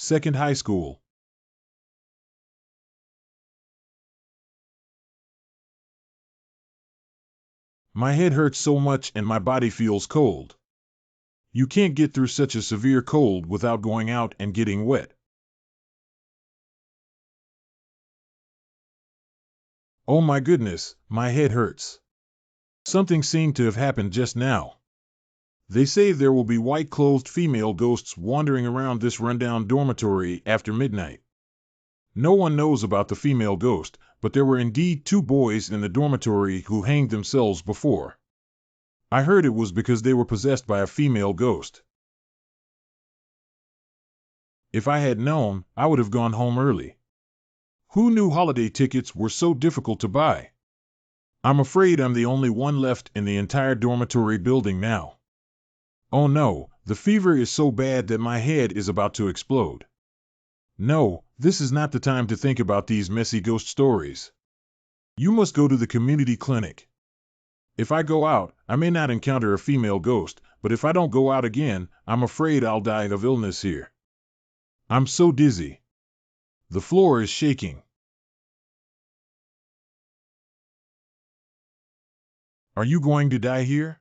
Second high school. My head hurts so much and my body feels cold. You can't get through such a severe cold without going out and getting wet. Oh my goodness, my head hurts. Something seemed to have happened just now. They say there will be white-clothed female ghosts wandering around this rundown dormitory after midnight. No one knows about the female ghost, but there were indeed 2 boys in the dormitory who hanged themselves before. I heard it was because they were possessed by a female ghost. If I had known, I would have gone home early. Who knew holiday tickets were so difficult to buy? I'm afraid I'm the only one left in the entire dormitory building now. Oh no, the fever is so bad that my head is about to explode. No, this is not the time to think about these messy ghost stories. You must go to the community clinic. If I go out, I may not encounter a female ghost, but if I don't go out again, I'm afraid I'll die of illness here. I'm so dizzy. The floor is shaking. Are you going to die here?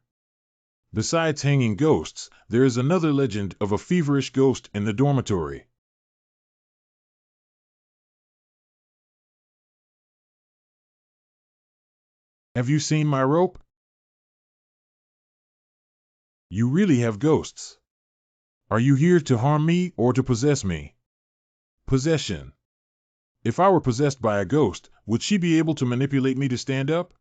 Besides hanging ghosts, there is another legend of a feverish ghost in the dormitory. Have you seen my rope? You really have ghosts. Are you here to harm me or to possess me? Possession. If I were possessed by a ghost, would she be able to manipulate me to stand up?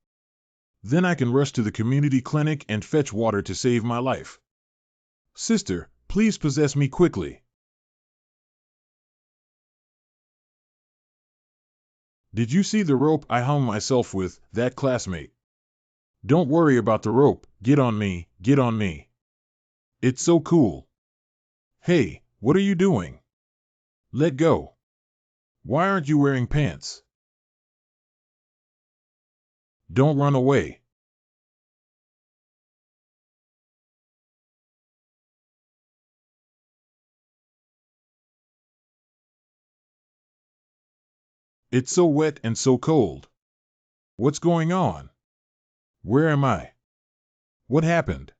Then I can rush to the community clinic and fetch water to save my life. Sister, please possess me quickly. Did you see the rope I hung myself with, that classmate? Don't worry about the rope, get on me, get on me. It's so cool. Hey, what are you doing? Let go. Why aren't you wearing pants? Don't run away. It's so wet and so cold. What's going on? Where am I? What happened?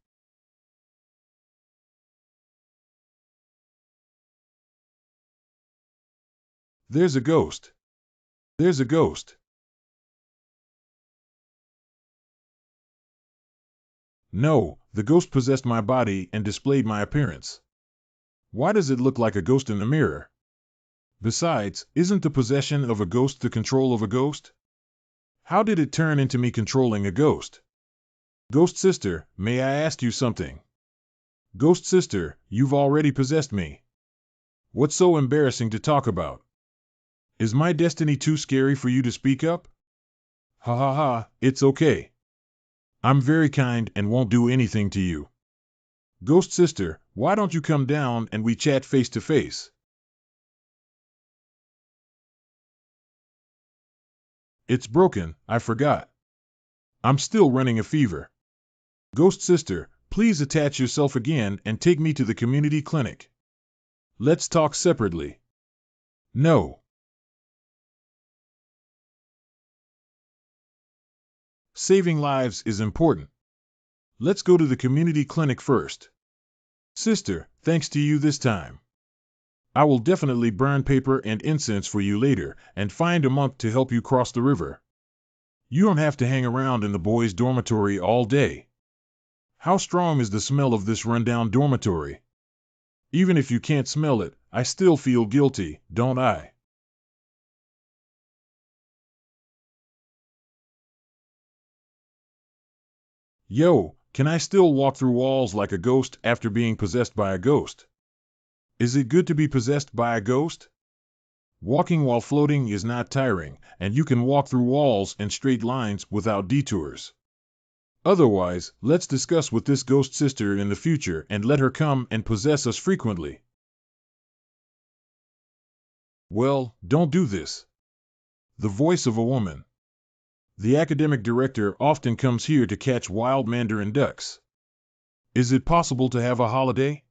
There's a ghost. There's a ghost. No, the ghost possessed my body and displayed my appearance. Why does it look like a ghost in the mirror? Besides, isn't the possession of a ghost the control of a ghost? How did it turn into me controlling a ghost? Ghost sister, may I ask you something? Ghost sister, you've already possessed me. What's so embarrassing to talk about? Is my destiny too scary for you to speak up? Ha ha ha, it's okay. I'm very kind and won't do anything to you. Ghost sister, why don't you come down and we chat face to face? It's broken, I forgot. I'm still running a fever. Ghost sister, please attach yourself again and take me to the community clinic. Let's talk separately. No. Saving lives is important. Let's go to the community clinic first. Sister, thanks to you this time. I will definitely burn paper and incense for you later and find a monk to help you cross the river. You don't have to hang around in the boys' dormitory all day. How strong is the smell of this rundown dormitory? Even if you can't smell it, I still feel guilty, don't I? Yo, can I still walk through walls like a ghost after being possessed by a ghost? Is it good to be possessed by a ghost? Walking while floating is not tiring, and you can walk through walls in straight lines without detours. Otherwise, let's discuss with this ghost sister in the future and let her come and possess us frequently. Well, don't do this. The voice of a woman. The academic director often comes here to catch wild mandarin ducks. Is it possible to have a holiday?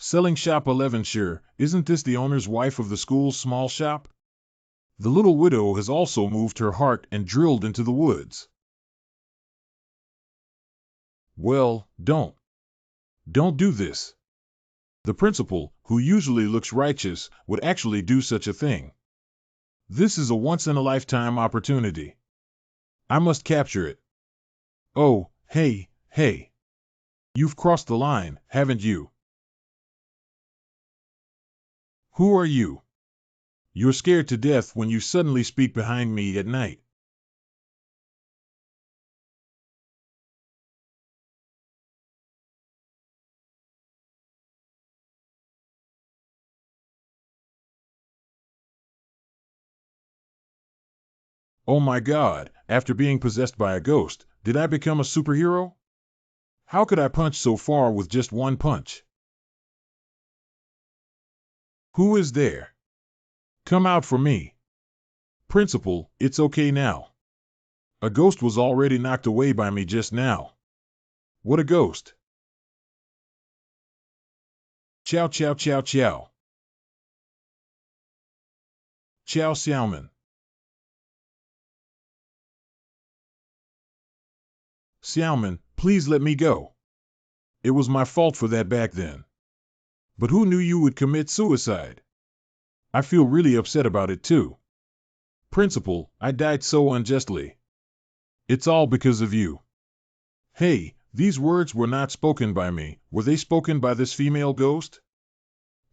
Selling shop 11, sure, isn't this the owner's wife of the school's small shop? The little widow has also moved her heart and drilled into the woods. Well, don't do this. The principal, who usually looks righteous, would actually do such a thing. This is a once-in-a-lifetime opportunity. I must capture it. Oh, hey. You've crossed the line, haven't you? Who are you? You're scared to death when you suddenly speak behind me at night. Oh my God, after being possessed by a ghost, did I become a superhero? How could I punch so far with just one punch? Who is there? Come out for me. Principal, it's okay now. A ghost was already knocked away by me just now. What a ghost. Chow chow chow chow. Chow Xiaoman. Xiaoman, please let me go. It was my fault for that back then. But who knew you would commit suicide? I feel really upset about it too. Principal, I died so unjustly. It's all because of you. Hey, these words were not spoken by me. Were they spoken by this female ghost?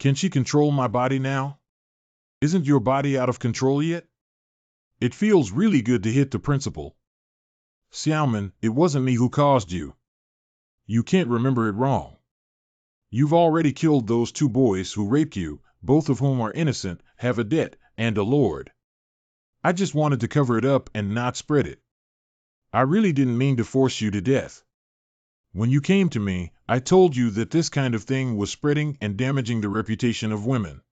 Can she control my body now? Isn't your body out of control yet? It feels really good to hit the principal. Xiaoman, it wasn't me who caused you. You can't remember it wrong. You've already killed those 2 boys who raped you, both of whom are innocent, have a debt, and a lord. I just wanted to cover it up and not spread it. I really didn't mean to force you to death. When you came to me, I told you that this kind of thing was spreading and damaging the reputation of women.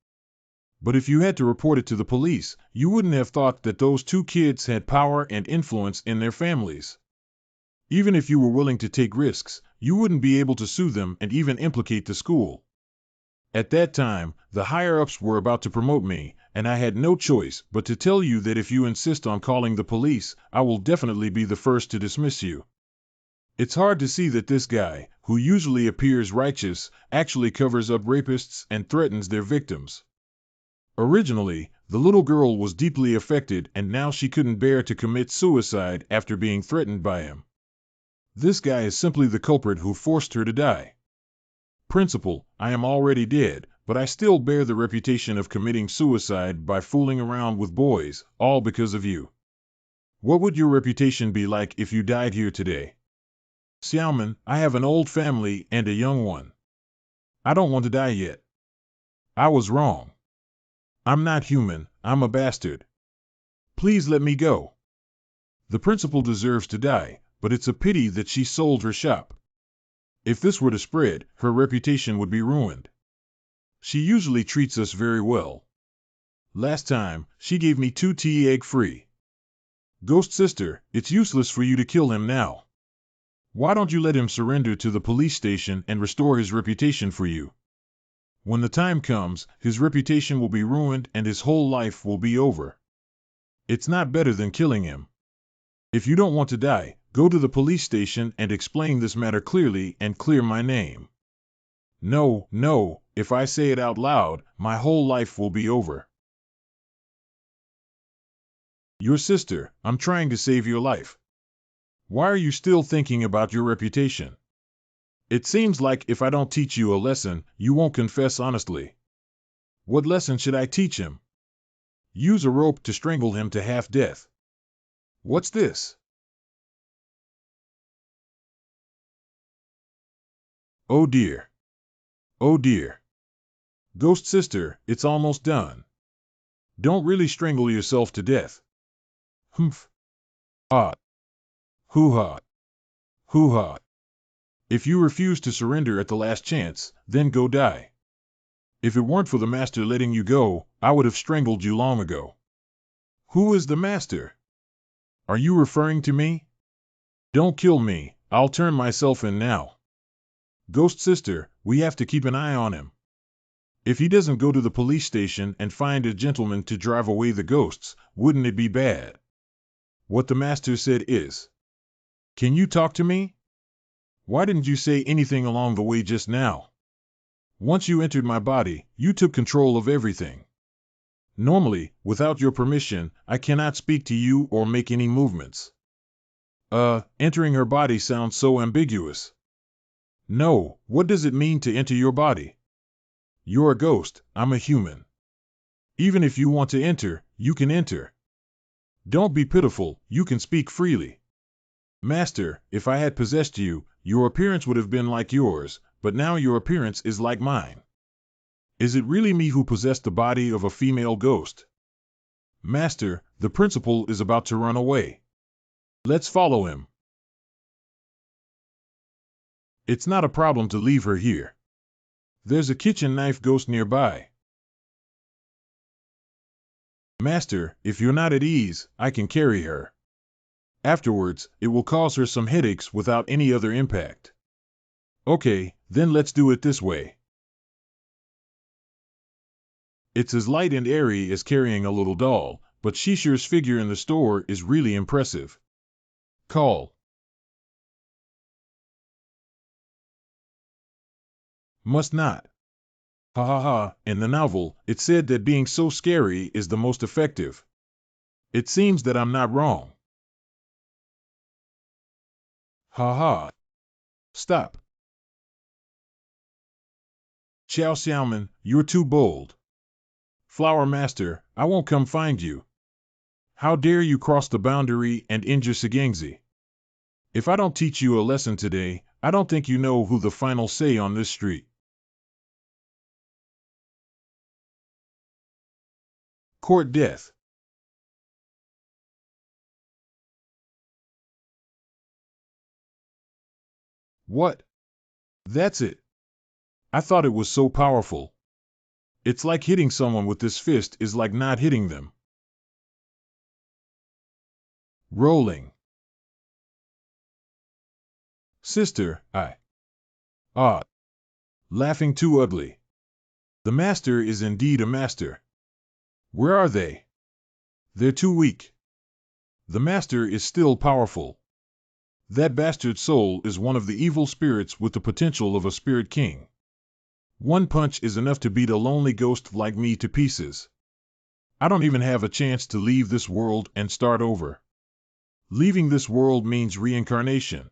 But if you had to report it to the police, you wouldn't have thought that those 2 kids had power and influence in their families. Even if you were willing to take risks, you wouldn't be able to sue them and even implicate the school. At that time, the higher-ups were about to promote me, and I had no choice but to tell you that if you insist on calling the police, I will definitely be the first to dismiss you. It's hard to see that this guy, who usually appears righteous, actually covers up rapists and threatens their victims. Originally, the little girl was deeply affected and now she couldn't bear to commit suicide after being threatened by him. This guy is simply the culprit who forced her to die. Principal, I am already dead, but I still bear the reputation of committing suicide by fooling around with boys, all because of you. What would your reputation be like if you died here today? Xiaoman, I have an old family and a young one. I don't want to die yet. I was wrong. I'm not human, I'm a bastard. Please let me go. The principal deserves to die, but it's a pity that she sold her shop. If this were to spread, her reputation would be ruined. She usually treats us very well. Last time, she gave me 2 tea egg free. Ghost sister, it's useless for you to kill him now. Why don't you let him surrender to the police station and restore his reputation for you? When the time comes, his reputation will be ruined and his whole life will be over. It's not better than killing him. If you don't want to die, go to the police station and explain this matter clearly and clear my name. No, if I say it out loud, my whole life will be over. Your sister, I'm trying to save your life. Why are you still thinking about your reputation? It seems like if I don't teach you a lesson, you won't confess honestly. What lesson should I teach him? Use a rope to strangle him to half death. What's this? Oh dear. Oh dear. Ghost sister, it's almost done. Don't really strangle yourself to death. Humph. Ah. Hoo-ha. Hoo-ha. If you refuse to surrender at the last chance, then go die. If it weren't for the master letting you go, I would have strangled you long ago. Who is the master? Are you referring to me? Don't kill me, I'll turn myself in now. Ghost sister, we have to keep an eye on him. If he doesn't go to the police station and find a gentleman to drive away the ghosts, wouldn't it be bad? What the master said is, "Can you talk to me? Why didn't you say anything along the way just now? Once you entered my body, you took control of everything. Normally, without your permission, I cannot speak to you or make any movements." Entering her body sounds so ambiguous. No, what does it mean to enter your body? You're a ghost, I'm a human. Even if you want to enter, you can enter. Don't be pitiful, you can speak freely. Master, if I had possessed you, your appearance would have been like yours, but now your appearance is like mine. Is it really me who possessed the body of a female ghost? Master, the principal is about to run away. Let's follow him. It's not a problem to leave her here. There's a kitchen knife ghost nearby. Master, if you're not at ease, I can carry her. Afterwards, it will cause her some headaches without any other impact. Okay, then let's do it this way. It's as light and airy as carrying a little doll, but Shishire's figure in the store is really impressive. Call. Must not. Ha ha ha, in the novel, it said that being so scary is the most effective. It seems that I'm not wrong. Ha ha. Stop. Xiao Xiaoman, you're too bold. Flower Master, I won't come find you. How dare you cross the boundary and injure Sigangzi? If I don't teach you a lesson today, I don't think you know who the final say on this street. Court death. What? That's it. I thought it was so powerful. It's like hitting someone with this fist is like not hitting them. Rolling. Sister, laughing too ugly. The master is indeed a master. Where are they? They're too weak. The master is still powerful. That bastard soul is one of the evil spirits with the potential of a spirit king. One punch is enough to beat a lonely ghost like me to pieces. I don't even have a chance to leave this world and start over. Leaving this world means reincarnation.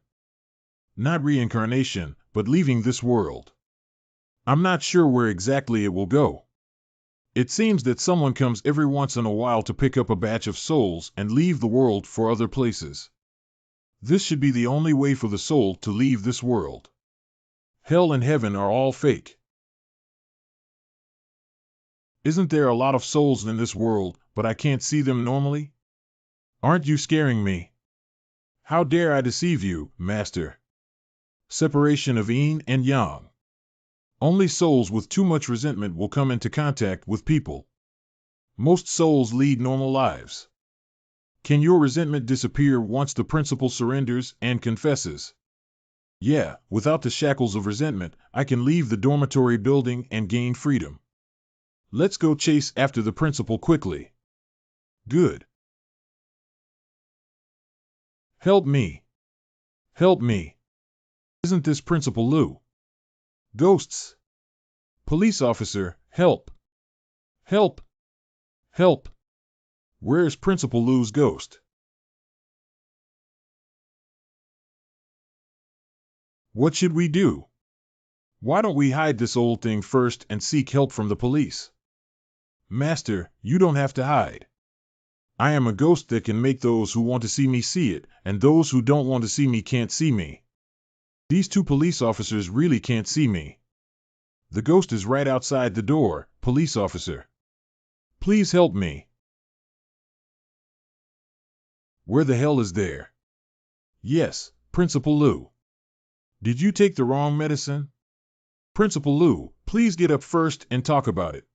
Not reincarnation, but leaving this world. I'm not sure where exactly it will go. It seems that someone comes every once in a while to pick up a batch of souls and leave the world for other places. This should be the only way for the soul to leave this world. Hell and heaven are all fake. Isn't there a lot of souls in this world, but I can't see them normally? Aren't you scaring me? How dare I deceive you, Master? Separation of yin and yang. Only souls with too much resentment will come into contact with people. Most souls lead normal lives. Can your resentment disappear once the principal surrenders and confesses? Yeah, without the shackles of resentment, I can leave the dormitory building and gain freedom. Let's go chase after the principal quickly. Good. Help me. Help me. Isn't this Principal Liu? Ghosts. Police officer, help. Help. Help. Where's Principal Liu's ghost? What should we do? Why don't we hide this old thing first and seek help from the police? Master, you don't have to hide. I am a ghost that can make those who want to see me see it, and those who don't want to see me can't see me. These two police officers really can't see me. The ghost is right outside the door, police officer. Please help me. Where the hell is there? Yes, Principal Liu. Did you take the wrong medicine? Principal Liu, please get up first and talk about it.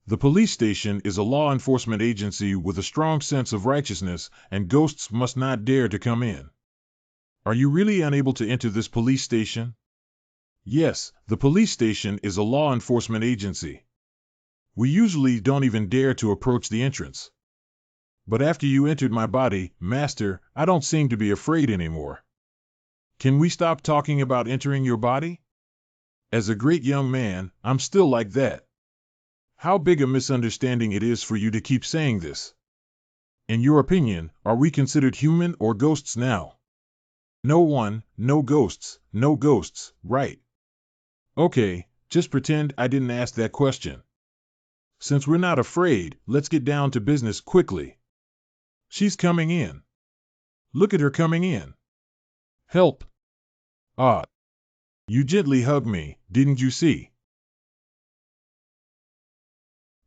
The police station is a law enforcement agency with a strong sense of righteousness, and ghosts must not dare to come in. Are you really unable to enter this police station? Yes, the police station is a law enforcement agency. We usually don't even dare to approach the entrance. But after you entered my body, Master, I don't seem to be afraid anymore. Can we stop talking about entering your body? As a great young man, I'm still like that. How big a misunderstanding it is for you to keep saying this. In your opinion, are we considered human or ghosts now? No ghosts, right? Okay, just pretend I didn't ask that question. Since we're not afraid, let's get down to business quickly. She's coming in. Look at her coming in. Help. Ah, you gently hugged me, didn't you see?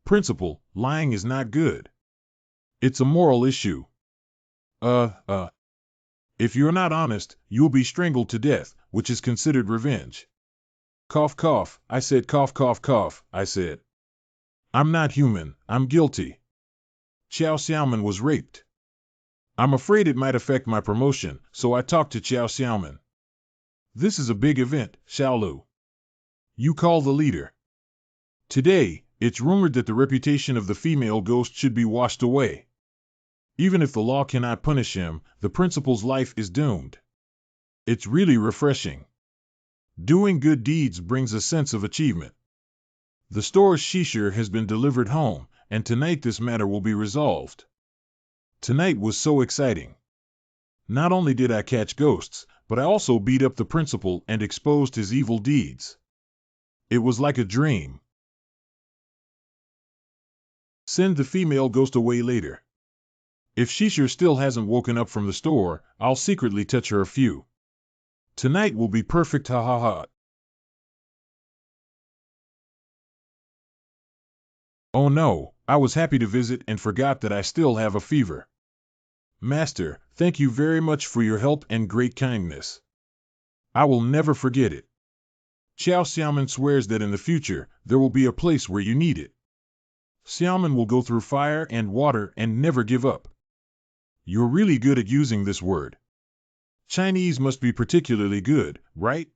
Principal, lying is not good. It's a moral issue. If you're not honest, you'll be strangled to death, which is considered revenge. Cough, cough, I said cough, cough, cough, I said. I'm not human, I'm guilty. Xiao Xiaoman was raped. I'm afraid it might affect my promotion, so I talked to Xiao Xiaoman. This is a big event, Xiaolu. You call the leader. Today, it's rumored that the reputation of the female ghost should be washed away. Even if the law cannot punish him, the principal's life is doomed. It's really refreshing. Doing good deeds brings a sense of achievement. The store's shisha has been delivered home, and tonight this matter will be resolved. Tonight was so exciting. Not only did I catch ghosts, but I also beat up the principal and exposed his evil deeds. It was like a dream. Send the female ghost away later. If Shisha still hasn't woken up from the store, I'll secretly touch her a few. Tonight will be perfect, ha ha ha. Oh no, I was happy to visit and forgot that I still have a fever. Master, thank you very much for your help and great kindness. I will never forget it. Xiao Xiaoman swears that in the future, there will be a place where you need it. Xiaoman will go through fire and water and never give up. You're really good at using this word. Chinese must be particularly good, right?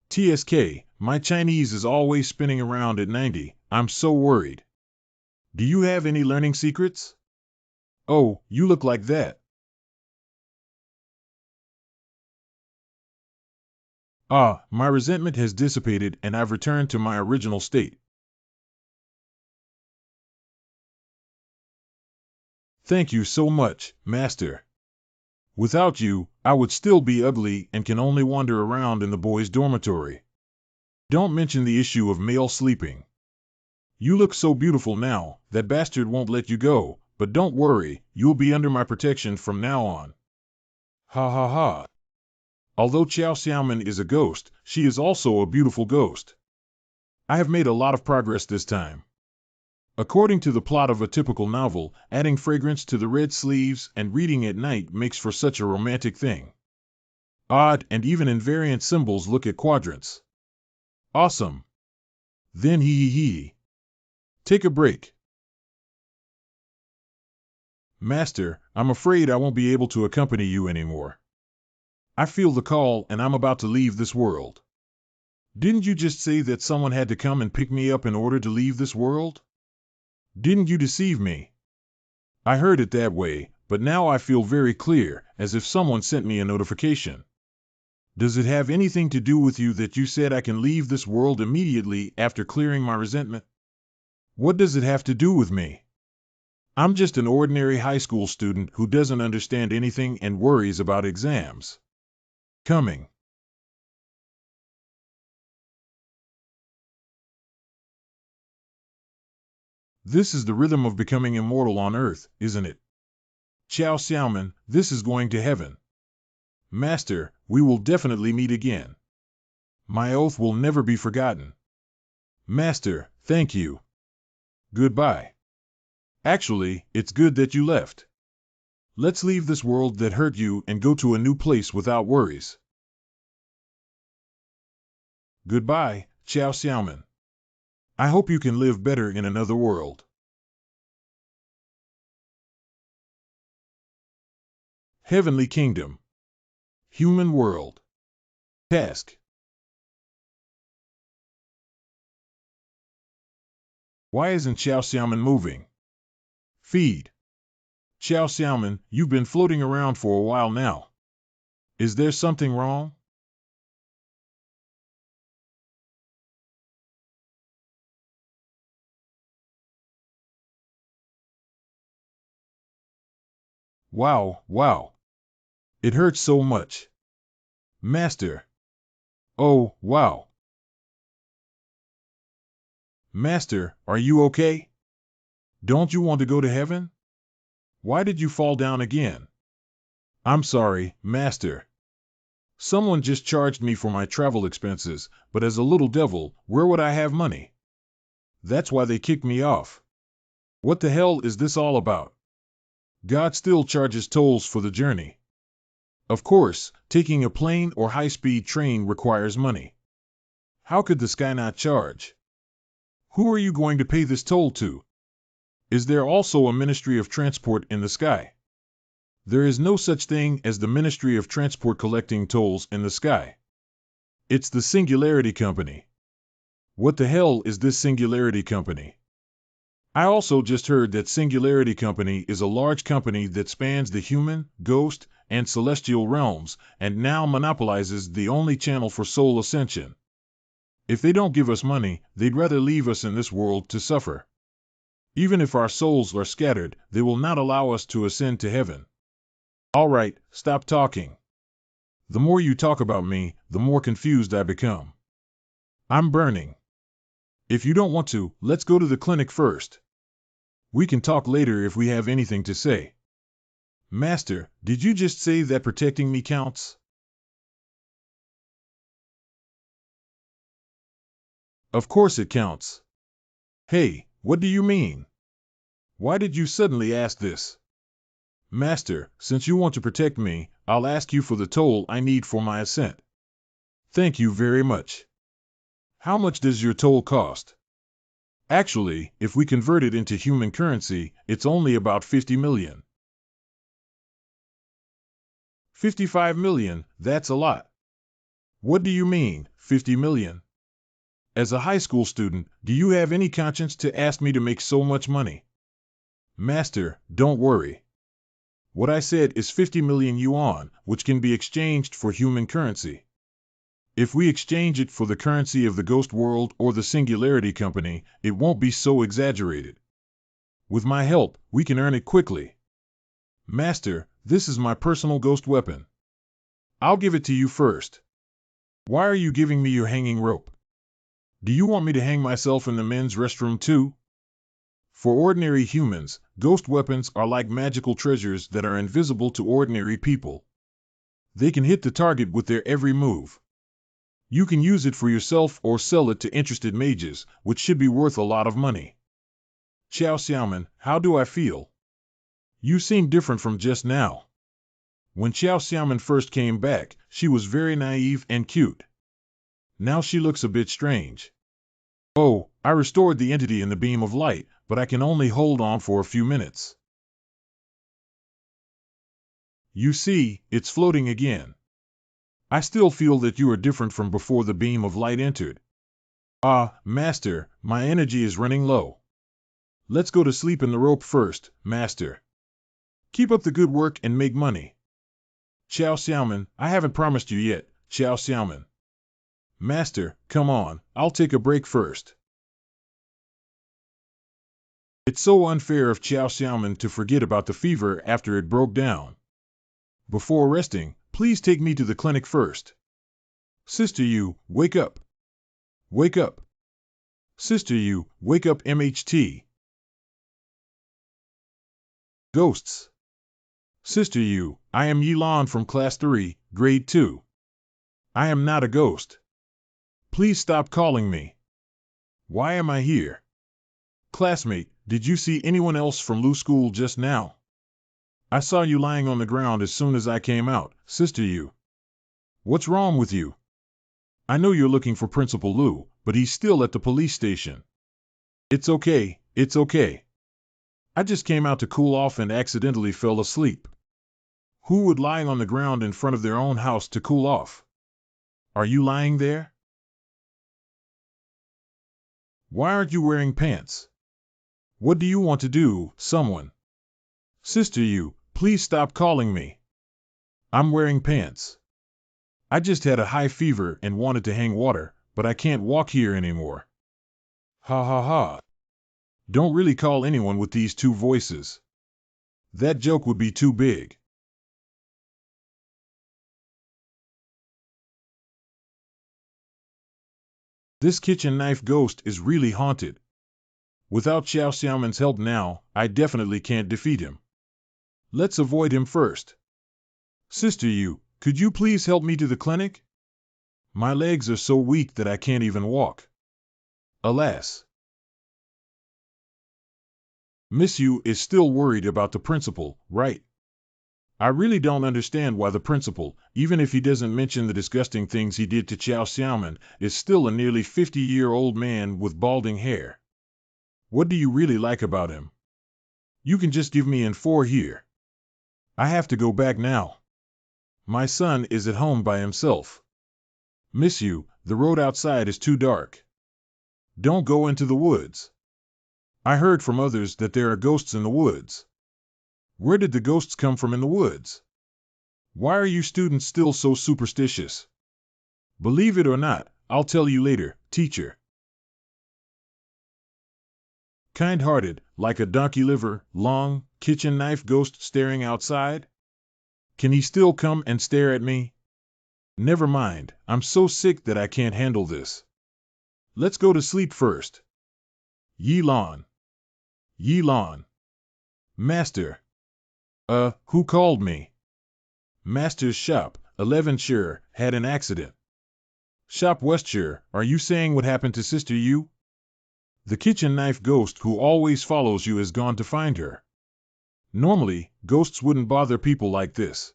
TSK, my Chinese is always spinning around at 90, I'm so worried. Do you have any learning secrets? Oh, you look like that. Ah, my resentment has dissipated and I've returned to my original state. Thank you so much, Master. Without you, I would still be ugly and can only wander around in the boys' dormitory. Don't mention the issue of male sleeping. You look so beautiful now, that bastard won't let you go, but don't worry, you'll be under my protection from now on. Ha ha ha. Although Xiao Xiaoman is a ghost, she is also a beautiful ghost. I have made a lot of progress this time. According to the plot of a typical novel, adding fragrance to the red sleeves and reading at night makes for such a romantic thing. Odd and even invariant symbols look at quadrants. Awesome. Then he. Take a break. Master, I'm afraid I won't be able to accompany you anymore. I feel the call and I'm about to leave this world. Didn't you just say that someone had to come and pick me up in order to leave this world? Didn't you deceive me? I heard it that way, but now I feel very clear, as if someone sent me a notification. Does it have anything to do with you that you said I can leave this world immediately after clearing my resentment? What does it have to do with me? I'm just an ordinary high school student who doesn't understand anything and worries about exams. Coming. This is the rhythm of becoming immortal on Earth, isn't it? Xiao Xiaoman, this is going to heaven. Master, we will definitely meet again. My oath will never be forgotten. Master, thank you. Goodbye. Actually, it's good that you left. Let's leave this world that hurt you and go to a new place without worries. Goodbye, Xiao Xiaoman. I hope you can live better in another world. Heavenly Kingdom. Human World. Task. Why isn't Xiao Xiaoman moving? Feed. Xiao Xiaoman, you've been floating around for a while now. Is there something wrong? Wow, wow. It hurts so much. Master. Oh, wow. Master, are you okay? Don't you want to go to heaven? Why did you fall down again? I'm sorry, Master. Someone just charged me for my travel expenses, but as a little devil, where would I have money? That's why they kicked me off. What the hell is this all about? God still charges tolls for the journey. Of course, taking a plane or high-speed train requires money. How could the sky not charge? Who are you going to pay this toll to? Is there also a Ministry of Transport in the sky? There is no such thing as the Ministry of Transport collecting tolls in the sky. It's the Singularity Company. What the hell is this Singularity Company? I also just heard that Singularity Company is a large company that spans the human, ghost, and celestial realms, and now monopolizes the only channel for soul ascension. If they don't give us money, they'd rather leave us in this world to suffer. Even if our souls are scattered, they will not allow us to ascend to heaven. All right, stop talking. The more you talk about me, the more confused I become. I'm burning. If you don't want to, let's go to the clinic first. We can talk later if we have anything to say. Master, did you just say that protecting me counts? Of course it counts. Hey, what do you mean? Why did you suddenly ask this? Master, since you want to protect me, I'll ask you for the toll I need for my ascent. Thank you very much. How much does your toll cost? Actually, if we convert it into human currency, it's only about 50 million. 55 million, that's a lot. What do you mean, 50 million? As a high school student, do you have any conscience to ask me to make so much money? Master, don't worry. What I said is 50 million yuan, which can be exchanged for human currency. If we exchange it for the currency of the Ghost World or the Singularity Company, it won't be so exaggerated. With my help, we can earn it quickly. Master, this is my personal ghost weapon. I'll give it to you first. Why are you giving me your hanging rope? Do you want me to hang myself in the men's restroom too? For ordinary humans, ghost weapons are like magical treasures that are invisible to ordinary people. They can hit the target with their every move. You can use it for yourself or sell it to interested mages, which should be worth a lot of money. Xiao Xiaoman, how do I feel? You seem different from just now. When Xiao Xiaoman first came back, she was very naive and cute. Now she looks a bit strange. Oh, I restored the entity in the beam of light, but I can only hold on for a few minutes. You see, it's floating again. I still feel that you are different from before the beam of light entered. Ah, Master, my energy is running low. Let's go to sleep in the rope first, Master. Keep up the good work and make money. Xiao Xiaoman, I haven't promised you yet, Xiao Xiaoman. Master, come on, I'll take a break first. It's so unfair of Xiao Xiaoman to forget about the fever after it broke down. Before resting, please take me to the clinic first. Sister Yu, wake up. Wake up. Sister Yu, wake up MHT. Ghosts. Sister Yu, I am Yilan from Class 3, Grade 2. I am not a ghost. Please stop calling me. Why am I here? Classmate, did you see anyone else from Lu School just now? I saw you lying on the ground as soon as I came out, Sister Yu. What's wrong with you? I know you're looking for Principal Lu, but he's still at the police station. It's okay, it's okay. I just came out to cool off and accidentally fell asleep. Who would lie on the ground in front of their own house to cool off? Are you lying there? Why aren't you wearing pants? What do you want to do, someone? Sister, you, please stop calling me. I'm wearing pants. I just had a high fever and wanted to hang water, but I can't walk here anymore. Ha ha ha. Don't really call anyone with these two voices. That joke would be too big. This kitchen knife ghost is really haunted. Without Xiao Xiaoman's help now, I definitely can't defeat him. Let's avoid him first. Sister, you, could you please help me to the clinic? My legs are so weak that I can't even walk. Alas. Miss Yu is still worried about the principal, right? I really don't understand why the principal, even if he doesn't mention the disgusting things he did to Xiao Xiaoman, is still a nearly 50-year-old man with balding hair. What do you really like about him? You can just give me info here. I have to go back now. My son is at home by himself. Miss Yu, the road outside is too dark. Don't go into the woods. I heard from others that there are ghosts in the woods. Where did the ghosts come from in the woods? Why are you students still so superstitious? Believe it or not, I'll tell you later, teacher. Kind-hearted, like a donkey liver, long, kitchen knife ghost staring outside? Can he still come and stare at me? Never mind, I'm so sick that I can't handle this. Let's go to sleep first. Yilan. Yilan. Master. Who called me? Master's shop, 11 Shire, had an accident. Shop Westshire, are you saying what happened to Sister Yu? The kitchen knife ghost who always follows you has gone to find her. Normally, ghosts wouldn't bother people like this.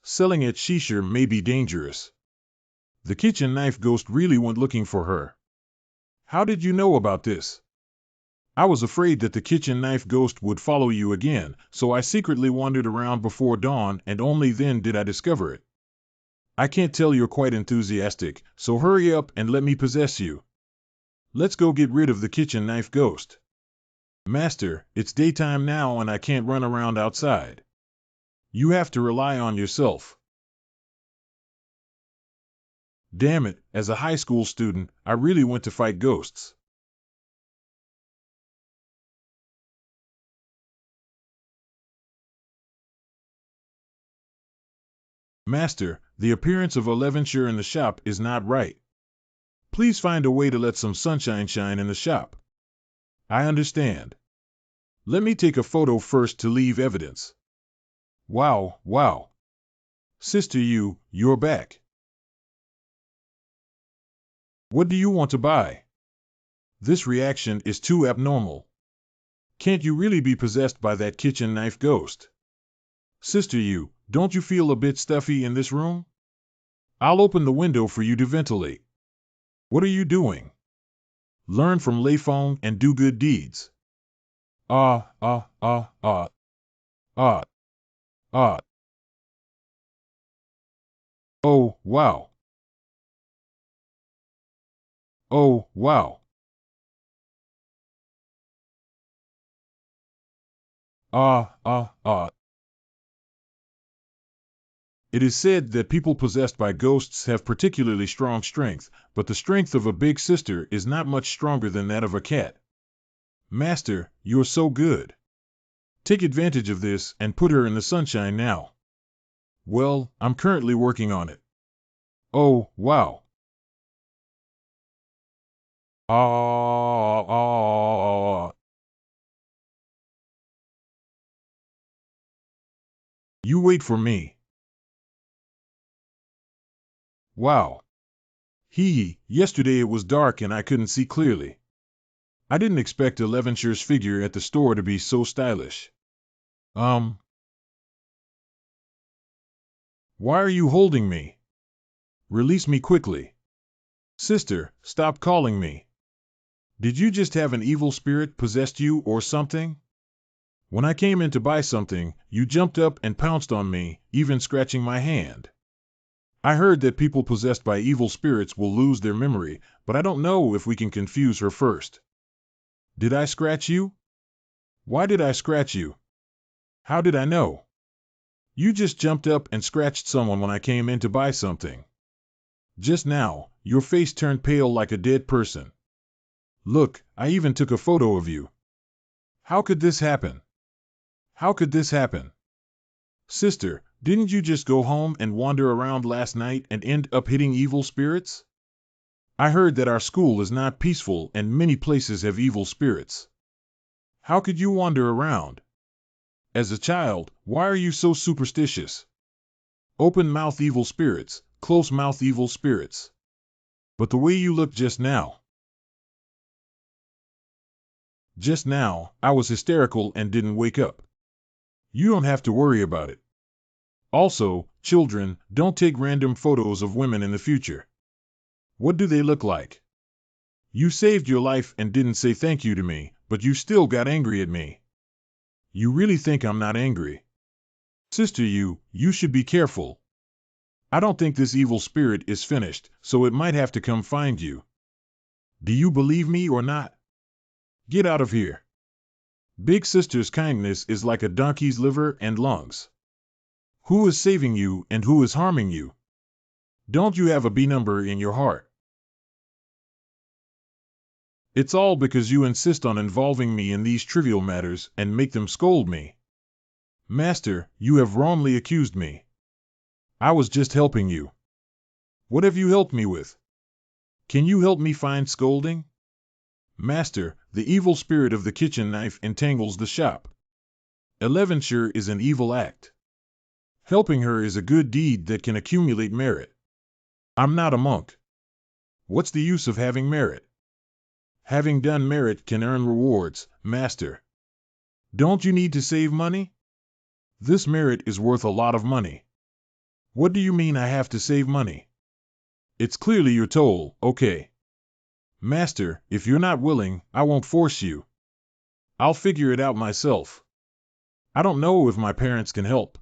Selling at Shishir may be dangerous. The kitchen knife ghost really went looking for her. How did you know about this? I was afraid that the kitchen knife ghost would follow you again, so I secretly wandered around before dawn and only then did I discover it. I can't tell you're quite enthusiastic, so hurry up and let me possess you. Let's go get rid of the kitchen knife ghost. Master, it's daytime now and I can't run around outside. You have to rely on yourself. Damn it, as a high school student, I really went to fight ghosts. Master, the appearance of 11 Shire in the shop is not right. Please find a way to let some sunshine shine in the shop. I understand. Let me take a photo first to leave evidence. Wow, wow. Sister Yu, you're back. What do you want to buy? This reaction is too abnormal. Can't you really be possessed by that kitchen knife ghost? Sister Yu, don't you feel a bit stuffy in this room? I'll open the window for you to ventilate. What are you doing? Learn from Lei Feng and do good deeds. Ah, ah, ah, ah, ah, ah. Oh, wow. Oh, wow. Ah, ah, ah. It is said that people possessed by ghosts have particularly strong strength, but the strength of a big sister is not much stronger than that of a cat. Master, you're so good. Take advantage of this and put her in the sunshine now. Well, I'm currently working on it. Oh, wow. Ah, ah, ah. You wait for me. Wow. Yesterday it was dark and I couldn't see clearly. I didn't expect Eleventure's figure at the store to be so stylish. Why are you holding me? Release me quickly. Sister, stop calling me. Did you just have an evil spirit possessed you or something? When I came in to buy something, you jumped up and pounced on me, even scratching my hand. I heard that people possessed by evil spirits will lose their memory, but I don't know if we can confuse her first. Did I scratch you? Why did I scratch you? How did I know? You just jumped up and scratched someone when I came in to buy something. Just now, your face turned pale like a dead person. Look, I even took a photo of you. How could this happen? How could this happen? Sister, didn't you just go home and wander around last night and end up hitting evil spirits? I heard that our school is not peaceful and many places have evil spirits. How could you wander around? As a child, why are you so superstitious? Open mouth evil spirits, close mouth evil spirits. But the way you looked just now. Just now, I was hysterical and didn't wake up. You don't have to worry about it. Also, children, don't take random photos of women in the future. What do they look like? You saved your life and didn't say thank you to me, but you still got angry at me. You really think I'm not angry? Sister, you should be careful. I don't think this evil spirit is finished, so it might have to come find you. Do you believe me or not? Get out of here. Big sister's kindness is like a donkey's liver and lungs. Who is saving you and who is harming you? Don't you have a B number in your heart? It's all because you insist on involving me in these trivial matters and make them scold me. Master, you have wrongly accused me. I was just helping you. What have you helped me with? Can you help me find scolding? Master, the evil spirit of the kitchen knife entangles the shop. 11 sure is an evil act. Helping her is a good deed that can accumulate merit. I'm not a monk. What's the use of having merit? Having done merit can earn rewards, Master. Don't you need to save money? This merit is worth a lot of money. What do you mean I have to save money? It's clearly your toll, okay. Master, if you're not willing, I won't force you. I'll figure it out myself. I don't know if my parents can help.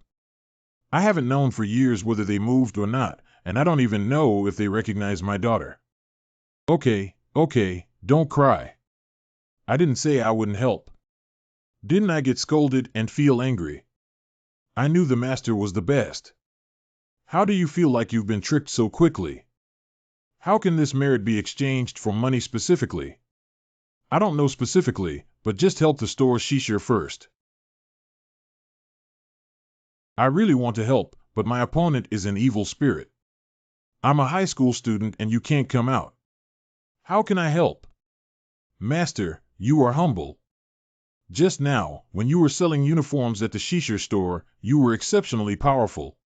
I haven't known for years whether they moved or not, and I don't even know if they recognize my daughter. Okay, don't cry. I didn't say I wouldn't help. Didn't I get scolded and feel angry? I knew the master was the best. How do you feel like you've been tricked so quickly? How can this merit be exchanged for money specifically? I don't know specifically, but just help the store shisha first. I really want to help, but my opponent is an evil spirit. I'm a high school student and you can't come out. How can I help? Master, you are humble. Just now, when you were selling uniforms at the shisha store, you were exceptionally powerful.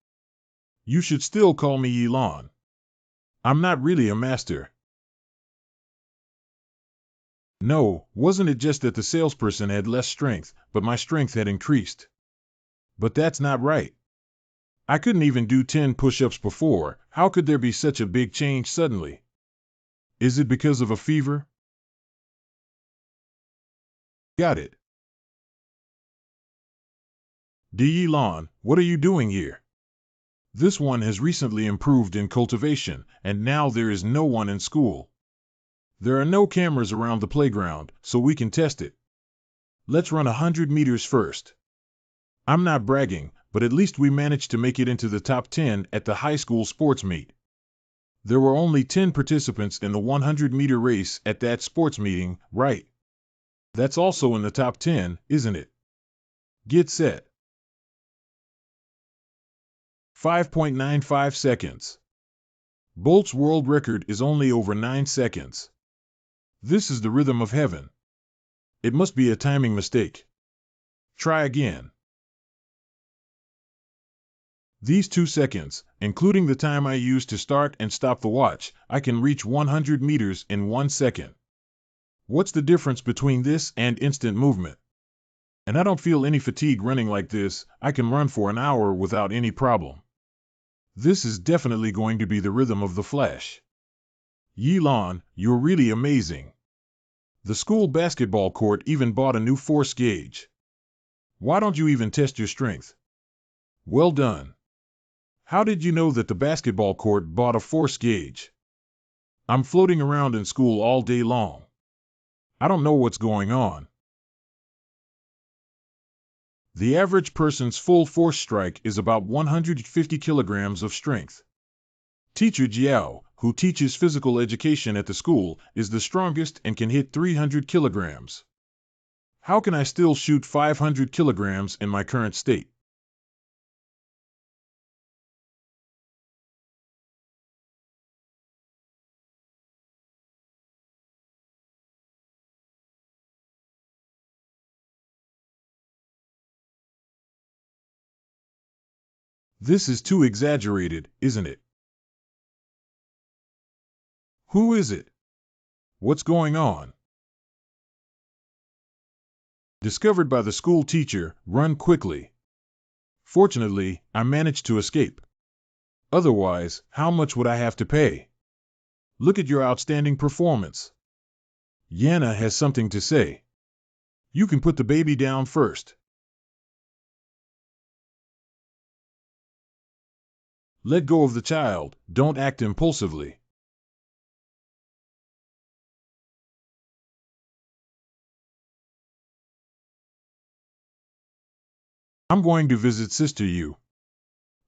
You should still call me Elon. I'm not really a master. No, wasn't it just that the salesperson had less strength, but my strength had increased? But that's not right. I couldn't even do 10 push-ups before. How could there be such a big change suddenly? Is it because of a fever? Got it. Elon, what are you doing here? This one has recently improved in cultivation, and now there is no one in school. There are no cameras around the playground, so we can test it. Let's run 100 meters first. I'm not bragging, but at least we managed to make it into the top 10 at the high school sports meet. There were only 10 participants in the 100-meter race at that sports meeting, right? That's also in the top 10, isn't it? Get set. 5.95 seconds. Bolt's world record is only over 9 seconds. This is the rhythm of heaven. It must be a timing mistake. Try again. These 2 seconds, including the time I used to start and stop the watch, I can reach 100 meters in 1 second. What's the difference between this and instant movement? And I don't feel any fatigue running like this. I can run for an hour without any problem. This is definitely going to be the rhythm of the Flash. Elon, you're really amazing. The school basketball court even bought a new force gauge. Why don't you even test your strength? Well done. How did you know that the basketball court bought a force gauge? I'm floating around in school all day long. I don't know what's going on. The average person's full force strike is about 150 kilograms of strength. Teacher Jiao, who teaches physical education at the school, is the strongest and can hit 300 kilograms. How can I still shoot 500 kilograms in my current state? This is too exaggerated, isn't it? Who is it? What's going on? Discovered by the school teacher, run quickly. Fortunately, I managed to escape. Otherwise, how much would I have to pay? Look at your outstanding performance. Yana has something to say. You can put the baby down first. Let go of the child, don't act impulsively. I'm going to visit Sister Yu.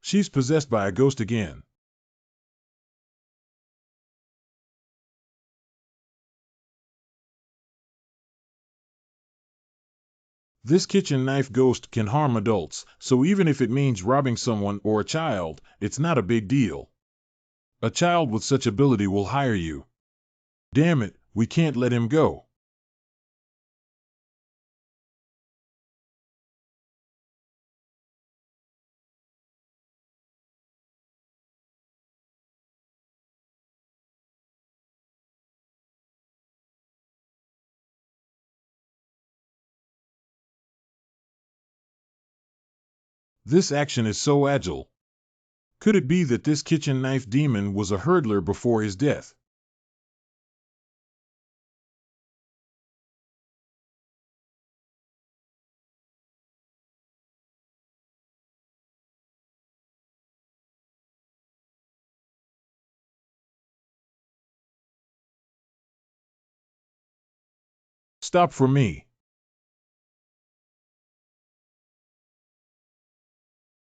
She's possessed by a ghost again. This kitchen knife ghost can harm adults, so even if it means robbing someone or a child, it's not a big deal. A child with such ability will hire you. Damn it, we can't let him go. This action is so agile. Could it be that this kitchen knife demon was a hurdler before his death? Stop for me.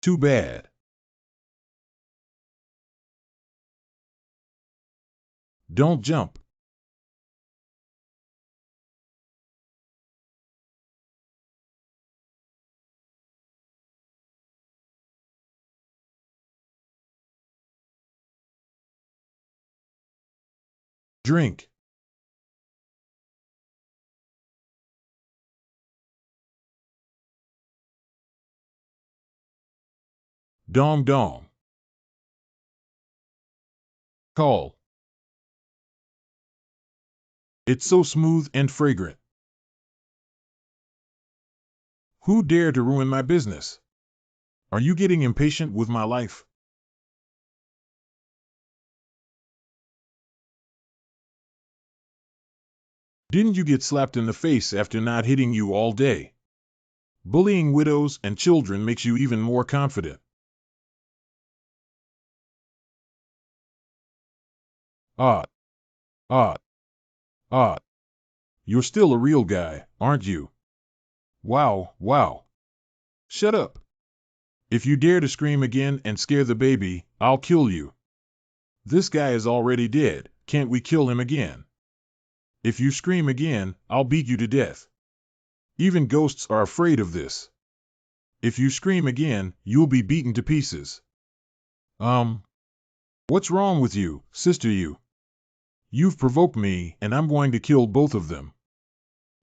Too bad. Don't jump. Drink. Dong dong. Call. It's so smooth and fragrant. Who dare to ruin my business? Are you getting impatient with my life? Didn't you get slapped in the face after not hitting you all day? Bullying widows and children makes you even more confident. Ah, ah, ah. You're still a real guy, aren't you? Wow, wow. Shut up. If you dare to scream again and scare the baby, I'll kill you. This guy is already dead, can't we kill him again? If you scream again, I'll beat you to death. Even ghosts are afraid of this. If you scream again, you'll be beaten to pieces. What's wrong with you, Sister Yu? You've provoked me, and I'm going to kill both of them.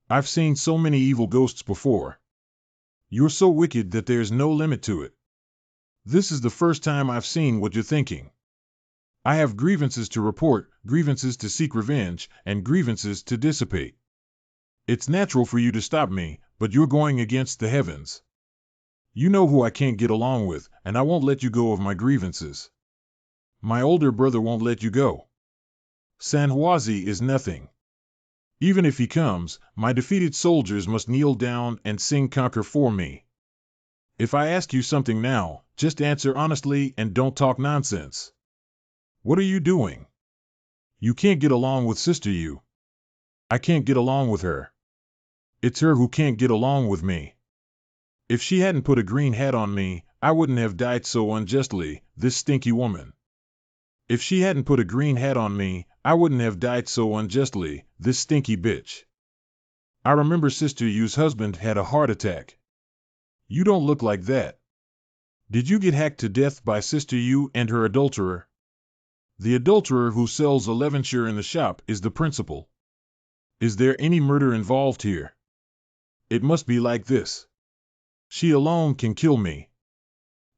I've seen so many evil ghosts before. You're so wicked that there's no limit to it. This is the first time I've seen what you're thinking. I have grievances to report, grievances to seek revenge, and grievances to dissipate. It's natural for you to stop me, but you're going against the heavens. You know who I can't get along with, and I won't let you go of my grievances. My older brother won't let you go. Sanhuazi is nothing. Even if he comes, my defeated soldiers must kneel down and sing conquer for me. If I ask you something now, just answer honestly and don't talk nonsense. What are you doing? You can't get along with Sister Yu. I can't get along with her. It's her who can't get along with me. If she hadn't put a green hat on me, I wouldn't have died so unjustly, this stinky woman. If she hadn't put a green hat on me, I wouldn't have died so unjustly, this stinky bitch. I remember Sister Yu's husband had a heart attack. You don't look like that. Did you get hacked to death by Sister Yu and her adulterer? The adulterer who sells a Levanshire in the shop is the principal. Is there any murder involved here? It must be like this. She alone can kill me.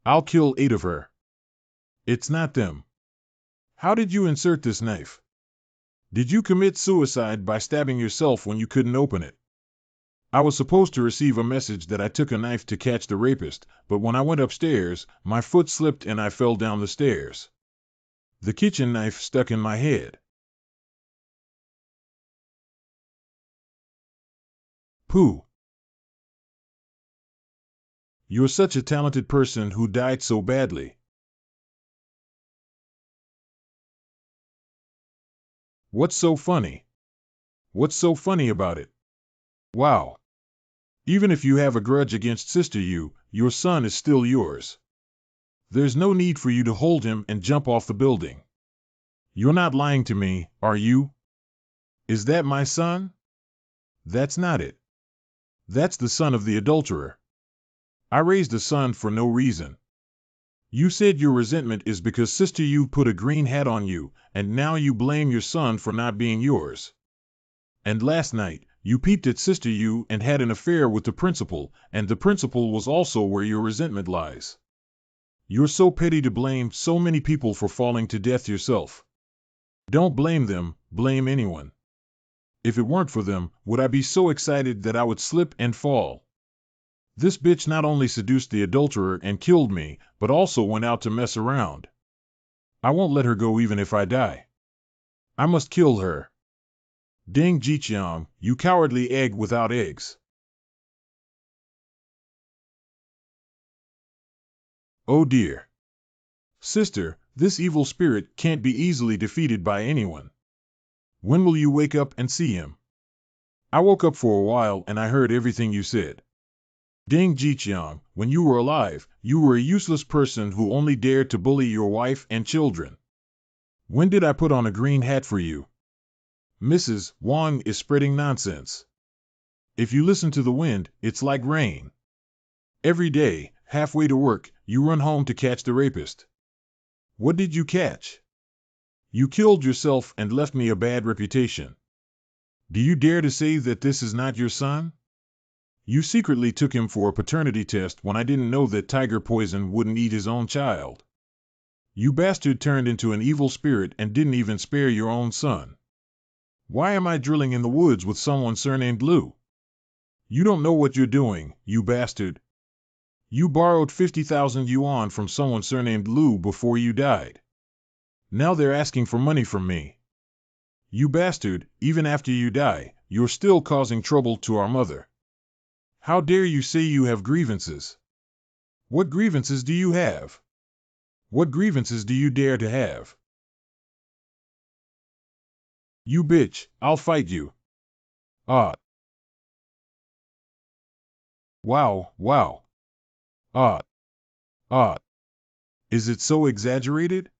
I'll kill 8 of her. It's not them. How did you insert this knife? Did you commit suicide by stabbing yourself when you couldn't open it? I was supposed to receive a message that I took a knife to catch the rapist, but when I went upstairs, my foot slipped and I fell down the stairs. The kitchen knife stuck in my head. Pooh. You're such a talented person who died so badly. What's so funny? What's so funny about it? Wow. Even if you have a grudge against Sister Yu, your son is still yours. There's no need for you to hold him and jump off the building. You're not lying to me, are you? Is that my son? That's not it. That's the son of the adulterer. I raised a son for no reason. You said your resentment is because Sister Yu put a green hat on you, and now you blame your son for not being yours. And last night, you peeped at Sister Yu and had an affair with the principal, and the principal was also where your resentment lies. You're so petty to blame so many people for falling to death yourself. Don't blame them, blame anyone. If it weren't for them, would I be so excited that I would slip and fall? This bitch not only seduced the adulterer and killed me, but also went out to mess around. I won't let her go even if I die. I must kill her. Ding Jiqiang, you cowardly egg without eggs. Oh dear. Sister, this evil spirit can't be easily defeated by anyone. When will you wake up and see him? I woke up for a while and I heard everything you said. Ding Jiqiang, when you were alive, you were a useless person who only dared to bully your wife and children. When did I put on a green hat for you? Mrs. Wang is spreading nonsense. If you listen to the wind, it's like rain. Every day, halfway to work, you run home to catch the rapist. What did you catch? You killed yourself and left me a bad reputation. Do you dare to say that this is not your son? You secretly took him for a paternity test when I didn't know that tiger poison wouldn't eat his own child. You bastard turned into an evil spirit and didn't even spare your own son. Why am I drilling in the woods with someone surnamed Liu? You don't know what you're doing, you bastard. You borrowed 50,000 yuan from someone surnamed Liu before you died. Now they're asking for money from me. You bastard, even after you die, you're still causing trouble to our mother. How dare you say you have grievances? What grievances do you have? What grievances do you dare to have? You bitch, I'll fight you. Ah. Wow, wow. Ah. Ah. Is it so exaggerated?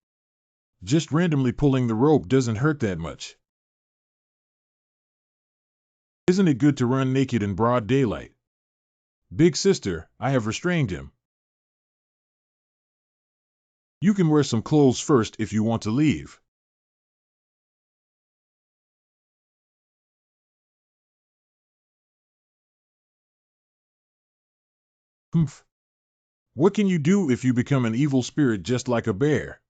Just randomly pulling the rope doesn't hurt that much. Isn't it good to run naked in broad daylight? Big sister, I have restrained him. You can wear some clothes first if you want to leave. Humph. What can you do if you become an evil spirit just like a bear?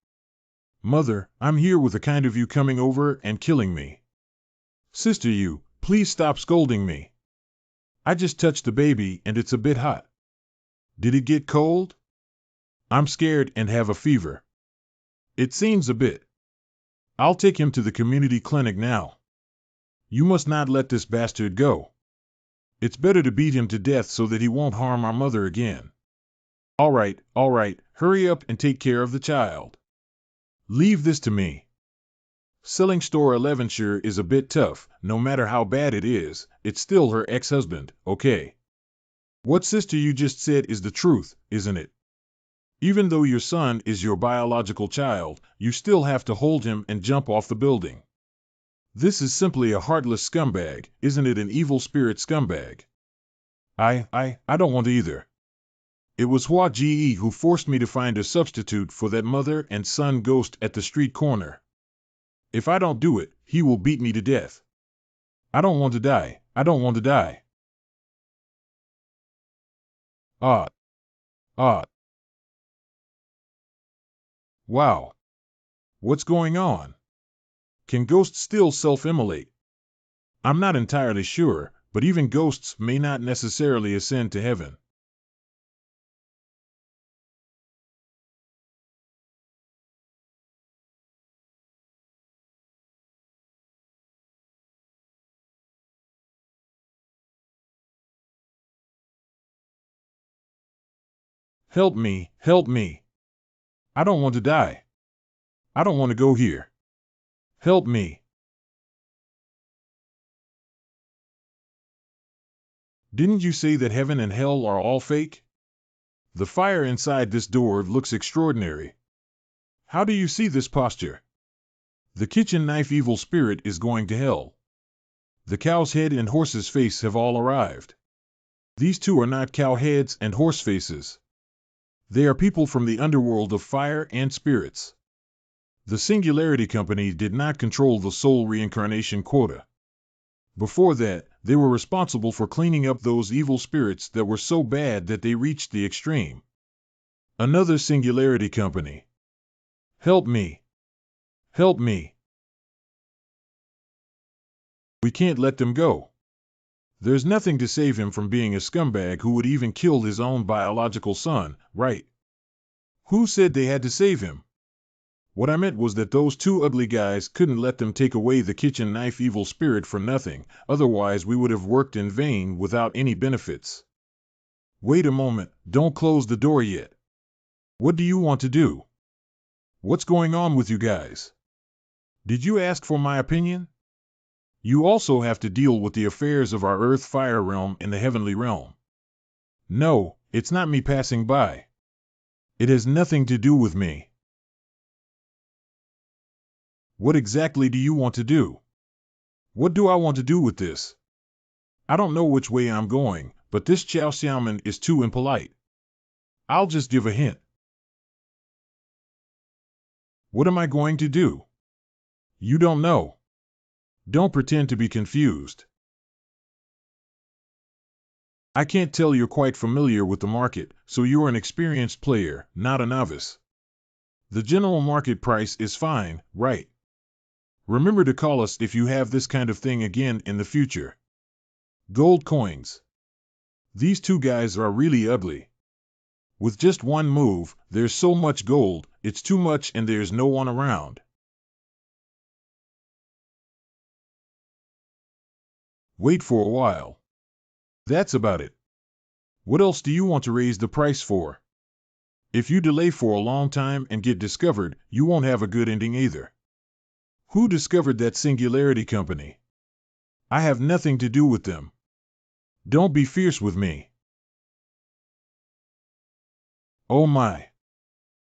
Mother, I'm here with a kind of you coming over and killing me. Sister Yu, please stop scolding me. I just touched the baby and it's a bit hot. Did it get cold? I'm scared and have a fever. It seems a bit. I'll take him to the community clinic now. You must not let this bastard go. It's better to beat him to death so that he won't harm our mother again. All right, hurry up and take care of the child. Leave this to me. Selling store 11shire is a bit tough, no matter how bad it is, it's still her ex-husband, okay? What sister you just said is the truth, isn't it? Even though your son is your biological child, you still have to hold him and jump off the building. This is simply a heartless scumbag, isn't it, an evil spirit scumbag? I don't want either. It was Hua Ji who forced me to find a substitute for that mother and son ghost at the street corner. If I don't do it, he will beat me to death. I don't want to die. I don't want to die. Ah, ah, wow. What's going on? Can ghosts still self-immolate? I'm not entirely sure, but even ghosts may not necessarily ascend to heaven. Help me, help me. I don't want to die. I don't want to go here. Help me. Didn't you say that heaven and hell are all fake? The fire inside this door looks extraordinary. How do you see this posture? The kitchen knife evil spirit is going to hell. The cow's head and horse's face have all arrived. These two are not cow heads and horse faces. They are people from the underworld of fire and spirits. The Singularity Company did not control the soul reincarnation quota. Before that, they were responsible for cleaning up those evil spirits that were so bad that they reached the extreme. Another Singularity Company. Help me. Help me. We can't let them go. There's nothing to save him from being a scumbag who would even kill his own biological son, right? Who said they had to save him? What I meant was that those two ugly guys couldn't let them take away the kitchen knife evil spirit for nothing, otherwise we would have worked in vain without any benefits. Wait a moment, don't close the door yet. What do you want to do? What's going on with you guys? Did you ask for my opinion? You also have to deal with the affairs of our earth fire realm and the heavenly realm. No, it's not me passing by. It has nothing to do with me. What exactly do you want to do? What do I want to do with this? I don't know which way I'm going, but this Chow Xiaoman is too impolite. I'll just give a hint. What am I going to do? You don't know. Don't pretend to be confused. I can't tell you're quite familiar with the market, so you're an experienced player, not a novice. The general market price is fine, right? Remember to call us if you have this kind of thing again in the future. Gold coins. These two guys are really ugly. With just one move, there's so much gold, it's too much and there's no one around. Wait for a while. That's about it. What else do you want to raise the price for? If you delay for a long time and get discovered, you won't have a good ending either. Who discovered that Singularity Company? I have nothing to do with them. Don't be fierce with me. Oh my.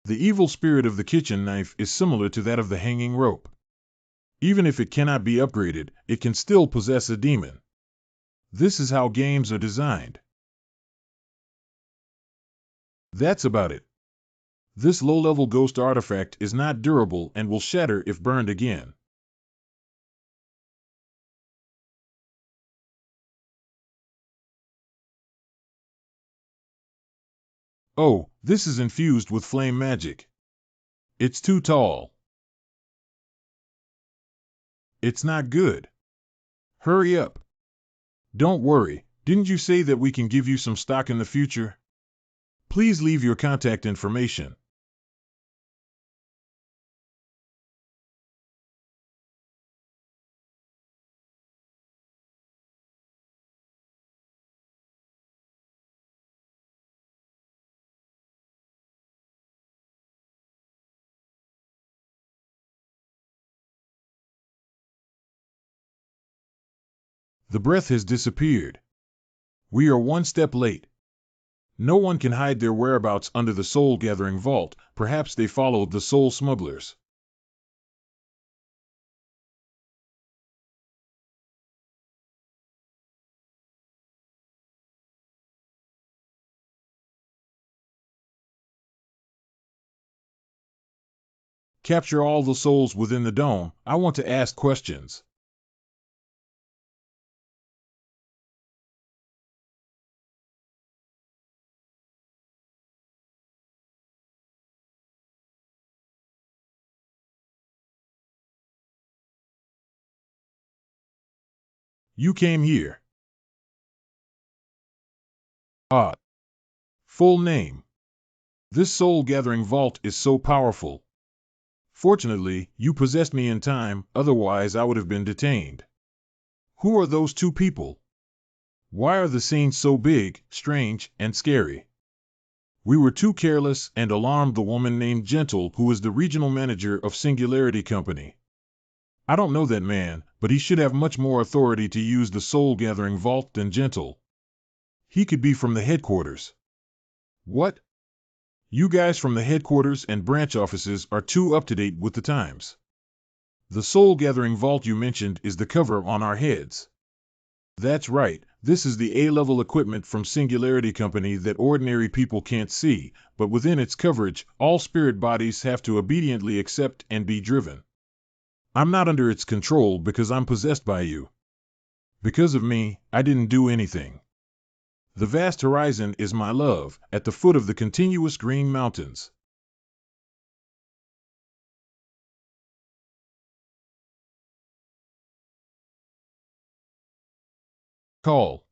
The evil spirit of the kitchen knife is similar to that of the hanging rope. Even if it cannot be upgraded, it can still possess a demon. This is how games are designed. That's about it. This low-level ghost artifact is not durable and will shatter if burned again. Oh, this is infused with flame magic. It's too tall. It's not good. Hurry up. Don't worry, didn't you say that we can give you some stock in the future? Please leave your contact information. The breath has disappeared. We are one step late. No one can hide their whereabouts under the soul-gathering vault. Perhaps they followed the soul smugglers. Capture all the souls within the dome. I want to ask questions. You came here. Ah. Full name. This soul-gathering vault is so powerful. Fortunately, you possessed me in time, otherwise I would have been detained. Who are those two people? Why are the scenes so big, strange, and scary? We were too careless and alarmed the woman named Gentle, who is the regional manager of Singularity Company. I don't know that man, but he should have much more authority to use the soul-gathering vault than Gentle. He could be from the headquarters. What? You guys from the headquarters and branch offices are too up-to-date with the times. The soul-gathering vault you mentioned is the cover on our heads. That's right, this is the A-level equipment from Singularity Company that ordinary people can't see, but within its coverage, all spirit bodies have to obediently accept and be driven. I'm not under its control because I'm possessed by you. Because of me, I didn't do anything. The vast horizon is my love, at the foot of the continuous green mountains. Call.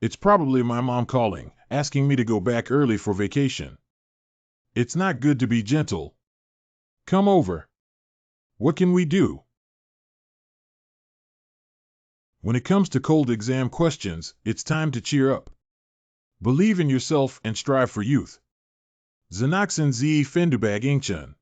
It's probably my mom calling, asking me to go back early for vacation. It's not good to be gentle. Come over. What can we do? When it comes to cold exam questions, it's time to cheer up. Believe in yourself and strive for youth. Zanaxin Z Fendubag Ingchun.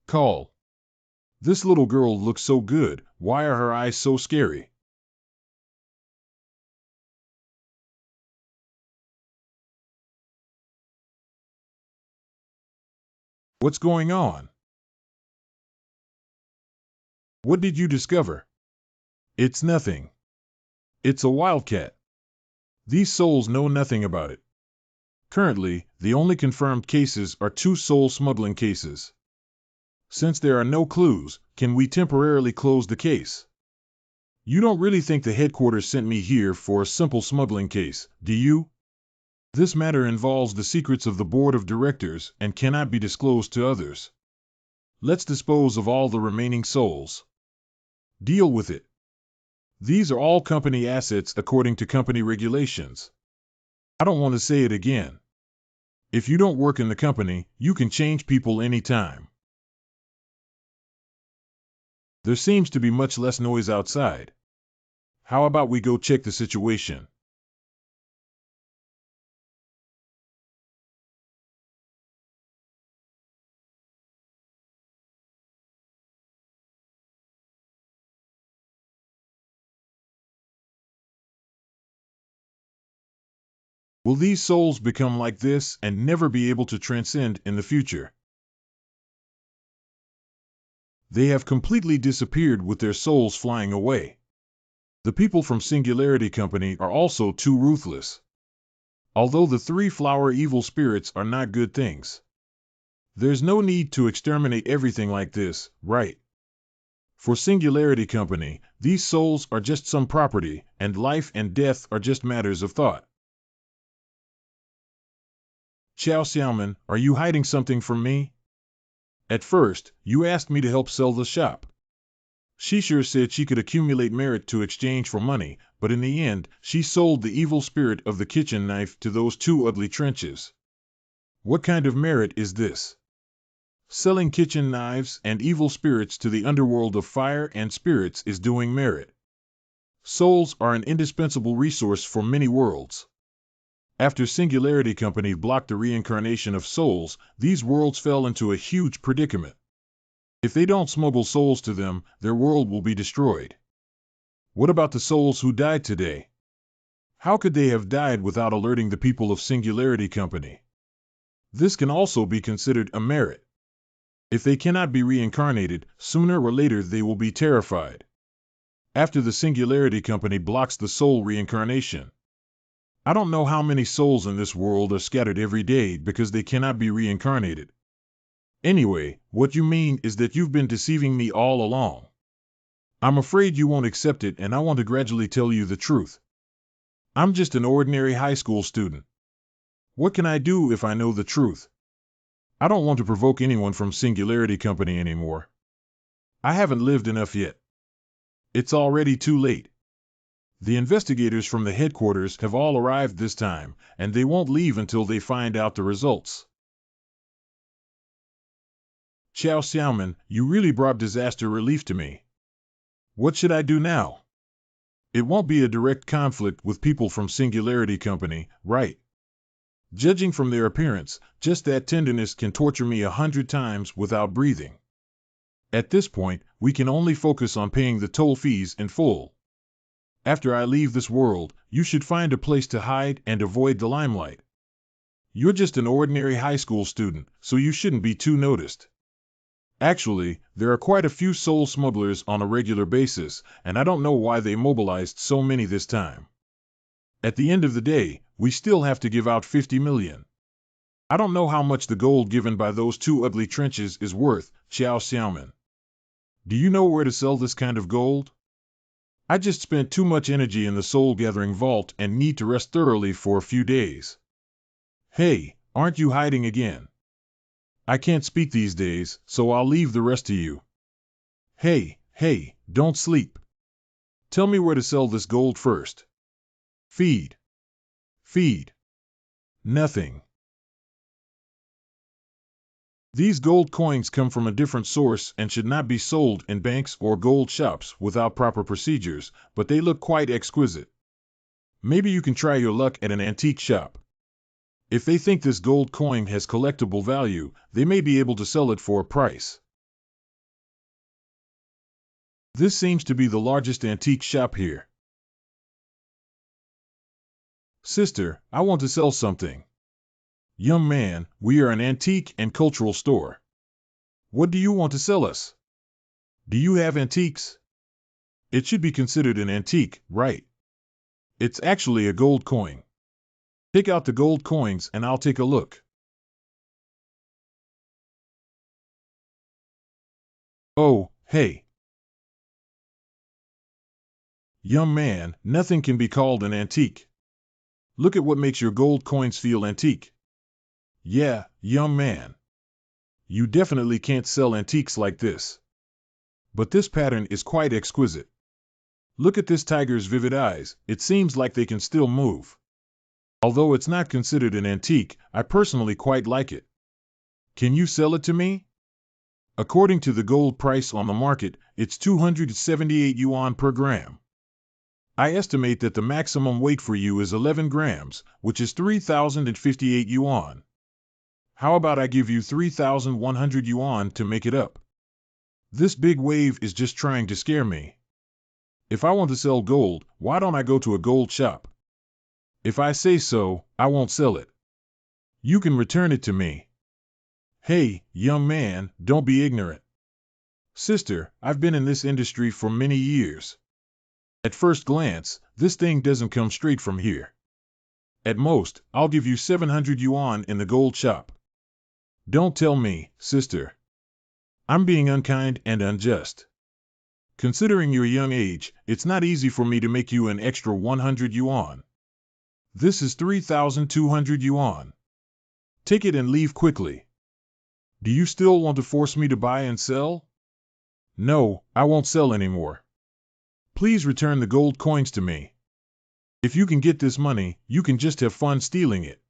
Call. This little girl looks so good, why are her eyes so scary? What's going on? What did you discover? It's nothing. It's a wildcat. These souls know nothing about it. Currently, the only confirmed cases are 2 soul smuggling cases. Since there are no clues, can we temporarily close the case? You don't really think the headquarters sent me here for a simple smuggling case, do you? This matter involves the secrets of the board of directors and cannot be disclosed to others. Let's dispose of all the remaining souls. Deal with it. These are all company assets according to company regulations. I don't want to say it again. If you don't work in the company, you can change people anytime. There seems to be much less noise outside. How about we go check the situation? Will these souls become like this and never be able to transcend in the future? They have completely disappeared with their souls flying away. The people from Singularity Company are also too ruthless. Although the 3 flower evil spirits are not good things. There's no need to exterminate everything like this, right? For Singularity Company, these souls are just some property, and life and death are just matters of thought. Xiao Xiaoman, are you hiding something from me? At first, you asked me to help sell the shop. She sure said she could accumulate merit to exchange for money, but in the end, she sold the evil spirit of the kitchen knife to those 2 ugly trenches. What kind of merit is this? Selling kitchen knives and evil spirits to the underworld of fire and spirits is doing merit. Souls are an indispensable resource for many worlds. After Singularity Company blocked the reincarnation of souls, these worlds fell into a huge predicament. If they don't smuggle souls to them, their world will be destroyed. What about the souls who died today? How could they have died without alerting the people of Singularity Company? This can also be considered a merit. If they cannot be reincarnated, sooner or later they will be terrified. After the Singularity Company blocks the soul reincarnation. I don't know how many souls in this world are scattered every day because they cannot be reincarnated. Anyway, what you mean is that you've been deceiving me all along. I'm afraid you won't accept it, and I want to gradually tell you the truth. I'm just an ordinary high school student. What can I do if I know the truth? I don't want to provoke anyone from Singularity Company anymore. I haven't lived enough yet. It's already too late. The investigators from the headquarters have all arrived this time, and they won't leave until they find out the results. Xiao Xiaoman, you really brought disaster relief to me. What should I do now? It won't be a direct conflict with people from Singularity Company, right? Judging from their appearance, just that tenderness can torture me 100 times without breathing. At this point, we can only focus on paying the toll fees in full. After I leave this world, you should find a place to hide and avoid the limelight. You're just an ordinary high school student, so you shouldn't be too noticed. Actually, there are quite a few soul smugglers on a regular basis, and I don't know why they mobilized so many this time. At the end of the day, we still have to give out 50 million. I don't know how much the gold given by those two ugly trenches is worth, Xiao Xiaoman. Do you know where to sell this kind of gold? I just spent too much energy in the soul-gathering vault and need to rest thoroughly for a few days. Hey, aren't you hiding again? I can't speak these days, so I'll leave the rest to you. Hey, don't sleep. Tell me where to sell this gold first. Feed. Nothing. These gold coins come from a different source and should not be sold in banks or gold shops without proper procedures, but they look quite exquisite. Maybe you can try your luck at an antique shop. If they think this gold coin has collectible value, they may be able to sell it for a price. This seems to be the largest antique shop here. Sister, I want to sell something. Young man, we are an antique and cultural store. What do you want to sell us? Do you have antiques? It should be considered an antique, right? It's actually a gold coin. Pick out the gold coins and I'll take a look. Oh, hey. Young man, nothing can be called an antique. Look at what makes your gold coins feel antique. Yeah, young man. You definitely can't sell antiques like this. But this pattern is quite exquisite. Look at this tiger's vivid eyes, it seems like they can still move. Although it's not considered an antique, I personally quite like it. Can you sell it to me? According to the gold price on the market, it's 278 yuan per gram. I estimate that the maximum weight for you is 11 grams, which is 3,058 yuan. How about I give you 3,100 yuan to make it up? This big wave is just trying to scare me. If I want to sell gold, why don't I go to a gold shop? If I say so, I won't sell it. You can return it to me. Hey, young man, don't be ignorant. Sister, I've been in this industry for many years. At first glance, this thing doesn't come straight from here. At most, I'll give you 700 yuan in the gold shop. Don't tell me, sister. I'm being unkind and unjust. Considering your young age, it's not easy for me to make you an extra 100 yuan. This is 3,200 yuan. Take it and leave quickly. Do you still want to force me to buy and sell? No, I won't sell anymore. Please return the gold coins to me. If you can get this money, you can just have fun stealing it.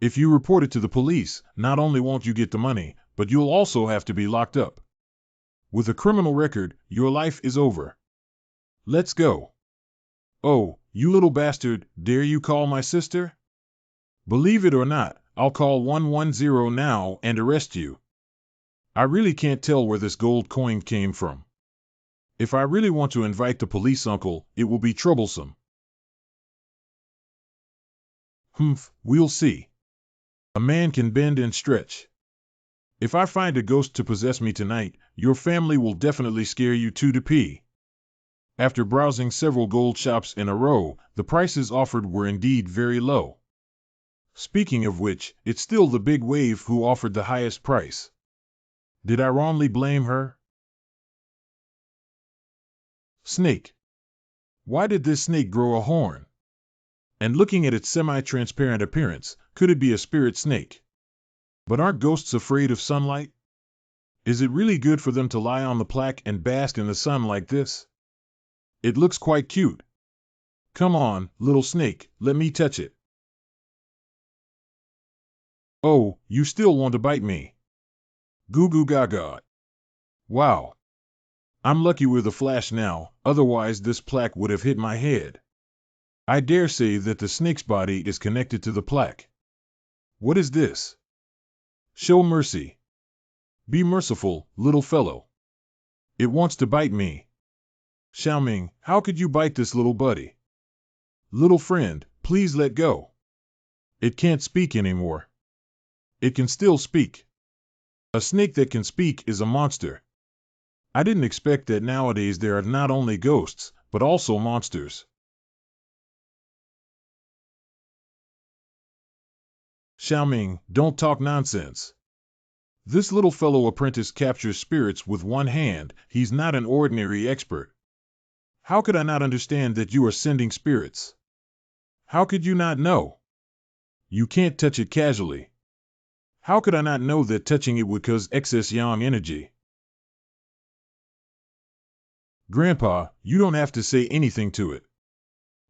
If you report it to the police, not only won't you get the money, but you'll also have to be locked up. With a criminal record, your life is over. Let's go. Oh, you little bastard, dare you call my sister? Believe it or not, I'll call 110 now and arrest you. I really can't tell where this gold coin came from. If I really want to invite the police uncle, it will be troublesome. Humph, we'll see. A man can bend and stretch. If I find a ghost to possess me tonight, your family will definitely scare you to pee. After browsing several gold shops in a row, the prices offered were indeed very low. Speaking of which, it's still the big wave who offered the highest price. Did I wrongly blame her? Snake. Why did this snake grow a horn? And looking at its semi-transparent appearance, could it be a spirit snake? But aren't ghosts afraid of sunlight? Is it really good for them to lie on the plaque and bask in the sun like this? It looks quite cute. Come on, little snake, let me touch it. Oh, you still want to bite me? Goo goo gaga. Wow. I'm lucky we're the Flash now, otherwise this plaque would have hit my head. I dare say that the snake's body is connected to the plaque. What is this? Show mercy. Be merciful, little fellow. It wants to bite me. Xiaoming, how could you bite this little buddy? Little friend, please let go. It can't speak anymore. It can still speak. A snake that can speak is a monster. I didn't expect that nowadays there are not only ghosts, but also monsters. Xiaoming, don't talk nonsense. This little fellow apprentice captures spirits with one hand. He's not an ordinary expert. How could I not understand that you are sending spirits? How could you not know? You can't touch it casually. How could I not know that touching it would cause excess yang energy? Grandpa, you don't have to say anything to it.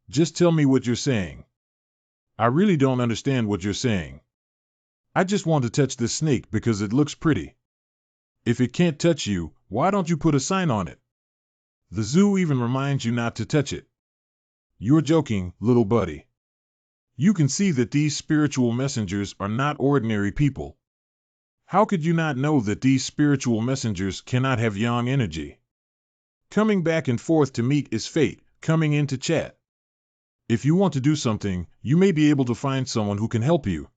Just tell me what you're saying. I really don't understand what you're saying. I just want to touch this snake because it looks pretty. If it can't touch you, why don't you put a sign on it? The zoo even reminds you not to touch it. You're joking, little buddy. You can see that these spiritual messengers are not ordinary people. How could you not know that these spiritual messengers cannot have yang energy? Coming back and forth to meet is fate, coming in to chat. If you want to do something, you may be able to find someone who can help you.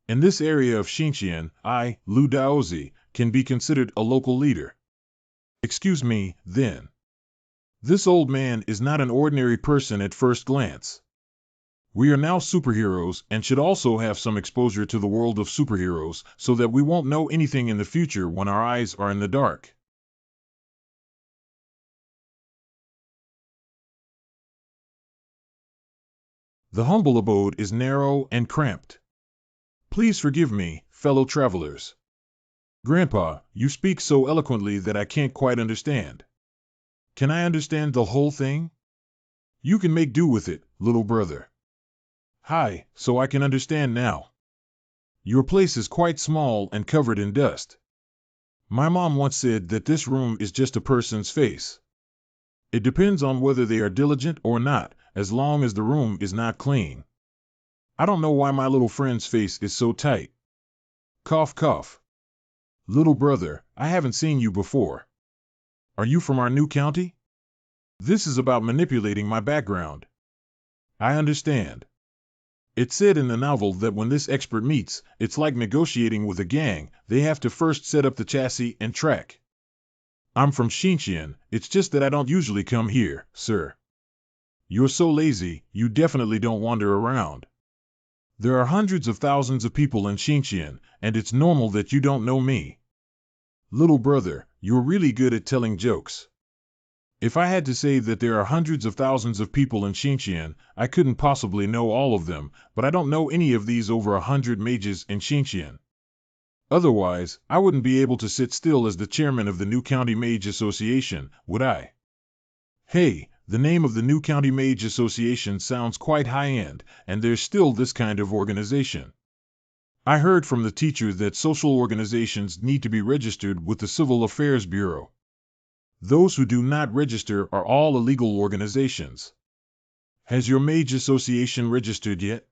In this area of Xinjiang, I, Lu Daozi, can be considered a local leader. Excuse me, then. This old man is not an ordinary person at first glance. We are now superheroes and should also have some exposure to the world of superheroes so that we won't know anything in the future when our eyes are in the dark. The humble abode is narrow and cramped. Please forgive me, fellow travelers. Grandpa, you speak so eloquently that I can't quite understand. Can I understand the whole thing? You can make do with it, little brother. Hi, so I can understand now. Your place is quite small and covered in dust. My mom once said that this room is just a person's face. It depends on whether they are diligent or not, as long as the room is not clean. I don't know why my little friend's face is so tight. Cough, cough. Little brother, I haven't seen you before. Are you from our new county? This is about manipulating my background. I understand. It's said in the novel that when this expert meets, it's like negotiating with a gang. They have to first set up the chassis and track. I'm from Xinjiang, it's just that I don't usually come here, sir. You're so lazy, you definitely don't wander around. There are hundreds of thousands of people in Xinjiang, and it's normal that you don't know me. Little brother, you're really good at telling jokes. If I had to say that there are hundreds of thousands of people in Xinjiang, I couldn't possibly know all of them, but I don't know any of these over 100 mages in Xinjiang. Otherwise, I wouldn't be able to sit still as the chairman of the New County Mage Association, would I? Hey, the name of the New County Mage Association sounds quite high-end, and there's still this kind of organization. I heard from the teacher that social organizations need to be registered with the Civil Affairs Bureau. Those who do not register are all illegal organizations. Has your mage association registered yet?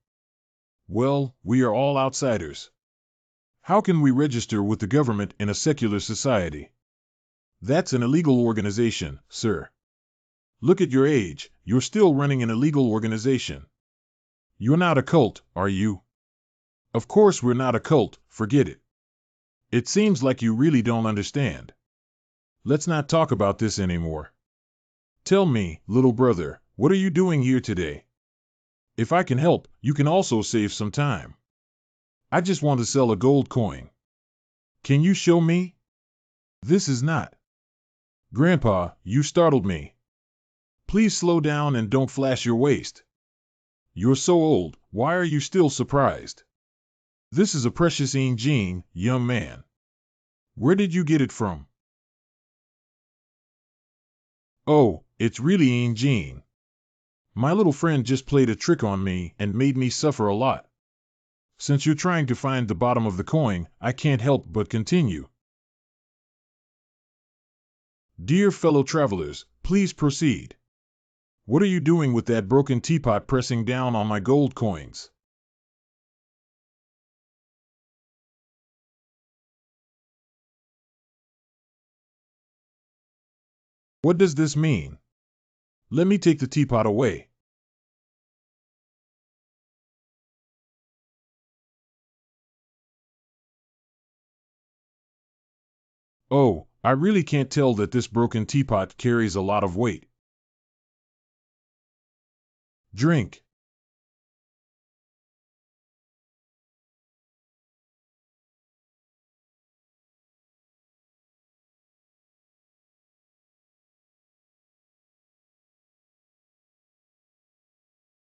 Well, we are all outsiders. How can we register with the government in a secular society? That's an illegal organization, sir. Look at your age, you're still running an illegal organization. You're not a cult, are you? Of course we're not a cult, forget it. It seems like you really don't understand. Let's not talk about this anymore. Tell me, little brother, what are you doing here today? If I can help, you can also save some time. I just want to sell a gold coin. Can you show me? This is not. Grandpa, you startled me. Please slow down and don't flash your waist. You're so old, why are you still surprised? This is a precious engine, young man. Where did you get it from? Oh, it's really engine. My little friend just played a trick on me and made me suffer a lot. Since you're trying to find the bottom of the coin, I can't help but continue. Dear fellow travelers, please proceed. What are you doing with that broken teapot pressing down on my gold coins? What does this mean? Let me take the teapot away. Oh, I really can't tell that this broken teapot carries a lot of weight. Drink.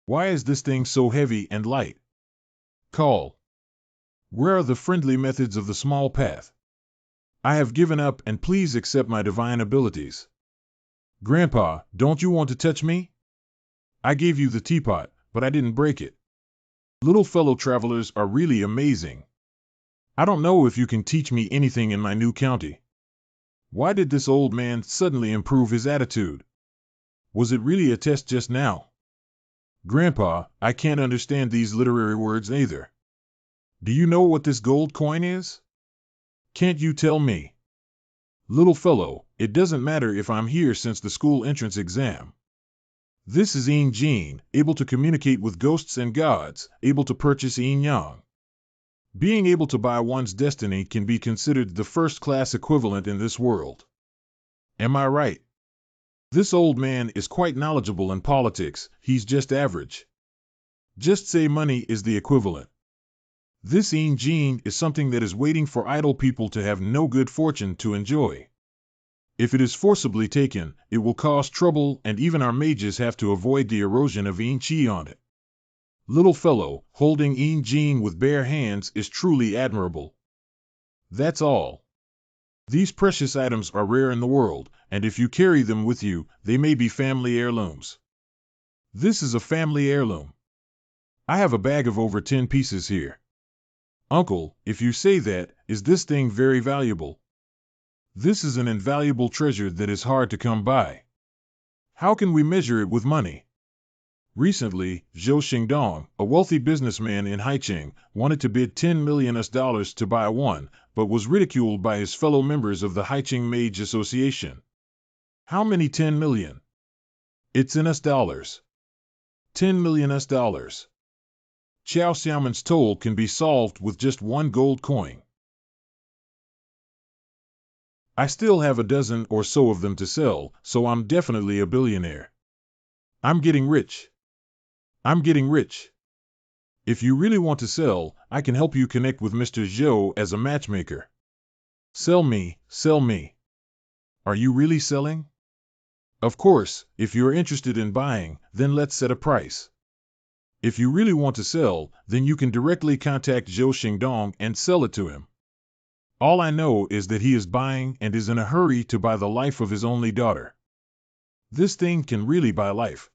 Why is this thing so heavy and light? Call. Where are the friendly methods of the small path? I have given up and please accept my divine abilities. Grandpa, don't you want to touch me? I gave you the teapot, but I didn't break it. Little fellow travelers are really amazing. I don't know if you can teach me anything in my new county. Why did this old man suddenly improve his attitude? Was it really a test just now? Grandpa, I can't understand these literary words either. Do you know what this gold coin is? Can't you tell me? Little fellow, it doesn't matter if I'm here since the school entrance exam. This is Yin Jin, able to communicate with ghosts and gods, able to purchase Yin Yang. Being able to buy one's destiny can be considered the first-class equivalent in this world. Am I right? This old man is quite knowledgeable in politics, he's just average. Just say money is the equivalent. This Yin Jin is something that is waiting for idle people to have no good fortune to enjoy. If it is forcibly taken, it will cause trouble and even our mages have to avoid the erosion of Yin Chi on it. Little fellow, holding Yin Jin with bare hands is truly admirable. That's all. These precious items are rare in the world, and if you carry them with you, they may be family heirlooms. This is a family heirloom. I have a bag of over 10 pieces here. Uncle, if you say that, is this thing very valuable? This is an invaluable treasure that is hard to come by. How can we measure it with money? Recently, Zhou Xingdong, a wealthy businessman in Haicheng, wanted to bid $10 million to buy one, but was ridiculed by his fellow members of the Haicheng Mage Association. How many 10 million? It's in US dollars. 10 million US dollars. Xiao Xiaoman's toll can be solved with just one gold coin. I still have a dozen or so of them to sell, so I'm definitely a billionaire. I'm getting rich. I'm getting rich. If you really want to sell, I can help you connect with Mr. Zhou as a matchmaker. Sell me, sell me. Are you really selling? Of course, if you're interested in buying, then let's set a price. If you really want to sell, then you can directly contact Zhou Xingdong and sell it to him. All I know is that he is buying and is in a hurry to buy the life of his only daughter. This thing can really buy life.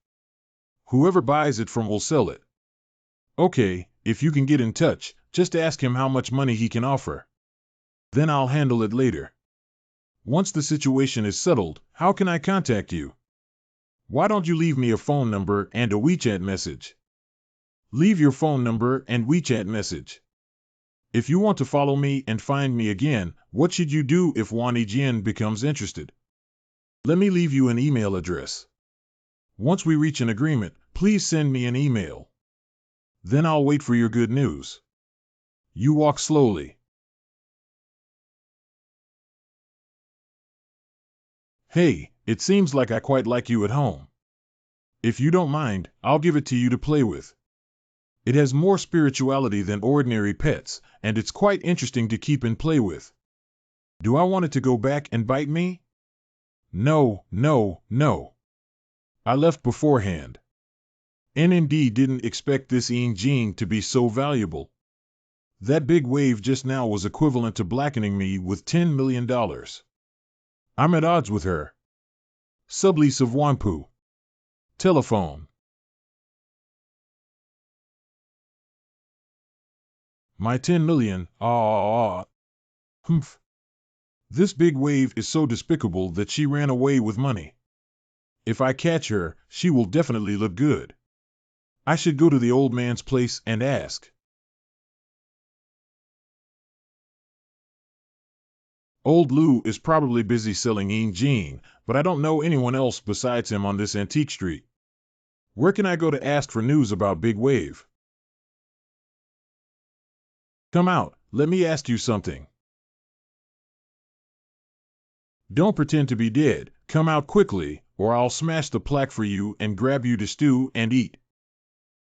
Whoever buys it from will sell it. Okay, if you can get in touch, just ask him how much money he can offer. Then I'll handle it later. Once the situation is settled, how can I contact you? Why don't you leave me a phone number and a WeChat message? Leave your phone number and WeChat message. If you want to follow me and find me again, what should you do if Wang Jian becomes interested? Let me leave you an email address. Once we reach an agreement, please send me an email. Then I'll wait for your good news. You walk slowly. Hey, it seems like I quite like you at home. If you don't mind, I'll give it to you to play with. It has more spirituality than ordinary pets, and it's quite interesting to keep and play with. Do I want it to go back and bite me? No, no, no. I left beforehand. NMD didn't expect this Jing to be so valuable. That big wave just now was equivalent to blackening me with $10 million. I'm at odds with her. Sublease of Wanpu. Telephone. My 10 million, Humph. This big wave is so despicable that she ran away with money. If I catch her, she will definitely look good. I should go to the old man's place and ask. Old Lou is probably busy selling Jing, but I don't know anyone else besides him on this antique street. Where can I go to ask for news about Big Wave? Come out, let me ask you something. Don't pretend to be dead, come out quickly, or I'll smash the plaque for you and grab you to stew and eat.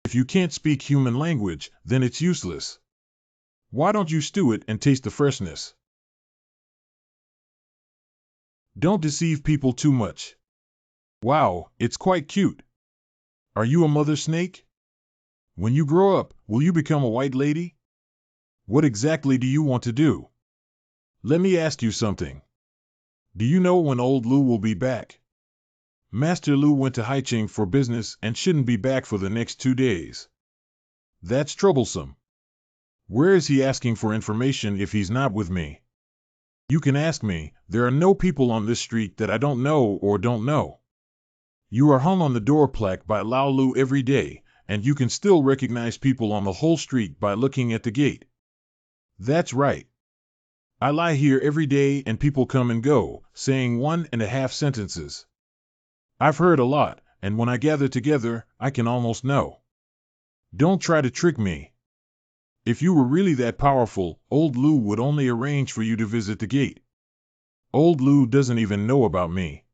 If you can't speak human language, then it's useless. Why don't you stew it and taste the freshness? Don't deceive people too much. Wow, it's quite cute. Are you a mother snake? When you grow up, will you become a white lady? What exactly do you want to do? Let me ask you something. Do you know when old Lou will be back? Master Lou went to Haicheng for business and shouldn't be back for the next 2 days. That's troublesome. Where is he asking for information if he's not with me? You can ask me, there are no people on this street that I don't know or don't know. You are hung on the door plaque by Lao Lu every day, and you can still recognize people on the whole street by looking at the gate. That's right. I lie here every day and people come and go, saying 1.5 sentences. I've heard a lot, and when I gather together, I can almost know. Don't try to trick me. If you were really that powerful, old Lou would only arrange for you to visit the gate. Old Lou doesn't even know about me.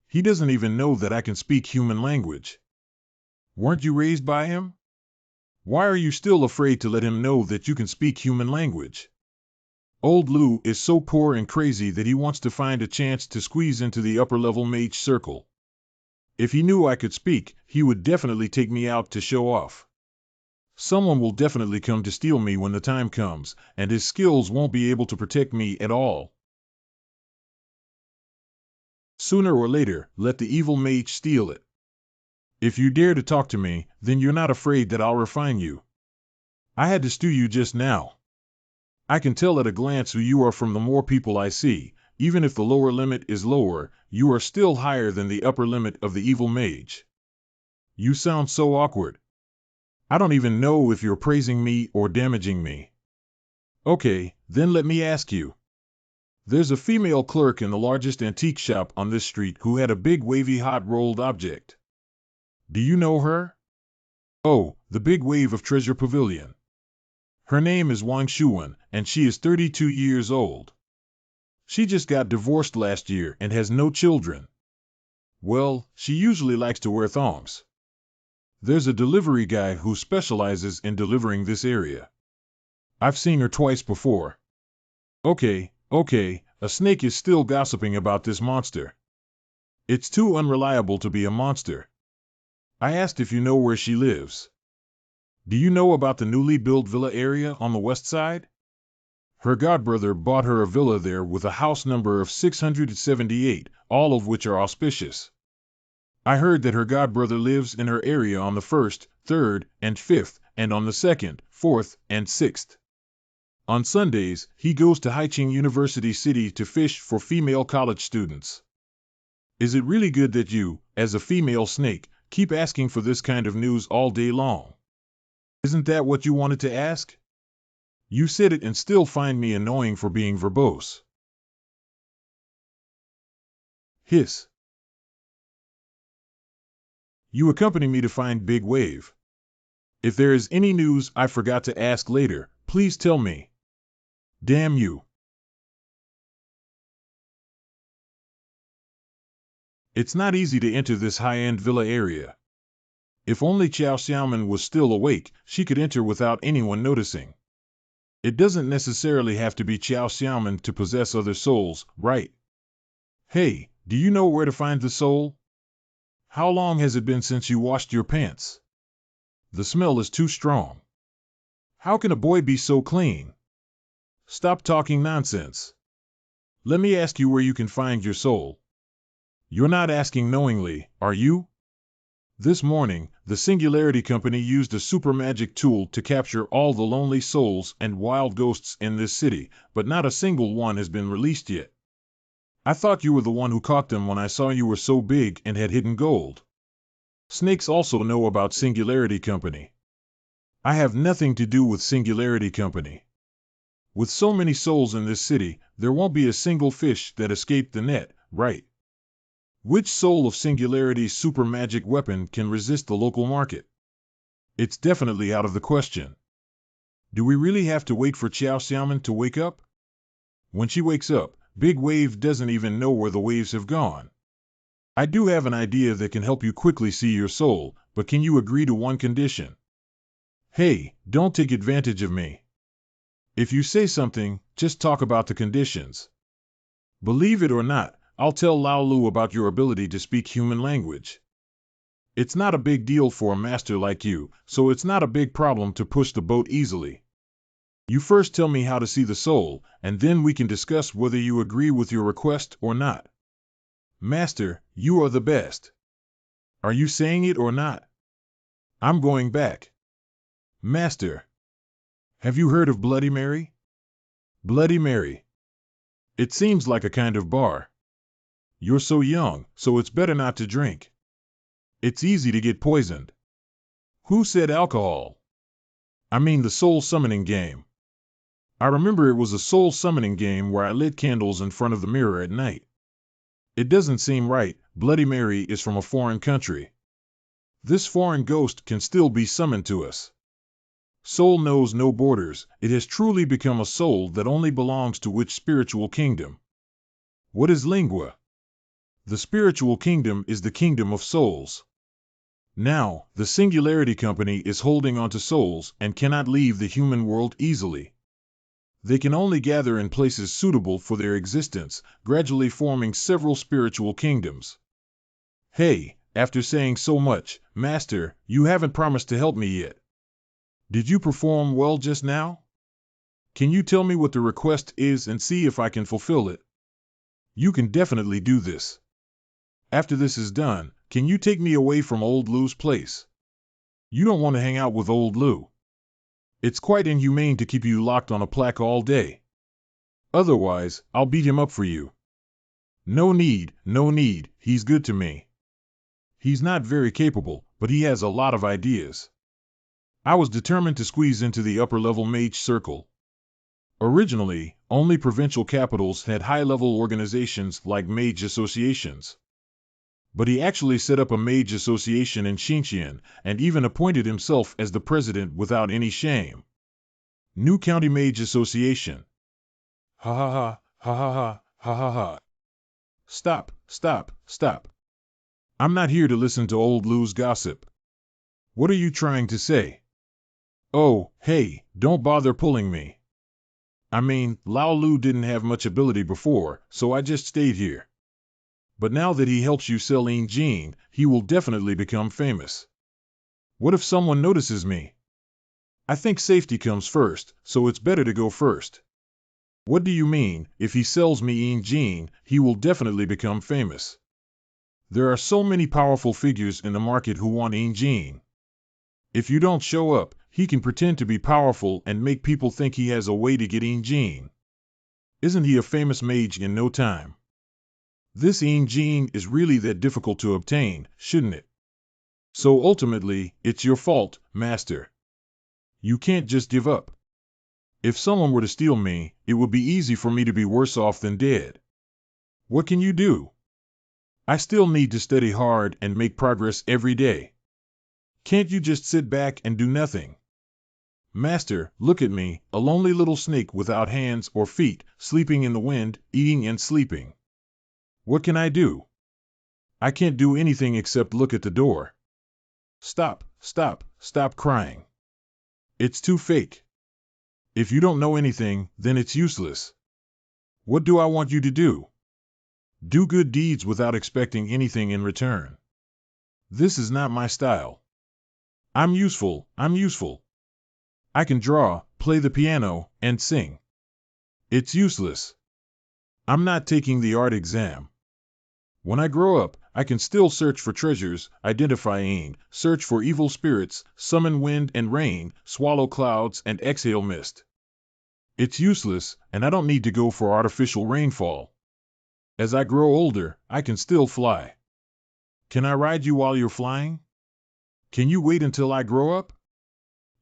He doesn't even know that I can speak human language. Weren't you raised by him? Why are you still afraid to let him know that you can speak human language? Old Lou is so poor and crazy that he wants to find a chance to squeeze into the upper-level mage circle. If he knew I could speak, he would definitely take me out to show off. Someone will definitely come to steal me when the time comes, and his skills won't be able to protect me at all. Sooner or later, let the evil mage steal it. If you dare to talk to me, then you're not afraid that I'll refine you. I had to stew you just now. I can tell at a glance who you are from the more people I see. Even if the lower limit is lower, you are still higher than the upper limit of the evil mage. You sound so awkward. I don't even know if you're praising me or damaging me. Okay, then let me ask you. There's a female clerk in the largest antique shop on this street who had a big wavy hot rolled object. Do you know her? Oh, the big wave of Treasure Pavilion. Her name is Wang Shuwen, and she is 32 years old. She just got divorced last year and has no children. Well, she usually likes to wear thongs. There's a delivery guy who specializes in delivering this area. I've seen her twice before. Okay, a snake is still gossiping about this monster. It's too unreliable to be a monster. I asked if you know where she lives. Do you know about the newly built villa area on the west side? Her godbrother bought her a villa there with a house number of 678, all of which are auspicious. I heard that her godbrother lives in her area on the 1st, 3rd, and 5th, and on the 2nd, 4th, and 6th. On Sundays, he goes to Haicheng University City to fish for female college students. Is it really good that you, as a female snake, keep asking for this kind of news all day long? Isn't that what you wanted to ask? You said it and still find me annoying for being verbose. Hiss. You accompany me to find Big Wave. If there is any news I forgot to ask later, please tell me. Damn you. It's not easy to enter this high-end villa area. If only Xiao Xiaoman was still awake, she could enter without anyone noticing. It doesn't necessarily have to be Xiao Xiaoman to possess other souls, right? Hey, do you know where to find the soul? How long has it been since you washed your pants? The smell is too strong. How can a boy be so clean? Stop talking nonsense. Let me ask you where you can find your soul. You're not asking knowingly, are you? This morning, the Singularity Company used a super magic tool to capture all the lonely souls and wild ghosts in this city, but not a single one has been released yet. I thought you were the one who caught them when I saw you were so big and had hidden gold. Snakes also know about Singularity Company. I have nothing to do with Singularity Company. With so many souls in this city, there won't be a single fish that escaped the net, right? Which soul of Singularity's super magic weapon can resist the local market? It's definitely out of the question. Do we really have to wait for Xiao Xiaoman to wake up? When she wakes up, Big Wave doesn't even know where the waves have gone. I do have an idea that can help you quickly see your soul, but can you agree to one condition? Hey, don't take advantage of me. If you say something, just talk about the conditions. Believe it or not, I'll tell Lao Lu about your ability to speak human language. It's not a big deal for a master like you, so it's not a big problem to push the boat easily. You first tell me how to see the soul, and then we can discuss whether you agree with your request or not. Master, you are the best. Are you saying it or not? I'm going back. Master. Have you heard of Bloody Mary? Bloody Mary. It seems like a kind of bar. You're so young, so it's better not to drink. It's easy to get poisoned. Who said alcohol? I mean the soul summoning game. I remember it was a soul summoning game where I lit candles in front of the mirror at night. It doesn't seem right. Bloody Mary is from a foreign country. This foreign ghost can still be summoned to us. Soul knows no borders. It has truly become a soul that only belongs to which spiritual kingdom? What is lingua? The spiritual kingdom is the kingdom of souls. Now, the Singularity Company is holding onto souls and cannot leave the human world easily. They can only gather in places suitable for their existence, gradually forming several spiritual kingdoms. Hey, after saying so much, Master, you haven't promised to help me yet. Did you perform well just now? Can you tell me what the request is and see if I can fulfill it? You can definitely do this. After this is done, can you take me away from Old Lou's place? You don't want to hang out with Old Lou. It's quite inhumane to keep you locked on a plaque all day. Otherwise, I'll beat him up for you. No need, he's good to me. He's not very capable, but he has a lot of ideas. I was determined to squeeze into the upper-level mage circle. Originally, only provincial capitals had high-level organizations like mage associations. But he actually set up a mage association in Xinjiang and even appointed himself as the president without any shame. New County Mage Association. Ha ha ha, ha ha ha, ha ha ha. Stop, stop, stop. I'm not here to listen to Old Lou's gossip. What are you trying to say? Oh, hey, don't bother pulling me. I mean, Lao Lu didn't have much ability before, so I just stayed here. But now that he helps you sell Jing, he will definitely become famous. What if someone notices me? I think safety comes first, so it's better to go first. What do you mean? If he sells me Jing, he will definitely become famous. There are so many powerful figures in the market who want Jing. If you don't show up, he can pretend to be powerful and make people think he has a way to get Jing. Isn't he a famous mage in no time? This Jing is really that difficult to obtain, shouldn't it? So ultimately, it's your fault, Master. You can't just give up. If someone were to steal me, it would be easy for me to be worse off than dead. What can you do? I still need to study hard and make progress every day. Can't you just sit back and do nothing? Master, look at me, a lonely little snake without hands or feet, sleeping in the wind, eating and sleeping. What can I do? I can't do anything except look at the door. Stop, stop, stop crying. It's too fake. If you don't know anything, then it's useless. What do I want you to do? Do good deeds without expecting anything in return. This is not my style. I'm useful. I can draw, play the piano, and sing. It's useless. I'm not taking the art exam. When I grow up, I can still search for treasures, identify aim, search for evil spirits, summon wind and rain, swallow clouds and exhale mist. It's useless, and I don't need to go for artificial rainfall. As I grow older, I can still fly. Can I ride you while you're flying? Can you wait until I grow up?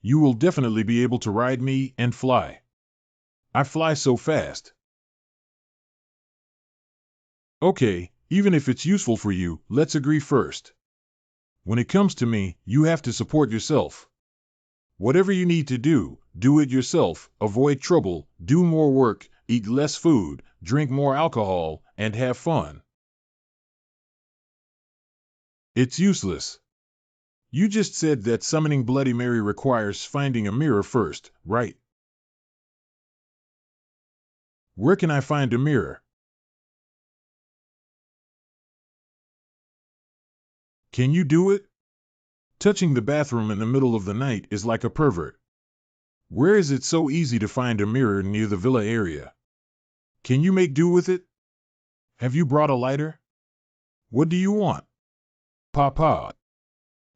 You will definitely be able to ride me and fly. I fly so fast. Okay, even if it's useful for you, let's agree first. When it comes to me, you have to support yourself. Whatever you need to do it yourself, avoid trouble, do more work, eat less food, drink more alcohol, and have fun. It's useless. You just said that summoning Bloody Mary requires finding a mirror first, right? Where can I find a mirror? Can you do it? Touching the bathroom in the middle of the night is like a pervert. Where is it so easy to find a mirror near the villa area? Can you make do with it? Have you brought a lighter? What do you want? Papa,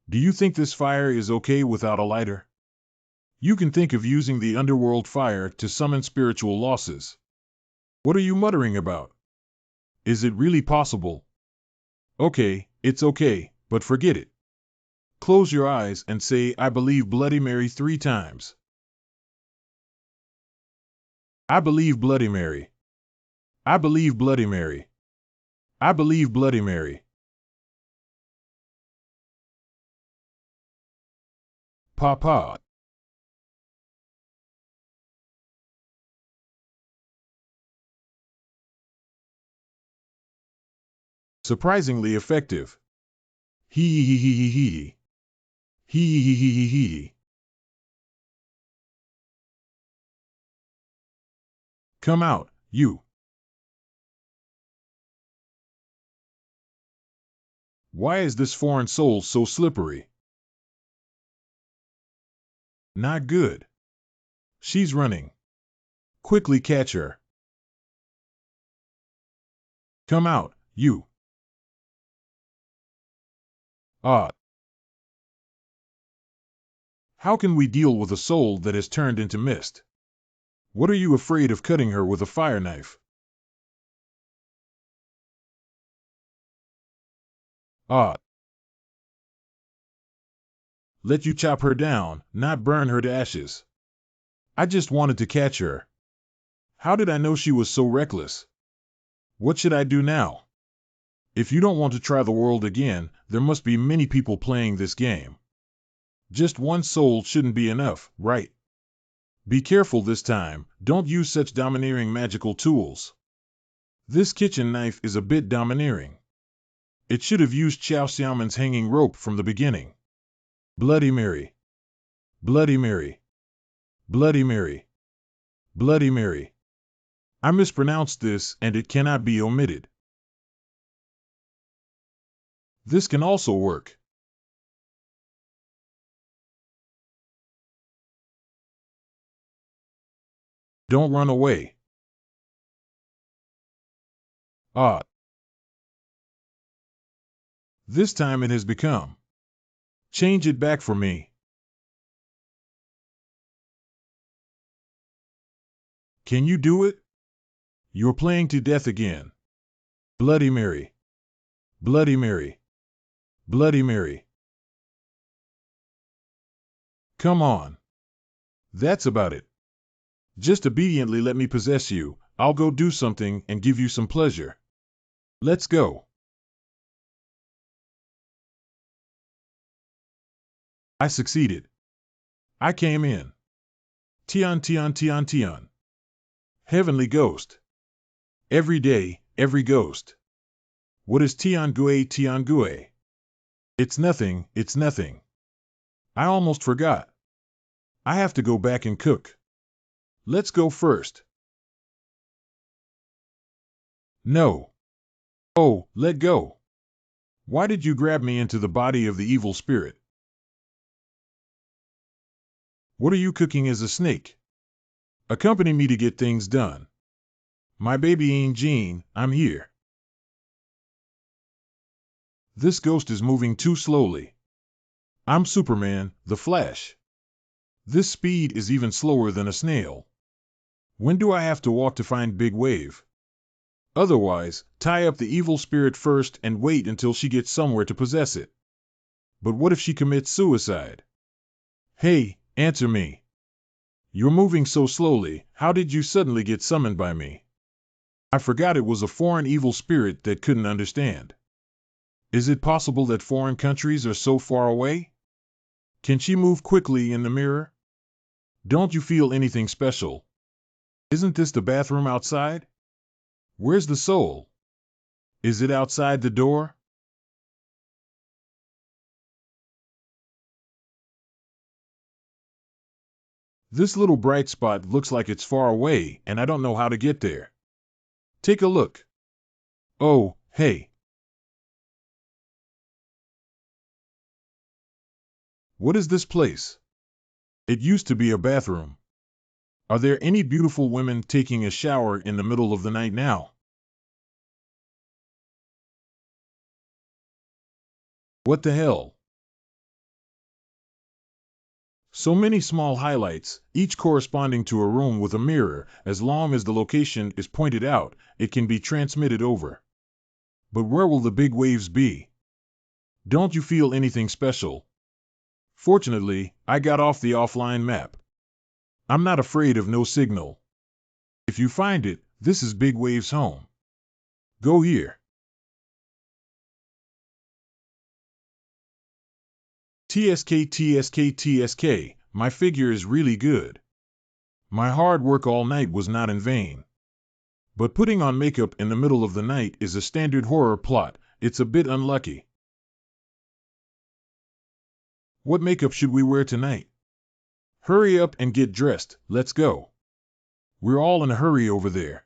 do you think this fire is okay without a lighter? You can think of using the underworld fire to summon spiritual losses. What are you muttering about? Is it really possible? Okay, it's okay, but forget it. Close your eyes and say, I believe Bloody Mary 3 times. I believe Bloody Mary. I believe Bloody Mary. I believe Bloody Mary. Papa. Surprisingly effective. Hee hee hee hee hee. Hee hee hee hee hee. Come out, you. Why is this foreign soul so slippery? Not good. She's running. Quickly catch her. Come out, you. Ah. How can we deal with a soul that has turned into mist? What are you afraid of cutting her with a fire knife? Ah. Let you chop her down, not burn her to ashes. I just wanted to catch her. How did I know she was so reckless? What should I do now? If you don't want to try the world again, there must be many people playing this game. Just one soul shouldn't be enough, right? Be careful this time, don't use such domineering magical tools. This kitchen knife is a bit domineering. It should have used Chow Xiaoman's hanging rope from the beginning. Bloody Mary. Bloody Mary. Bloody Mary. Bloody Mary. I mispronounced this and it cannot be omitted. This can also work. Don't run away. Ah. This time it has become. Change it back for me. Can you do it? You're playing to death again. Bloody Mary. Bloody Mary. Bloody Mary. Come on. That's about it. Just obediently let me possess you. I'll go do something and give you some pleasure. Let's go. I succeeded. I came in. Tian Tian Tian Tian. Heavenly ghost. Every day, every ghost. What is Tian Gui Tian Gui? It's nothing, it's nothing. I almost forgot. I have to go back and cook. Let's go first. No. Oh, let go. Why did you grab me into the body of the evil spirit? What are you cooking as a snake? Accompany me to get things done. My baby ain't Jean, I'm here. This ghost is moving too slowly. I'm Superman, the Flash. This speed is even slower than a snail. When do I have to walk to find Big Wave? Otherwise, tie up the evil spirit first and wait until she gets somewhere to possess it. But what if she commits suicide? Hey, answer me. You're moving so slowly, how did you suddenly get summoned by me? I forgot it was a foreign evil spirit that couldn't understand. Is it possible that foreign countries are so far away? Can she move quickly in the mirror? Don't you feel anything special? Isn't this the bathroom outside? Where's the soul? Is it outside the door? This little bright spot looks like it's far away, and I don't know how to get there. Take a look. Oh, hey. What is this place? It used to be a bathroom. Are there any beautiful women taking a shower in the middle of the night now? What the hell? So many small highlights, each corresponding to a room with a mirror. As long as the location is pointed out, it can be transmitted over. But where will the big waves be? Don't you feel anything special? Fortunately, I got off the offline map. I'm not afraid of no signal. If you find it, this is Big Wave's home. Go here. TSK TSK TSK, my figure is really good. My hard work all night was not in vain. But putting on makeup in the middle of the night is a standard horror plot. It's a bit unlucky. What makeup should we wear tonight? Hurry up and get dressed, let's go. We're all in a hurry over there.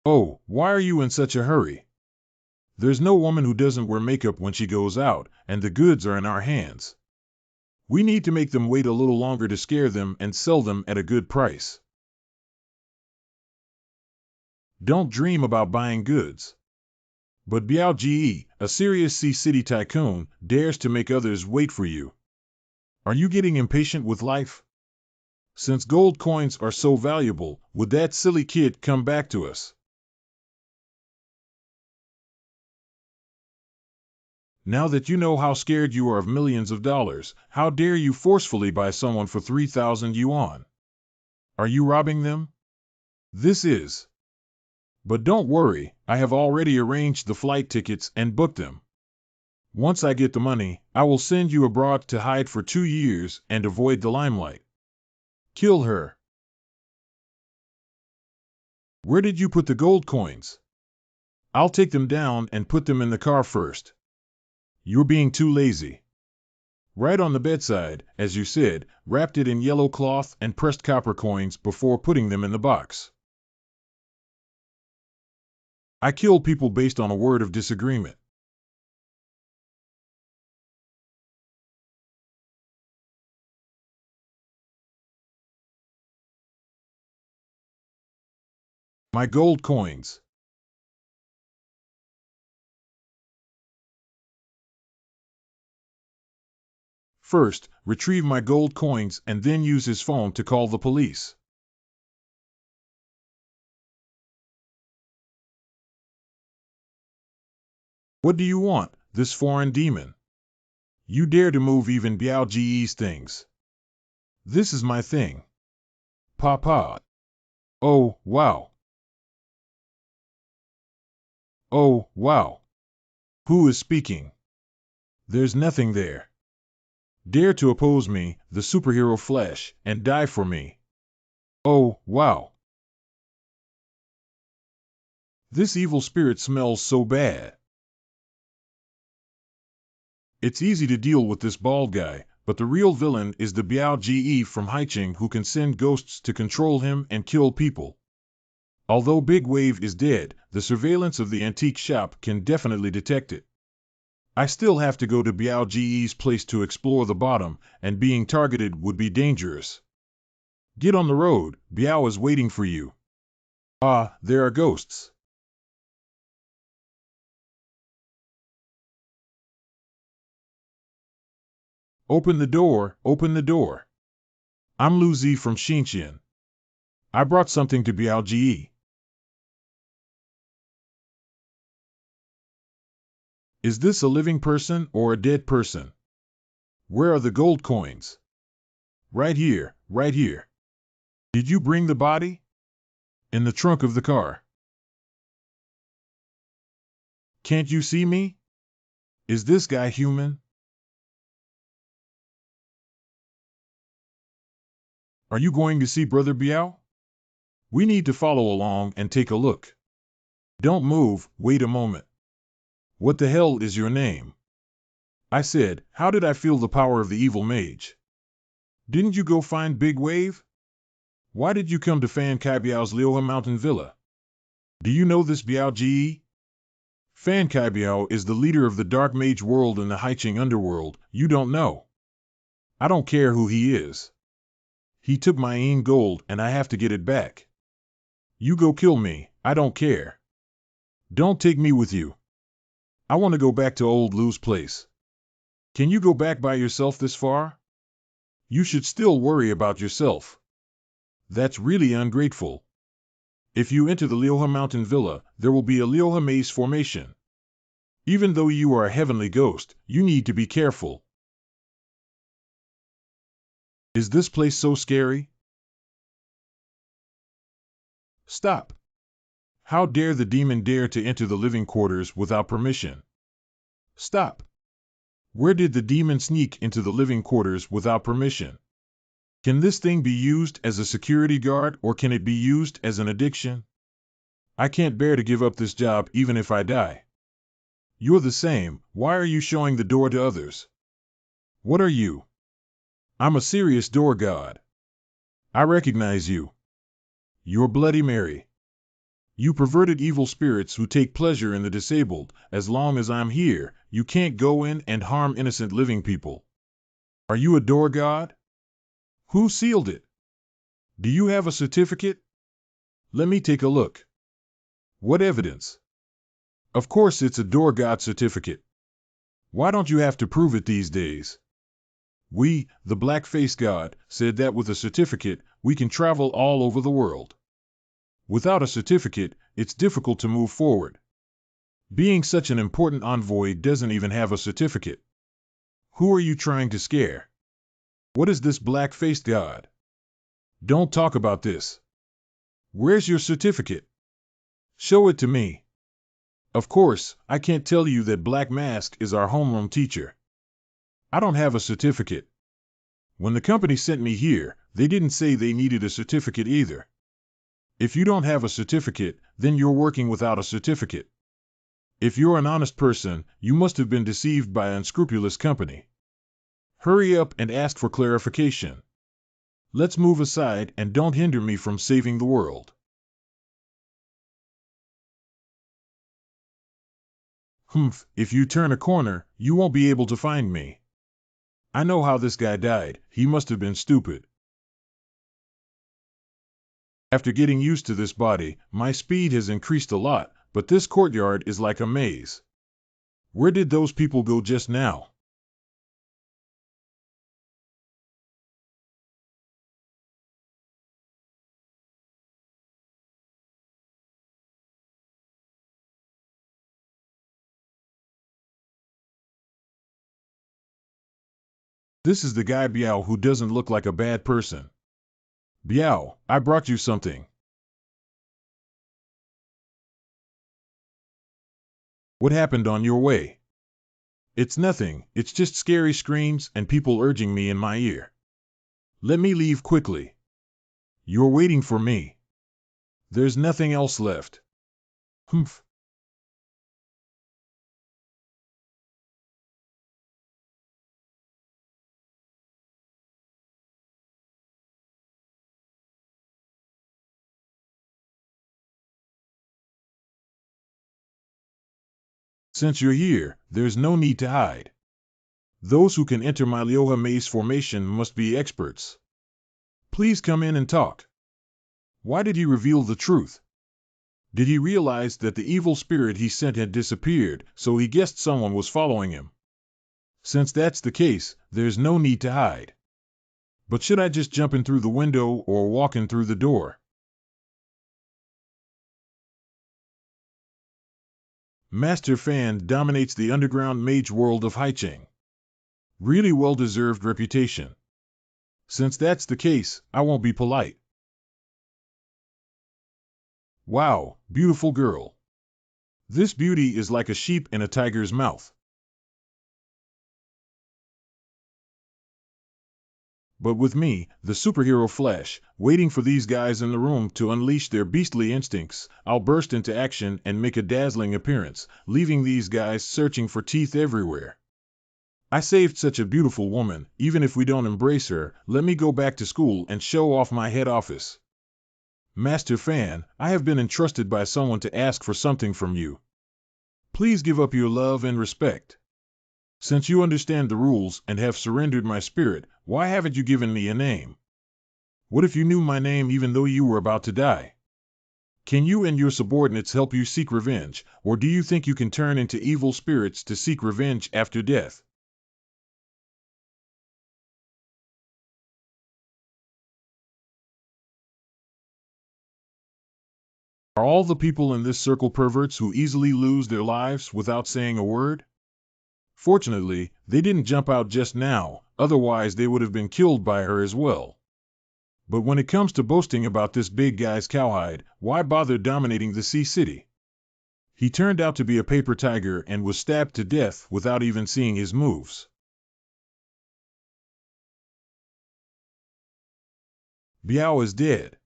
Oh, why are you in such a hurry? There's no woman who doesn't wear makeup when she goes out, and the goods are in our hands. We need to make them wait a little longer to scare them and sell them at a good price. Don't dream about buying goods. But Biao Ji, a serious Sea-City tycoon, dares to make others wait for you. Are you getting impatient with life? Since gold coins are so valuable, would that silly kid come back to us? Now that you know how scared you are of millions of dollars, how dare you forcefully buy someone for 3,000 yuan? Are you robbing them? This is. But don't worry, I have already arranged the flight tickets and booked them. Once I get the money, I will send you abroad to hide for 2 years and avoid the limelight. Kill her. Where did you put the gold coins? I'll take them down and put them in the car first. You're being too lazy. Right on the bedside, as you said, wrapped it in yellow cloth and pressed copper coins before putting them in the box. I kill people based on a word of disagreement. My gold coins. First, retrieve my gold coins and then use his phone to call the police. What do you want, this foreign demon? You dare to move even Biao Ji's things. This is my thing. Papa. Oh, wow. Oh, wow. Who is speaking? There's nothing there. Dare to oppose me, the superhero Flash, and die for me. Oh, wow. This evil spirit smells so bad. It's easy to deal with this bald guy, but the real villain is the Biao Ge from Haiching who can send ghosts to control him and kill people. Although Big Wave is dead, the surveillance of the antique shop can definitely detect it. I still have to go to Biao Ge's place to explore the bottom, and being targeted would be dangerous. Get on the road, Biao is waiting for you. Ah, there are ghosts. Open the door, open the door. I'm Lu Zi from Xinxian. I brought something to Biao Ge. Is this a living person or a dead person? Where are the gold coins? Right here, right here. Did you bring the body? In the trunk of the car. Can't you see me? Is this guy human? Are you going to see Brother Biao? We need to follow along and take a look. Don't move, wait a moment. What the hell is your name? I said, how did I feel the power of the evil mage? Didn't you go find Big Wave? Why did you come to Fan Kai Biao's Liuhe Mountain Villa? Do you know this Biao Ge? Fan Kai Biao is the leader of the Dark Mage world in the Haiching underworld. You don't know. I don't care who he is. He took my Yin gold and I have to get it back. You go kill me, I don't care. Don't take me with you. I want to go back to old Lu's place. Can you go back by yourself this far? You should still worry about yourself. That's really ungrateful. If you enter the Liuhe Mountain Villa, there will be a Liuhe Maze formation. Even though you are a heavenly ghost, you need to be careful. Is this place so scary? Stop. How dare the demon dare to enter the living quarters without permission? Stop. Where did the demon sneak into the living quarters without permission? Can this thing be used as a security guard or can it be used as an addiction? I can't bear to give up this job even if I die. You're the same, why are you showing the door to others? What are you? I'm a serious door god. I recognize you. You're Bloody Mary. You perverted evil spirits who take pleasure in the disabled. As long as I'm here, you can't go in and harm innocent living people. Are you a door god? Who sealed it? Do you have a certificate? Let me take a look. What evidence? Of course it's a door god certificate. Why don't you have to prove it these days? We, the Black-Faced God, said that with a certificate, we can travel all over the world. Without a certificate, it's difficult to move forward. Being such an important envoy doesn't even have a certificate. Who are you trying to scare? What is this black-faced god? Don't talk about this. Where's your certificate? Show it to me. Of course, I can't tell you that Black Mask is our homeroom teacher. I don't have a certificate. When the company sent me here, they didn't say they needed a certificate either. If you don't have a certificate, then you're working without a certificate. If you're an honest person, you must have been deceived by an unscrupulous company. Hurry up and ask for clarification. Let's move aside and don't hinder me from saving the world. Humph, if you turn a corner, you won't be able to find me. I know how this guy died, he must have been stupid. After getting used to this body, my speed has increased a lot, but this courtyard is like a maze. Where did those people go just now? This is the guy Biao who doesn't look like a bad person. Biao, I brought you something. What happened on your way? It's nothing, it's just scary screams and people urging me in my ear. Let me leave quickly. You're waiting for me. There's nothing else left. Humph. Since you're here, there's no need to hide. Those who can enter my Lyoha maze formation must be experts. Please come in and talk. Why did he reveal the truth? Did he realize that the evil spirit he sent had disappeared, so he guessed someone was following him? Since that's the case, there's no need to hide. But should I just jump in through the window or walk in through the door? Master Fan dominates the underground mage world of Haicheng. Really well-deserved reputation. Since that's the case, I won't be polite. Wow, beautiful girl. This beauty is like a sheep in a tiger's mouth. But with me, the superhero Flash, waiting for these guys in the room to unleash their beastly instincts, I'll burst into action and make a dazzling appearance, leaving these guys searching for teeth everywhere. I saved such a beautiful woman, even if we don't embrace her, let me go back to school and show off my head office. Master Fan, I have been entrusted by someone to ask for something from you. Please give up your love and respect. Since you understand the rules and have surrendered my spirit, why haven't you given me a name? What if you knew my name even though you were about to die? Can you and your subordinates help you seek revenge, or do you think you can turn into evil spirits to seek revenge after death? Are all the people in this circle perverts who easily lose their lives without saying a word? Fortunately, they didn't jump out just now, otherwise they would have been killed by her as well. But when it comes to boasting about this big guy's cowhide, why bother dominating the sea city? He turned out to be a paper tiger and was stabbed to death without even seeing his moves. Biao is dead.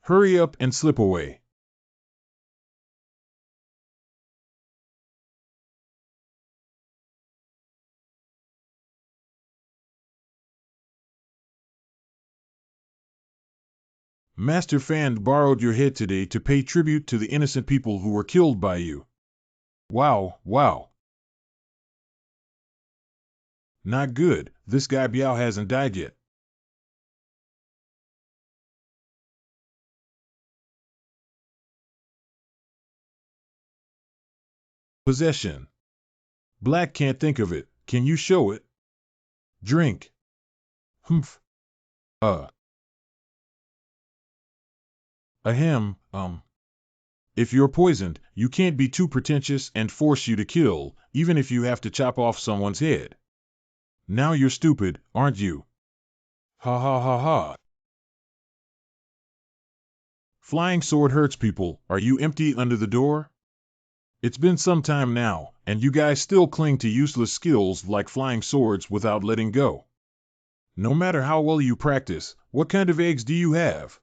Hurry up and slip away. Master Fan borrowed your head today to pay tribute to the innocent people who were killed by you. Wow, wow. Not good, this guy Biao hasn't died yet. Possession. Black can't think of it, can you show it? Drink. Humph. Uh. Ahem, If you're poisoned, you can't be too pretentious and force you to kill, even if you have to chop off someone's head. Now you're stupid, aren't you? Ha ha ha ha. Flying sword hurts people, are you empty under the door? It's been some time now, and you guys still cling to useless skills like flying swords without letting go. No matter how well you practice, what kind of eggs do you have?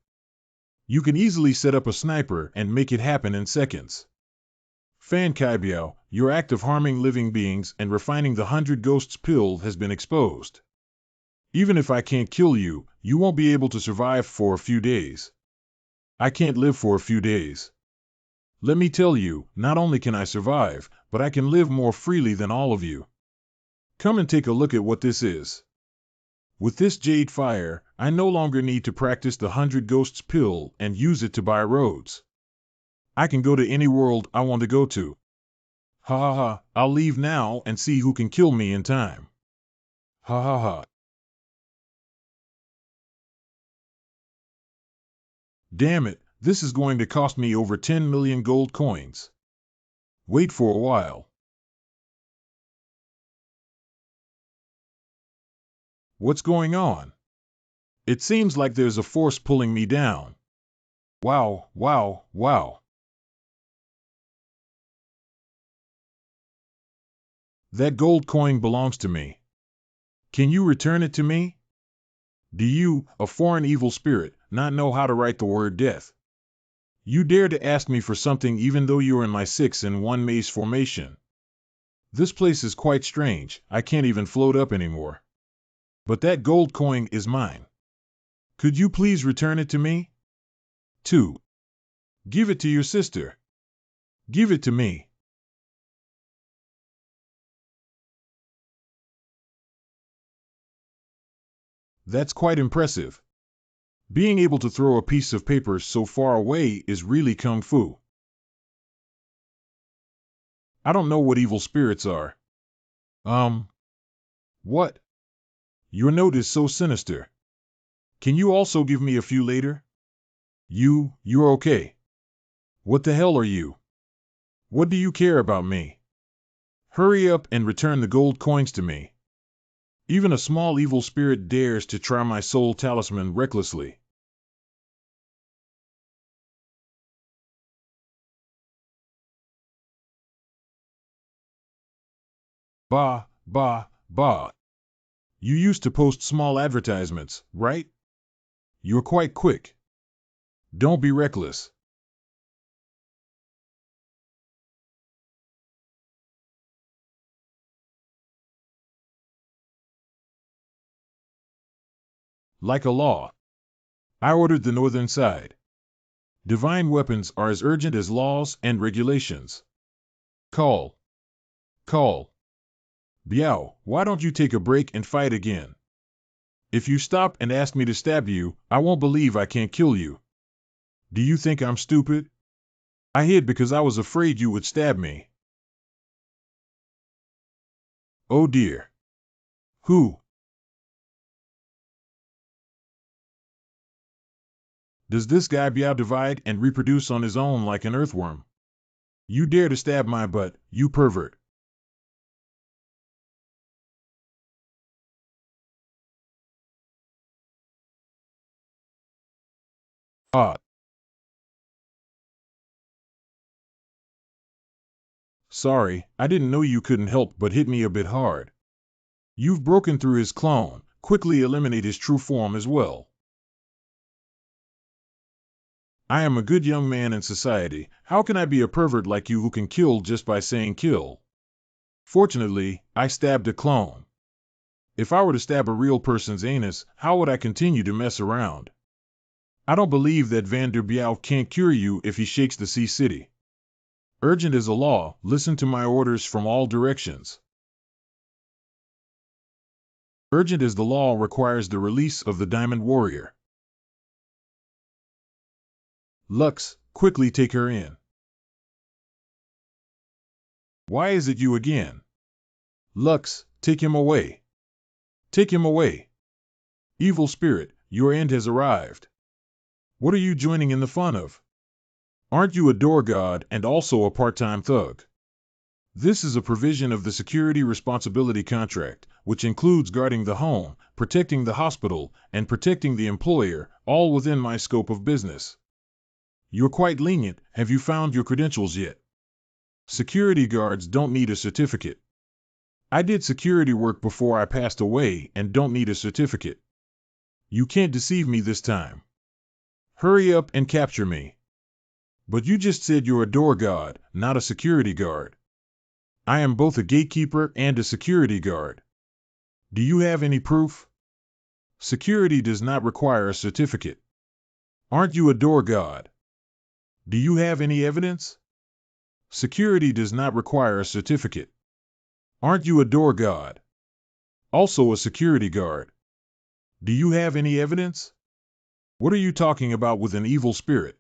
You can easily set up a sniper and make it happen in seconds. Fan Kaibiao, your act of harming living beings and refining the 100 Ghosts pill has been exposed. Even if I can't kill you, you won't be able to survive for a few days. I can't live for a few days. Let me tell you, not only can I survive, but I can live more freely than all of you. Come and take a look at what this is. With this jade fire, I no longer need to practice the 100 Ghosts pill and use it to buy roads. I can go to any world I want to go to. Ha ha ha, I'll leave now and see who can kill me in time. Ha ha ha. Damn it, this is going to cost me over 10 million gold coins. Wait for a while. What's going on? It seems like there's a force pulling me down. Wow, wow, wow. That gold coin belongs to me. Can you return it to me? Do you, a foreign evil spirit, not know how to write the word death? You dare to ask me for something even though you are in my 6-in-1 maze formation. This place is quite strange, I can't even float up anymore. But that gold coin is mine. Could you please return it to me? 2. Give it to your sister. Give it to me. That's quite impressive. Being able to throw a piece of paper so far away is really kung fu. I don't know what evil spirits are. What? Your note is so sinister. Can you also give me a few later? You're okay. What the hell are you? What do you care about me? Hurry up and return the gold coins to me. Even a small evil spirit dares to try my soul talisman recklessly. Bah, bah, bah. You used to post small advertisements, right? You're quite quick. Don't be reckless. Like a law. I ordered the northern side. Divine weapons are as urgent as laws and regulations. Call. Call. Biao, why don't you take a break and fight again? If you stop and ask me to stab you, I won't believe I can't kill you. Do you think I'm stupid? I hid because I was afraid you would stab me. Oh dear. Who? Does this guy Biao divide and reproduce on his own like an earthworm? You dare to stab my butt, you pervert. Ah. Sorry, I didn't know you couldn't help but hit me a bit hard. You've broken through his clone, quickly eliminate his true form as well. I am a good young man in society, how can I be a pervert like you who can kill just by saying kill? Fortunately, I stabbed a clone. If I were to stab a real person's anus, how would I continue to mess around? I don't believe that Vander Biao can't cure you if he shakes the Sea City. Urgent as a law, listen to my orders from all directions. Urgent as the law requires the release of the Diamond Warrior. Lux, quickly take her in. Why is it you again? Lux, take him away. Take him away. Evil spirit, your end has arrived. What are you joining in the fun of? Aren't you a door god and also a part-time thug? This is a provision of the security responsibility contract, which includes guarding the home, protecting the hospital, and protecting the employer, all within my scope of business. You're quite lenient, have you found your credentials yet? Security guards don't need a certificate. I did security work before I passed away and don't need a certificate. You can't deceive me this time. Hurry up and capture me. But you just said you're a door guard, not a security guard. I am both a gatekeeper and a security guard. Do you have any proof? Security does not require a certificate. Aren't you a door guard? Do you have any evidence? Security does not require a certificate. Aren't you a door guard? Also a security guard. Do you have any evidence? What are you talking about with an evil spirit?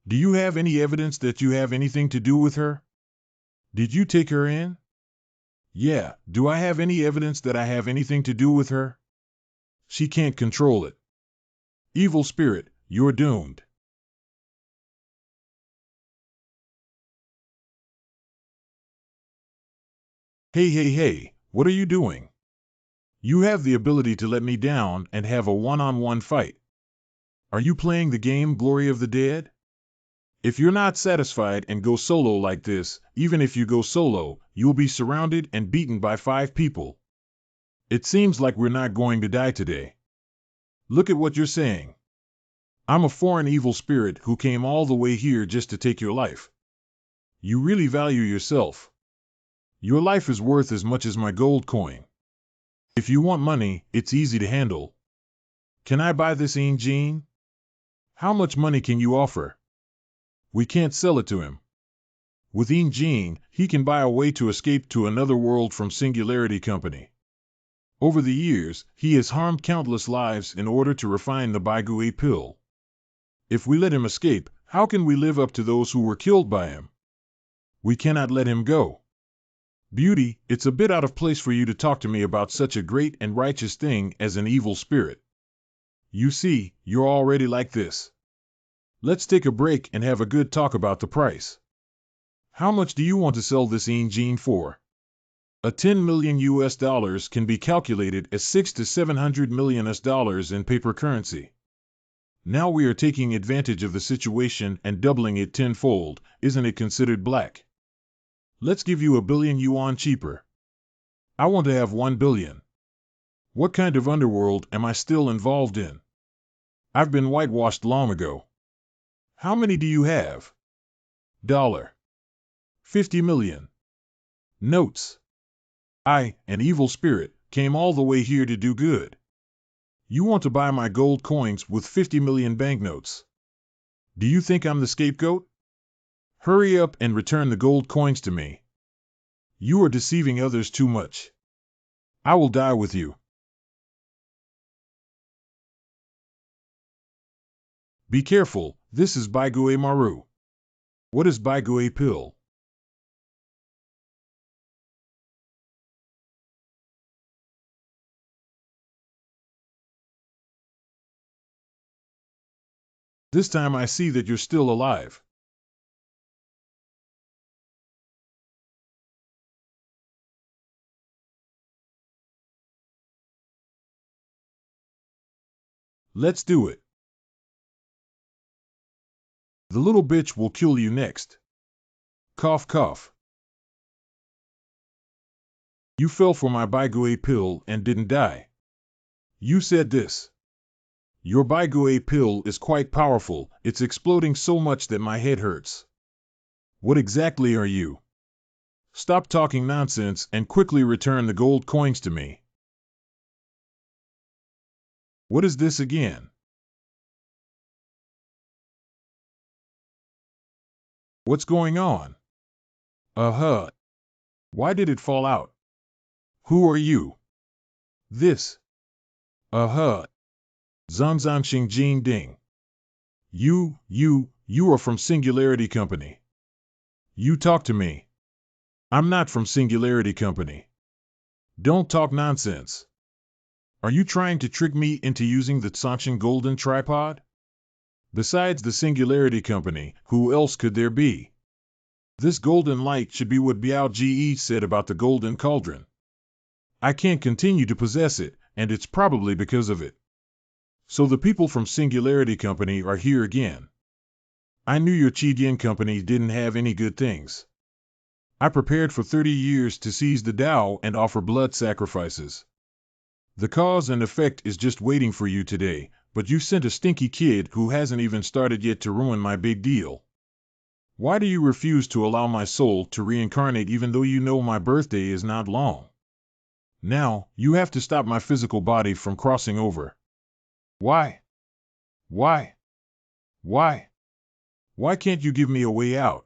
Do you have any evidence that you have anything to do with her? Did you take her in? Yeah, do I have any evidence that I have anything to do with her? She can't control it. Evil spirit, you're doomed. Hey, hey, hey, what are you doing? You have the ability to let me down and have a one-on-one fight. Are you playing the game Glory of the Dead? If you're not satisfied and go solo like this, even if you go solo, you'll be surrounded and beaten by 5 people. It seems like we're not going to die today. Look at what you're saying. I'm a foreign evil spirit who came all the way here just to take your life. You really value yourself. Your life is worth as much as my gold coin. If you want money, it's easy to handle. Can I buy this Jean? How much money can you offer? We can't sell it to him. With Jean, he can buy a way to escape to another world from Singularity Company. Over the years, he has harmed countless lives in order to refine the Baigui pill. If we let him escape, how can we live up to those who were killed by him? We cannot let him go. Beauty, it's a bit out of place for you to talk to me about such a great and righteous thing as an evil spirit. You see, you're already like this. Let's take a break and have a good talk about the price. How much do you want to sell this Jean for? A 10 million US dollars can be calculated as 6 to 700 million US dollars in paper currency. Now we are taking advantage of the situation and doubling it tenfold. Isn't it considered black? Let's give you 1 billion yuan cheaper. I want to have 1 billion. What kind of underworld am I still involved in? I've been whitewashed long ago. How many do you have? Dollar. 50 million. Notes. I, an evil spirit, came all the way here to do good. You want to buy my gold coins with 50 million banknotes. Do you think I'm the scapegoat? Hurry up and return the gold coins to me. You are deceiving others too much. I will die with you. Be careful, this is Baigui Maru. What is Baigui pill? This time I see that you're still alive. Let's do it. The little bitch will kill you next. Cough cough. You fell for my Baigui pill and didn't die. You said this. Your Baigui pill is quite powerful, it's exploding so much that my head hurts. What exactly are you? Stop talking nonsense and quickly return the gold coins to me. What is this again? What's going on? Why did it fall out? Who are you? This. Zanzan Xing Jing Ding. You are from Singularity Company. You talk to me. I'm not from Singularity Company. Don't talk nonsense. Are you trying to trick me into using the Tsanchin Golden Tripod? Besides the Singularity Company, who else could there be? This golden light should be what Biao Ge said about the golden cauldron. I can't continue to possess it, and it's probably because of it. So the people from Singularity Company are here again. I knew your Qigyan Company didn't have any good things. I prepared for 30 years to seize the Tao and offer blood sacrifices. The cause and effect is just waiting for you today, but you sent a stinky kid who hasn't even started yet to ruin my big deal. Why do you refuse to allow my soul to reincarnate even though you know my birthday is not long? Now, you have to stop my physical body from crossing over. Why? Why? Why? Why can't you give me a way out?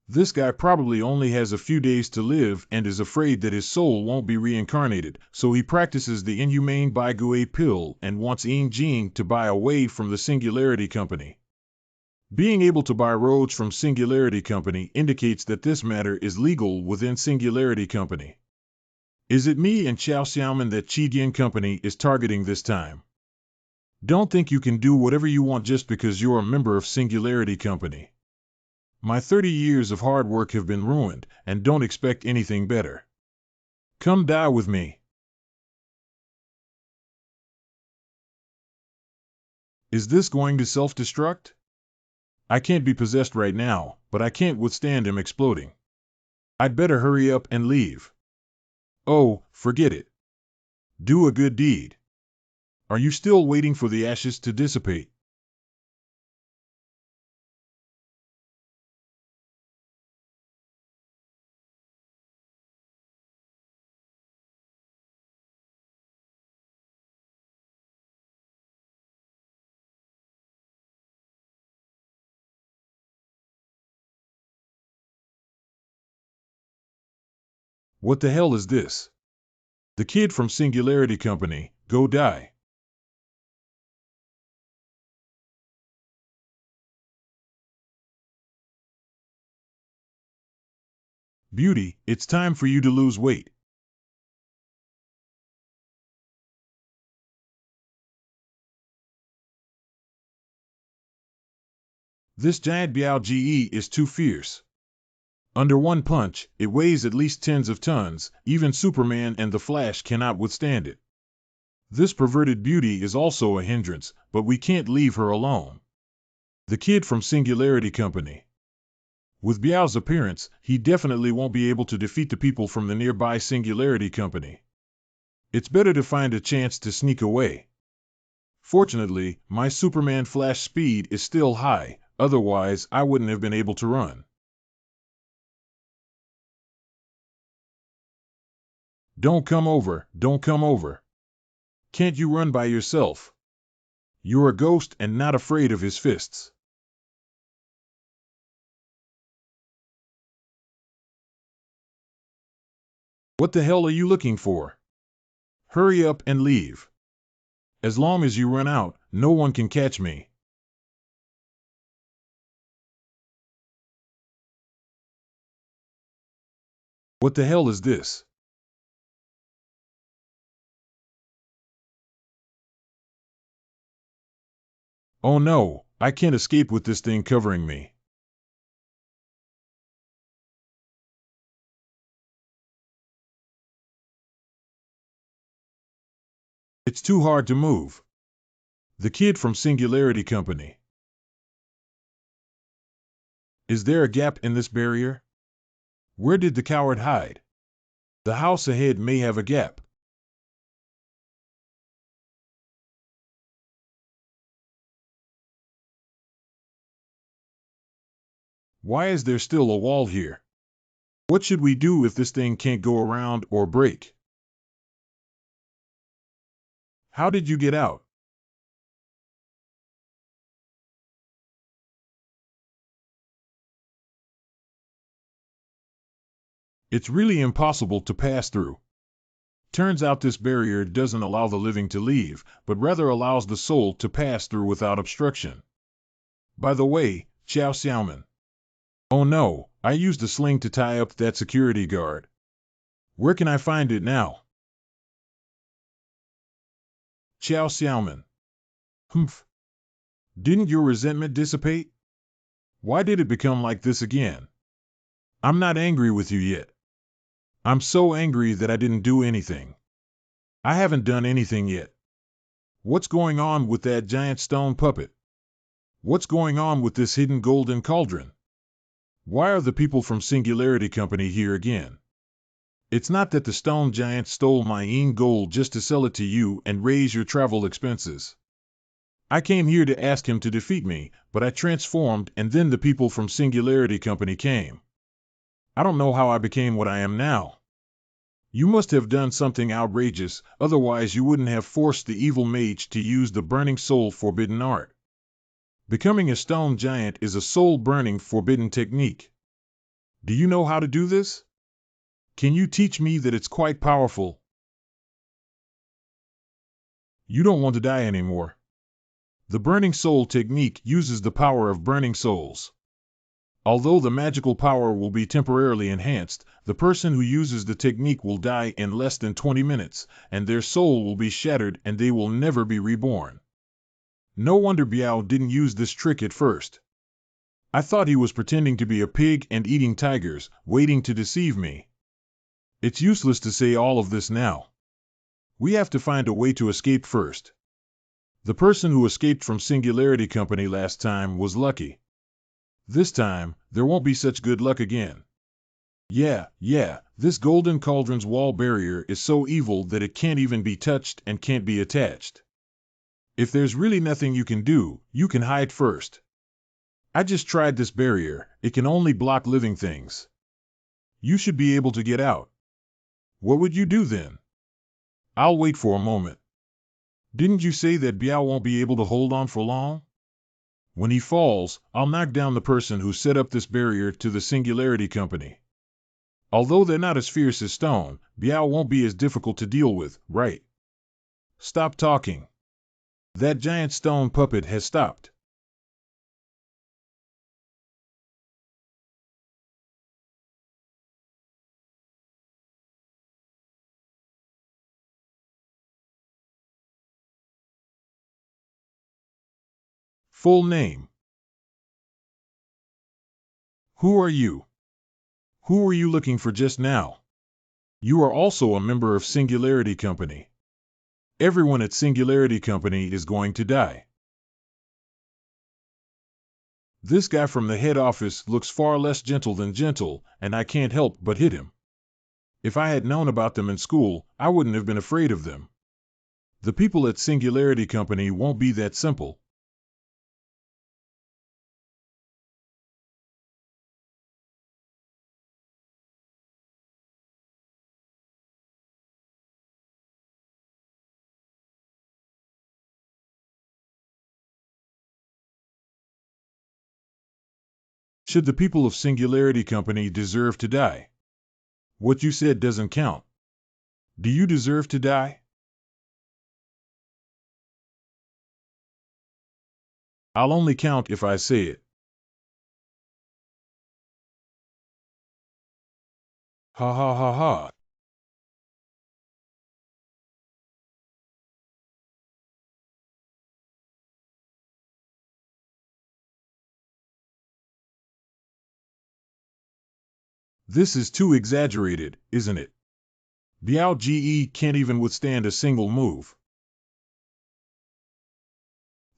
This guy probably only has a few days to live and is afraid that his soul won't be reincarnated, so he practices the inhumane Baigui pill and wants Jing to buy away from the Singularity Company. Being able to buy roads from Singularity Company indicates that this matter is legal within Singularity Company. Is it me and Xiao Xiaoman that Qigyan Company is targeting this time? Don't think you can do whatever you want just because you're a member of Singularity Company. My 30 years of hard work have been ruined, and don't expect anything better. Come die with me. Is this going to self-destruct? I can't be possessed right now, but I can't withstand him exploding. I'd better hurry up and leave. Oh, forget it. Do a good deed. Are you still waiting for the ashes to dissipate? What the hell is this? The kid from Singularity Company, go die. Beauty, it's time for you to lose weight. This giant Biao GE is too fierce. Under one punch, it weighs at least tens of tons, even Superman and the Flash cannot withstand it. This perverted beauty is also a hindrance, but we can't leave her alone. The kid from Singularity Company. With Biao's appearance, he definitely won't be able to defeat the people from the nearby Singularity Company. It's better to find a chance to sneak away. Fortunately, my Superman Flash speed is still high, otherwise I wouldn't have been able to run. Don't come over, don't come over. Can't you run by yourself? You're a ghost and not afraid of his fists. What the hell are you looking for? Hurry up and leave. As long as you run out, no one can catch me. What the hell is this? Oh no, I can't escape with this thing covering me. It's too hard to move. The kid from Singularity Company. Is there a gap in this barrier? Where did the coward hide? The house ahead may have a gap. Why is there still a wall here? What should we do if this thing can't go around or break? How did you get out? It's really impossible to pass through. Turns out this barrier doesn't allow the living to leave, but rather allows the soul to pass through without obstruction. By the way, Chow Xiaoman. Oh no, I used a sling to tie up that security guard. Where can I find it now? Chow Xiaoman. Humph. Didn't your resentment dissipate? Why did it become like this again? I'm not angry with you yet. I'm so angry that I didn't do anything. I haven't done anything yet. What's going on with that giant stone puppet? What's going on with this hidden golden cauldron? Why are the people from Singularity Company here again? It's not that the stone giant stole my gold just to sell it to you and raise your travel expenses. I came here to ask him to defeat me, but I transformed and then the people from Singularity Company came. I don't know how I became what I am now. You must have done something outrageous, otherwise you wouldn't have forced the evil mage to use the burning soul forbidden art. Becoming a stone giant is a soul-burning forbidden technique. Do you know how to do this? Can you teach me that it's quite powerful? You don't want to die anymore. The burning soul technique uses the power of burning souls. Although the magical power will be temporarily enhanced, the person who uses the technique will die in less than 20 minutes, and their soul will be shattered and they will never be reborn. No wonder Biao didn't use this trick at first. I thought he was pretending to be a pig and eating tigers, waiting to deceive me. It's useless to say all of this now. We have to find a way to escape first. The person who escaped from Singularity Company last time was lucky. This time, there won't be such good luck again. Yeah, this golden cauldron's wall barrier is so evil that it can't even be touched and can't be attached. If there's really nothing you can do, you can hide first. I just tried this barrier, it can only block living things. You should be able to get out. What would you do then? I'll wait for a moment. Didn't you say that Biao won't be able to hold on for long? When he falls, I'll knock down the person who set up this barrier to the Singularity Company. Although they're not as fierce as stone, Biao won't be as difficult to deal with, right? Stop talking. That giant stone puppet has stopped. Full name. Who are you? Who were you looking for just now? You are also a member of Singularity Company. Everyone at Singularity Company is going to die. This guy from the head office looks far less gentle than gentle, and I can't help but hit him. If I had known about them in school, I wouldn't have been afraid of them. The people at Singularity Company won't be that simple. Should the people of Singularity Company deserve to die? What you said doesn't count. Do you deserve to die? I'll only count if I say it. Ha ha ha ha. This is too exaggerated, isn't it? Biao Ge can't even withstand a single move.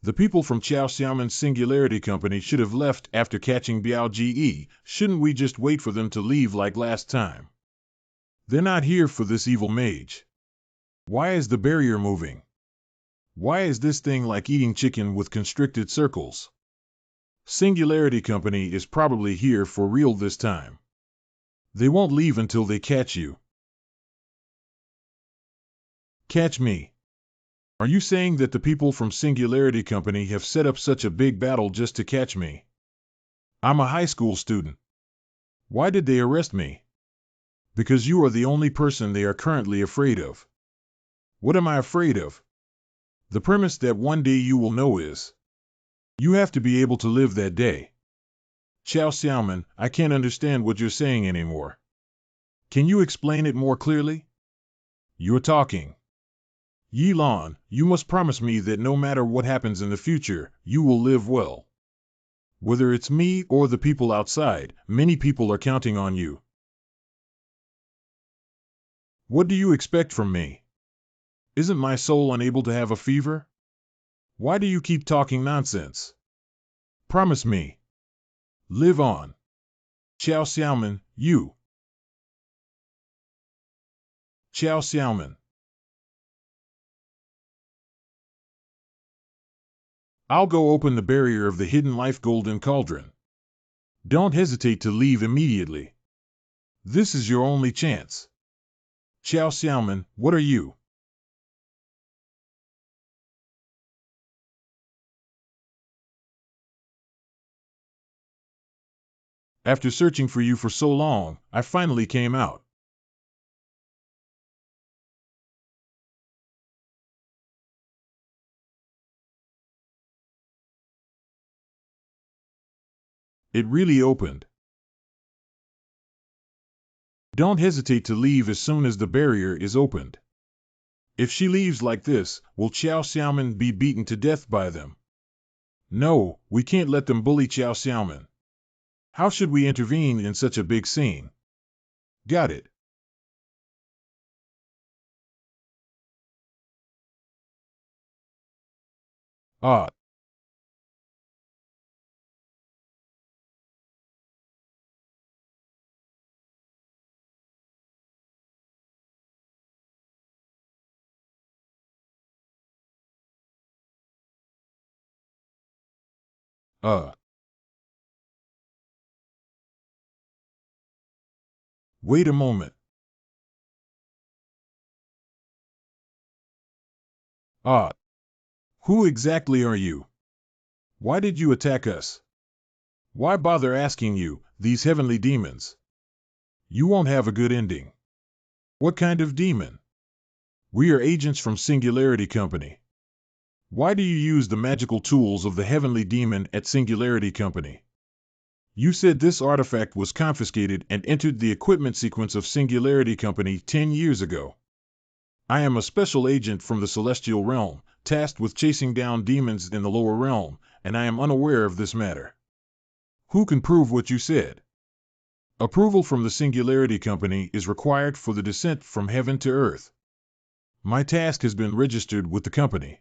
The people from Chao Xiaoman's Singularity Company should have left after catching Biao Ge. Shouldn't we just wait for them to leave like last time? They're not here for this evil mage. Why is the barrier moving? Why is this thing like eating chicken with constricted circles? Singularity Company is probably here for real this time. They won't leave until they catch you. Catch me. Are you saying that the people from Singularity Company have set up such a big battle just to catch me? I'm a high school student. Why did they arrest me? Because you are the only person they are currently afraid of. What am I afraid of? The premise that one day you will know is. You have to be able to live that day. Chao Xiaoman, I can't understand what you're saying anymore. Can you explain it more clearly? You're talking. Yi Lan, you must promise me that no matter what happens in the future, you will live well. Whether it's me or the people outside, many people are counting on you. What do you expect from me? Isn't my soul unable to have a fever? Why do you keep talking nonsense? Promise me. Live on. Chao Xiaoman, you. Chao Xiaoman. I'll go open the barrier of the hidden life golden cauldron. Don't hesitate to leave immediately. This is your only chance. Chao Xiaoman, what are you? After searching for you for so long, I finally came out. It really opened. Don't hesitate to leave as soon as the barrier is opened. If she leaves like this, will Chao Xiaoman be beaten to death by them? No, we can't let them bully Chao Xiaoman. How should we intervene in such a big scene? Got it. Ah, uh, wait a moment. Ah, who exactly are you? Why did you attack us? Why bother asking you, these heavenly demons? You won't have a good ending. What kind of demon? We are agents from Singularity Company. Why do you use the magical tools of the heavenly demon at Singularity Company? You said this artifact was confiscated and entered the equipment sequence of Singularity Company 10 years ago. I am a special agent from the celestial realm, tasked with chasing down demons in the lower realm, and I am unaware of this matter. Who can prove what you said? Approval from the Singularity Company is required for the descent from heaven to earth. My task has been registered with the company.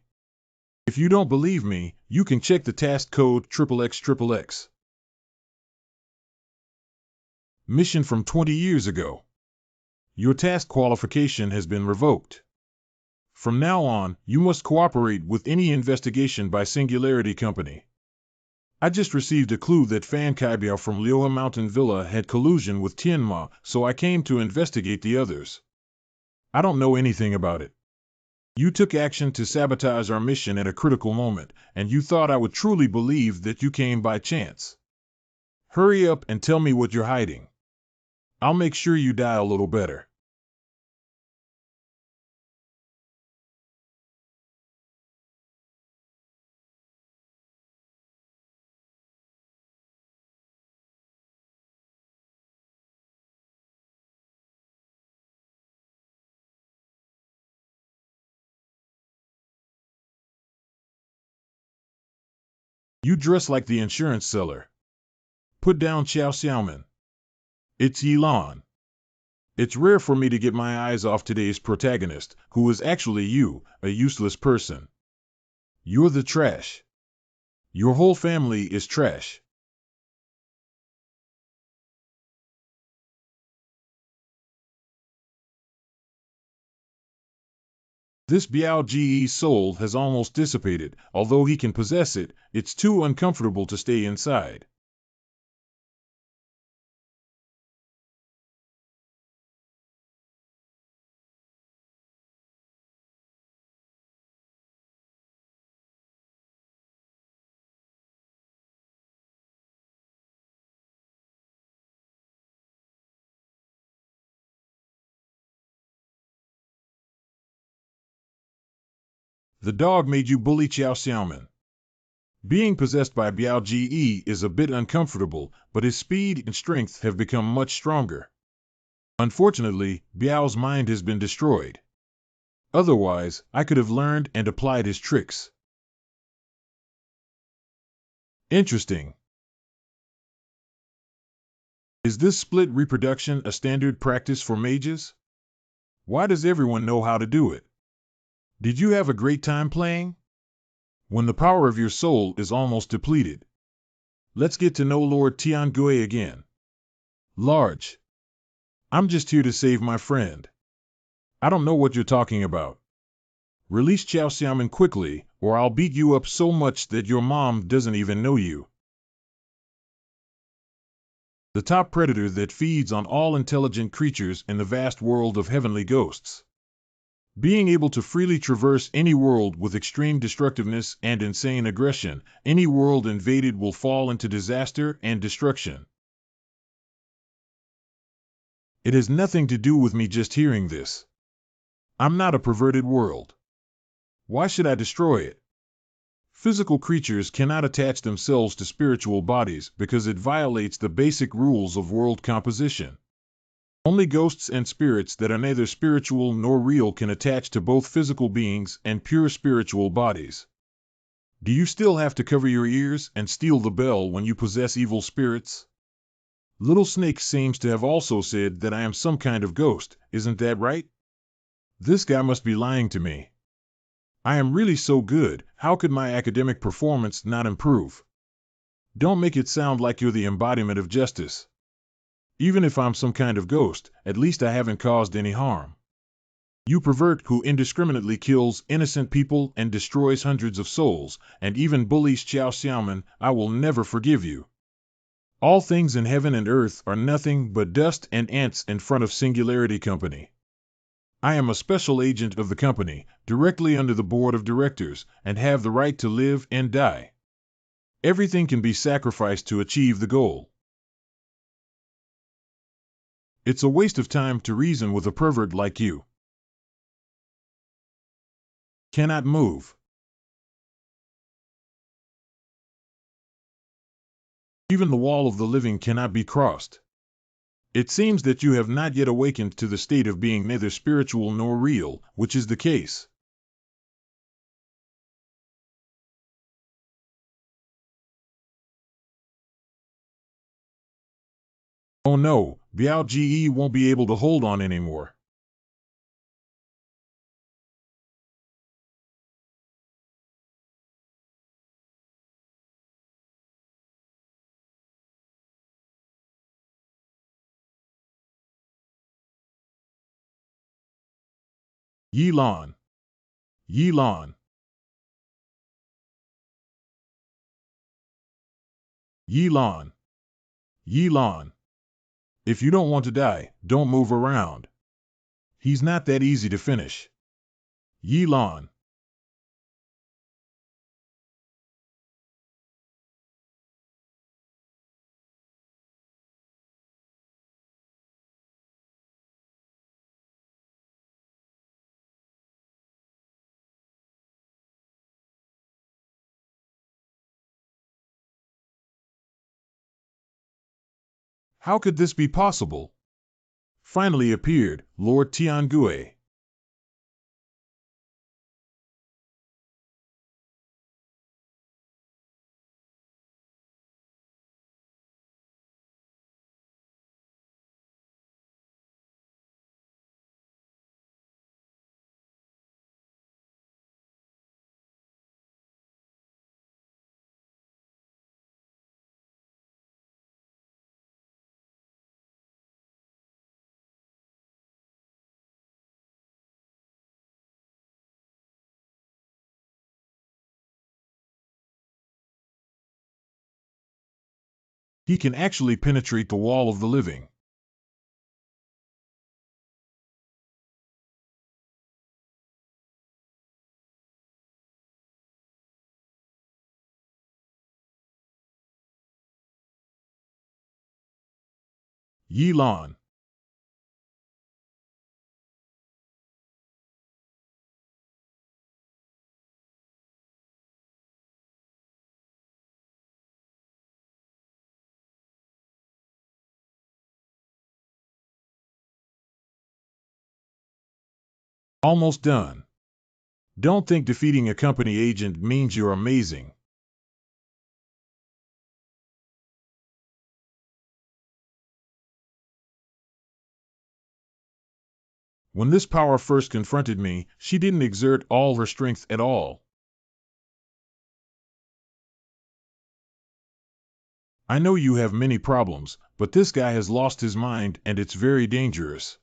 If you don't believe me, you can check the task code XXX. Mission from 20 years ago. Your task qualification has been revoked. From now on, you must cooperate with any investigation by Singularity Company. I just received a clue that Fan Kaibiao from Lioha Mountain Villa had collusion with Tianma, so I came to investigate the others. I don't know anything about it. You took action to sabotage our mission at a critical moment, and you thought I would truly believe that you came by chance. Hurry up and tell me what you're hiding. I'll make sure you die a little better. You dress like the insurance seller. Put down Xiao Xiaoman. It's Yilan. It's rare for me to get my eyes off today's protagonist, who is actually you, a useless person. You're the trash. Your whole family is trash. This Biao Ji's soul has almost dissipated. Although he can possess it, it's too uncomfortable to stay inside. The dog made you bully Xiao Xiaoman. Being possessed by Biao Ji is a bit uncomfortable, but his speed and strength have become much stronger. Unfortunately, Biao's mind has been destroyed. Otherwise, I could have learned and applied his tricks. Interesting. Is this split reproduction a standard practice for mages? Why does everyone know how to do it? Did you have a great time playing? When the power of your soul is almost depleted. Let's get to know Lord Tiangui again. Large. I'm just here to save my friend. I don't know what you're talking about. Release Xiao Xiaoman quickly, or I'll beat you up so much that your mom doesn't even know you. The top predator that feeds on all intelligent creatures in the vast world of heavenly ghosts. Being able to freely traverse any world with extreme destructiveness and insane aggression, any world invaded will fall into disaster and destruction. It has nothing to do with me just hearing this. I'm not a perverted world. Why should I destroy it? Physical creatures cannot attach themselves to spiritual bodies because it violates the basic rules of world composition. Only ghosts and spirits that are neither spiritual nor real can attach to both physical beings and pure spiritual bodies. Do you still have to cover your ears and steal the bell when you possess evil spirits? Little Snake seems to have also said that I am some kind of ghost, isn't that right? This guy must be lying to me. I am really so good, how could my academic performance not improve? Don't make it sound like you're the embodiment of justice. Even if I'm some kind of ghost, at least I haven't caused any harm. You pervert who indiscriminately kills innocent people and destroys hundreds of souls, and even bullies Xiao Xiaoman, I will never forgive you. All things in heaven and earth are nothing but dust and ants in front of Singularity Company. I am a special agent of the company, directly under the board of directors, and have the right to live and die. Everything can be sacrificed to achieve the goal. It's a waste of time to reason with a pervert like you. Cannot move. Even the wall of the living cannot be crossed. It seems that you have not yet awakened to the state of being neither spiritual nor real, which is the case. Oh no, Biao Ge won't be able to hold on anymore. Yilan. Yilan. Yilan. Yilan. If you don't want to die, don't move around. He's not that easy to finish. Yilan. How could this be possible? Finally appeared Lord Tiangue. He can actually penetrate the wall of the living. Yilan. Almost done. Don't think defeating a company agent means you're amazing. When this power first confronted me, she didn't exert all her strength at all. I know you have many problems, but this guy has lost his mind and it's very dangerous.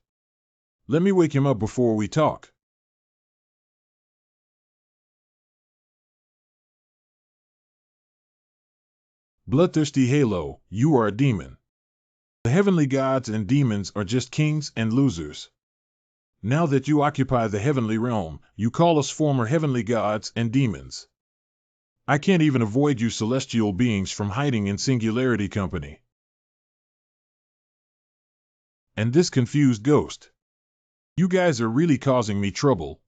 Let me wake him up before we talk. Bloodthirsty Halo, you are a demon. The heavenly gods and demons are just kings and losers. Now that you occupy the heavenly realm, you call us former heavenly gods and demons. I can't even avoid you celestial beings from hiding in Singularity Company. And this confused ghost. You guys are really causing me trouble.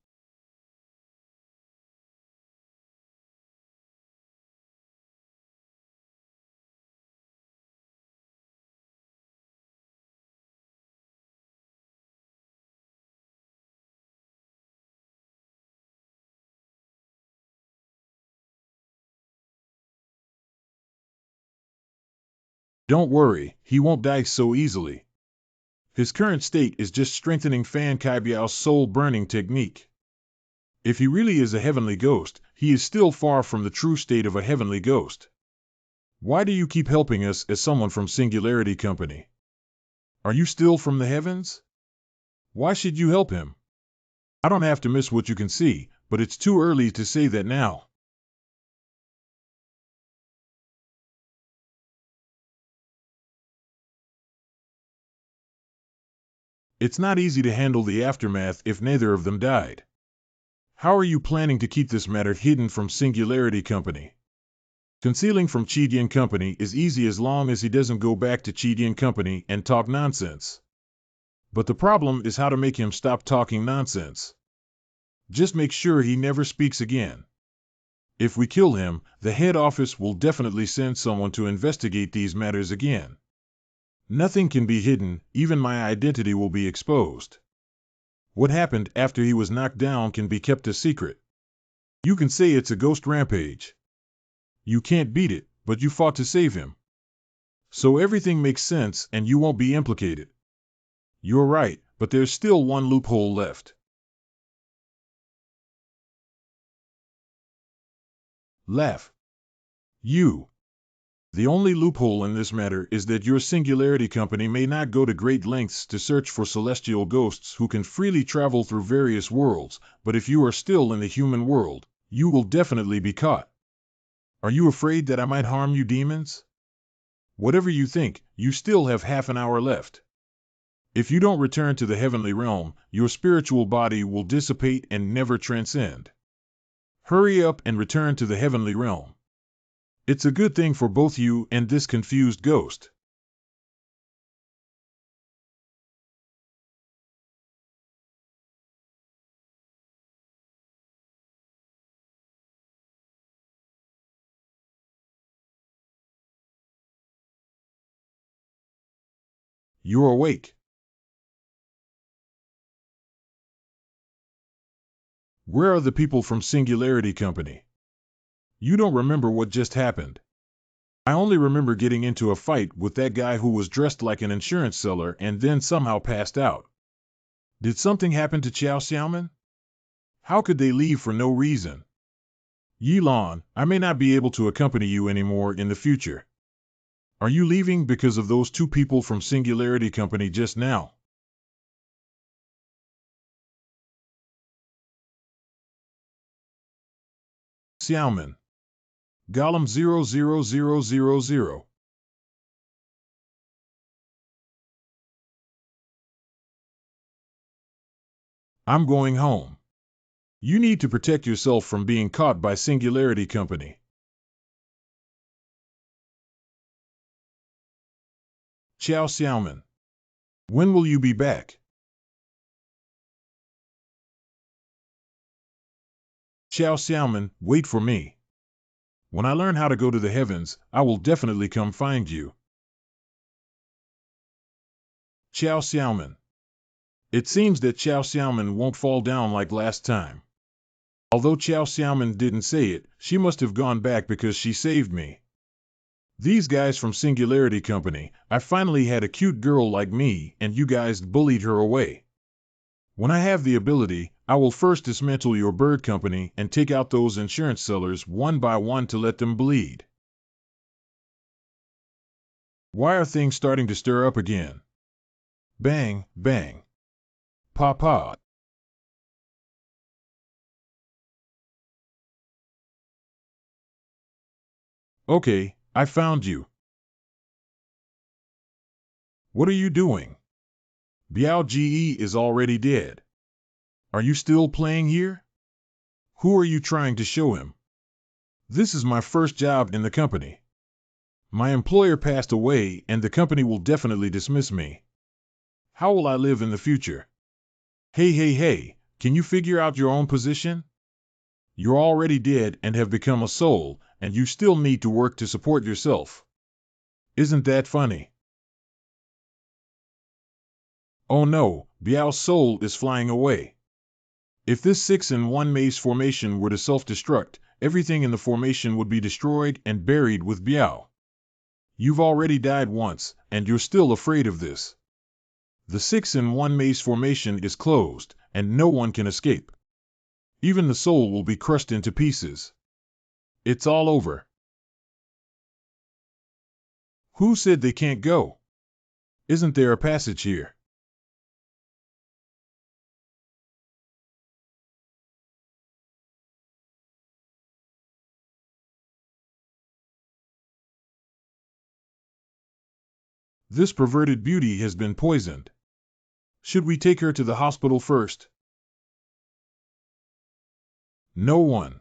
Don't worry, he won't die so easily. His current state is just strengthening Fan Kaibiao's soul-burning technique. If he really is a heavenly ghost, he is still far from the true state of a heavenly ghost. Why do you keep helping us as someone from Singularity Company? Are you still from the heavens? Why should you help him? I don't have to miss what you can see, but it's too early to say that now. It's not easy to handle the aftermath if neither of them died. How are you planning to keep this matter hidden from Singularity Company? Concealing from Chidian Company is easy as long as he doesn't go back to Chidian Company and talk nonsense. But the problem is how to make him stop talking nonsense. Just make sure he never speaks again. If we kill him, the head office will definitely send someone to investigate these matters again. Nothing can be hidden, even my identity will be exposed. What happened after he was knocked down can be kept a secret. You can say it's a ghost rampage. You can't beat it, but you fought to save him. So everything makes sense and you won't be implicated. You're right, but there's still one loophole left. Laugh. You. The only loophole in this matter is that your Singularity Company may not go to great lengths to search for celestial ghosts who can freely travel through various worlds, but if you are still in the human world, you will definitely be caught. Are you afraid that I might harm you, demons? Whatever you think, you still have half an hour left. If you don't return to the heavenly realm, your spiritual body will dissipate and never transcend. Hurry up and return to the heavenly realm. It's a good thing for both you and this confused ghost. You're awake. Where are the people from Singularity Company? You don't remember what just happened. I only remember getting into a fight with that guy who was dressed like an insurance seller and then somehow passed out. Did something happen to Xiao Xiaoman? How could they leave for no reason? Yilan, I may not be able to accompany you anymore in the future. Are you leaving because of those two people from Singularity Company just now? Xiaoman. Golem 00000. I'm going home. You need to protect yourself from being caught by Singularity Company. Xiao Xiaoman. When will you be back? Xiao Xiaoman, wait for me. When I learn how to go to the heavens, I will definitely come find you. Xiao Xiaoman. It seems that Xiao Xiaoman won't fall down like last time. Although Xiao Xiaoman didn't say it, she must have gone back because she saved me. These guys from Singularity Company, I finally had a cute girl like me, and you guys bullied her away. When I have the ability, I will first dismantle your bird company and take out those insurance sellers one by one to let them bleed. Why are things starting to stir up again? Bang, bang. Pa. Okay, I found you. What are you doing? Biao Ge is already dead. Are you still playing here? Who are you trying to show him? This is my first job in the company. My employer passed away and the company will definitely dismiss me. How will I live in the future? Hey, can you figure out your own position? You're already dead and have become a soul, and you still need to work to support yourself. Isn't that funny? Oh no, Biao's soul is flying away. If this 6-in-1 maze formation were to self-destruct, everything in the formation would be destroyed and buried with Biao. You've already died once, and you're still afraid of this. The 6-in-1 maze formation is closed, and no one can escape. Even the soul will be crushed into pieces. It's all over. Who said they can't go? Isn't there a passage here? This perverted beauty has been poisoned. Should we take her to the hospital first? No one.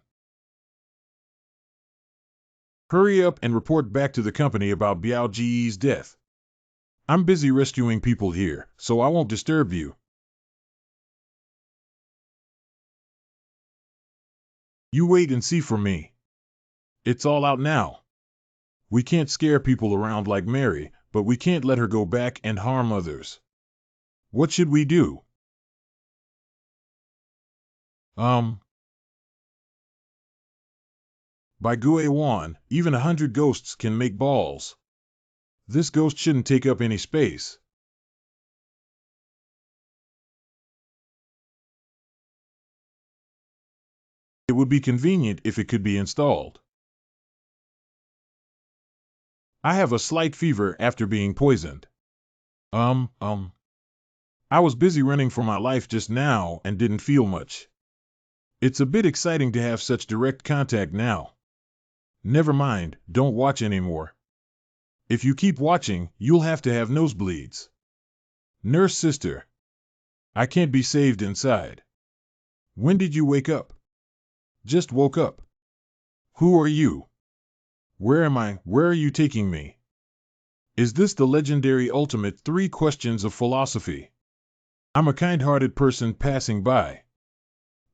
Hurry up and report back to the company about Biao Ji's death. I'm busy rescuing people here, so I won't disturb you. You wait and see for me. It's all out now. We can't scare people around like Mary, but we can't let her go back and harm others. What should we do? By Gui Wan, even 100 ghosts can make balls. This ghost shouldn't take up any space. It would be convenient if it could be installed. I have a slight fever after being poisoned. I was busy running for my life just now and didn't feel much. It's a bit exciting to have such direct contact now. Never mind, don't watch anymore. If you keep watching, you'll have to have nosebleeds. Nurse sister. I can't be saved inside. When did you wake up? Just woke up. Who are you? Where am I? Where are you taking me? Is this the legendary ultimate 3 questions of philosophy? I'm a kind-hearted person passing by.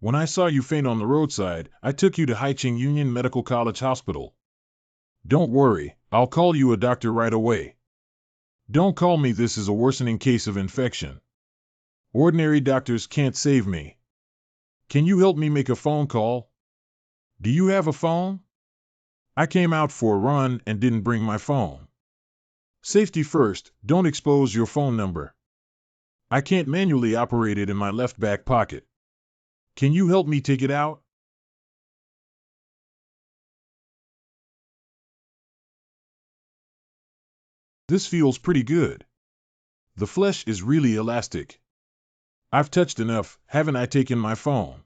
When I saw you faint on the roadside, I took you to Haicheng Union Medical College Hospital. Don't worry, I'll call you a doctor right away. Don't call me, this is a worsening case of infection. Ordinary doctors can't save me. Can you help me make a phone call? Do you have a phone? I came out for a run and didn't bring my phone. Safety first, don't expose your phone number. I can't manually operate it in my left back pocket. Can you help me take it out? This feels pretty good. The flesh is really elastic. I've touched enough, haven't I taken my phone?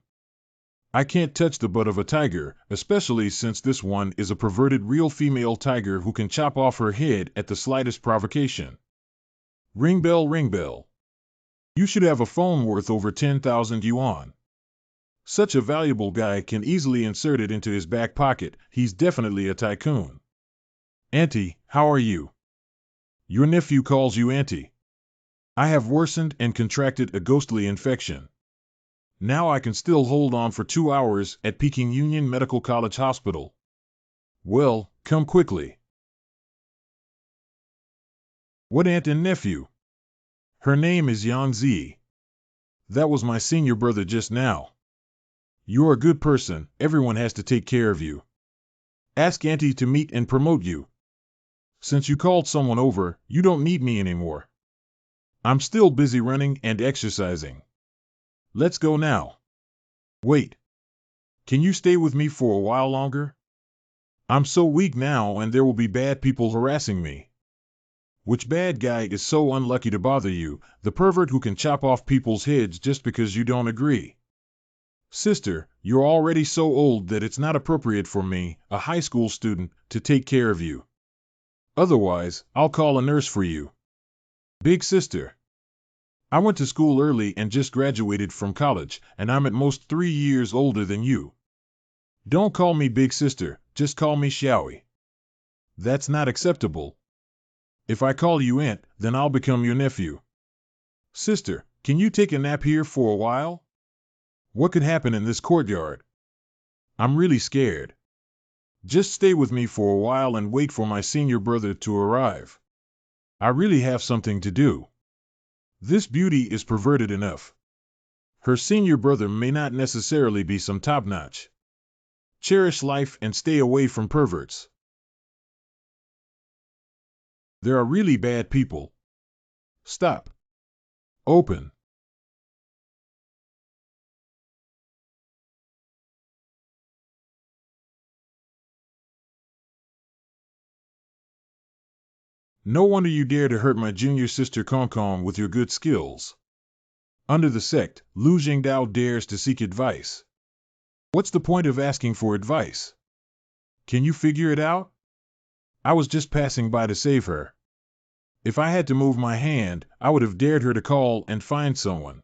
I can't touch the butt of a tiger, especially since this one is a perverted real female tiger who can chop off her head at the slightest provocation. Ring bell, ring bell. You should have a phone worth over 10,000 yuan. Such a valuable guy can easily insert it into his back pocket. He's definitely a tycoon. Auntie, how are you? Your nephew calls you auntie. I have worsened and contracted a ghostly infection. Now I can still hold on for 2 hours at Peking Union Medical College Hospital. Well, come quickly. What aunt and nephew? Her name is Yang Zi. That was my senior brother just now. You're a good person, everyone has to take care of you. Ask auntie to meet and promote you. Since you called someone over, you don't need me anymore. I'm still busy running and exercising. Let's go now. Wait. Can you stay with me for a while longer? I'm so weak now and there will be bad people harassing me. Which bad guy is so unlucky to bother you, the pervert who can chop off people's heads just because you don't agree? Sister, you're already so old that it's not appropriate for me, a high school student, to take care of you. Otherwise, I'll call a nurse for you. Big sister. I went to school early and just graduated from college, and I'm at most 3 years older than you. Don't call me big sister, just call me Xiaoi. That's not acceptable. If I call you aunt, then I'll become your nephew. Sister, can you take a nap here for a while? What could happen in this courtyard? I'm really scared. Just stay with me for a while and wait for my senior brother to arrive. I really have something to do. This beauty is perverted enough. Her senior brother may not necessarily be some top-notch. Cherish life and stay away from perverts. There are really bad people. Stop. Open. No wonder you dare to hurt my junior sister Kong Kong with your good skills. Under the sect, Lu Jingdao dares to seek advice. What's the point of asking for advice? Can you figure it out? I was just passing by to save her. If I had to move my hand, I would have dared her to call and find someone.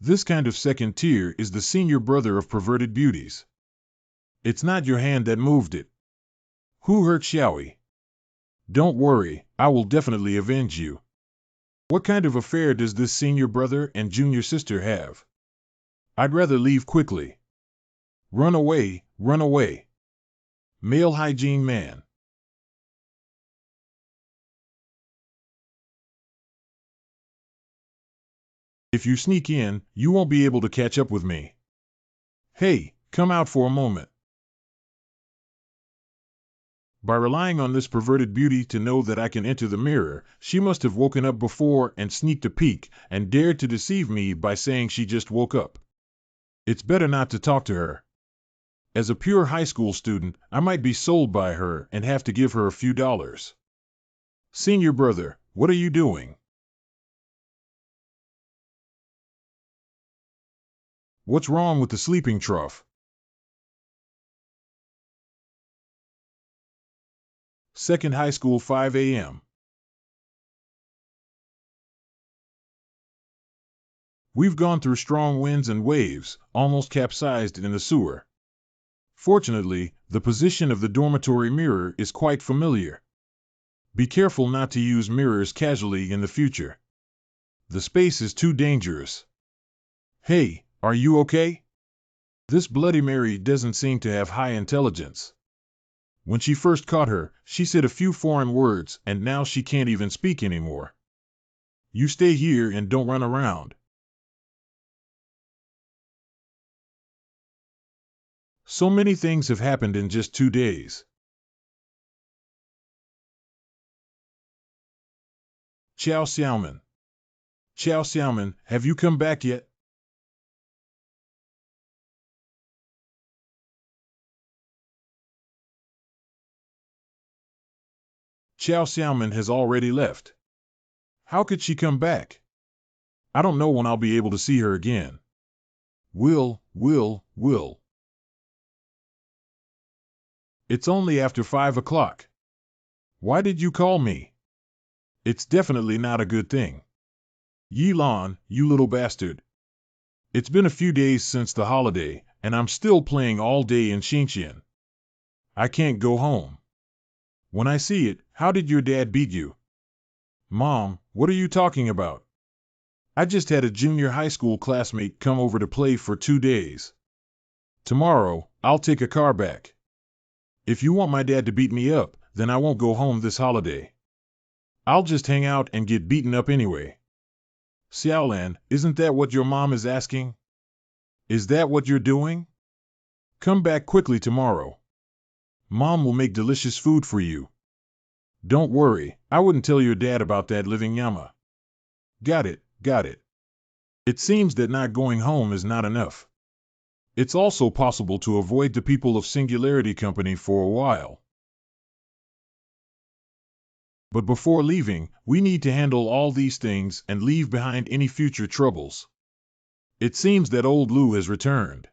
This kind of second tier is the senior brother of perverted beauties. It's not your hand that moved it. Who hurt Xiaoyi? Don't worry, I will definitely avenge you. What kind of affair does this senior brother and junior sister have? I'd rather leave quickly. Run away, run away. Male hygiene man. If you sneak in, you won't be able to catch up with me. Hey, come out for a moment. By relying on this perverted beauty to know that I can enter the mirror, she must have woken up before and sneaked a peek and dared to deceive me by saying she just woke up. It's better not to talk to her. As a pure high school student, I might be sold by her and have to give her a few dollars. Senior brother, what are you doing? What's wrong with the sleeping trough? Second high school, 5 a.m. We've gone through strong winds and waves, almost capsized in the sewer. Fortunately, the position of the dormitory mirror is quite familiar. Be careful not to use mirrors casually in the future. The space is too dangerous. Hey, are you okay? This Bloody Mary doesn't seem to have high intelligence. When she first caught her, she said a few foreign words, and now she can't even speak anymore. You stay here and don't run around. So many things have happened in just 2 days. Xiao Xiaoman. Xiao Xiaoman, have you come back yet? Xiao Xiaoman has already left. How could she come back? I don't know when I'll be able to see her again. Will. It's only after 5 o'clock. Why did you call me? It's definitely not a good thing. Yilan, you little bastard. It's been a few days since the holiday, and I'm still playing all day in Xinjiang. I can't go home. When I see it, how did your dad beat you? Mom, what are you talking about? I just had a junior high school classmate come over to play for 2 days. Tomorrow, I'll take a car back. If you want my dad to beat me up, then I won't go home this holiday. I'll just hang out and get beaten up anyway. Xiaolan, isn't that what your mom is asking? Is that what you're doing? Come back quickly tomorrow. Mom will make delicious food for you. Don't worry, I wouldn't tell your dad about that living llama. Got it. It seems that not going home is not enough. It's also possible to avoid the people of Singularity Company for a while. But before leaving, we need to handle all these things and leave behind any future troubles. It seems that old Lu has returned.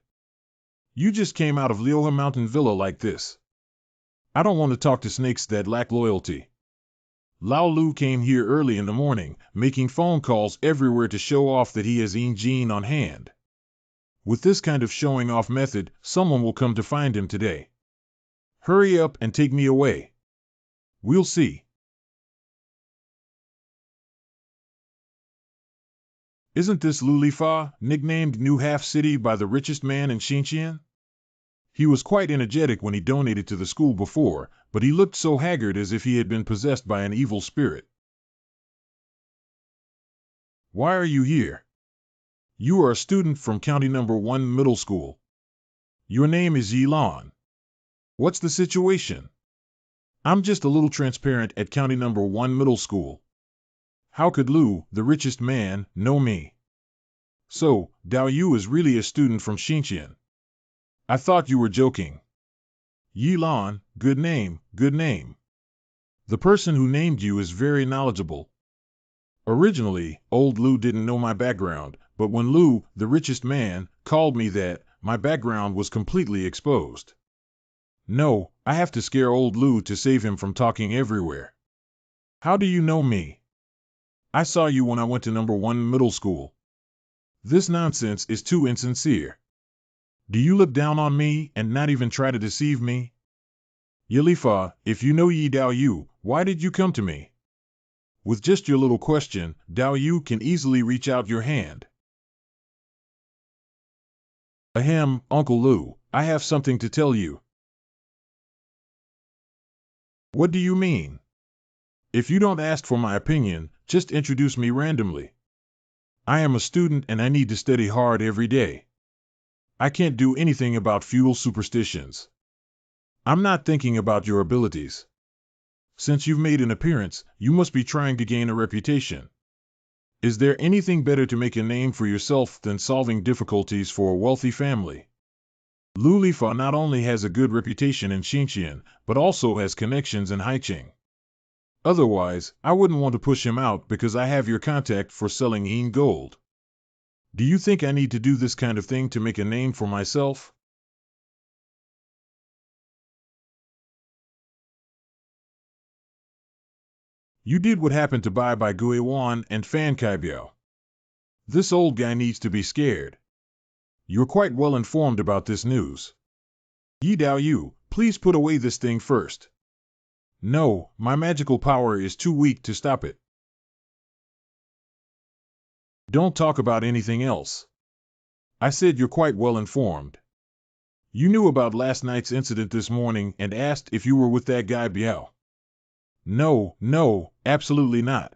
You just came out of Liuhe Mountain Villa like this. I don't want to talk to snakes that lack loyalty. Lao Lu came here early in the morning, making phone calls everywhere to show off that he has Jin on hand. With this kind of showing off method, someone will come to find him today. Hurry up and take me away. We'll see. Isn't this Lulifa, nicknamed New Half City by the richest man in Xinjiang? He was quite energetic when he donated to the school before, but he looked so haggard as if he had been possessed by an evil spirit. Why are you here? You are a student from County Number 1 Middle School. Your name is Yilan. What's the situation? I'm just a little transparent at County Number 1 Middle School. How could Lu, the richest man, know me? So, Dao Yu is really a student from Xinjiang. I thought you were joking. Yilan, good name. The person who named you is very knowledgeable. Originally, old Lou didn't know my background, but when Lou, the richest man, called me that, my background was completely exposed. No, I have to scare old Lou to save him from talking everywhere. How do you know me? I saw you when I went to number 1 middle school. This nonsense is too insincere. Do you look down on me and not even try to deceive me? Yalifa, if you know Yi Dao Yu, why did you come to me? With just your little question, Dao Yu can easily reach out your hand. Ahem, Uncle Lou, I have something to tell you. What do you mean? If you don't ask for my opinion, just introduce me randomly. I am a student and I need to study hard every day. I can't do anything about feudal superstitions. I'm not thinking about your abilities. Since you've made an appearance, you must be trying to gain a reputation. Is there anything better to make a name for yourself than solving difficulties for a wealthy family? Lu Lifa not only has a good reputation in Xinjiang, but also has connections in Haicheng. Otherwise, I wouldn't want to push him out because I have your contact for selling Yin gold. Do you think I need to do this kind of thing to make a name for myself? You did what happened to Bai Bai Guiwan and Fan Kaibiao. This old guy needs to be scared. You're quite well informed about this news. Yi Dao Yu, please put away this thing first. No, my magical power is too weak to stop it. Don't talk about anything else. I said you're quite well informed. You knew about last night's incident this morning and asked if you were with that guy Biao. No, absolutely not.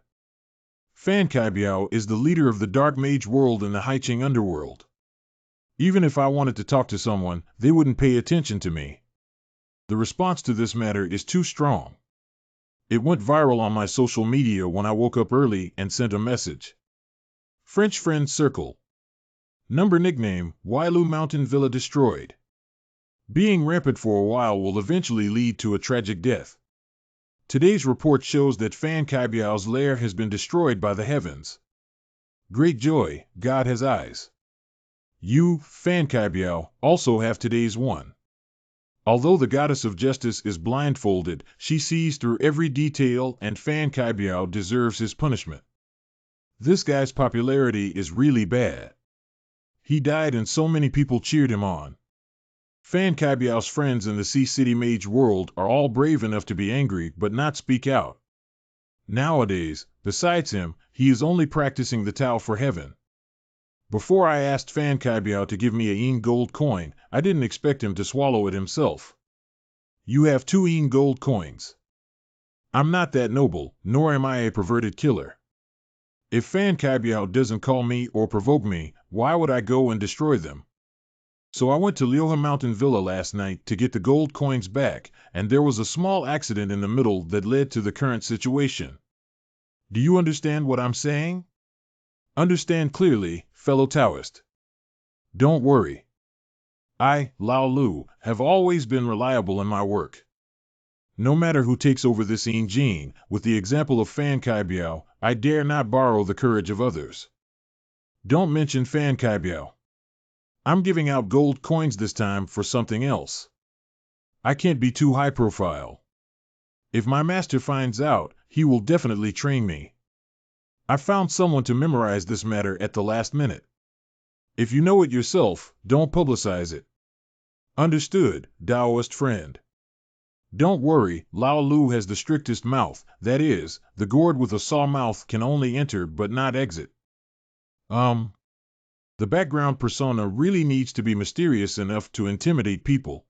Fan Kai Biao is the leader of the dark mage world in the Haicheng underworld. Even if I wanted to talk to someone, they wouldn't pay attention to me. The response to this matter is too strong. It went viral on my social media when I woke up early and sent a message. French Friend Circle. Number nickname, Wailu Mountain Villa destroyed. Being rampant for a while will eventually lead to a tragic death. Today's report shows that Fan Kaibiao's lair has been destroyed by the heavens. Great joy, God has eyes. You, Fan Kaibiao, also have today's one. Although the goddess of justice is blindfolded, she sees through every detail and Fan Kaibiao deserves his punishment. This guy's popularity is really bad. He died and so many people cheered him on. Fan Kaibiao's friends in the Sea City Mage world are all brave enough to be angry but not speak out. Nowadays, besides him, he is only practicing the Tao for heaven. Before I asked Fan Kaibiao to give me a Yin gold coin, I didn't expect him to swallow it himself. You have 2 Yin gold coins. I'm not that noble, nor am I a perverted killer. If Fan Kaibiao doesn't call me or provoke me, why would I go and destroy them? So I went to Lyoha Mountain Villa last night to get the gold coins back, and there was a small accident in the middle that led to the current situation. Do you understand what I'm saying? Understand clearly, fellow Taoist. Don't worry. I, Lao Lu, have always been reliable in my work. No matter who takes over this Yin Jin, with the example of Fan Kaibiao, I dare not borrow the courage of others. Don't mention Fan Kaibiao. I'm giving out gold coins this time for something else. I can't be too high profile. If my master finds out, he will definitely train me. I found someone to memorize this matter at the last minute. If you know it yourself, don't publicize it. Understood, Taoist friend. Don't worry, Lao Lu has the strictest mouth, that is, the gourd with a saw mouth can only enter but not exit. The background persona really needs to be mysterious enough to intimidate people.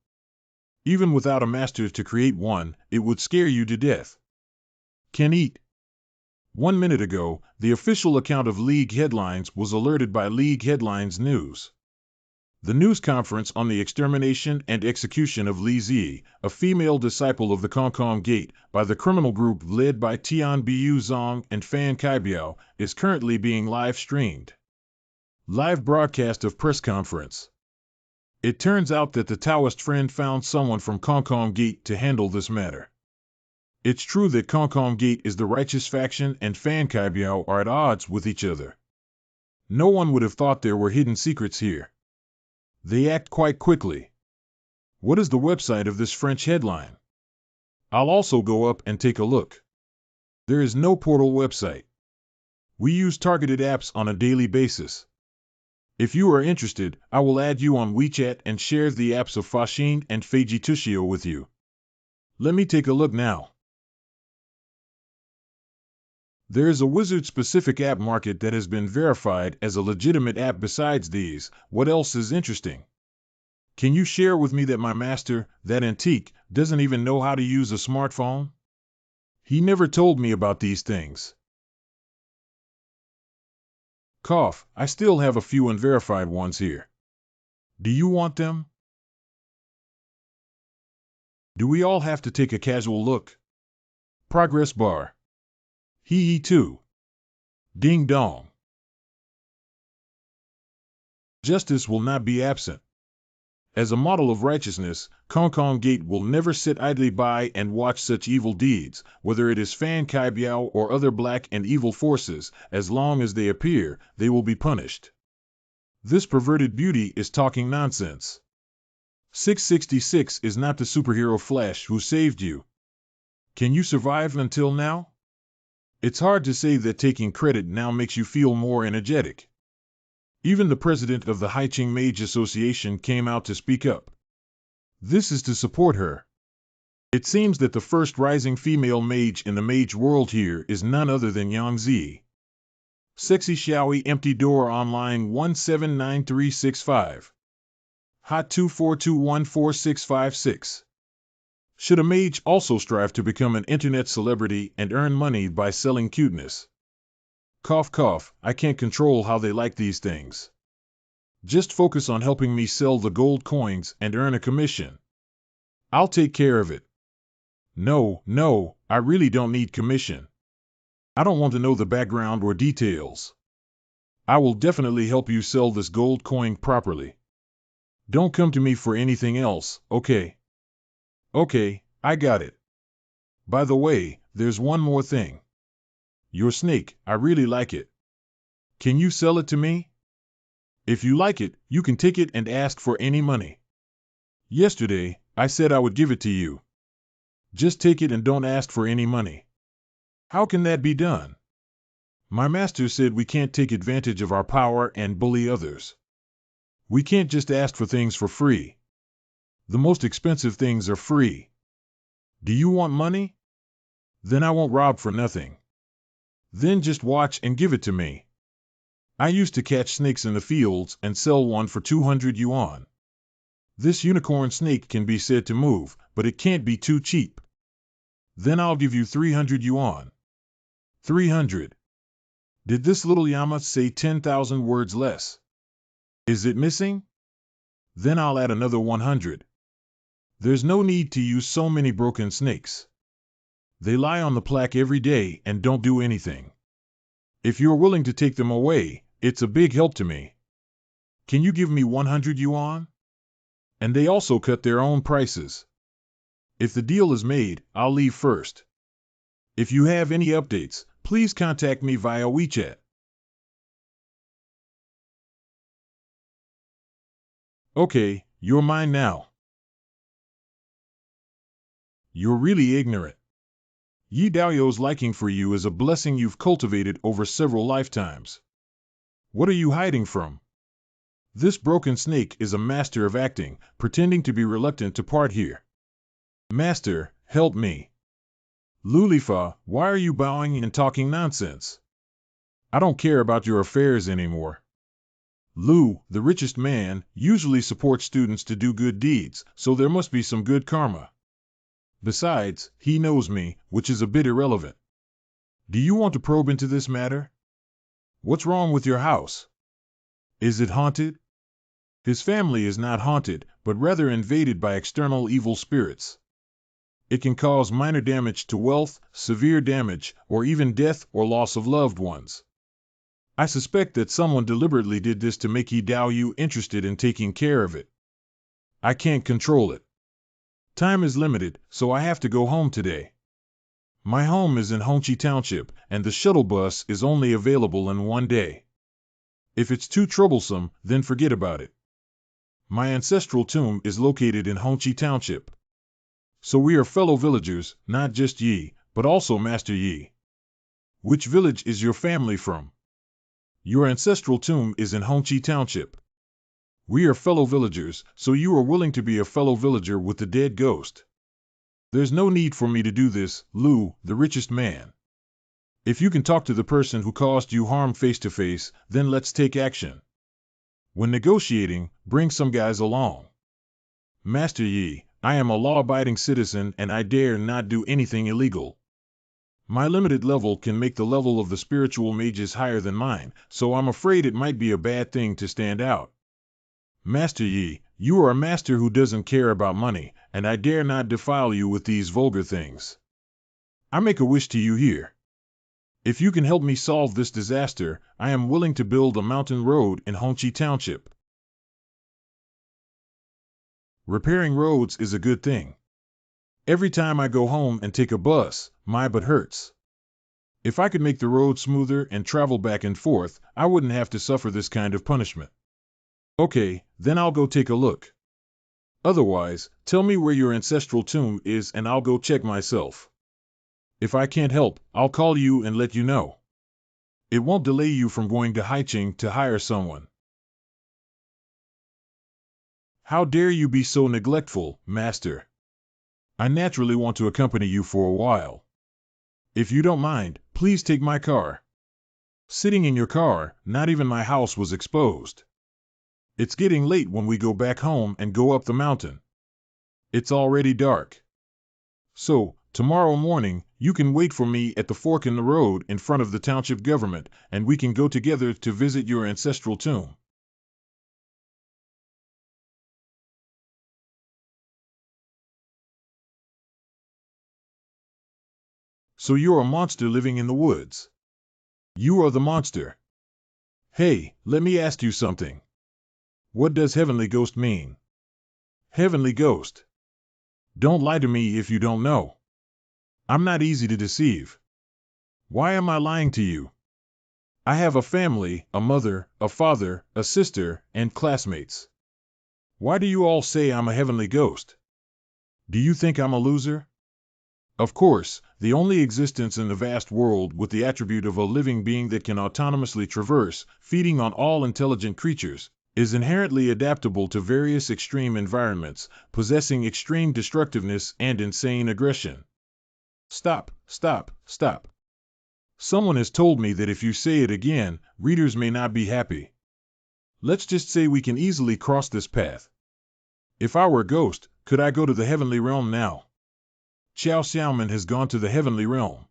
Even without a master to create one, it would scare you to death. Can eat. 1 minute ago, the official account of League Headlines was alerted by League Headlines News. The news conference on the extermination and execution of Li Zi, a female disciple of the Kongkong Gate, by the criminal group led by Tian Biu Zong and Fan Kaibiao, is currently being live-streamed. Live broadcast of press conference. It turns out that the Taoist friend found someone from Kongkong Gate to handle this matter. It's true that Kong Gate is the righteous faction and Fan Kaibiao are at odds with each other. No one would have thought there were hidden secrets here. They act quite quickly. What is the website of this French headline? I'll also go up and take a look. There is no portal website. We use targeted apps on a daily basis. If you are interested, I will add you on WeChat and share the apps of Fashin and Feiji Tushio with you. Let me take a look now. There is a wizard-specific app market that has been verified as a legitimate app. Besides these, what else is interesting? Can you share with me that my master, that antique, doesn't even know how to use a smartphone? He never told me about these things. Cough, I still have a few unverified ones here. Do you want them? Do we all have to take a casual look? Progress bar. Hee too. Ding dong. Justice will not be absent. As a model of righteousness, Kong Gate will never sit idly by and watch such evil deeds, whether it is Fan Kaibiao or other black and evil forces. As long as they appear, they will be punished. This perverted beauty is talking nonsense. 666 is not the superhero Flash who saved you. Can you survive until now? It's hard to say that taking credit now makes you feel more energetic. Even the president of the Haiqing Mage Association came out to speak up. This is to support her. It seems that the first rising female mage in the mage world here is none other than Yang Zi. Sexy Xiaoyi Empty Door Online 179365. Hot 242144656. Should a mage also strive to become an internet celebrity and earn money by selling cuteness? Cough cough, I can't control how they like these things. Just focus on helping me sell the gold coins and earn a commission. I'll take care of it. No, I really don't need commission. I don't want to know the background or details. I will definitely help you sell this gold coin properly. Don't come to me for anything else, okay? Okay, I got it. By the way, there's one more thing. Your snake, I really like it. Can you sell it to me? If you like it, you can take it and ask for any money. Yesterday, I said I would give it to you. Just take it and don't ask for any money. How can that be done? My master said we can't take advantage of our power and bully others. We can't just ask for things for free. The most expensive things are free. Do you want money? Then I won't rob for nothing. Then just watch and give it to me. I used to catch snakes in the fields and sell one for 200 yuan. This unicorn snake can be said to move, but it can't be too cheap. Then I'll give you 300 yuan. 300. Did this little llama say 10,000 words less? Is it missing? Then I'll add another 100. There's no need to use so many broken snakes. They lie on the plaque every day and don't do anything. If you're willing to take them away, it's a big help to me. Can you give me 100 yuan? And they also cut their own prices. If the deal is made, I'll leave first. If you have any updates, please contact me via WeChat. Okay, you're mine now. You're really ignorant. Yi Daoyou's liking for you is a blessing you've cultivated over several lifetimes. What are you hiding from? This broken snake is a master of acting, pretending to be reluctant to part here. Master, help me. Lulifa, why are you bowing and talking nonsense? I don't care about your affairs anymore. Lu, the richest man, usually supports students to do good deeds, so there must be some good karma. Besides, he knows me, which is a bit irrelevant. Do you want to probe into this matter? What's wrong with your house? Is it haunted? His family is not haunted, but rather invaded by external evil spirits. It can cause minor damage to wealth, severe damage, or even death or loss of loved ones. I suspect that someone deliberately did this to make Yi Daoyou interested in taking care of it. I can't control it. Time is limited, so I have to go home today. My home is in Honchi Township, and the shuttle bus is only available in one day. If it's too troublesome, then forget about it. My ancestral tomb is located in Honchi Township. So we are fellow villagers, not just Yi, but also Master Yi. Which village is your family from? Your ancestral tomb is in Honchi Township. We are fellow villagers, so you are willing to be a fellow villager with the dead ghost. There's no need for me to do this, Lu, the richest man. If you can talk to the person who caused you harm face to face, then let's take action. When negotiating, bring some guys along. Master Yi, I am a law-abiding citizen and I dare not do anything illegal. My limited level can make the level of the spiritual mages higher than mine, so I'm afraid it might be a bad thing to stand out. Master Yi, you are a master who doesn't care about money, and I dare not defile you with these vulgar things. I make a wish to you here. If you can help me solve this disaster, I am willing to build a mountain road in Honchi Township. Repairing roads is a good thing. Every time I go home and take a bus, my butt hurts. If I could make the road smoother and travel back and forth, I wouldn't have to suffer this kind of punishment. Okay, then I'll go take a look. Otherwise, tell me where your ancestral tomb is and I'll go check myself. If I can't help, I'll call you and let you know. It won't delay you from going to Haiching to hire someone. How dare you be so neglectful, master? I naturally want to accompany you for a while. If you don't mind, please take my car. Sitting in your car, not even my house was exposed. It's getting late when we go back home and go up the mountain. It's already dark. So, tomorrow morning, you can wait for me at the fork in the road in front of the township government, and we can go together to visit your ancestral tomb. So you're a monster living in the woods. You are the monster. Hey, let me ask you something. What does heavenly ghost mean? Heavenly ghost. Don't lie to me if you don't know. I'm not easy to deceive. Why am I lying to you? I have a family, a mother, a father, a sister, and classmates. Why do you all say I'm a heavenly ghost? Do you think I'm a loser? Of course, the only existence in the vast world with the attribute of a living being that can autonomously traverse, feeding on all intelligent creatures, is inherently adaptable to various extreme environments, possessing extreme destructiveness and insane aggression. Stop, stop, stop. Someone has told me that if you say it again, readers may not be happy. Let's just say we can easily cross this path. If I were a ghost, could I go to the heavenly realm now? Xiao Xiaoman has gone to the heavenly realm.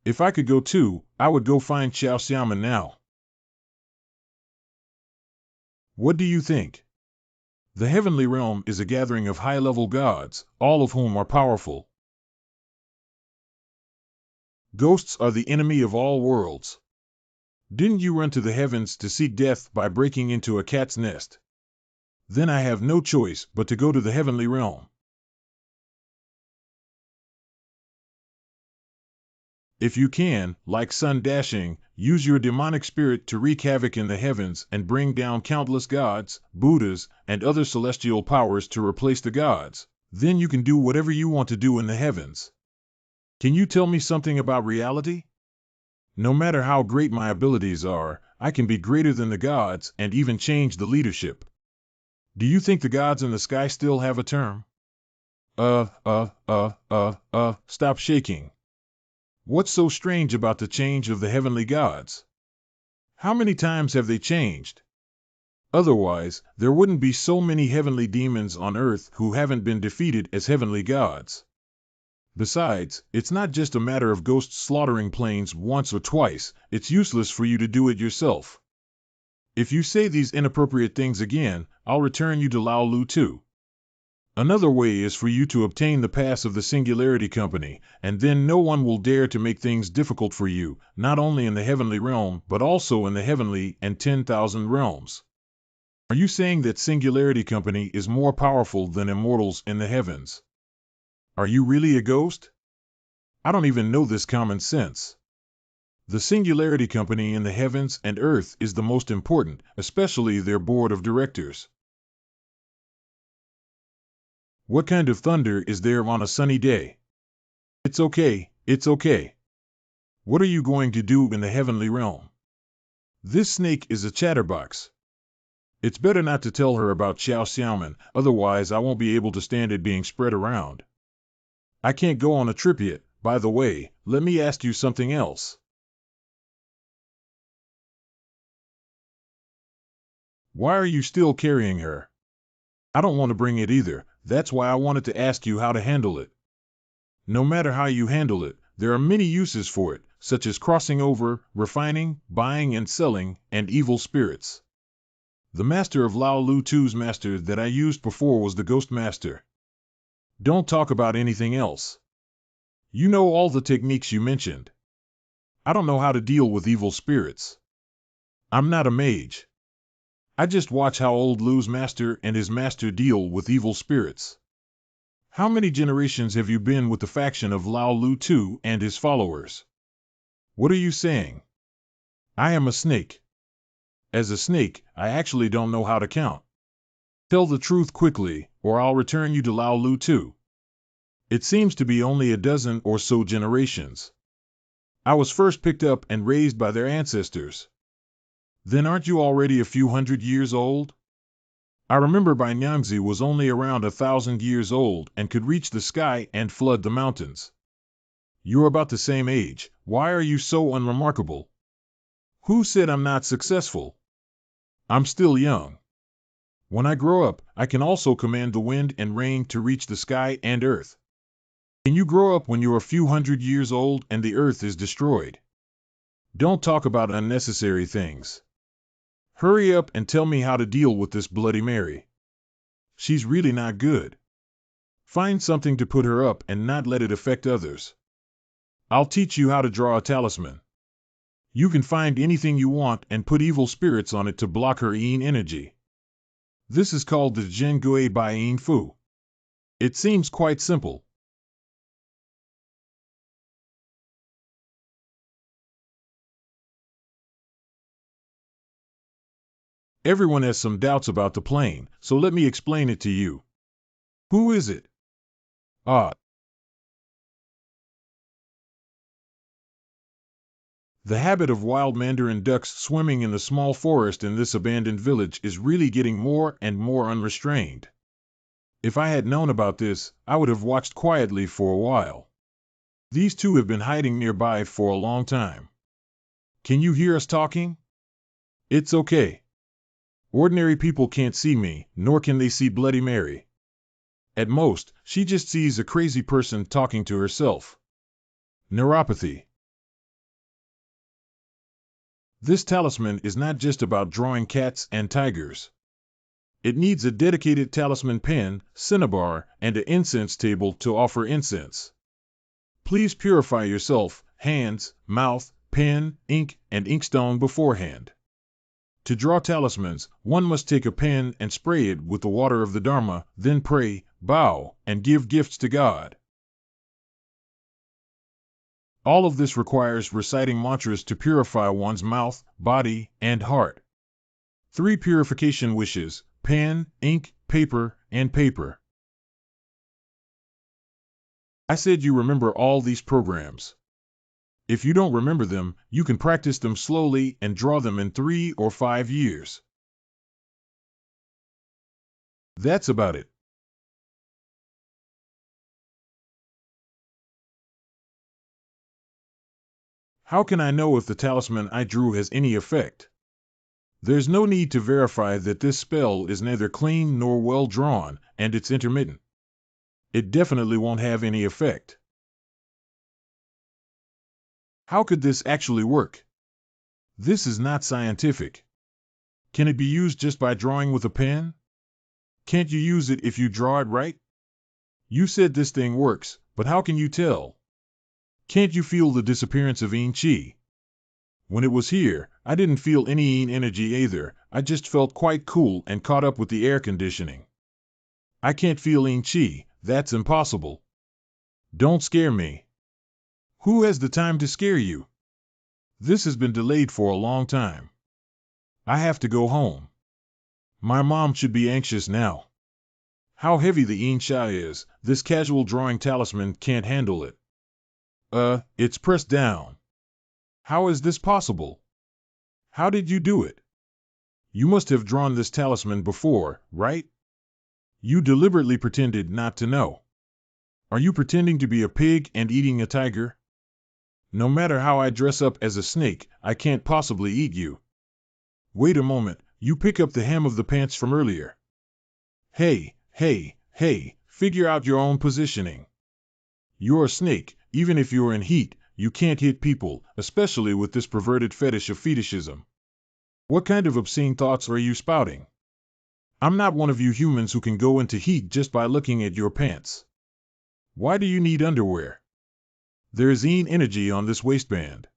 If I could go too, I would go find Xiao Xiaoman now. What do you think? The heavenly realm is a gathering of high-level gods, all of whom are powerful. Ghosts are the enemy of all worlds. Didn't you run to the heavens to seek death by breaking into a cat's nest? Then I have no choice but to go to the heavenly realm. If you can, like Sun Dashing, use your demonic spirit to wreak havoc in the heavens and bring down countless gods, Buddhas, and other celestial powers to replace the gods, then you can do whatever you want to do in the heavens. Can you tell me something about reality? No matter how great my abilities are, I can be greater than the gods and even change the leadership. Do you think the gods in the sky still have a term? Stop shaking. What's so strange about the change of the heavenly gods? How many times have they changed? Otherwise, there wouldn't be so many heavenly demons on earth who haven't been defeated as heavenly gods. Besides, it's not just a matter of ghosts slaughtering planes once or twice, it's useless for you to do it yourself. If you say these inappropriate things again, I'll return you to Lao Lu too. Another way is for you to obtain the pass of the Singularity Company, and then no one will dare to make things difficult for you, not only in the heavenly realm, but also in the heavenly and 10,000 realms. Are you saying that Singularity Company is more powerful than immortals in the heavens? Are you really a ghost? I don't even know this common sense. The Singularity Company in the heavens and earth is the most important, especially their board of directors. What kind of thunder is there on a sunny day? It's okay, it's okay. What are you going to do in the heavenly realm? This snake is a chatterbox. It's better not to tell her about Xiao Xiaoman, otherwise I won't be able to stand it being spread around. I can't go on a trip yet. By the way, let me ask you something else. Why are you still carrying her? I don't want to bring it either. That's why I wanted to ask you how to handle it. No matter how you handle it, there are many uses for it, such as crossing over, refining, buying and selling, and evil spirits. The master of Lao Lu Tu's master that I used before was the Ghost Master. Don't talk about anything else. You know all the techniques you mentioned. I don't know how to deal with evil spirits. I'm not a mage. I just watch how old Lu's master and his master deal with evil spirits. How many generations have you been with the faction of Lao Lu Tu and his followers? What are you saying? I am a snake. As a snake, I actually don't know how to count. Tell the truth quickly, or I'll return you to Lao Lu Tu. It seems to be only a dozen or so generations. I was first picked up and raised by their ancestors. Then aren't you already a few hundred years old? I remember Nyangzi was only around 1,000 years old and could reach the sky and flood the mountains. You're about the same age. Why are you so unremarkable? Who said I'm not successful? I'm still young. When I grow up, I can also command the wind and rain to reach the sky and earth. Can you grow up when you're a few hundred years old and the earth is destroyed? Don't talk about unnecessary things. Hurry up and tell me how to deal with this Bloody Mary. She's really not good. Find something to put her up and not let it affect others. I'll teach you how to draw a talisman. You can find anything you want and put evil spirits on it to block her yin energy. This is called the Zhengui Bai Yin Fu. It seems quite simple. Everyone has some doubts about the plane, so let me explain it to you. Who is it? Ah. The habit of wild mandarin ducks swimming in the small forest in this abandoned village is really getting more and more unrestrained. If I had known about this, I would have watched quietly for a while. These two have been hiding nearby for a long time. Can you hear us talking? It's okay. Ordinary people can't see me, nor can they see Bloody Mary. At most, she just sees a crazy person talking to herself. Neuropathy. This talisman is not just about drawing cats and tigers. It needs a dedicated talisman pen, cinnabar, and an incense table to offer incense. Please purify yourself, hands, mouth, pen, ink, and inkstone beforehand. To draw talismans, one must take a pen and spray it with the water of the Dharma, then pray, bow, and give gifts to God. All of this requires reciting mantras to purify one's mouth, body, and heart. 3 purification wishes: pen, ink, paper, and paper. I said you remember all these programs. If you don't remember them, you can practice them slowly and draw them in 3 or 5 years. That's about it. How can I know if the talisman I drew has any effect? There's no need to verify that this spell is neither clean nor well drawn, and it's intermittent. It definitely won't have any effect. How could this actually work? This is not scientific. Can it be used just by drawing with a pen? Can't you use it if you draw it right? You said this thing works, but how can you tell? Can't you feel the disappearance of Yin Qi? When it was here, I didn't feel any Yin energy either. I just felt quite cool and caught up with the air conditioning. I can't feel Yin Qi. That's impossible. Don't scare me. Who has the time to scare you? This has been delayed for a long time. I have to go home. My mom should be anxious now. How heavy the insha is, this casual drawing talisman can't handle it. It's pressed down. How is this possible? How did you do it? You must have drawn this talisman before, right? You deliberately pretended not to know. Are you pretending to be a pig and eating a tiger? No matter how I dress up as a snake, I can't possibly eat you. Wait a moment, you pick up the hem of the pants from earlier. Hey, figure out your own positioning. You're a snake, even if you're in heat, you can't hit people, especially with this perverted fetish of fetishism. What kind of obscene thoughts are you spouting? I'm not one of you humans who can go into heat just by looking at your pants. Why do you need underwear? There is energy on this waistband.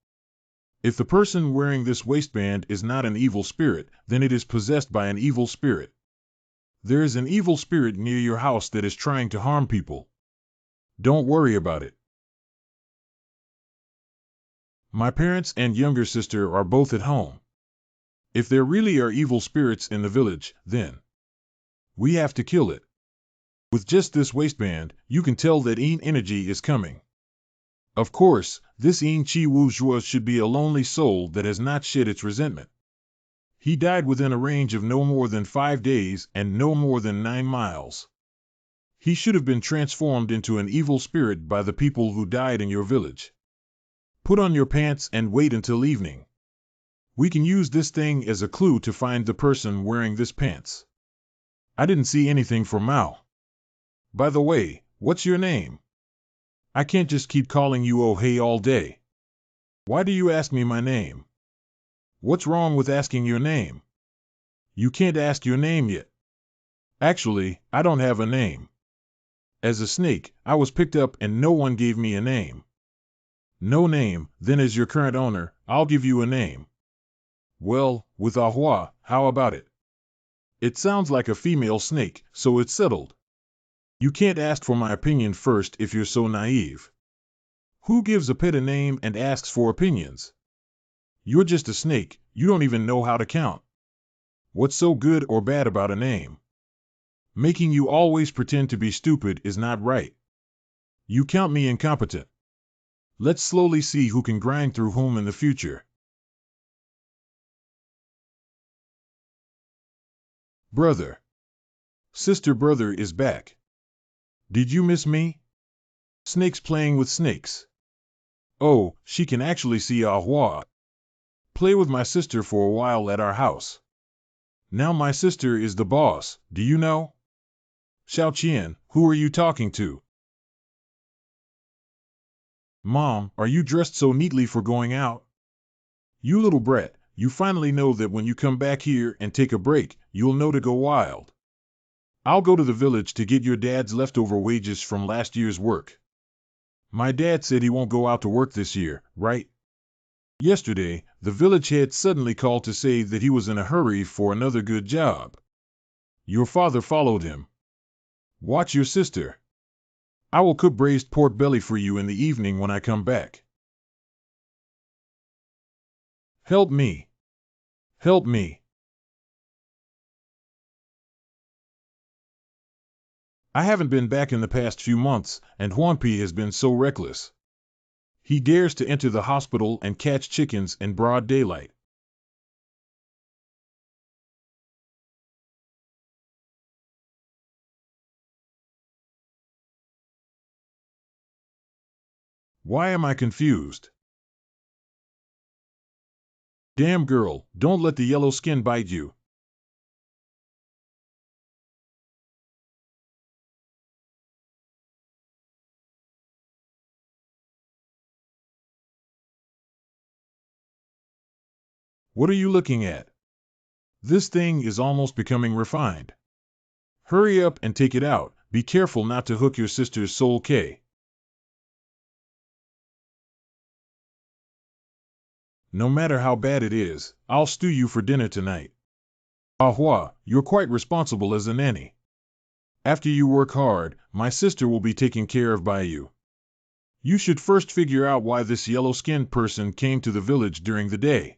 If the person wearing this waistband is not an evil spirit, then it is possessed by an evil spirit. There is an evil spirit near your house that is trying to harm people. Don't worry about it. My parents and younger sister are both at home. If there really are evil spirits in the village, then we have to kill it. With just this waistband, you can tell that energy is coming. Of course, this Chi Wu Zhuo should be a lonely soul that has not shed its resentment. He died within a range of no more than 5 days and no more than 9 miles. He should have been transformed into an evil spirit by the people who died in your village. Put on your pants and wait until evening. We can use this thing as a clue to find the person wearing this pants. I didn't see anything for Mao. By the way, what's your name? I can't just keep calling you oh hey all day. Why do you ask me my name? What's wrong with asking your name? You can't ask your name yet. Actually, I don't have a name. As a snake, I was picked up and no one gave me a name. No name, then as your current owner, I'll give you a name. Well, with Ahua, how about it? It sounds like a female snake, so it's settled. You can't ask for my opinion first if you're so naive. Who gives a pet a name and asks for opinions? You're just a snake, you don't even know how to count. What's so good or bad about a name? Making you always pretend to be stupid is not right. You count me incompetent. Let's slowly see who can grind through whom in the future. Brother. Sister brother is back. Did you miss me? Snakes playing with snakes. Oh, she can actually see Ahua. Play with my sister for a while at our house. Now my sister is the boss, do you know? Xiao Qian, who are you talking to? Mom, are you dressed so neatly for going out? You little brat, you finally know that when you come back here and take a break, you'll know to go wild. I'll go to the village to get your dad's leftover wages from last year's work. My dad said he won't go out to work this year, right? Yesterday, the village head suddenly called to say that he was in a hurry for another good job. Your father followed him. Watch your sister. I will cook braised pork belly for you in the evening when I come back. Help me. Help me. I haven't been back in the past few months, and Huanpi has been so reckless. He dares to enter the hospital and catch chickens in broad daylight. Why am I confused? Damn girl, don't let the yellow skin bite you. What are you looking at? This thing is almost becoming refined. Hurry up and take it out. Be careful not to hook your sister's soul K. No matter how bad it is, I'll stew you for dinner tonight. Ahua, you're quite responsible as a nanny. After you work hard, my sister will be taken care of by you. You should first figure out why this yellow-skinned person came to the village during the day.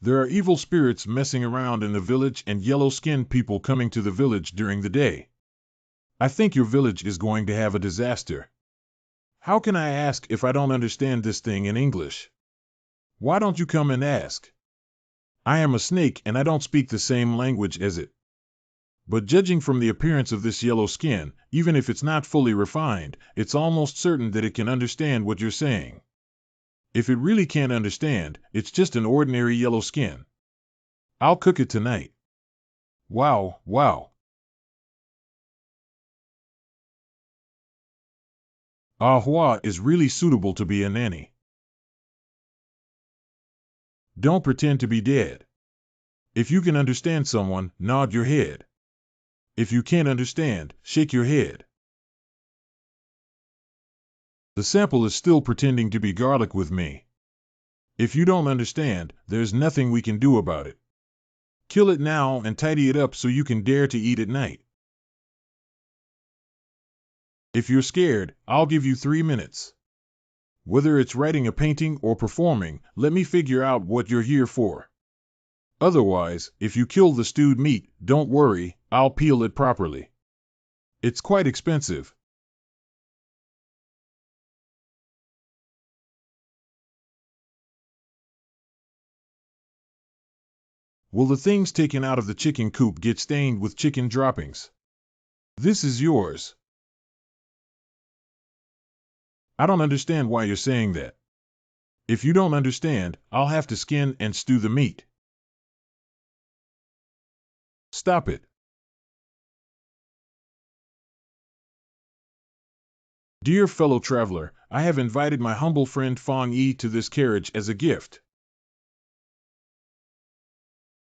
There are evil spirits messing around in the village and yellow-skinned people coming to the village during the day. I think your village is going to have a disaster. How can I ask if I don't understand this thing in English? Why don't you come and ask? I am a snake and I don't speak the same language as it. But judging from the appearance of this yellow skin, even if it's not fully refined, it's almost certain that it can understand what you're saying. If it really can't understand, it's just an ordinary yellow skin. I'll cook it tonight. Wow, wow. Ahua is really suitable to be a nanny. Don't pretend to be dead. If you can understand someone, nod your head. If you can't understand, shake your head. The sample is still pretending to be garlic with me. If you don't understand, there's nothing we can do about it. Kill it now and tidy it up so you can dare to eat at night. If you're scared, I'll give you 3 minutes. Whether it's writing a painting or performing, let me figure out what you're here for. Otherwise, if you kill the stewed meat, don't worry, I'll peel it properly. It's quite expensive. Will the things taken out of the chicken coop get stained with chicken droppings? This is yours. I don't understand why you're saying that. If you don't understand, I'll have to skin and stew the meat. Stop it. Dear fellow traveler, I have invited my humble friend Fong Yi to this carriage as a gift.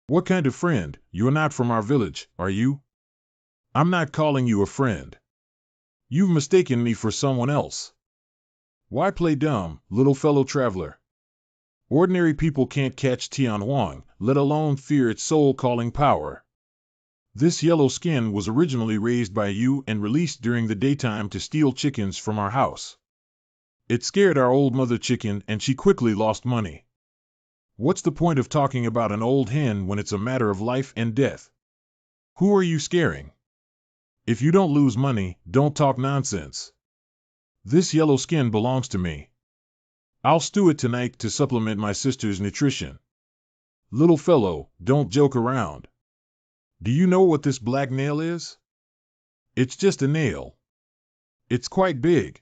What kind of friend? You're not from our village, are you? I'm not calling you a friend. You've mistaken me for someone else. Why play dumb, little fellow traveler? Ordinary people can't catch Tian Huang, let alone fear its soul-calling power. This yellow skin was originally raised by you and released during the daytime to steal chickens from our house. It scared our old mother chicken and she quickly lost money. What's the point of talking about an old hen when it's a matter of life and death? Who are you scaring? If you don't lose money, don't talk nonsense. This yellow skin belongs to me. I'll stew it tonight to supplement my sister's nutrition. Little fellow, don't joke around. Do you know what this black nail is? It's just a nail. It's quite big.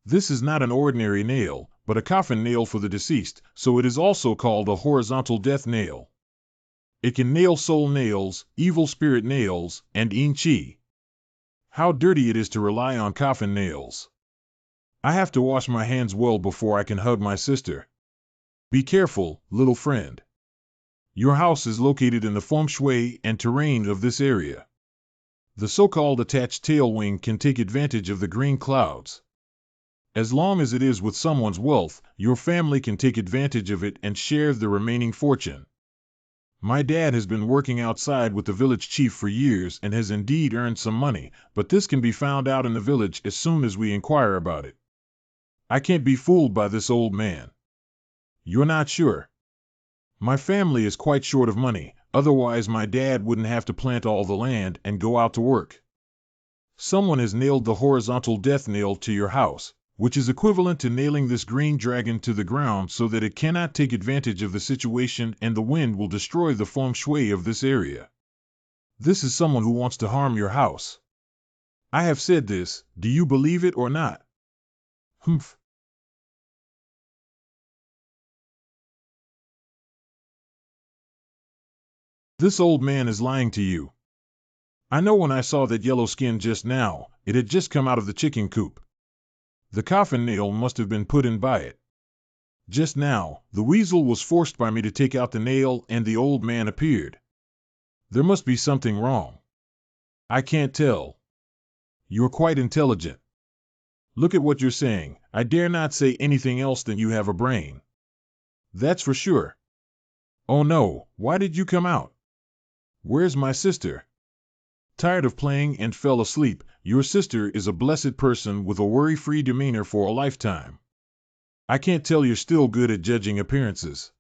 This is not an ordinary nail, but a coffin nail for the deceased, so it is also called a horizontal death nail. It can nail soul nails, evil spirit nails, and yin chi. How dirty it is to rely on coffin nails. I have to wash my hands well before I can hug my sister. Be careful, little friend. Your house is located in the feng shui and terrain of this area. The so-called attached tail wing can take advantage of the green clouds. As long as it is with someone's wealth, your family can take advantage of it and share the remaining fortune. My dad has been working outside with the village chief for years and has indeed earned some money, but this can be found out in the village as soon as we inquire about it. I can't be fooled by this old man. You're not sure? My family is quite short of money, otherwise my dad wouldn't have to plant all the land and go out to work. Someone has nailed the horizontal death nail to your house, which is equivalent to nailing this green dragon to the ground so that it cannot take advantage of the situation and the wind will destroy the feng shui of this area. This is someone who wants to harm your house. I have said this, do you believe it or not? Humph. This old man is lying to you. I know when I saw that yellow skin just now, it had just come out of the chicken coop. The coffin nail must have been put in by it. Just now, the weasel was forced by me to take out the nail and the old man appeared. There must be something wrong. I can't tell. You're quite intelligent. Look at what you're saying. I dare not say anything else than you have a brain. That's for sure. Oh no, why did you come out? Where's my sister? Tired of playing and fell asleep. Your sister is a blessed person with a worry-free demeanor for a lifetime. I can't tell you're still good at judging appearances.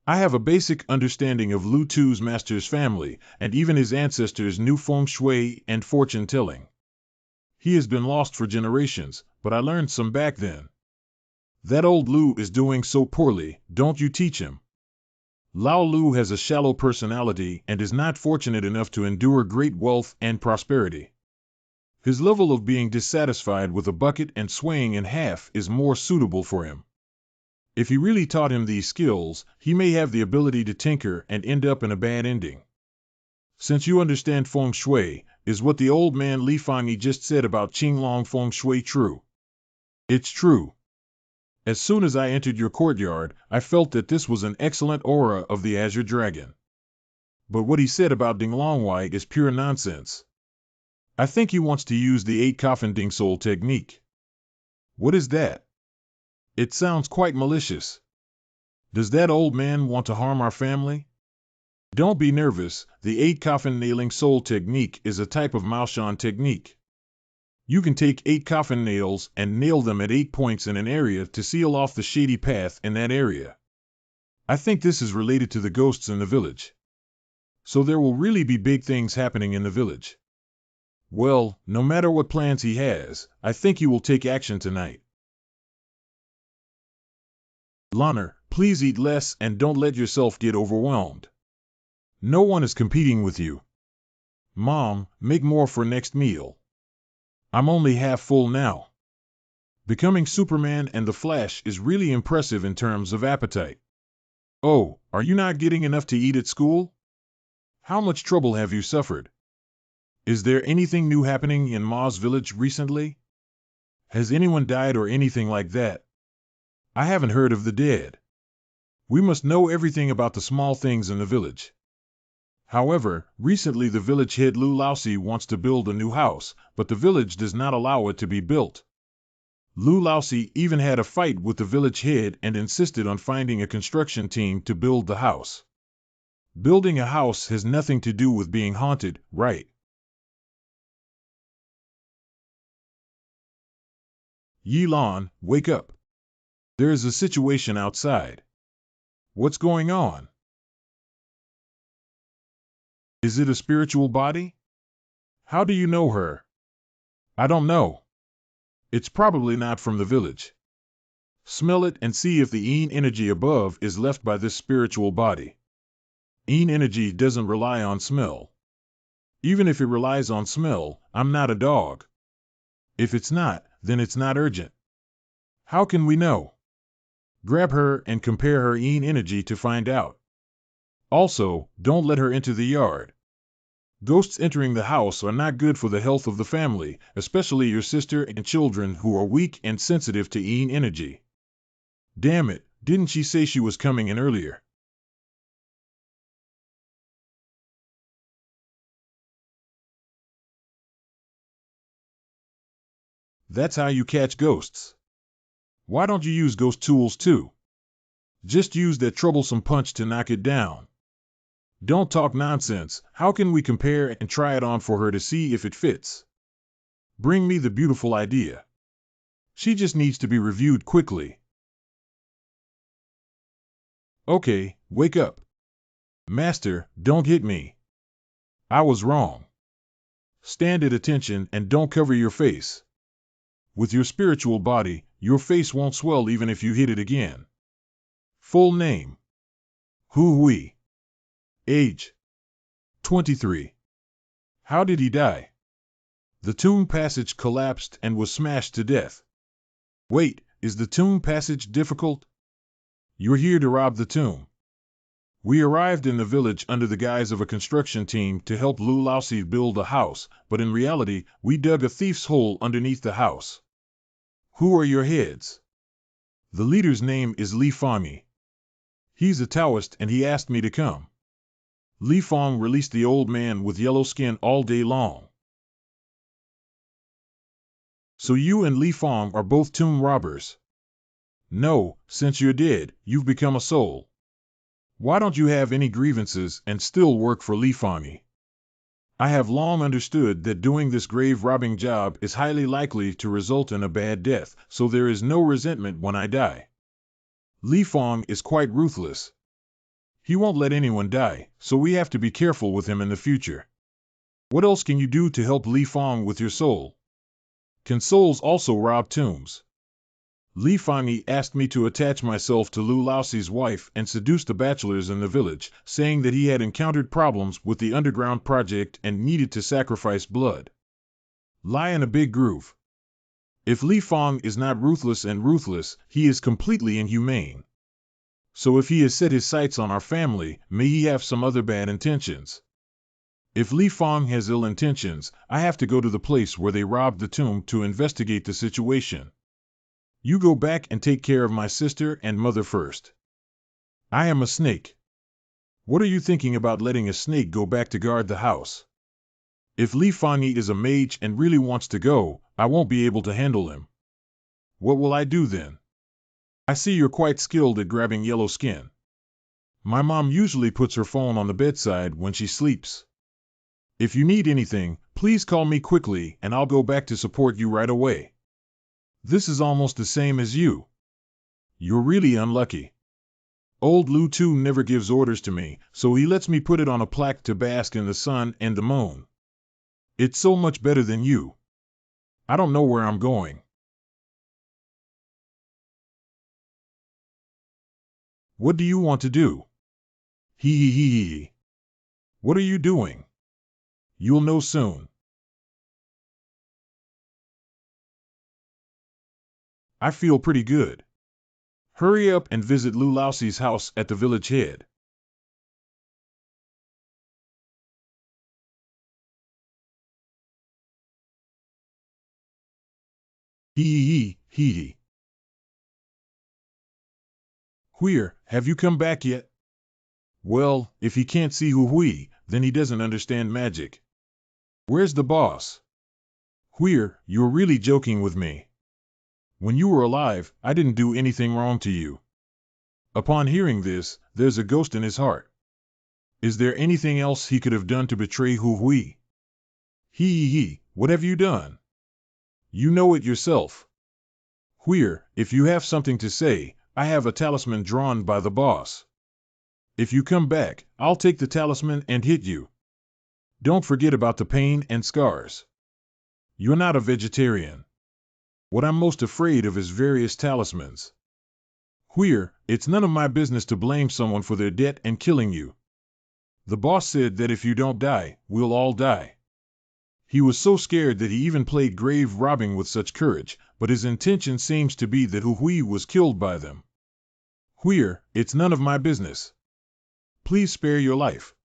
I have a basic understanding of Lu Tu's master's family, and even his ancestors knew feng shui and fortune-telling. He has been lost for generations, but I learned some back then. That old Lu is doing so poorly, don't you teach him. Lao Lu has a shallow personality and is not fortunate enough to endure great wealth and prosperity. His level of being dissatisfied with a bucket and swaying in half is more suitable for him. If he really taught him these skills, he may have the ability to tinker and end up in a bad ending. Since you understand feng shui, is what the old man Li Fangyi just said about Qinglong feng shui true? It's true. As soon as I entered your courtyard, I felt that this was an excellent aura of the Azure Dragon. But what he said about Dinglongwai is pure nonsense. I think he wants to use the 8-coffin Ding Soul technique. What is that? It sounds quite malicious. Does that old man want to harm our family? Don't be nervous, the 8-coffin nailing soul technique is a type of Maoshan technique. You can take 8 coffin nails and nail them at 8 points in an area to seal off the shady path in that area. I think this is related to the ghosts in the village. So there will really be big things happening in the village. Well, no matter what plans he has, I think he will take action tonight. Lanner, please eat less and don't let yourself get overwhelmed. No one is competing with you. Mom, make more for next meal. I'm only half full now. Becoming Superman and the Flash is really impressive in terms of appetite. Oh, are you not getting enough to eat at school? How much trouble have you suffered? Is there anything new happening in Ma's village recently? Has anyone died or anything like that? I haven't heard of the dead. We must know everything about the small things in the village. However, recently the village head Lu Laosi wants to build a new house, but the village does not allow it to be built. Lu Laosi even had a fight with the village head and insisted on finding a construction team to build the house. Building a house has nothing to do with being haunted, right? Yilan, wake up. There is a situation outside. What's going on? Is it a spiritual body? How do you know her? I don't know. It's probably not from the village. Smell it and see if the Yin energy above is left by this spiritual body. Yin energy doesn't rely on smell. Even if it relies on smell, I'm not a dog. If it's not, then it's not urgent. How can we know? Grab her and compare her Yin energy to find out. Also, don't let her into the yard. Ghosts entering the house are not good for the health of the family, especially your sister and children who are weak and sensitive to Yin energy. Damn it, didn't she say she was coming in earlier? That's how you catch ghosts. Why don't you use ghost tools too? Just use that troublesome punch to knock it down. Don't talk nonsense. How can we compare and try it on for her to see if it fits? Bring me the beautiful idea. She just needs to be reviewed quickly. Okay, wake up. Master, don't hit me. I was wrong. Stand at attention and don't cover your face. With your spiritual body, your face won't swell even if you hit it again. Full name. Hu Hui. Age. 23. How did he die? The tomb passage collapsed and was smashed to death. Wait, is the tomb passage difficult? You're here to rob the tomb. We arrived in the village under the guise of a construction team to help Lu Laosi build a house, but in reality, we dug a thief's hole underneath the house. Who are your heads? The leader's name is Li Fangyi. He's a Taoist and he asked me to come. Li Fang released the old man with yellow skin all day long. So you and Li Fang are both tomb robbers? No, since you're dead, you've become a soul. Why don't you have any grievances and still work for Li Fangyi? I have long understood that doing this grave robbing job is highly likely to result in a bad death, so there is no resentment when I die. Li Fong is quite ruthless. He won't let anyone die, so we have to be careful with him in the future. What else can you do to help Li Fong with your soul? Can souls also rob tombs? Li Fangyi asked me to attach myself to Lu Laoxi's wife and seduce the bachelors in the village, saying that he had encountered problems with the underground project and needed to sacrifice blood. Lie in a big groove. If Li Fong is not ruthless and ruthless, he is completely inhumane. So if he has set his sights on our family, may he have some other bad intentions. If Li Fong has ill intentions, I have to go to the place where they robbed the tomb to investigate the situation. You go back and take care of my sister and mother first. I am a snake. What are you thinking about letting a snake go back to guard the house? If Li Fangyi is a mage and really wants to go, I won't be able to handle him. What will I do then? I see you're quite skilled at grabbing yellow skin. My mom usually puts her phone on the bedside when she sleeps. If you need anything, please call me quickly and I'll go back to support you right away. This is almost the same as you. You're really unlucky. Old Lu Tu never gives orders to me, so he lets me put it on a plaque to bask in the sun and the moon. It's so much better than you. I don't know where I'm going. What do you want to do? Hee hee hee hee. What are you doing? You'll know soon. I feel pretty good. Hurry up and visit Lu Laoxi's house at the village head. Hee hee hee hee. Huir, have you come back yet? Well, if he can't see Hui, then he doesn't understand magic. Where's the boss? Huir, you're really joking with me. When you were alive, I didn't do anything wrong to you. Upon hearing this, there's a ghost in his heart. Is there anything else he could have done to betray Hui? Hee, what have you done? You know it yourself. Huir, if you have something to say, I have a talisman drawn by the boss. If you come back, I'll take the talisman and hit you. Don't forget about the pain and scars. You're not a vegetarian. What I'm most afraid of is various talismans. Huir, it's none of my business to blame someone for their debt and killing you. The boss said that if you don't die, we'll all die. He was so scared that he even played grave robbing with such courage, but his intention seems to be that Hui was killed by them. Huir, it's none of my business. Please spare your life.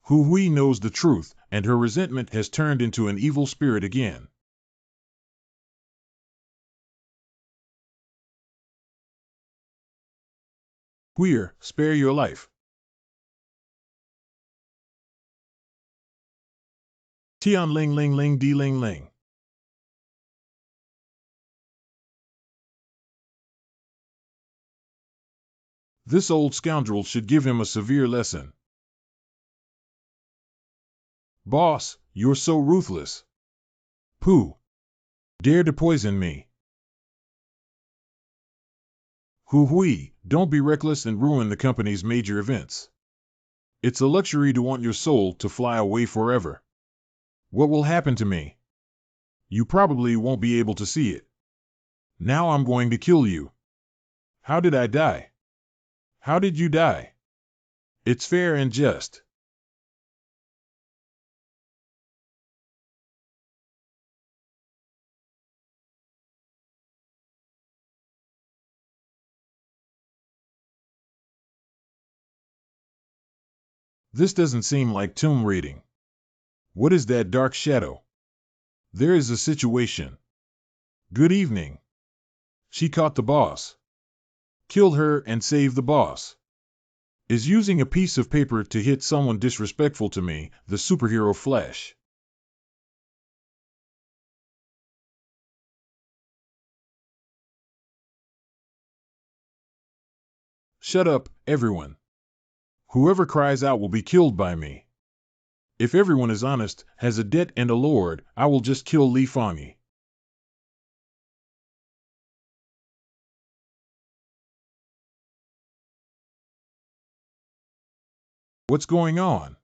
Hui knows the truth, and her resentment has turned into an evil spirit again. Huir, spare your life. Tian ling ling ling di ling ling. This old scoundrel should give him a severe lesson. Boss, you're so ruthless. Pooh. Dare to poison me. Hui, don't be reckless and ruin the company's major events. It's a luxury to want your soul to fly away forever. What will happen to me? You probably won't be able to see it. Now I'm going to kill you. How did I die? How did you die? It's fair and just. This doesn't seem like tomb raiding. What is that dark shadow? There is a situation. Good evening. She caught the boss. Killed her and saved the boss. Is using a piece of paper to hit someone disrespectful to me, the superhero Flash. Shut up, everyone. Whoever cries out will be killed by me. If everyone is honest, has a debt and a lord, I will just kill Li Fangyi. What's going on?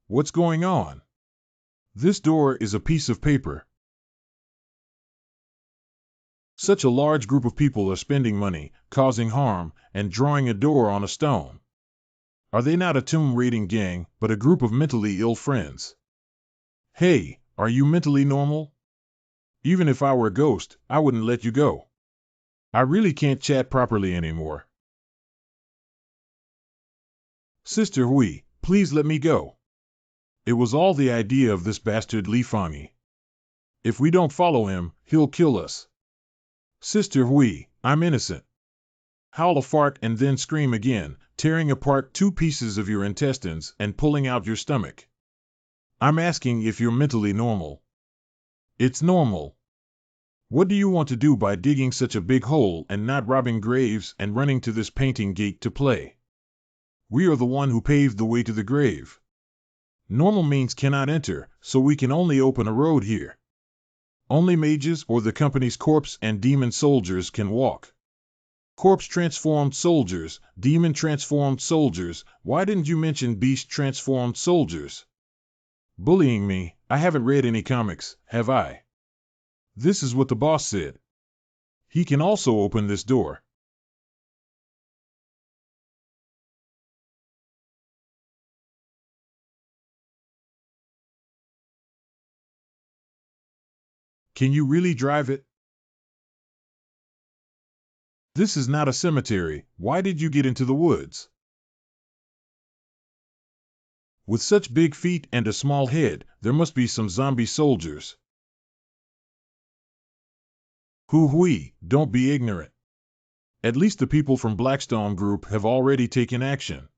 What's going on? This door is a piece of paper. Such a large group of people are spending money, causing harm, and drawing a door on a stone. Are they not a tomb raiding gang, but a group of mentally ill friends? Hey, are you mentally normal? Even if I were a ghost, I wouldn't let you go. I really can't chat properly anymore. Sister Hui, please let me go. It was all the idea of this bastard Li Fangyi. If we don't follow him, he'll kill us. Sister Hui, I'm innocent. Howl a fart and then scream again, tearing apart 2 pieces of your intestines and pulling out your stomach. I'm asking if you're mentally normal. It's normal. What do you want to do by digging such a big hole and not robbing graves and running to this painting gate to play? We are the one who paved the way to the grave. Normal means cannot enter, so we can only open a road here. Only mages or the company's corpse and demon soldiers can walk. Corpse-transformed soldiers, demon-transformed soldiers, why didn't you mention beast-transformed soldiers? Bullying me, I haven't read any comics, have I? This is what the boss said. He can also open this door. Can you really drive it? This is not a cemetery, why did you get into the woods? With such big feet and a small head, there must be some zombie soldiers. Hui, don't be ignorant. At least the people from Blackstone Group have already taken action.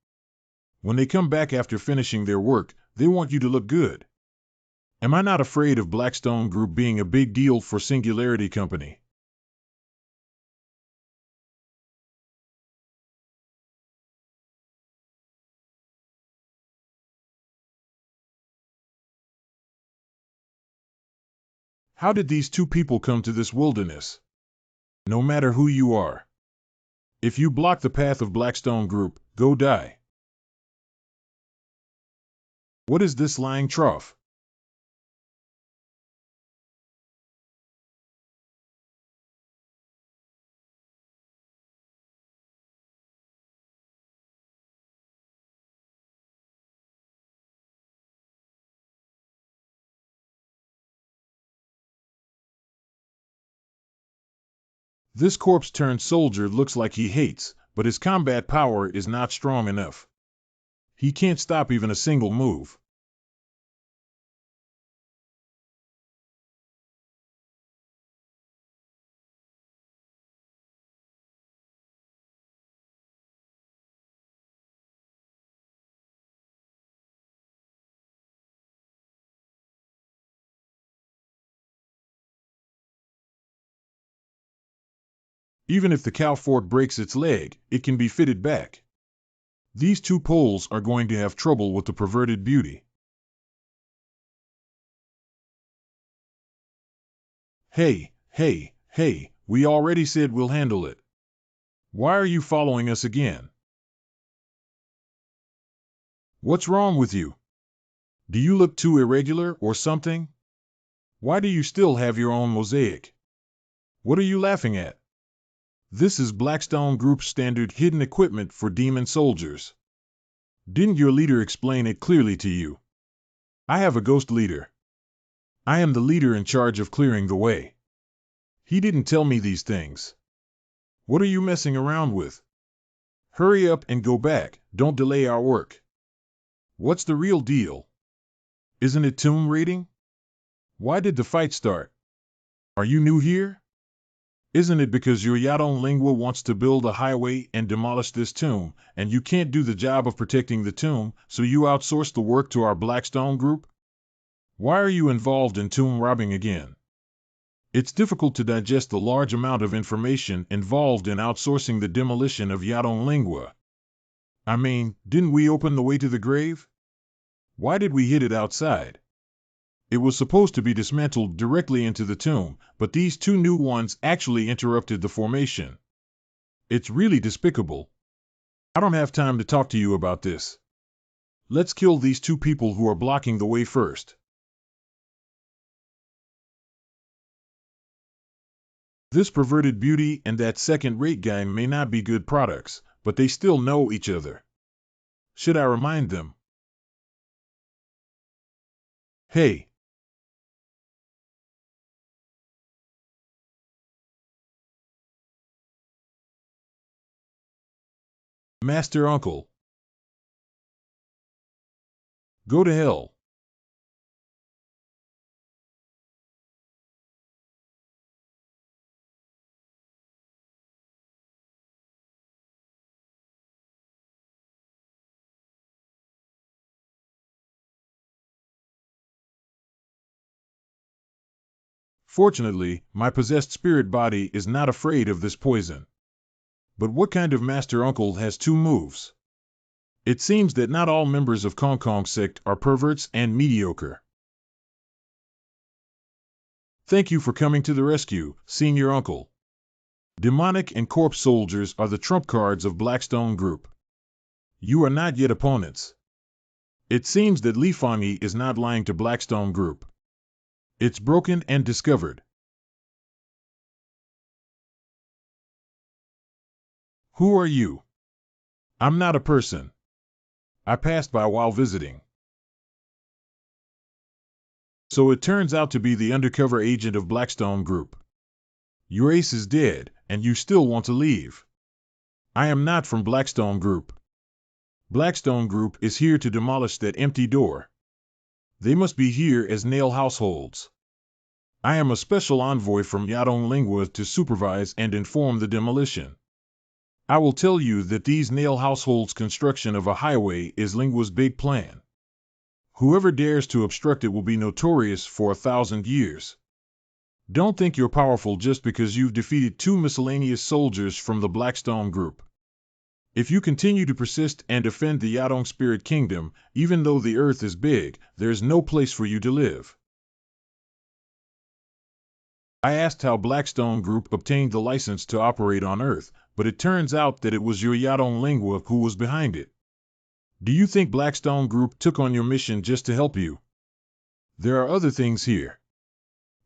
When they come back after finishing their work, they want you to look good. Am I not afraid of Blackstone Group being a big deal for Singularity Company? How did these 2 people come to this wilderness? No matter who you are. If you block the path of Blackstone Group, go die. What is this lying trough? This corpse-turned soldier looks like he hates, but his combat power is not strong enough. He can't stop even a single move. Even if the cow fort breaks its leg, it can be fitted back. These 2 poles are going to have trouble with the perverted beauty. Hey, we already said we'll handle it. Why are you following us again? What's wrong with you? Do you look too irregular or something? Why do you still have your own mosaic? What are you laughing at? This is Blackstone Group's standard hidden equipment for demon soldiers. Didn't your leader explain it clearly to you? I have a ghost leader. I am the leader in charge of clearing the way. He didn't tell me these things. What are you messing around with? Hurry up and go back, don't delay our work. What's the real deal? Isn't it tomb raiding? Why did the fight start? Are you new here? Isn't it because your Yadong Lingua wants to build a highway and demolish this tomb, and you can't do the job of protecting the tomb, so you outsource the work to our Blackstone Group? Why are you involved in tomb robbing again? It's difficult to digest the large amount of information involved in outsourcing the demolition of Yadong Lingua. I mean, didn't we open the way to the grave? Why did we hit it outside? It was supposed to be dismantled directly into the tomb, but these two new ones actually interrupted the formation. It's really despicable. I don't have time to talk to you about this. Let's kill these two people who are blocking the way first. This perverted beauty and that second-rate guy may not be good products, but they still know each other. Should I remind them? Hey, Master Uncle, go to hell. Fortunately, my possessed spirit body is not afraid of this poison. But what kind of Master Uncle has two moves? It seems that not all members of Kong Kong sect are perverts and mediocre. Thank you for coming to the rescue, Senior Uncle. Demonic and corpse soldiers are the trump cards of Blackstone Group. You are not yet opponents. It seems that Li Fangyi is not lying to Blackstone Group. It's broken and discovered. Who are you? I'm not a person. I passed by while visiting. So it turns out to be the undercover agent of Blackstone Group. Your ace is dead, and you still want to leave. I am not from Blackstone Group. Blackstone Group is here to demolish that empty door. They must be here as nail households. I am a special envoy from Yadong Lingua to supervise and inform the demolition. I will tell you that these nail households' construction of a highway is Lingua's big plan. Whoever dares to obstruct it will be notorious for 1,000 years. Don't think you're powerful just because you've defeated two miscellaneous soldiers from the Blackstone Group. If you continue to persist and defend the Yadong Spirit Kingdom, even though the earth is big, there's no place for you to live. I asked how Blackstone Group obtained the license to operate on Earth, but it turns out that it was your Yadong Lingua who was behind it. Do you think Blackstone Group took on your mission just to help you? There are other things here.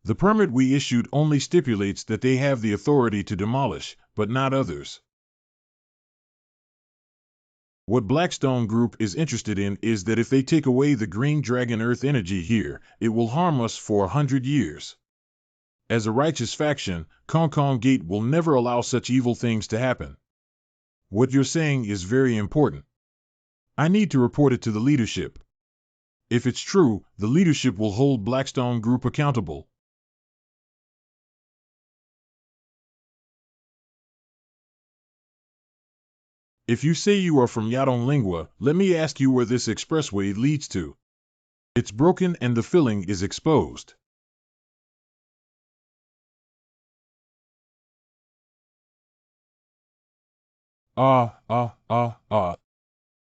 The permit we issued only stipulates that they have the authority to demolish, but not others. What Blackstone Group is interested in is that if they take away the Green Dragon Earth energy here, it will harm us for 100 years. As a righteous faction, Kong Kong Gate will never allow such evil things to happen. What you're saying is very important. I need to report it to the leadership. If it's true, the leadership will hold Blackstone Group accountable. If you say you are from Yadong Lingua, let me ask you where this expressway leads to. It's broken and the filling is exposed.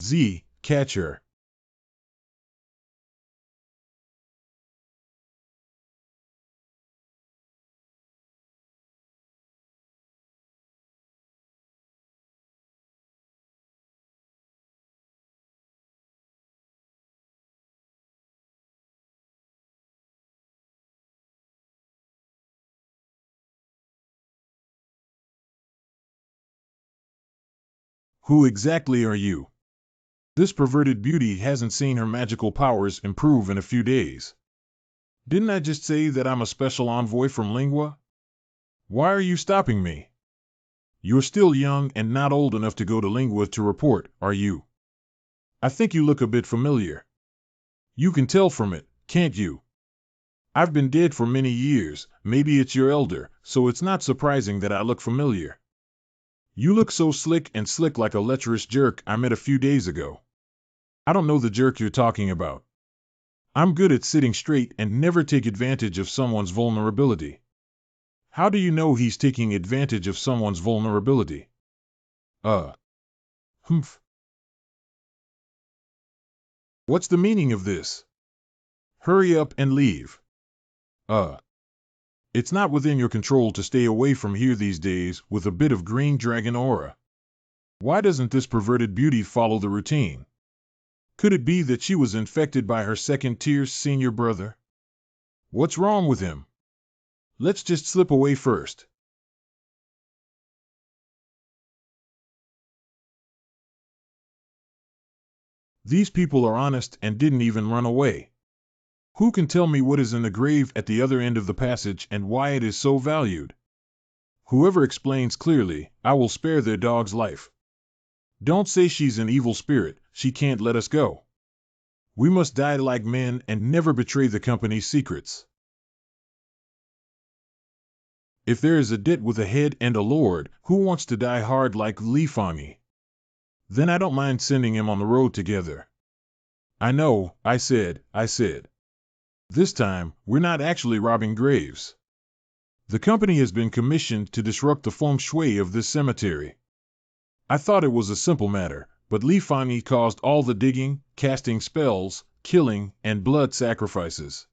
Z, catch her. Who exactly are you? This perverted beauty hasn't seen her magical powers improve in a few days. Didn't I just say that I'm a special envoy from Lingua? Why are you stopping me? You're still young and not old enough to go to Lingua to report, are you? I think you look a bit familiar. You can tell from it, can't you? I've been dead for many years, maybe it's your elder, so it's not surprising that I look familiar. You look so slick like a lecherous jerk I met a few days ago. I don't know the jerk you're talking about. I'm good at sitting straight and never take advantage of someone's vulnerability. How do you know he's taking advantage of someone's vulnerability? Humph. What's the meaning of this? Hurry up and leave. Uh. It's not within your control to stay away from here these days with a bit of green dragon aura. Why doesn't this perverted beauty follow the routine? Could it be that she was infected by her second-tier senior brother? What's wrong with him? Let's just slip away first. These people are honest and didn't even run away. Who can tell me what is in the grave at the other end of the passage and why it is so valued? Whoever explains clearly, I will spare their dog's life. Don't say she's an evil spirit, she can't let us go. We must die like men and never betray the company's secrets. If there is a debt with a head and a lord, who wants to die hard like Li Fangyi? Then I don't mind sending him on the road together. I know, I said. This time, we're not actually robbing graves. The company has been commissioned to disrupt the feng shui of this cemetery. I thought it was a simple matter, but Li Fangyi caused all the digging, casting spells, killing, and blood sacrifices.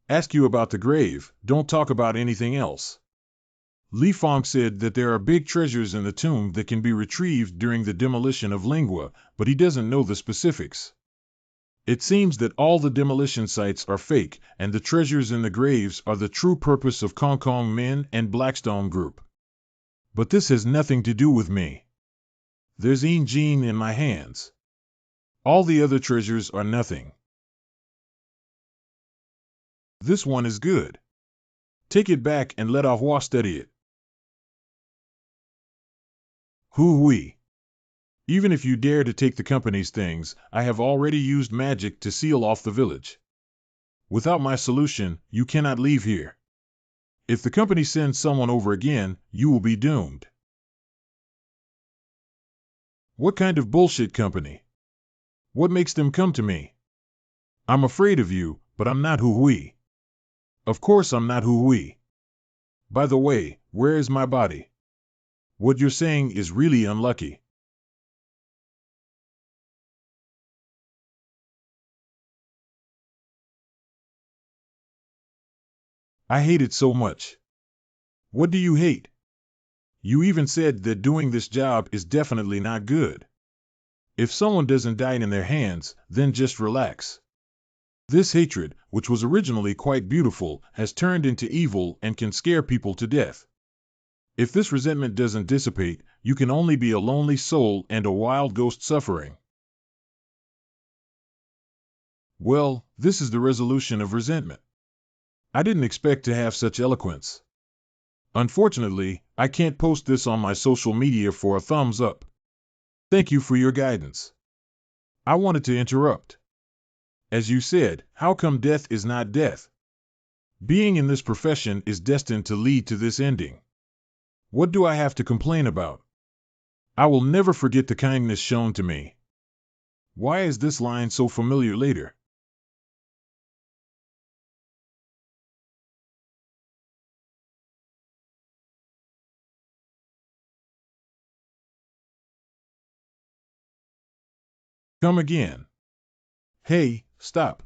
Ask you about the grave, don't talk about anything else. Li Fang said that there are big treasures in the tomb that can be retrieved during the demolition of Lingua, but he doesn't know the specifics. It seems that all the demolition sites are fake, and the treasures in the graves are the true purpose of Kong Kong Men and Blackstone Group. But this has nothing to do with me. There's Jin in my hands. All the other treasures are nothing. This one is good. Take it back and let Hua study it. Hoo-wee. Even if you dare to take the company's things, I have already used magic to seal off the village. Without my solution, you cannot leave here. If the company sends someone over again, you will be doomed. What kind of bullshit company? What makes them come to me? I'm afraid of you, but I'm not Hoo-wee. Of course I'm not Hoo-wee. By the way, where is my body? What you're saying is really unlucky. I hate it so much. What do you hate? You even said that doing this job is definitely not good. If someone doesn't die in their hands, then just relax. This hatred, which was originally quite beautiful, has turned into evil and can scare people to death. If this resentment doesn't dissipate, you can only be a lonely soul and a wild ghost suffering. Well, this is the resolution of resentment. I didn't expect to have such eloquence. Unfortunately, I can't post this on my social media for a thumbs up. Thank you for your guidance. I wanted to interrupt. As you said, how come death is not death? Being in this profession is destined to lead to this ending. What do I have to complain about? I will never forget the kindness shown to me. Why is this line so familiar later? Come again. Hey, stop.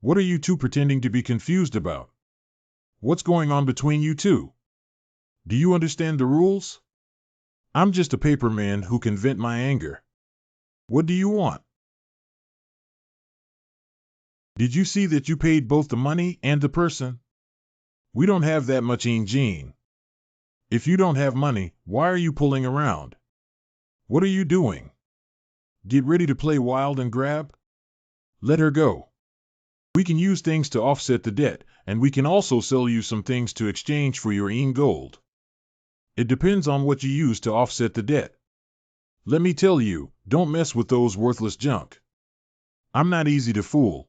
What are you two pretending to be confused about? What's going on between you two? Do you understand the rules? I'm just a paperman who can vent my anger. What do you want? Did you see that you paid both the money and the person? We don't have that much Jin. If you don't have money, why are you pulling around? What are you doing? Get ready to play wild and grab? Let her go. We can use things to offset the debt, and we can also sell you some things to exchange for your gold. It depends on what you use to offset the debt. Let me tell you, don't mess with those worthless junk. I'm not easy to fool.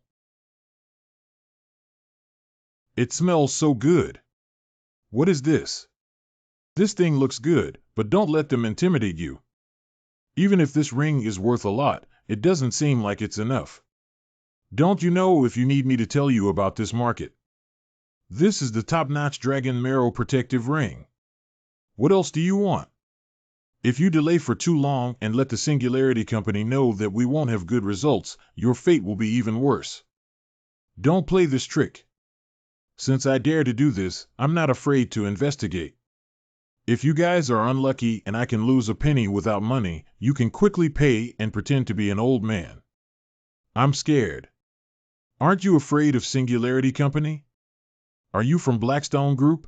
It smells so good. What is this? This thing looks good, but don't let them intimidate you. Even if this ring is worth a lot, it doesn't seem like it's enough. Don't you know if you need me to tell you about this market? This is the top-notch dragon marrow protective ring. What else do you want? If you delay for too long and let the Singularity Company know that we won't have good results, your fate will be even worse. Don't play this trick. Since I dare to do this, I'm not afraid to investigate. If you guys are unlucky and I can lose a penny without money, you can quickly pay and pretend to be an old man. I'm scared. Aren't you afraid of Singularity Company? Are you from Blackstone Group?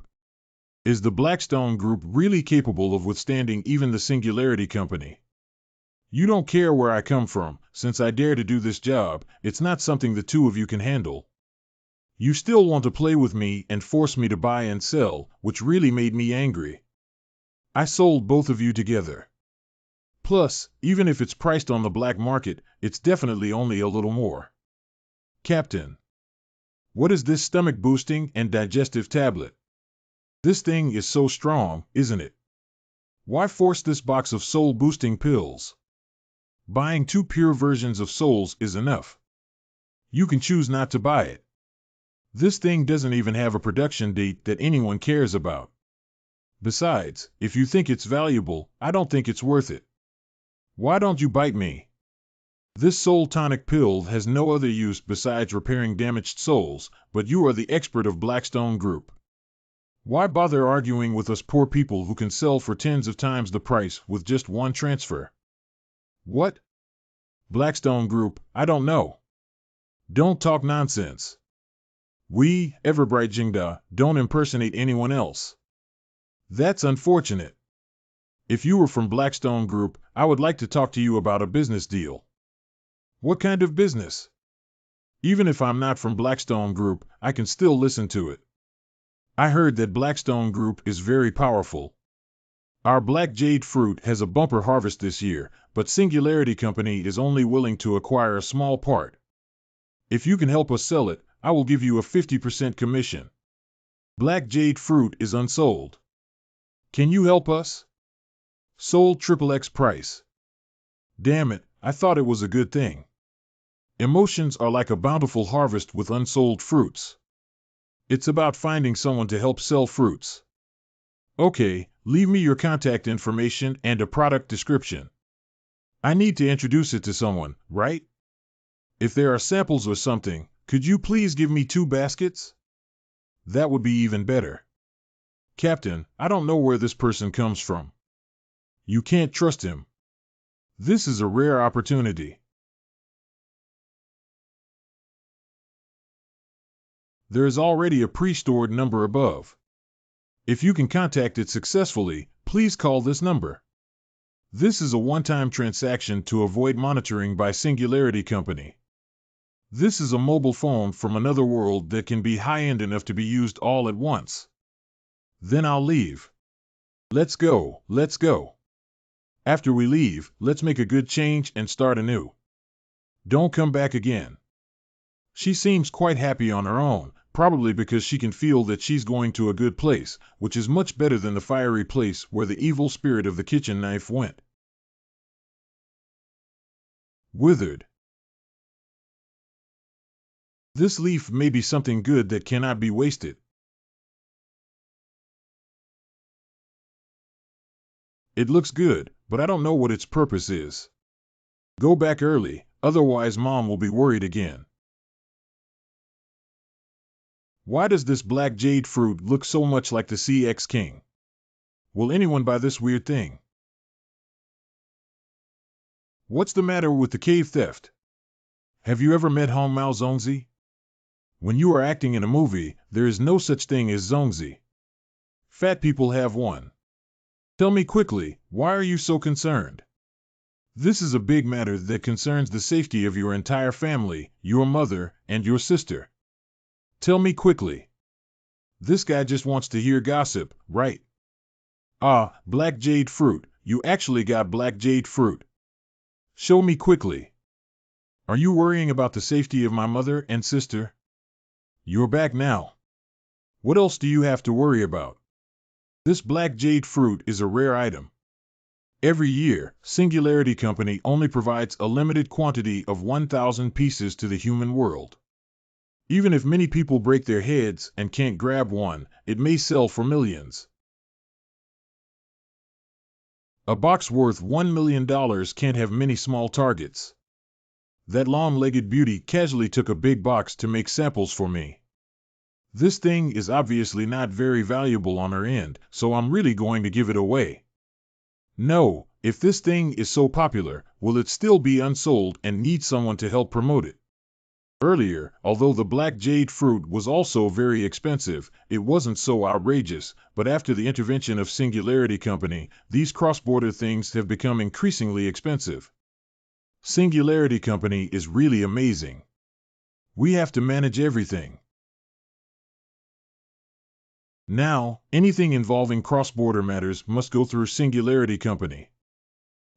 Is the Blackstone Group really capable of withstanding even the Singularity Company? You don't care where I come from, since I dare to do this job, it's not something the two of you can handle. You still want to play with me and force me to buy and sell, which really made me angry. I sold both of you together. Plus, even if it's priced on the black market, it's definitely only a little more. Captain, what is this stomach boosting and digestive tablet? This thing is so strong, isn't it? Why force this box of soul boosting pills? Buying 2 pure versions of souls is enough. You can choose not to buy it. This thing doesn't even have a production date that anyone cares about. Besides, if you think it's valuable, I don't think it's worth it. Why don't you bite me? This soul tonic pill has no other use besides repairing damaged souls, but you are the expert of Blackstone Group. Why bother arguing with us poor people who can sell for tens of times the price with just one transfer? What? Blackstone Group, I don't know. Don't talk nonsense. We, Everbright Jingda, don't impersonate anyone else. That's unfortunate. If you were from Blackstone Group, I would like to talk to you about a business deal. What kind of business? Even if I'm not from Blackstone Group, I can still listen to it. I heard that Blackstone Group is very powerful. Our black jade fruit has a bumper harvest this year, but Singularity Company is only willing to acquire a small part. If you can help us sell it, I will give you a 50% commission. Black jade fruit is unsold. Can you help us? Sold XXX price. Damn it, I thought it was a good thing. Emotions are like a bountiful harvest with unsold fruits. It's about finding someone to help sell fruits. Okay, leave me your contact information and a product description. I need to introduce it to someone, right? If there are samples or something, could you please give me 2 baskets? That would be even better. Captain, I don't know where this person comes from. You can't trust him. This is a rare opportunity. There is already a pre-stored number above. If you can contact it successfully, please call this number. This is a one-time transaction to avoid monitoring by Singularity Company. This is a mobile phone from another world that can be high-end enough to be used all at once. Then I'll leave. Let's go, let's go. After we leave, let's make a good change and start anew. Don't come back again. She seems quite happy on her own, probably because she can feel that she's going to a good place, which is much better than the fiery place where the evil spirit of the kitchen knife went. Withered. This leaf may be something good that cannot be wasted. It looks good, but I don't know what its purpose is. Go back early, otherwise Mom will be worried again. Why does this black jade fruit look so much like the CX King? Will anyone buy this weird thing? What's the matter with the cave theft? Have you ever met Hong Mao Zongzi? When you are acting in a movie, there is no such thing as Zongzi. Fat people have one. Tell me quickly, why are you so concerned? This is a big matter that concerns the safety of your entire family, your mother, and your sister. Tell me quickly. This guy just wants to hear gossip, right? Ah, black jade fruit, you actually got black jade fruit. Show me quickly. Are you worrying about the safety of my mother and sister? You're back now. What else do you have to worry about? This black jade fruit is a rare item. Every year, Singularity Company only provides a limited quantity of 1,000 pieces to the human world. Even if many people break their heads and can't grab one, it may sell for millions. A box worth $1 million can't have many small targets. That long-legged beauty casually took a big box to make samples for me. This thing is obviously not very valuable on her end, so I'm really going to give it away. No, if this thing is so popular, will it still be unsold and need someone to help promote it? Earlier, although the black jade fruit was also very expensive, it wasn't so outrageous, but after the intervention of Singularity Company, these cross-border things have become increasingly expensive. Singularity Company is really amazing. We have to manage everything. Now, anything involving cross-border matters must go through Singularity Company.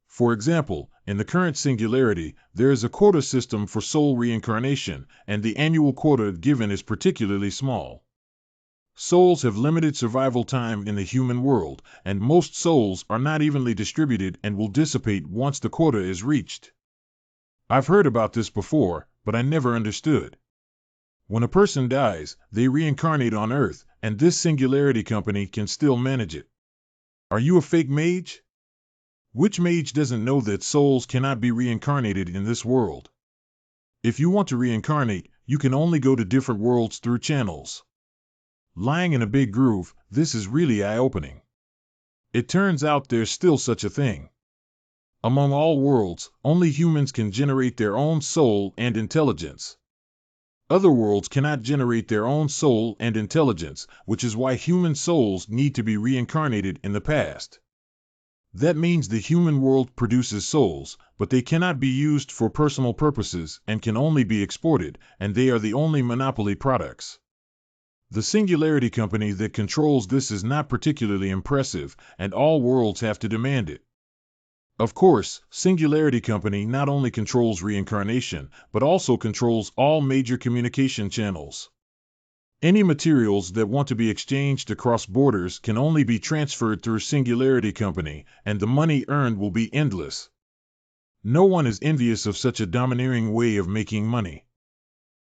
For example, in the current Singularity, there is a quota system for soul reincarnation, and the annual quota given is particularly small. Souls have limited survival time in the human world, and most souls are not evenly distributed and will dissipate once the quota is reached. I've heard about this before, but I never understood. When a person dies, they reincarnate on Earth, and this Singularity Company can still manage it. Are you a fake mage? Which mage doesn't know that souls cannot be reincarnated in this world? If you want to reincarnate, you can only go to different worlds through channels. Lying in a big groove, this is really eye-opening. It turns out there's still such a thing. Among all worlds, only humans can generate their own soul and intelligence. Other worlds cannot generate their own soul and intelligence, which is why human souls need to be reincarnated in the past. That means the human world produces souls, but they cannot be used for personal purposes and can only be exported, and they are the only monopoly products. The Singularity Company that controls this is not particularly impressive, and all worlds have to demand it. Of course, Singularity Company not only controls reincarnation, but also controls all major communication channels. Any materials that want to be exchanged across borders can only be transferred through Singularity Company, and the money earned will be endless. No one is envious of such a domineering way of making money.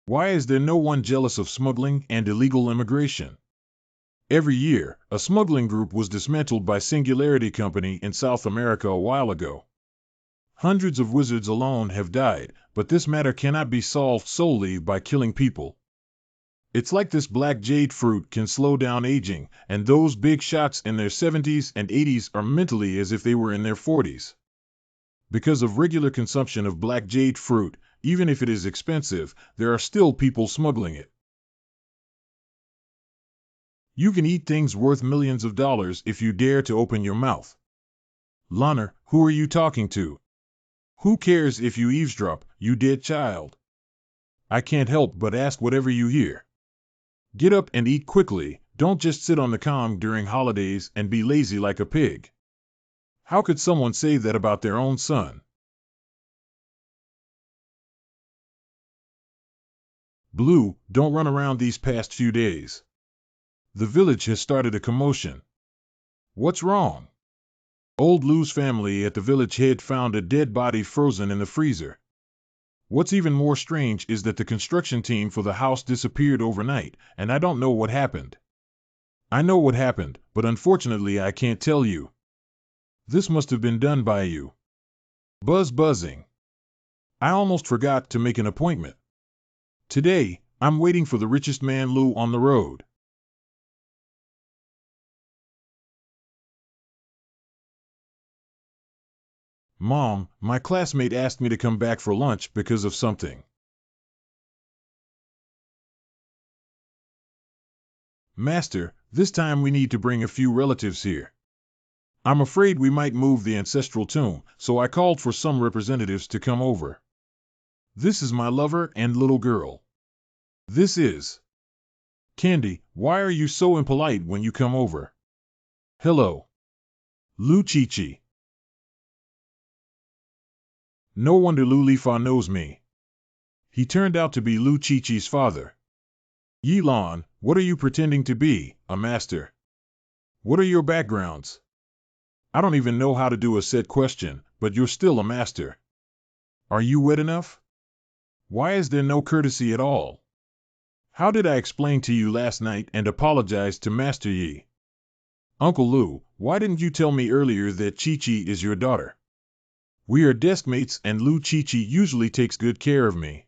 Why is there no one jealous of smuggling and illegal immigration? Every year, a smuggling group was dismantled by Singularity Company in South America a while ago. Hundreds of wizards alone have died, but this matter cannot be solved solely by killing people. It's like this black jade fruit can slow down aging, and those big shots in their 70s and 80s are mentally as if they were in their 40s. Because of regular consumption of black jade fruit, even if it is expensive, there are still people smuggling it. You can eat things worth millions of dollars if you dare to open your mouth. Lana, who are you talking to? Who cares if you eavesdrop, you dead child? I can't help but ask whatever you hear. Get up and eat quickly, don't just sit on the comm during holidays and be lazy like a pig. How could someone say that about their own son? Blue, don't run around these past few days. The village has started a commotion. What's wrong? Old Lou's family at the village head found a dead body frozen in the freezer. What's even more strange is that the construction team for the house disappeared overnight, and I don't know what happened. I know what happened, but unfortunately I can't tell you. This must have been done by you. Buzzing. I almost forgot to make an appointment. Today, I'm waiting for the richest man Lou on the road. Mom, my classmate asked me to come back for lunch because of something. Master, this time we need to bring a few relatives here. I'm afraid we might move the ancestral tomb, so I called for some representatives to come over. This is my lover and little girl. This is Candy. Why are you so impolite when you come over? Hello. Lou Chi-Chi. No wonder Lou Lifa knows me. He turned out to be Lou Chi-Chi's father. Yilan, what are you pretending to be, a master? What are your backgrounds? I don't even know how to do a set question, but you're still a master. Are you wet enough? Why is there no courtesy at all? How did I explain to you last night and apologize to Master Yi? Uncle Lou, Why didn't you tell me earlier that Chi-Chi is your daughter? We are desk mates and Lu Chi-Chi usually takes good care of me.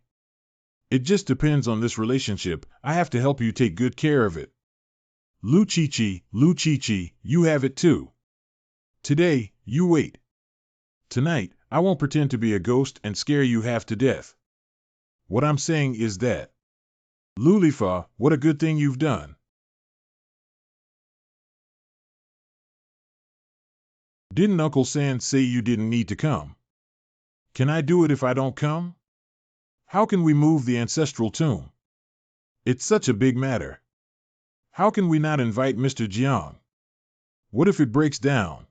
It just depends on this relationship. I have to help you take good care of it. Lu Chi-Chi, you have it too. Today, you wait. Tonight, I won't pretend to be a ghost and scare you half to death. What I'm saying is that. Lulifa, what a good thing you've done. Didn't Uncle San say you didn't need to come? Can I do it if I don't come? How can we move the ancestral tomb? It's such a big matter. How can we not invite Mr. Jiang? What if it breaks down?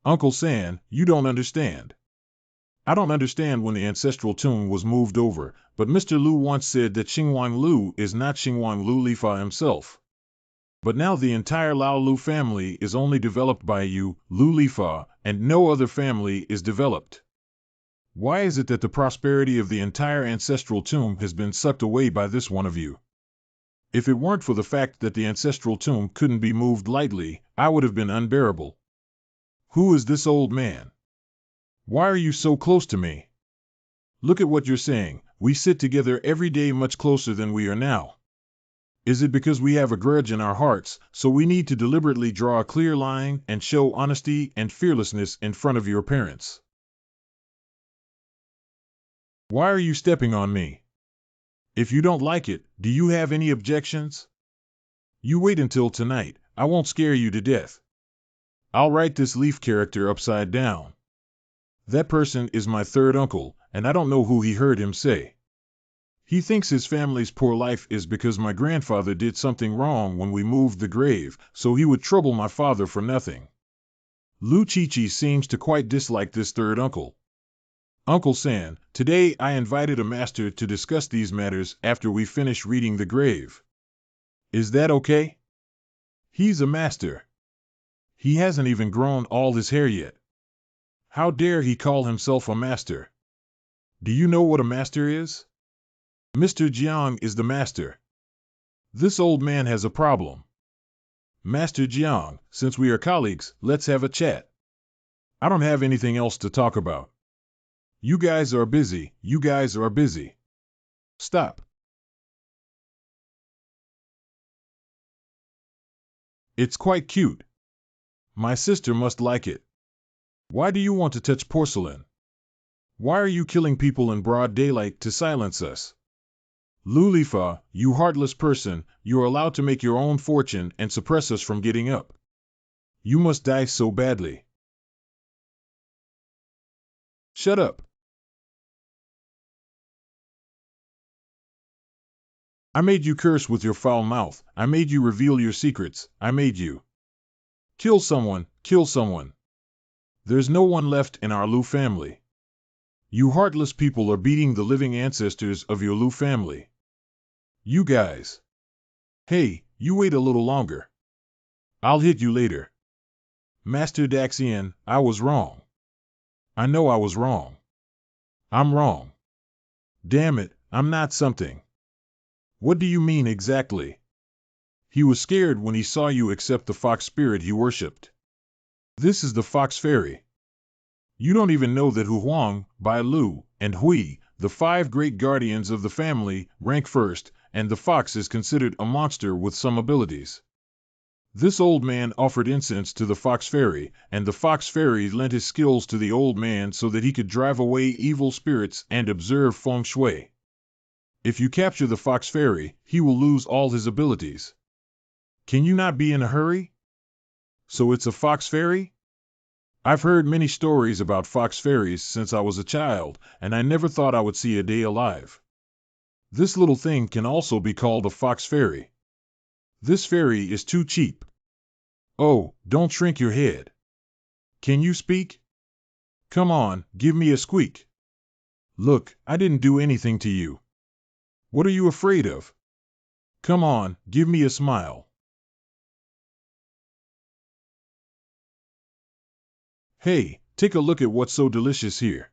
Uncle San, you don't understand. I don't understand when the ancestral tomb was moved over, but Mr. Lu once said that Xinghuang Lu is not Xinghuang Lu Lifa himself. But now the entire Lao Lu family is only developed by you, Lu Lifa, and no other family is developed. Why is it that the prosperity of the entire ancestral tomb has been sucked away by this one of you? If it weren't for the fact that the ancestral tomb couldn't be moved lightly, I would have been unbearable. Who is this old man? Why are you so close to me? Look at what you're saying. We sit together every day much closer than we are now. Is it because we have a grudge in our hearts, so we need to deliberately draw a clear line and show honesty and fearlessness in front of your parents? Why are you stepping on me? If you don't like it, do you have any objections? You wait until tonight. I won't scare you to death. I'll write this leaf character upside down. That person is my third uncle, and I don't know who he heard him say. He thinks his family's poor life is because my grandfather did something wrong when we moved the grave, so he would trouble my father for nothing. Lu Chi-Chi seems to quite dislike this third uncle. Uncle San, today I invited a master to discuss these matters after we finish reading the grave. Is that okay? He's a master. He hasn't even grown all his hair yet. How dare he call himself a master? Do you know what a master is? Mr. Jiang is the master. This old man has a problem. Master Jiang, since we are colleagues, let's have a chat. I don't have anything else to talk about. You guys are busy. Stop. It's quite cute. My sister must like it. Why do you want to touch porcelain? Why are you killing people in broad daylight to silence us? Lulifa, you heartless person, you are allowed to make your own fortune and suppress us from getting up. You must die so badly. Shut up. I made you curse with your foul mouth. I made you reveal your secrets. I made you. Kill someone. There's no one left in our Lu family. You heartless people are beating the living ancestors of your Lu family. You guys. Hey, you wait a little longer. I'll hit you later. Master Daxian, I was wrong. I know I was wrong. I'm wrong. Damn it, I'm not something. What do you mean exactly? He was scared when he saw you accept the fox spirit he worshipped. This is the fox fairy. You don't even know that Hu Huang, Bai Lu, and Hui, the 5 great guardians of the family, rank first, and the fox is considered a monster with some abilities. This old man offered incense to the fox fairy, and the fox fairy lent his skills to the old man so that he could drive away evil spirits and observe feng shui. If you capture the fox fairy, he will lose all his abilities. Can you not be in a hurry? So it's a fox fairy? I've heard many stories about fox fairies since I was a child, and I never thought I would see a day alive. This little thing can also be called a fox fairy. This fairy is too cheap. Oh, don't shrink your head. Can you speak? Come on, give me a squeak. Look, I didn't do anything to you. What are you afraid of? Come on, give me a smile. Hey, take a look at what's so delicious here.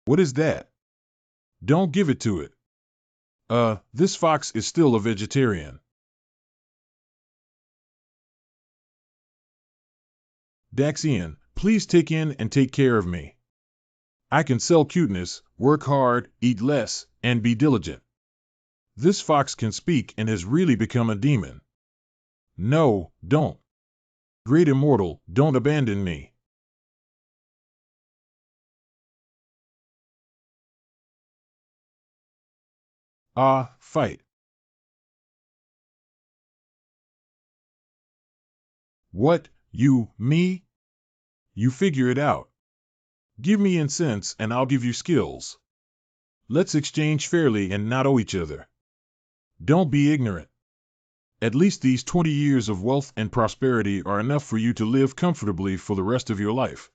What is that? Don't give it to it. This fox is still a vegetarian. Daxian, please take in and take care of me. I can sell cuteness, work hard, eat less, and be diligent. This fox can speak and has really become a demon. No, don't. Great immortal, don't abandon me. Ah, fight. What, you, me? You figure it out. Give me incense and I'll give you skills. Let's exchange fairly and not owe each other. Don't be ignorant. At least these 20 years of wealth and prosperity are enough for you to live comfortably for the rest of your life.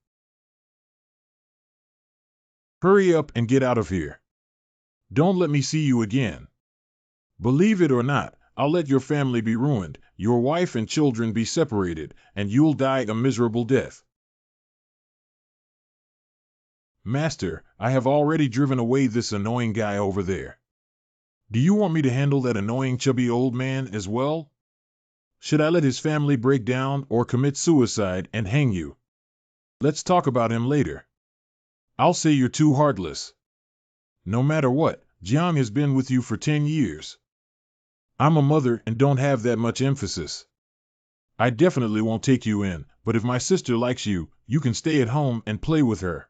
Hurry up and get out of here. Don't let me see you again. Believe it or not, I'll let your family be ruined, your wife and children be separated, and you'll die a miserable death. Master, I have already driven away this annoying guy over there. Do you want me to handle that annoying chubby old man as well? Should I let his family break down or commit suicide and hang you? Let's talk about him later. I'll say you're too heartless. No matter what, Jiang has been with you for 10 years. I'm a mother and don't have that much emphasis. I definitely won't take you in, but if my sister likes you, you can stay at home and play with her.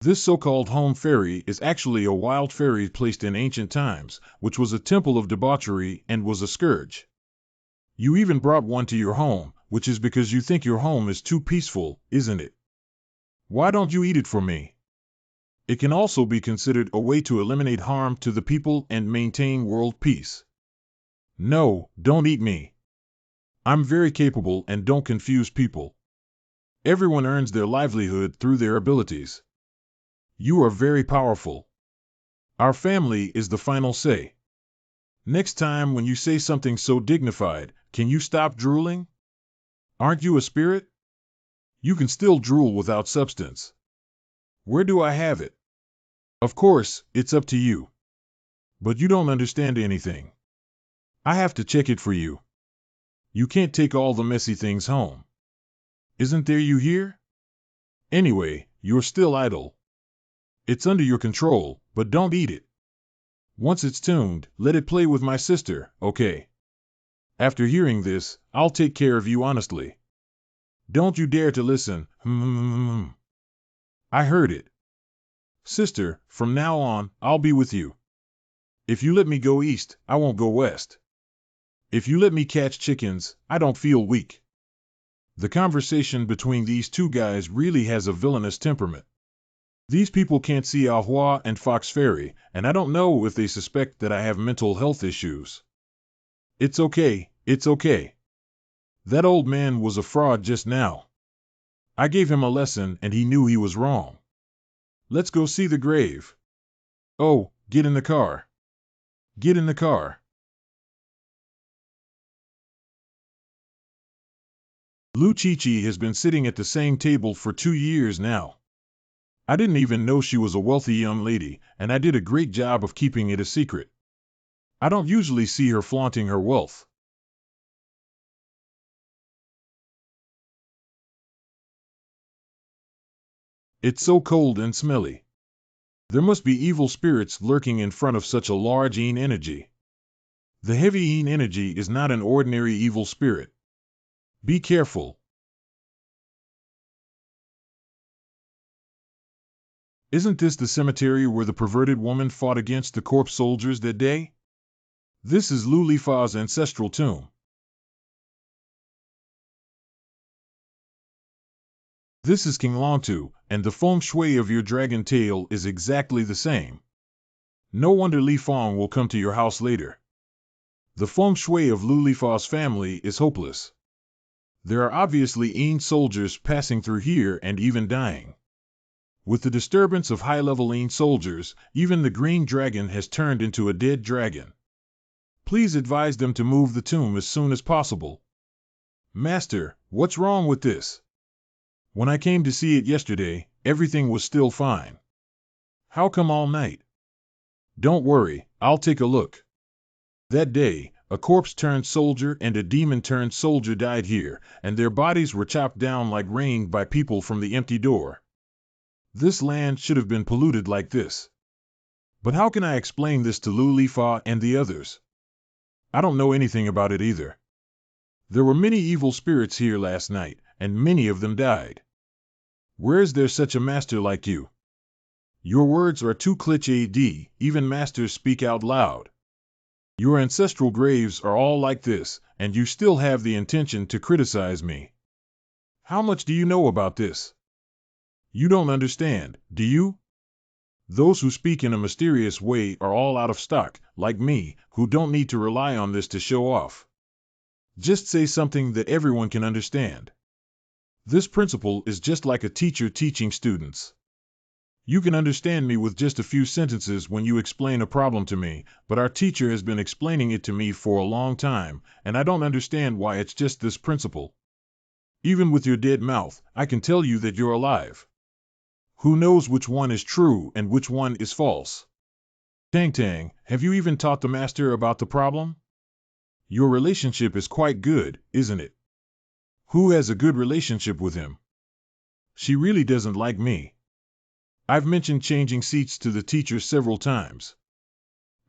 This so-called home fairy is actually a wild fairy placed in ancient times, which was a temple of debauchery and was a scourge. You even brought one to your home, which is because you think your home is too peaceful, isn't it? Why don't you eat it for me? It can also be considered a way to eliminate harm to the people and maintain world peace. No, don't eat me. I'm very capable and don't confuse people. Everyone earns their livelihood through their abilities. You are very powerful. Our family is the final say. Next time when you say something so dignified, can you stop drooling? Aren't you a spirit? You can still drool without substance. Where do I have it? Of course, it's up to you. But you don't understand anything. I have to check it for you. You can't take all the messy things home. Isn't there you here? Anyway, you're still idle. It's under your control, but don't eat it. Once it's tuned, let it play with my sister, okay? After hearing this, I'll take care of you honestly. Don't you dare to listen, I heard it. Sister, from now on, I'll be with you. If you let me go east, I won't go west. If you let me catch chickens, I don't feel weak. The conversation between these two guys really has a villainous temperament. These people can't see Ahua and Fox Fairy, and I don't know if they suspect that I have mental health issues. It's okay, it's okay. That old man was a fraud just now. I gave him a lesson and he knew he was wrong. Let's go see the grave. Oh, get in the car. Get in the car. Lu Chi-Chi has been sitting at the same table for 2 years now. I didn't even know she was a wealthy young lady, and I did a great job of keeping it a secret. I don't usually see her flaunting her wealth. It's so cold and smelly. There must be evil spirits lurking in front of such a large Yin energy. The heavy Yin energy is not an ordinary evil spirit. Be careful. Isn't this the cemetery where the perverted woman fought against the corpse soldiers that day? This is Lu Lifa's ancestral tomb. This is King Longtu, and the feng shui of your dragon tail is exactly the same. No wonder Li Fong will come to your house later. The feng shui of Lu Lifa's family is hopeless. There are obviously Yin soldiers passing through here and even dying. With the disturbance of high-level Yin soldiers, even the green dragon has turned into a dead dragon. Please advise them to move the tomb as soon as possible. Master, what's wrong with this? When I came to see it yesterday, everything was still fine. How come all night? Don't worry, I'll take a look. That day, A corpse turned soldier and a demon turned soldier died here, and their bodies were chopped down like rain by people from the empty door. This land should have been polluted like this. But how can I explain this to Lulifa and the others? I don't know anything about it either. There were many evil spirits here last night, and many of them died. Where is there such a master like you? Your words are too cliched, even masters speak out loud. Your ancestral graves are all like this, and you still have the intention to criticize me. How much do you know about this? You don't understand, do you? Those who speak in a mysterious way are all out of stock, like me, who don't need to rely on this to show off. Just say something that everyone can understand. This principle is just like a teacher teaching students. You can understand me with just a few sentences when you explain a problem to me, but our teacher has been explaining it to me for a long time, and I don't understand why it's just this principle. Even with your dead mouth, I can tell you that you're alive. Who knows which one is true and which one is false? Tang Tang, have you even taught the master about the problem? Your relationship is quite good, isn't it? Who has a good relationship with him? She really doesn't like me. I've mentioned changing seats to the teacher several times.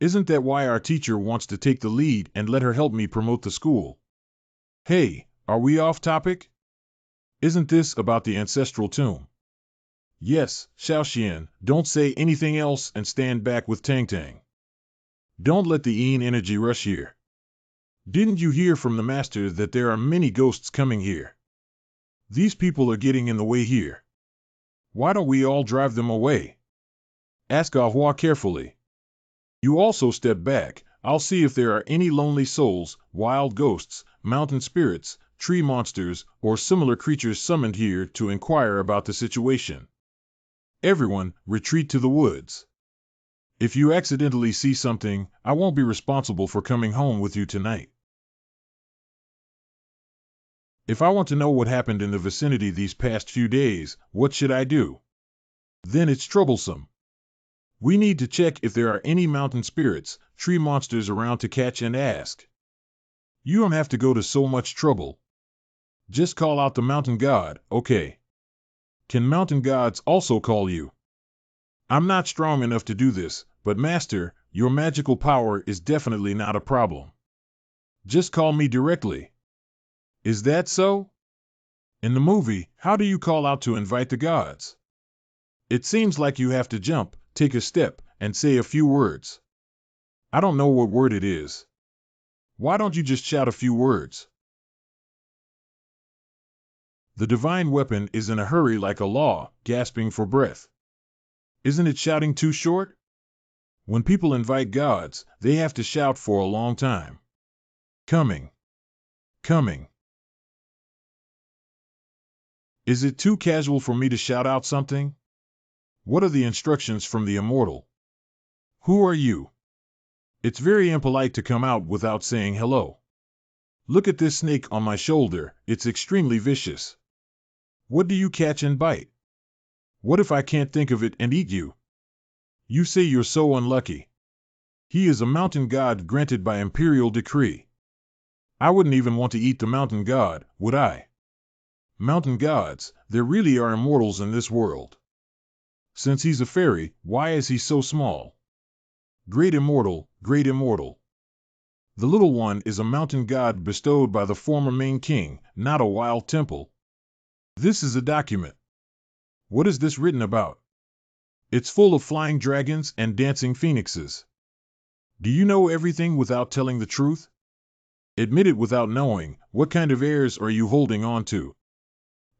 Isn't that why our teacher wants to take the lead and let her help me promote the school? Hey, are we off topic? Isn't this about the ancestral tomb? Yes, Xiaoxian, don't say anything else and stand back with Tang Tang. Don't let the Yin energy rush here. Didn't you hear from the master that there are many ghosts coming here? These people are getting in the way here. Why don't we all drive them away? Ask au revoir carefully. You also step back. I'll see if there are any lonely souls, wild ghosts, mountain spirits, tree monsters, or similar creatures summoned here to inquire about the situation. Everyone, retreat to the woods. If you accidentally see something, I won't be responsible for coming home with you tonight. If I want to know what happened in the vicinity these past few days, what should I do? Then it's troublesome. We need to check if there are any mountain spirits, tree monsters around to catch and ask. You don't have to go to so much trouble. Just call out the mountain god, okay? Can mountain gods also call you? I'm not strong enough to do this, but master, your magical power is definitely not a problem. Just call me directly. Is that so? In the movie, how do you call out to invite the gods? It seems like you have to jump, take a step, and say a few words. I don't know what word it is. Why don't you just shout a few words? The divine weapon is in a hurry like a law, gasping for breath. Isn't it shouting too short? When people invite gods, they have to shout for a long time. Coming. Coming. Is it too casual for me to shout out something? What are the instructions from the immortal? Who are you? It's very impolite to come out without saying hello. Look at this snake on my shoulder, it's extremely vicious. What do you catch and bite? What if I can't think of it and eat you? You say you're so unlucky. He is a mountain god granted by imperial decree. I wouldn't even want to eat the mountain god, would I? Mountain gods, there really are immortals in this world. Since he's a fairy, why is he so small? Great immortal, great immortal. The little one is a mountain god bestowed by the former main king, not a wild temple. This is a document. What is this written about? It's full of flying dragons and dancing phoenixes. Do you know everything without telling the truth? Admit it without knowing. What kind of airs are you holding on to?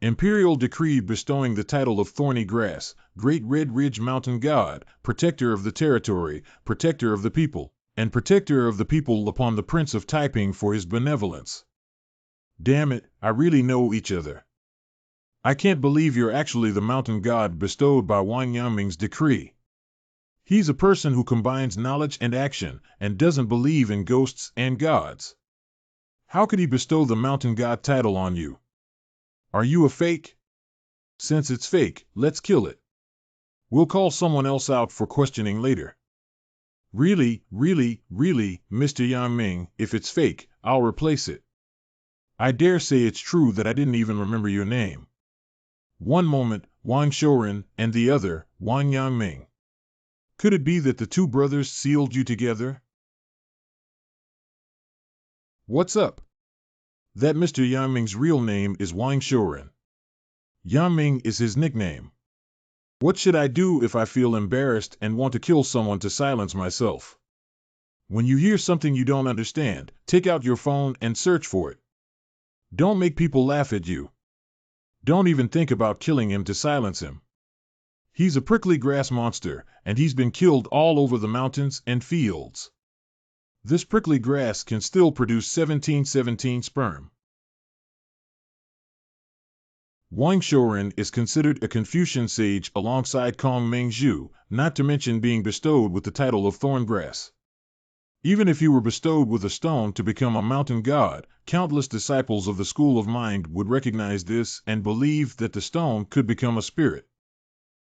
Imperial decree bestowing the title of Thorny Grass, Great Red Ridge Mountain God, Protector of the Territory, Protector of the People, and Protector of the People upon the Prince of Taiping for his benevolence. Damn it, I really know each other. I can't believe you're actually the mountain god bestowed by Wang Yangming's decree. He's a person who combines knowledge and action, and doesn't believe in ghosts and gods. How could he bestow the mountain god title on you? Are you a fake? Since it's fake, let's kill it. We'll call someone else out for questioning later. Really, Mr. Yang Ming, if it's fake, I'll replace it. I dare say it's true that I didn't even remember your name. One moment, Wang Shouren, and the other, Wang Yangming. Could it be that the two brothers sealed you together? What's up? That Mr. Yangming's real name is Wang Shouren. Yangming is his nickname. What should I do if I feel embarrassed and want to kill someone to silence myself? When you hear something you don't understand, take out your phone and search for it. Don't make people laugh at you. Don't even think about killing him to silence him. He's a prickly grass monster, and he's been killed all over the mountains and fields. This prickly grass can still produce 1717 sperm. Wang Shouren is considered a Confucian sage alongside Kong Mingzhu, not to mention being bestowed with the title of Thorngrass. Even if he were bestowed with a stone to become a mountain god, countless disciples of the school of mind would recognize this and believe that the stone could become a spirit.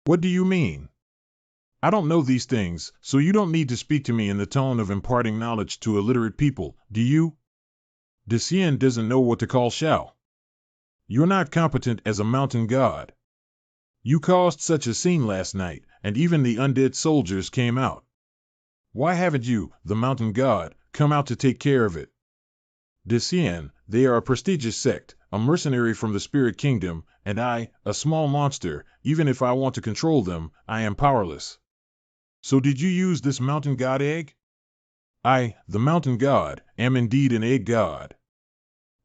What do you mean? I don't know these things, so you don't need to speak to me in the tone of imparting knowledge to illiterate people, do you? Decien doesn't know what to call Shao. You're not competent as a mountain god. You caused such a scene last night, and even the undead soldiers came out. Why haven't you, the mountain god, come out to take care of it? Decien, they are a prestigious sect, a mercenary from the spirit kingdom, and I, a small monster. Even if I want to control them, I am powerless. So did you use this mountain god egg? I, the mountain god, am indeed an egg god.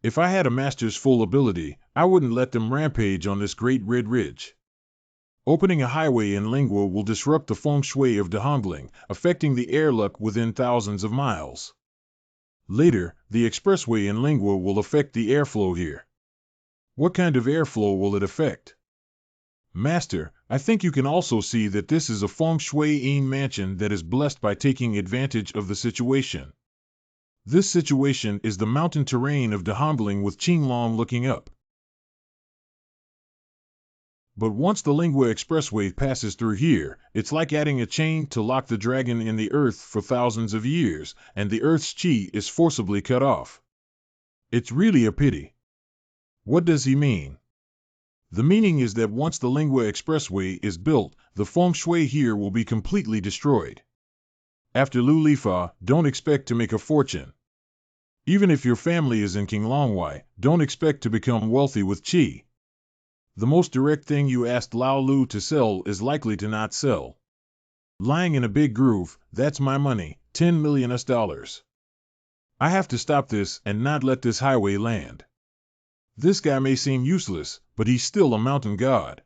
If I had a master's full ability, I wouldn't let them rampage on this great red ridge. Opening a highway in Lingua will disrupt the feng shui of Dahongling, affecting the air luck within thousands of miles. Later, the expressway in Lingua will affect the airflow here. What kind of airflow will it affect? Master, I think you can also see that this is a feng shui-ing mansion that is blessed by taking advantage of the situation. This situation is the mountain terrain of Dahongling with Qinglong looking up. But once the Lingua Expressway passes through here, it's like adding a chain to lock the dragon in the earth for thousands of years, and the earth's qi is forcibly cut off. It's really a pity. What does he mean? The meaning is that once the Lingua Expressway is built, the feng shui here will be completely destroyed. After Lu Lifa, don't expect to make a fortune. Even if your family is in Qinglongwei, don't expect to become wealthy with qi. The most direct thing you asked Lao Lu to sell is likely to not sell. Lying in a big groove, that's my money, $10 million. I have to stop this and not let this highway land. This guy may seem useless, but he's still a mountain god.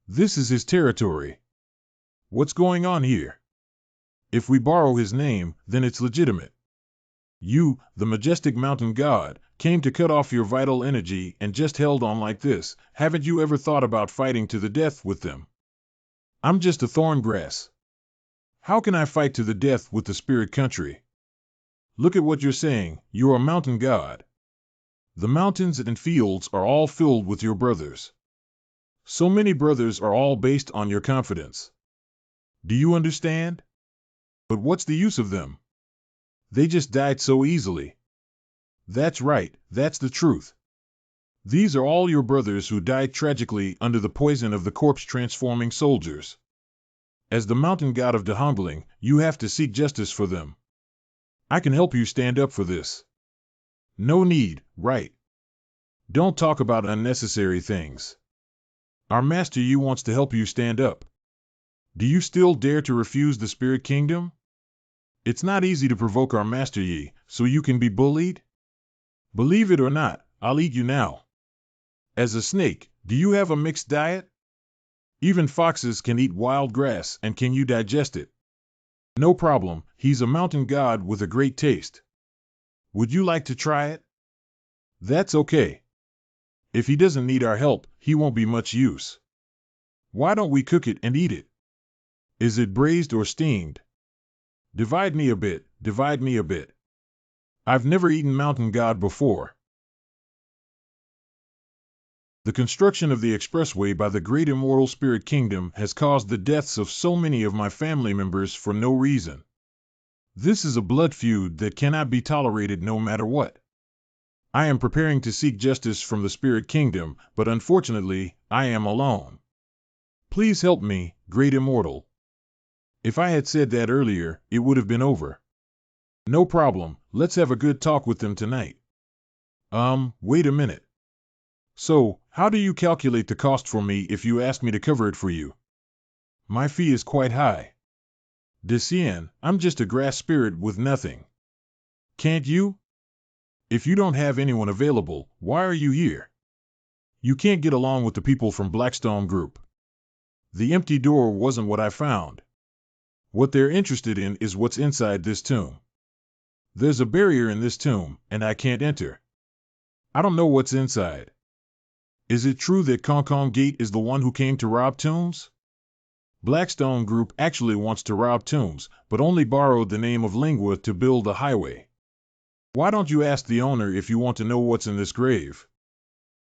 This is his territory. What's going on here? If we borrow his name, then it's legitimate. You, the majestic mountain god, came to cut off your vital energy and just held on like this. Haven't you ever thought about fighting to the death with them? I'm just a thorn grass. How can I fight to the death with the spirit country? Look at what you're saying, you're a mountain god. The mountains and fields are all filled with your brothers. So many brothers are all based on your confidence. Do you understand? But what's the use of them? They just died so easily. That's right, that's the truth. These are all your brothers who died tragically under the poison of the corpse-transforming soldiers. As the mountain god of Dahongling, you have to seek justice for them. I can help you stand up for this. No need, right? Don't talk about unnecessary things. Our Master Yi wants to help you stand up. Do you still dare to refuse the Spirit Kingdom? It's not easy to provoke our Master Yi, so you can be bullied? Believe it or not, I'll eat you now. As a snake, do you have a mixed diet? Even foxes can eat wild grass, and can you digest it? No problem, he's a mountain god with a great taste. Would you like to try it? That's okay. If he doesn't need our help, he won't be much use. Why don't we cook it and eat it? Is it braised or steamed? Divide me a bit, divide me a bit. I've never eaten mountain god before. The construction of the expressway by the great immortal spirit kingdom has caused the deaths of so many of my family members for no reason. This is a blood feud that cannot be tolerated no matter what. I am preparing to seek justice from the spirit kingdom, but unfortunately, I am alone. Please help me, great immortal. If I had said that earlier, it would have been over. No problem, let's have a good talk with them tonight. Wait a minute. So, how do you calculate the cost for me if you ask me to cover it for you? My fee is quite high. Decien, I'm just a grass spirit with nothing. Can't you? If you don't have anyone available, why are you here? You can't get along with the people from Blackstone Group. The empty door wasn't what I found. What they're interested in is what's inside this tomb. There's a barrier in this tomb, and I can't enter. I don't know what's inside. Is it true that Kong Gate is the one who came to rob tombs? Blackstone Group actually wants to rob tombs, but only borrowed the name of Lingua to build a highway. Why don't you ask the owner if you want to know what's in this grave?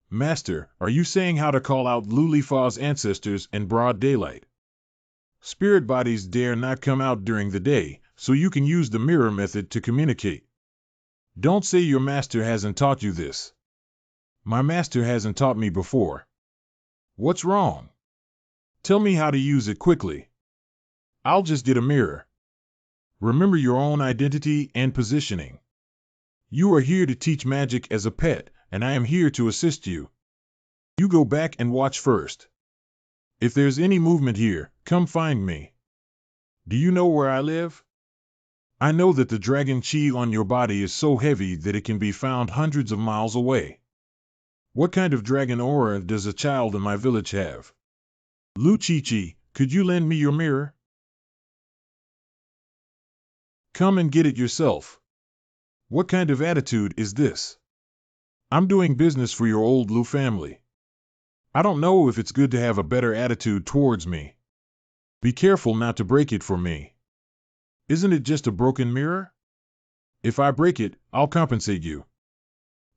Master, are you saying how to call out Lulifa's ancestors in broad daylight? Spirit bodies dare not come out during the day, so you can use the mirror method to communicate. Don't say your master hasn't taught you this. My master hasn't taught me before. What's wrong? Tell me how to use it quickly. I'll just get a mirror. Remember your own identity and positioning. You are here to teach magic as a pet, and I am here to assist you. You go back and watch first. If there's any movement here, come find me. Do you know where I live? I know that the dragon chi on your body is so heavy that it can be found hundreds of miles away. What kind of dragon aura does a child in my village have? Lu Chi-Chi, could you lend me your mirror? Come and get it yourself. What kind of attitude is this? I'm doing business for your old Lu family. I don't know if it's good to have a better attitude towards me. Be careful not to break it for me. Isn't it just a broken mirror? If I break it, I'll compensate you.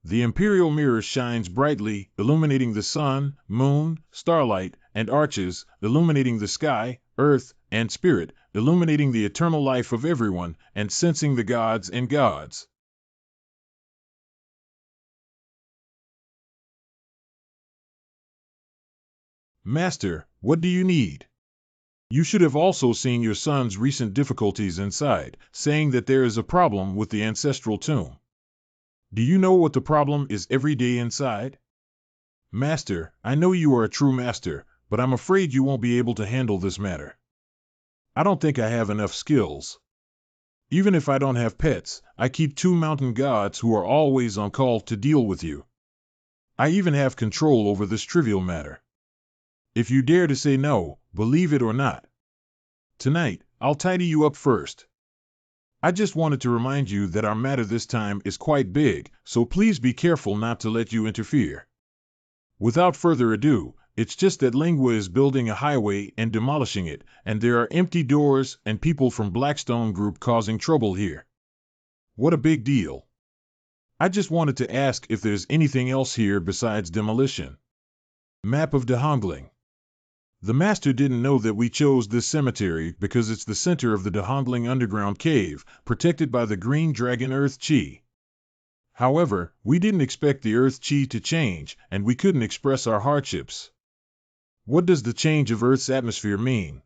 The imperial mirror shines brightly, illuminating the sun, moon, starlight, and arches, illuminating the sky, earth, and spirit, illuminating the eternal life of everyone, and sensing the gods and gods. Master, what do you need? You should have also seen your son's recent difficulties inside, saying that there is a problem with the ancestral tomb. Do you know what the problem is every day inside? Master, I know you are a true master, but I'm afraid you won't be able to handle this matter. I don't think I have enough skills. Even if I don't have pets, I keep 2 mountain gods who are always on call to deal with you. I even have control over this trivial matter. If you dare to say no, believe it or not. Tonight, I'll tidy you up first. I just wanted to remind you that our matter this time is quite big, so please be careful not to let you interfere. Without further ado, it's just that Lingua is building a highway and demolishing it, and there are empty doors and people from Blackstone Group causing trouble here. What a big deal. I just wanted to ask if there's anything else here besides demolition. Map of Dahongling. The master didn't know that we chose this cemetery because it's the center of the Dahongling underground cave, protected by the green dragon Earth Chi. However, we didn't expect the Earth Chi to change, and we couldn't express our hardships. What does the change of Earth's atmosphere mean?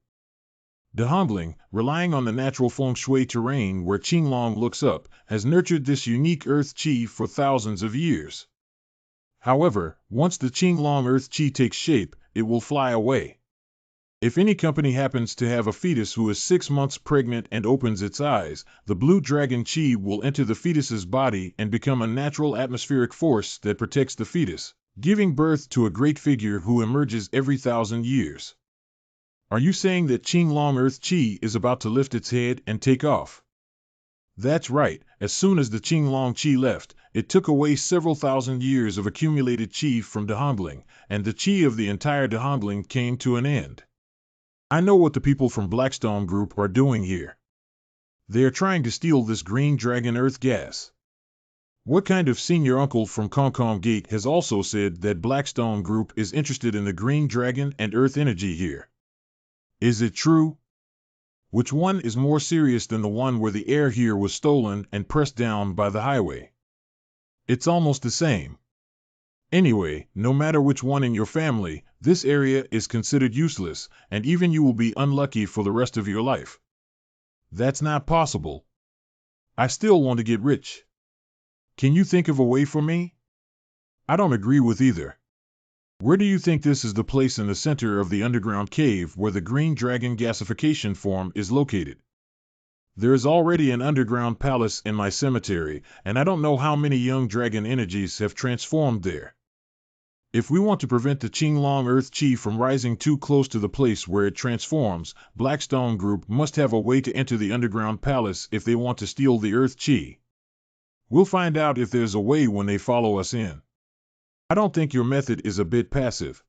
Dahongling, relying on the natural feng shui terrain where Qinglong looks up, has nurtured this unique Earth Chi for thousands of years. However, once the Qinglong Earth Chi takes shape, it will fly away. If any company happens to have a fetus who is 6 months pregnant and opens its eyes, the blue dragon chi will enter the fetus's body and become a natural atmospheric force that protects the fetus, giving birth to a great figure who emerges every 1,000 years. Are you saying that Qinglong Earth Chi is about to lift its head and take off? That's right, as soon as the Qinglong Chi left, it took away several thousand years of accumulated Qi from Dahongling, and the Qi of the entire Dahongling came to an end. I know what the people from Blackstone Group are doing here. They are trying to steal this green dragon earth gas. What kind of senior uncle from Kong Gate has also said that Blackstone Group is interested in the green dragon and earth energy here? Is it true? Which one is more serious than the one where the air here was stolen and pressed down by the highway? It's almost the same. Anyway, no matter which one in your family, this area is considered useless, and even you will be unlucky for the rest of your life. That's not possible. I still want to get rich. Can you think of a way for me? I don't agree with either. Where do you think this is the place in the center of the underground cave where the Green Dragon gasification form is located? There is already an underground palace in my cemetery, and I don't know how many young dragon energies have transformed there. If we want to prevent the Qinglong Earth Chi from rising too close to the place where it transforms, Blackstone Group must have a way to enter the underground palace if they want to steal the Earth Chi. We'll find out if there's a way when they follow us in. I don't think your method is a bit passive.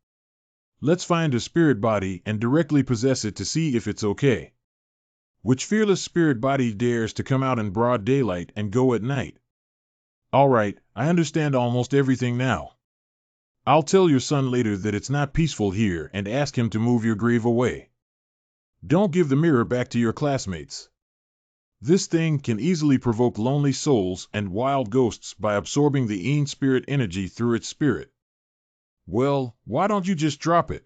Let's find a spirit body and directly possess it to see if it's okay. Which fearless spirit body dares to come out in broad daylight and go at night? All right, I understand almost everything now. I'll tell your son later that it's not peaceful here and ask him to move your grave away. Don't give the mirror back to your classmates. This thing can easily provoke lonely souls and wild ghosts by absorbing the Een spirit energy through its spirit. Well, why don't you just drop it?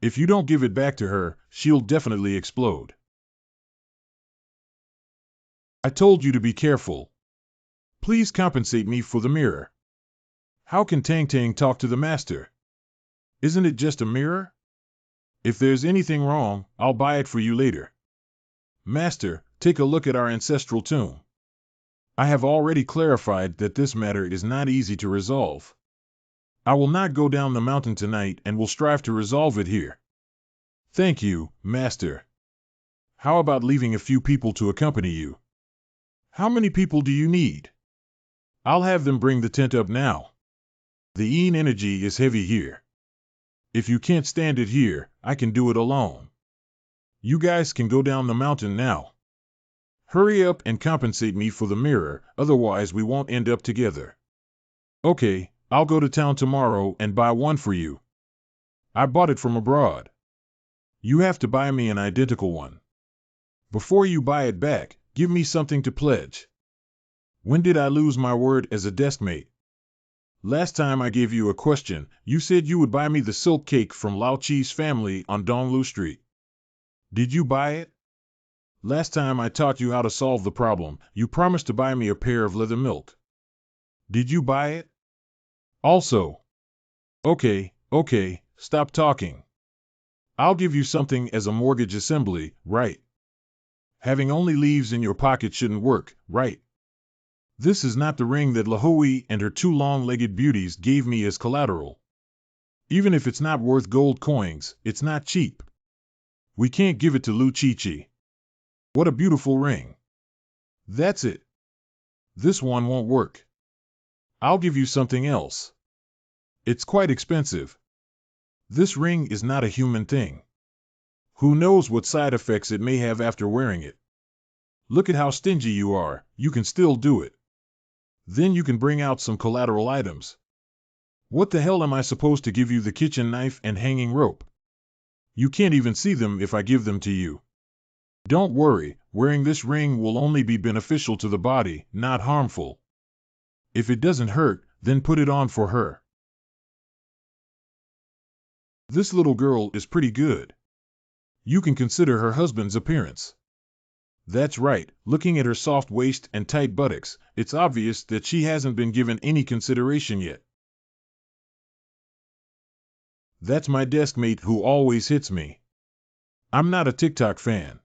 If you don't give it back to her, she'll definitely explode. I told you to be careful. Please compensate me for the mirror. How can Tang Tang talk to the master? Isn't it just a mirror? If there's anything wrong, I'll buy it for you later. Master, take a look at our ancestral tomb. I have already clarified that this matter is not easy to resolve. I will not go down the mountain tonight and will strive to resolve it here. Thank you, Master. How about leaving a few people to accompany you? How many people do you need? I'll have them bring the tent up now. The Een energy is heavy here. If you can't stand it here, I can do it alone. You guys can go down the mountain now. Hurry up and compensate me for the mirror, otherwise we won't end up together. Okay, I'll go to town tomorrow and buy one for you. I bought it from abroad. You have to buy me an identical one. Before you buy it back, give me something to pledge. When did I lose my word as a deskmate? Last time I gave you a question, you said you would buy me the silk cake from Lao Chi's family on Donglu Street. Did you buy it? Last time I taught you how to solve the problem, you promised to buy me a pair of leather milk. Did you buy it? Also. Okay, stop talking. I'll give you something as a mortgage assembly, right? Having only leaves in your pocket shouldn't work, right? This is not the ring that Lahui and her two long-legged beauties gave me as collateral. Even if it's not worth gold coins, it's not cheap. We can't give it to Lu Chi-Chi. What a beautiful ring. That's it. This one won't work. I'll give you something else. It's quite expensive. This ring is not a human thing. Who knows what side effects it may have after wearing it? Look at how stingy you are, you can still do it. Then you can bring out some collateral items. What the hell am I supposed to give you the kitchen knife and hanging rope? You can't even see them if I give them to you. Don't worry, wearing this ring will only be beneficial to the body, not harmful. If it doesn't hurt, then put it on for her. This little girl is pretty good. You can consider her husband's appearance. That's right, looking at her soft waist and tight buttocks, it's obvious that she hasn't been given any consideration yet. That's my deskmate who always hits me. I'm not a TikTok fan.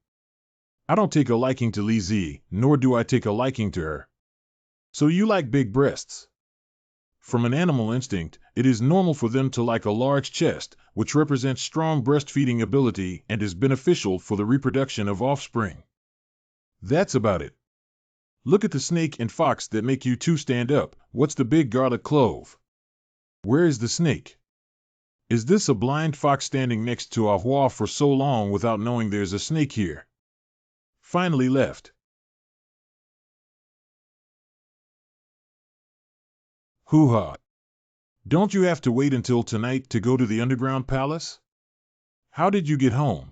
I don't take a liking to Li Zi, nor do I take a liking to her. So you like big breasts. From an animal instinct, it is normal for them to like a large chest, which represents strong breastfeeding ability and is beneficial for the reproduction of offspring. That's about it. Look at the snake and fox that make you two stand up. What's the big garlic clove? Where is the snake? Is this a blind fox standing next to a hua for so long without knowing there's a snake here? Finally left. Hoo-ha. Don't you have to wait until tonight to go to the underground palace? How did you get home?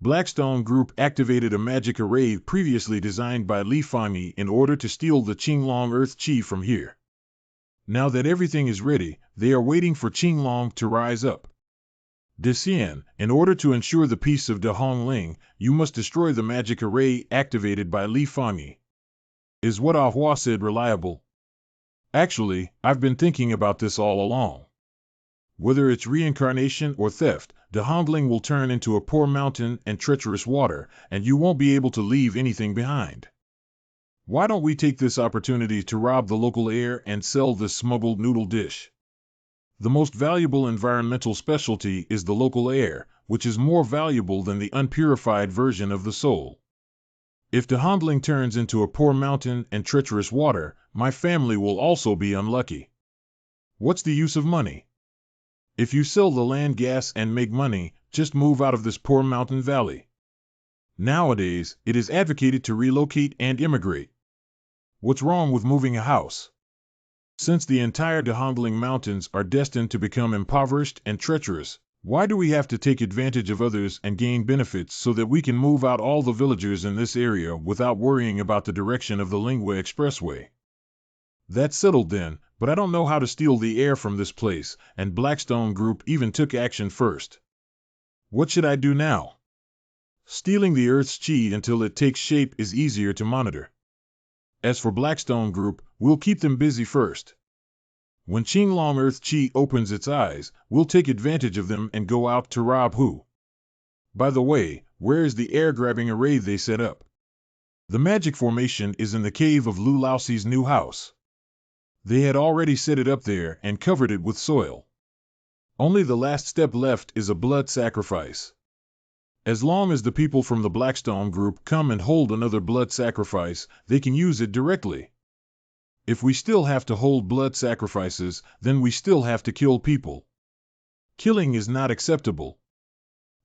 Blackstone Group activated a magic array previously designed by Li Fangyi in order to steal the Qinglong Earth Qi from here. Now that everything is ready, they are waiting for Qinglong to rise up. De Xian, in order to ensure the peace of De Hongling, you must destroy the magic array activated by Li Fangyi. Is what Ah Hua said reliable? Actually, I've been thinking about this all along. Whether it's reincarnation or theft, De Hongling will turn into a poor mountain and treacherous water, and you won't be able to leave anything behind. Why don't we take this opportunity to rob the local air and sell this smuggled noodle dish? The most valuable environmental specialty is the local air, which is more valuable than the unpurified version of the soul. If De Hongling turns into a poor mountain and treacherous water, my family will also be unlucky. What's the use of money? If you sell the land gas and make money, just move out of this poor mountain valley. Nowadays, it is advocated to relocate and immigrate. What's wrong with moving a house? Since the entire De Hongling Mountains are destined to become impoverished and treacherous, why do we have to take advantage of others and gain benefits so that we can move out all the villagers in this area without worrying about the direction of the Lingua Expressway? That's settled then, but I don't know how to steal the air from this place, and Blackstone Group even took action first. What should I do now? Stealing the Earth's Qi until it takes shape is easier to monitor. As for Blackstone Group, we'll keep them busy first. When Qinglong Earth Qi opens its eyes, we'll take advantage of them and go out to rob who? By the way, where is the air-grabbing array they set up? The magic formation is in the cave of Lu Laoxi's new house. They had already set it up there and covered it with soil. Only the last step left is a blood sacrifice. As long as the people from the Blackstone Group come and hold another blood sacrifice, they can use it directly. If we still have to hold blood sacrifices, then we still have to kill people. Killing is not acceptable.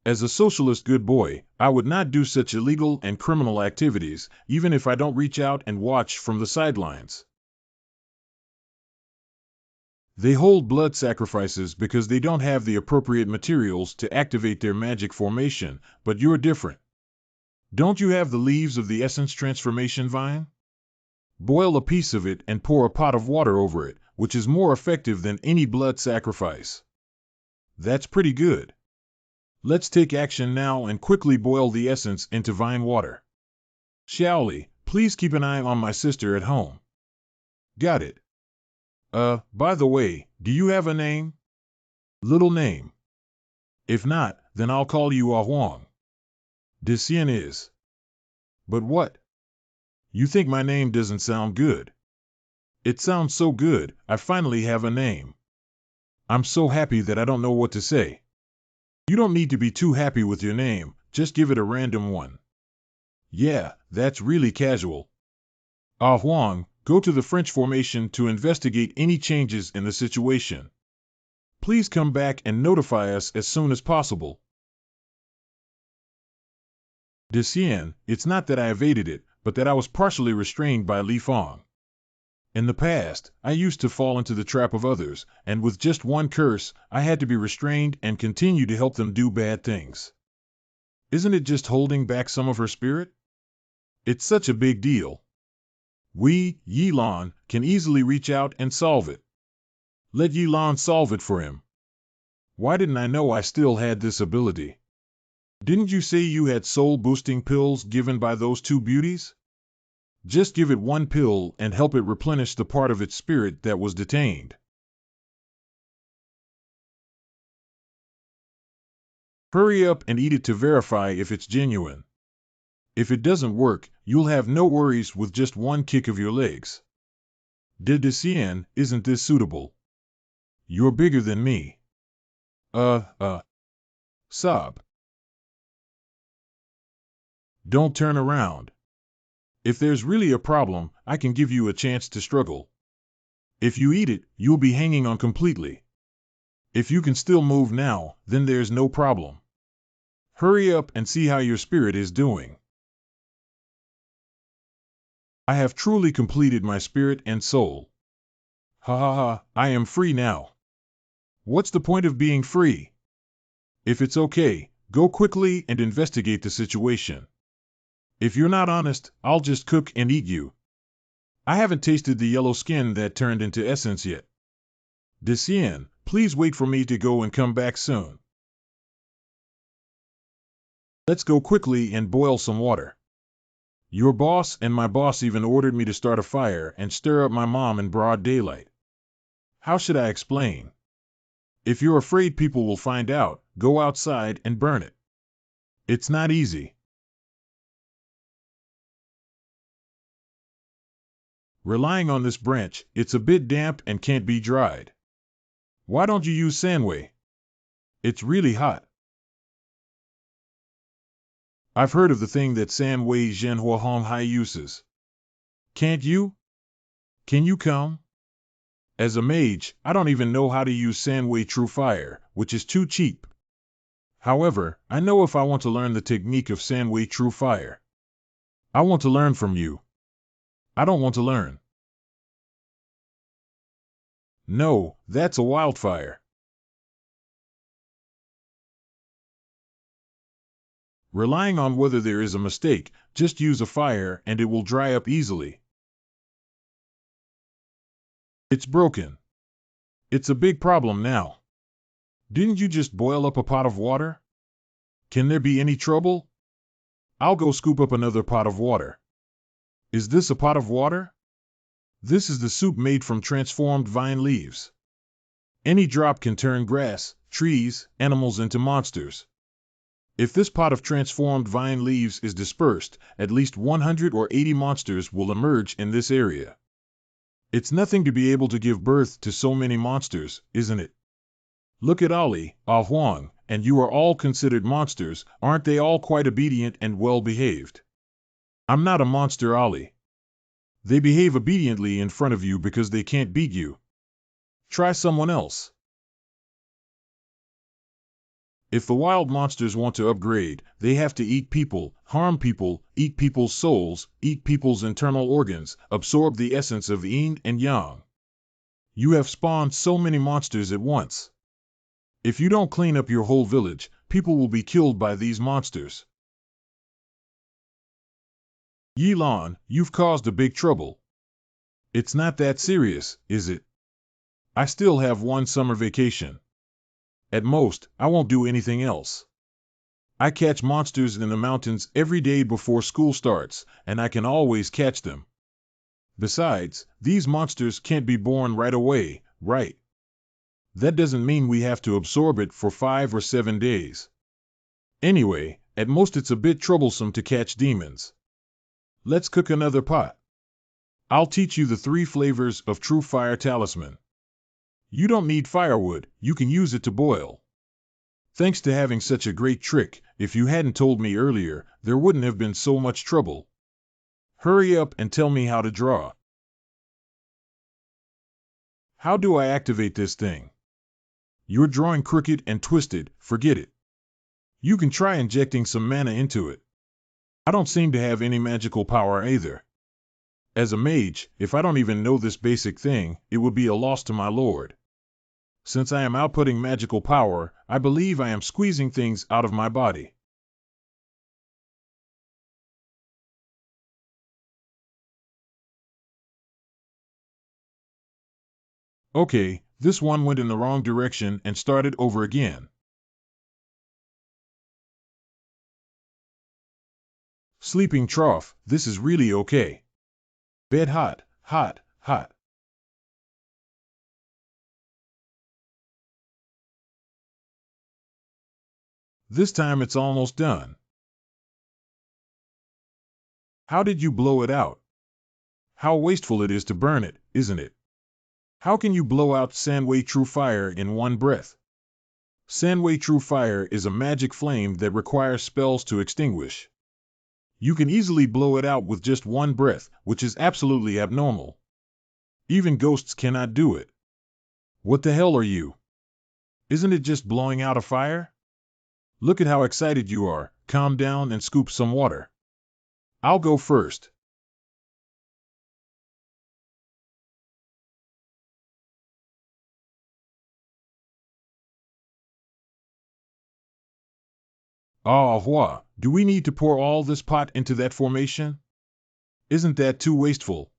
As a socialist good boy, I would not do such illegal and criminal activities, even if I don't reach out and watch from the sidelines. They hold blood sacrifices because they don't have the appropriate materials to activate their magic formation, but you're different. Don't you have the leaves of the essence transformation vine? Boil a piece of it and pour a pot of water over it, which is more effective than any blood sacrifice. That's pretty good. Let's take action now and quickly boil the essence into vine water. Xiaoli, please keep an eye on my sister at home. Got it. By the way, do you have a name? Little name. If not, then I'll call you Ah Huang. De Xian is. But what? You think my name doesn't sound good? It sounds so good, I finally have a name. I'm so happy that I don't know what to say. You don't need to be too happy with your name, just give it a random one. Yeah, that's really casual. Ah Huang, go to the French formation to investigate any changes in the situation. Please come back and notify us as soon as possible. De Xian, it's not that I evaded it, but that I was partially restrained by Li Fang. In the past, I used to fall into the trap of others, and with just one curse, I had to be restrained and continue to help them do bad things. Isn't it just holding back some of her spirit? It's such a big deal. We, Yilan, can easily reach out and solve it. Let Yilan solve it for him. Why didn't I know I still had this ability? Didn't you say you had soul-boosting pills given by those two beauties? Just give it one pill and help it replenish the part of its spirit that was detained. Hurry up and eat it to verify if it's genuine. If it doesn't work, you'll have no worries with just one kick of your legs. De Xian, isn't this suitable? You're bigger than me. Sob. Don't turn around. If there's really a problem, I can give you a chance to struggle. If you eat it, you'll be hanging on completely. If you can still move now, then there's no problem. Hurry up and see how your spirit is doing. I have truly completed my spirit and soul. Ha ha ha, I am free now. What's the point of being free? If it's okay, Go quickly and investigate the situation. If you're not honest, I'll just cook and eat you. I haven't tasted the yellow skin that turned into essence yet. Decien, please wait for me to go and come back soon. Let's go quickly and boil some water. Your boss and my boss even ordered me to start a fire and stir up my mom in broad daylight. How should I explain? If you're afraid people will find out, go outside and burn it. It's not easy. Relying on this branch, it's a bit damp and can't be dried. Why don't you use sandway? It's really hot. I've heard of the thing that Sandway Zhenhua Hong Hai uses. Can't you? Can you come? As a mage, I don't even know how to use Sandway True Fire, which is too cheap. However, I know if I want to learn the technique of Sandway True Fire. I want to learn from you. I don't want to learn. No, that's a wildfire. Relying on whether there is a mistake, just use a fire and it will dry up easily. It's broken. It's a big problem now. Didn't you just boil up a pot of water? Can there be any trouble? I'll go scoop up another pot of water. Is this a pot of water? This is the soup made from transformed vine leaves. Any drop can turn grass, trees, animals into monsters. If this pot of transformed vine leaves is dispersed, at least 180 monsters will emerge in this area. It's nothing to be able to give birth to so many monsters, isn't it? Look at Ali, Ah Huang, and you are all considered monsters, aren't they all quite obedient and well-behaved? I'm not a monster, Ali. They behave obediently in front of you because they can't beat you. Try someone else. If the wild monsters want to upgrade, they have to eat people, harm people, eat people's souls, eat people's internal organs, absorb the essence of yin and yang. You have spawned so many monsters at once. If you don't clean up your whole village, people will be killed by these monsters. Yilan, you've caused a big trouble. It's not that serious, is it? I still have one summer vacation. At most, I won't do anything else. I catch monsters in the mountains every day before school starts, and I can always catch them. Besides, these monsters can't be born right away, right? That doesn't mean we have to absorb it for 5 or 7 days. Anyway, at most it's a bit troublesome to catch demons. Let's cook another pot. I'll teach you the 3 flavors of True Fire Talisman. You don't need firewood, you can use it to boil. Thanks to having such a great trick, if you hadn't told me earlier, there wouldn't have been so much trouble. Hurry up and tell me how to draw. How do I activate this thing? You're drawing crooked and twisted, forget it. You can try injecting some mana into it. I don't seem to have any magical power either. As a mage, if I don't even know this basic thing, it would be a loss to my lord. Since I am outputting magical power, I believe I am squeezing things out of my body. Okay, this one went in the wrong direction and started over again. Sleeping trough, this is really okay. Bed hot, hot, hot. This time it's almost done. How did you blow it out? How wasteful it is to burn it, isn't it? How can you blow out Sandway True Fire in one breath? Sandway True Fire is a magic flame that requires spells to extinguish. You can easily blow it out with just one breath, which is absolutely abnormal. Even ghosts cannot do it. What the hell are you? Isn't it just blowing out a fire? Look at how excited you are. Calm down and scoop some water. I'll go first. Au revoir. Do we need to pour all this pot into that formation? Isn't that too wasteful?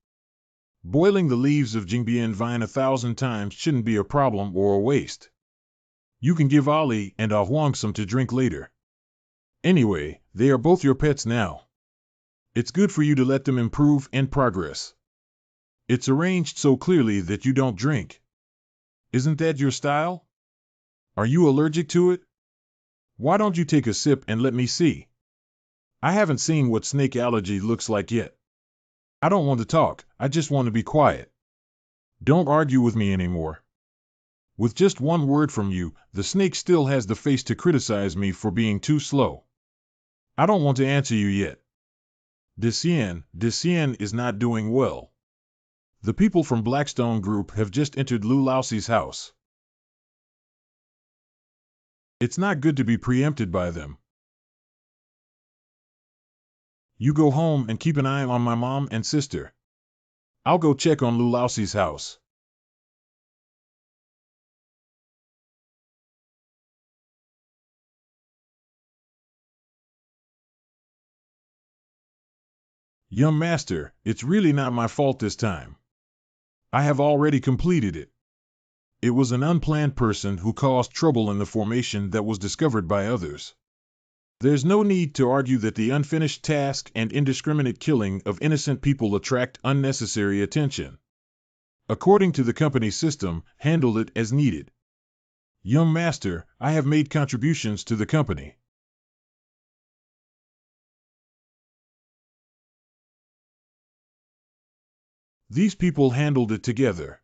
Boiling the leaves of Jingbian vine 1,000 times shouldn't be a problem or a waste. You can give Ali and Ah Huang some to drink later. Anyway, they are both your pets now. It's good for you to let them improve and progress. It's arranged so clearly that you don't drink. Isn't that your style? Are you allergic to it? Why don't you take a sip and let me see? I haven't seen what snake allergy looks like yet. I don't want to talk, I just want to be quiet. Don't argue with me anymore. With just one word from you, the snake still has the face to criticize me for being too slow. I don't want to answer you yet. Decien is not doing well. The people from Blackstone Group have just entered Lu Laoxi's house. It's not good to be preempted by them. You go home and keep an eye on my mom and sister. I'll go check on Lu Laoxi's house. Young master, it's really not my fault this time. I have already completed it. It was an unplanned person who caused trouble in the formation that was discovered by others. There's no need to argue that the unfinished task and indiscriminate killing of innocent people attract unnecessary attention. According to the company's system, handle it as needed. Young master, I have made contributions to the company. These people handled it together.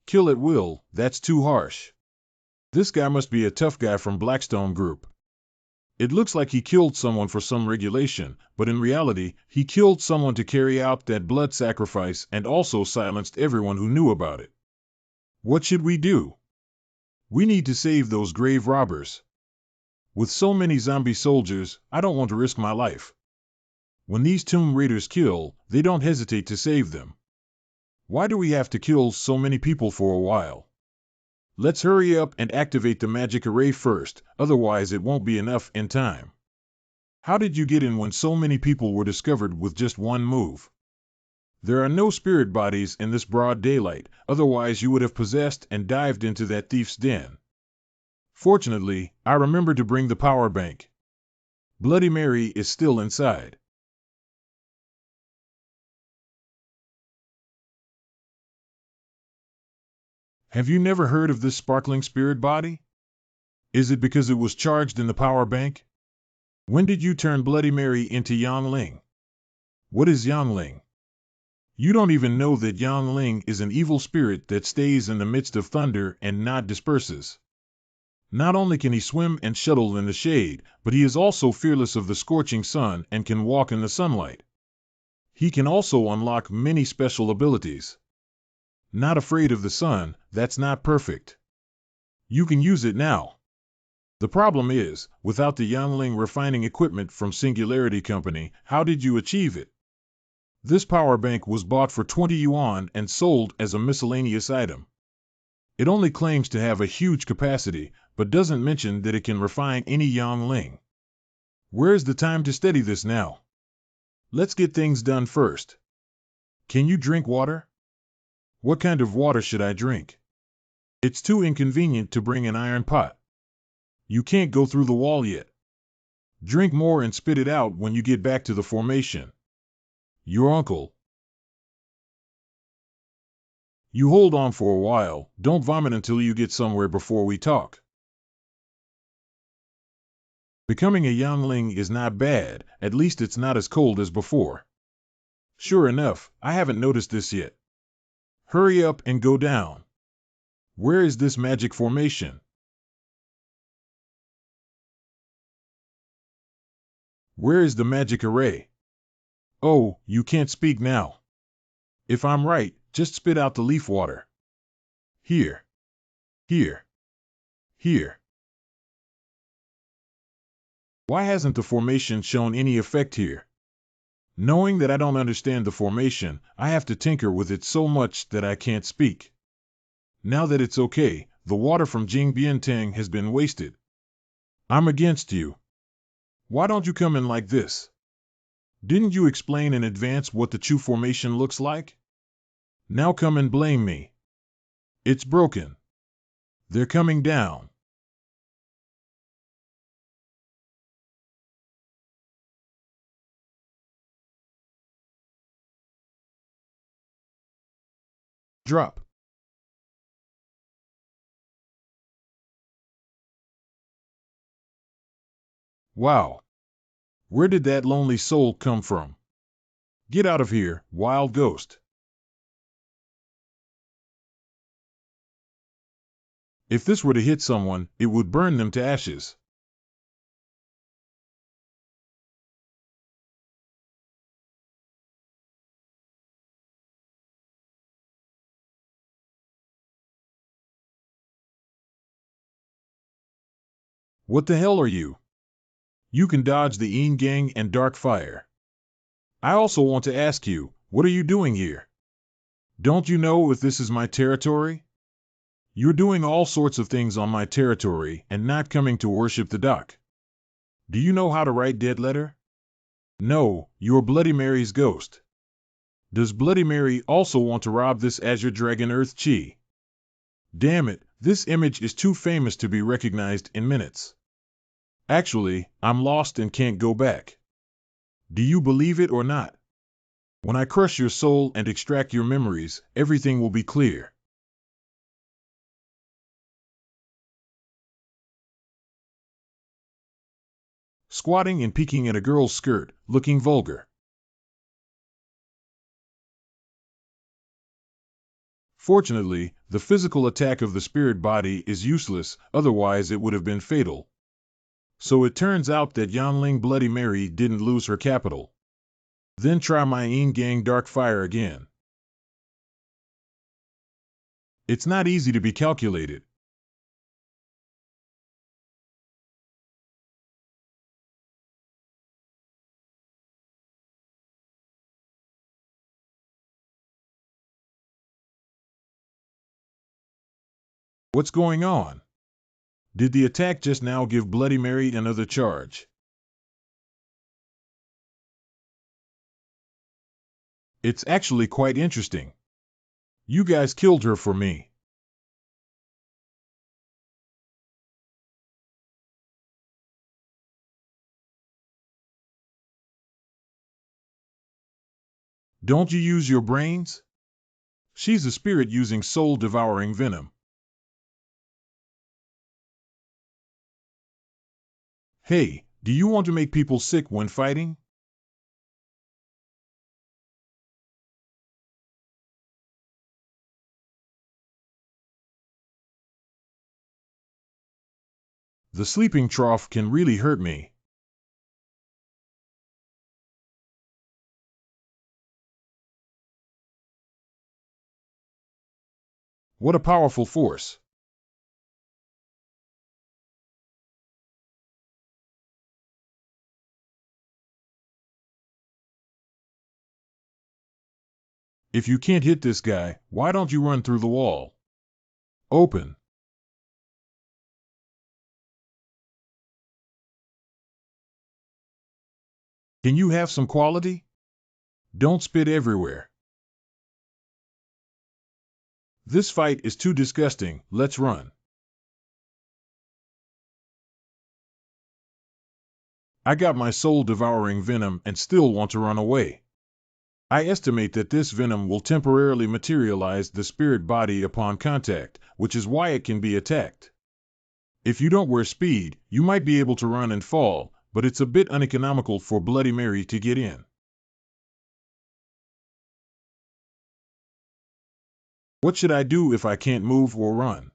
Kill at will, that's too harsh. This guy must be a tough guy from Blackstone Group. It looks like he killed someone for some regulation, but in reality, he killed someone to carry out that blood sacrifice and also silenced everyone who knew about it. What should we do? We need to save those grave robbers. With so many zombie soldiers, I don't want to risk my life. When these tomb raiders kill, they don't hesitate to save them. Why do we have to kill so many people for a while? Let's hurry up and activate the magic array first, otherwise it won't be enough in time. How did you get in when so many people were discovered with just one move? There are no spirit bodies in this broad daylight, otherwise you would have possessed and dived into that thief's den. Fortunately, I remembered to bring the power bank. Bloody Mary is still inside. Have you never heard of this sparkling spirit body? Is it because it was charged in the power bank? When did you turn Bloody Mary into Yangling? What is Yangling? You don't even know that Yangling is an evil spirit that stays in the midst of thunder and not disperses. Not only can he swim and shuttle in the shade, but he is also fearless of the scorching sun and can walk in the sunlight. He can also unlock many special abilities. Not afraid of the sun, that's not perfect. You can use it now. The problem is, without the Yangling refining equipment from Singularity Company, how did you achieve it? This power bank was bought for 20 yuan and sold as a miscellaneous item. It only claims to have a huge capacity, but doesn't mention that it can refine any Yangling. Where's the time to study this now? Let's get things done first. Can you drink water? What kind of water should I drink? It's too inconvenient to bring an iron pot. You can't go through the wall yet. Drink more and spit it out when you get back to the formation. Your uncle. You hold on for a while, don't vomit until you get somewhere before we talk. Becoming a youngling is not bad, at least it's not as cold as before. Sure enough, I haven't noticed this yet. Hurry up and go down. Where is this magic formation? Where is the magic array? Oh, you can't speak now. If I'm right, just spit out the leaf water. Here. Here. Here. Why hasn't the formation shown any effect here? Knowing that I don't understand the formation, I have to tinker with it so much that I can't speak. Now that it's okay, The water from Jingbiantang has been wasted. I'm against you. Why don't you come in like this? Didn't you explain in advance what the Chu formation looks like? Now come and blame me. It's broken. They're coming down. Drop. Wow. Where did that lonely soul come from? Get out of here, wild ghost. If this were to hit someone, it would burn them to ashes. What the hell are you? You can dodge the Yin Gang and Dark Fire. I also want to ask you, what are you doing here? Don't you know if this is my territory? You're doing all sorts of things on my territory and not coming to worship the doc. Do you know how to write dead letter? No, you're Bloody Mary's ghost. Does Bloody Mary also want to rob this Azure Dragon Earth Chi? Damn it, this image is too famous to be recognized in minutes. Actually, I'm lost and can't go back. Do you believe it or not? When I crush your soul and extract your memories, everything will be clear. Squatting and peeking at a girl's skirt, looking vulgar. Fortunately, the physical attack of the spirit body is useless, otherwise it would have been fatal. So it turns out that Yanling Bloody Mary didn't lose her capital. Then try my Yin Gang Dark Fire again. It's not easy to be calculated. What's going on? Did the attack just now give Bloody Mary another charge? It's actually quite interesting. You guys killed her for me. Don't you use your brains? She's a spirit using soul-devouring venom. Hey, do you want to make people sick when fighting? The sleeping trough can really hurt me. What a powerful force. If you can't hit this guy, why don't you run through the wall? Open. Can you have some quality? Don't spit everywhere. This fight is too disgusting, let's run. I got my soul-devouring venom and still want to run away. I estimate that this venom will temporarily materialize the spirit body upon contact, which is why it can be attacked. If you don't wear speed, you might be able to run and fall, but it's a bit uneconomical for Bloody Mary to get in. What should I do if I can't move or run?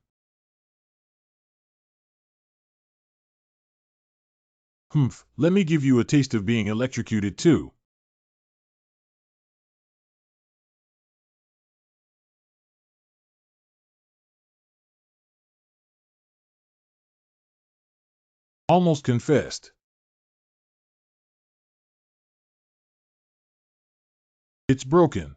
Humph, let me give you a taste of being electrocuted too. Almost confessed. It's broken.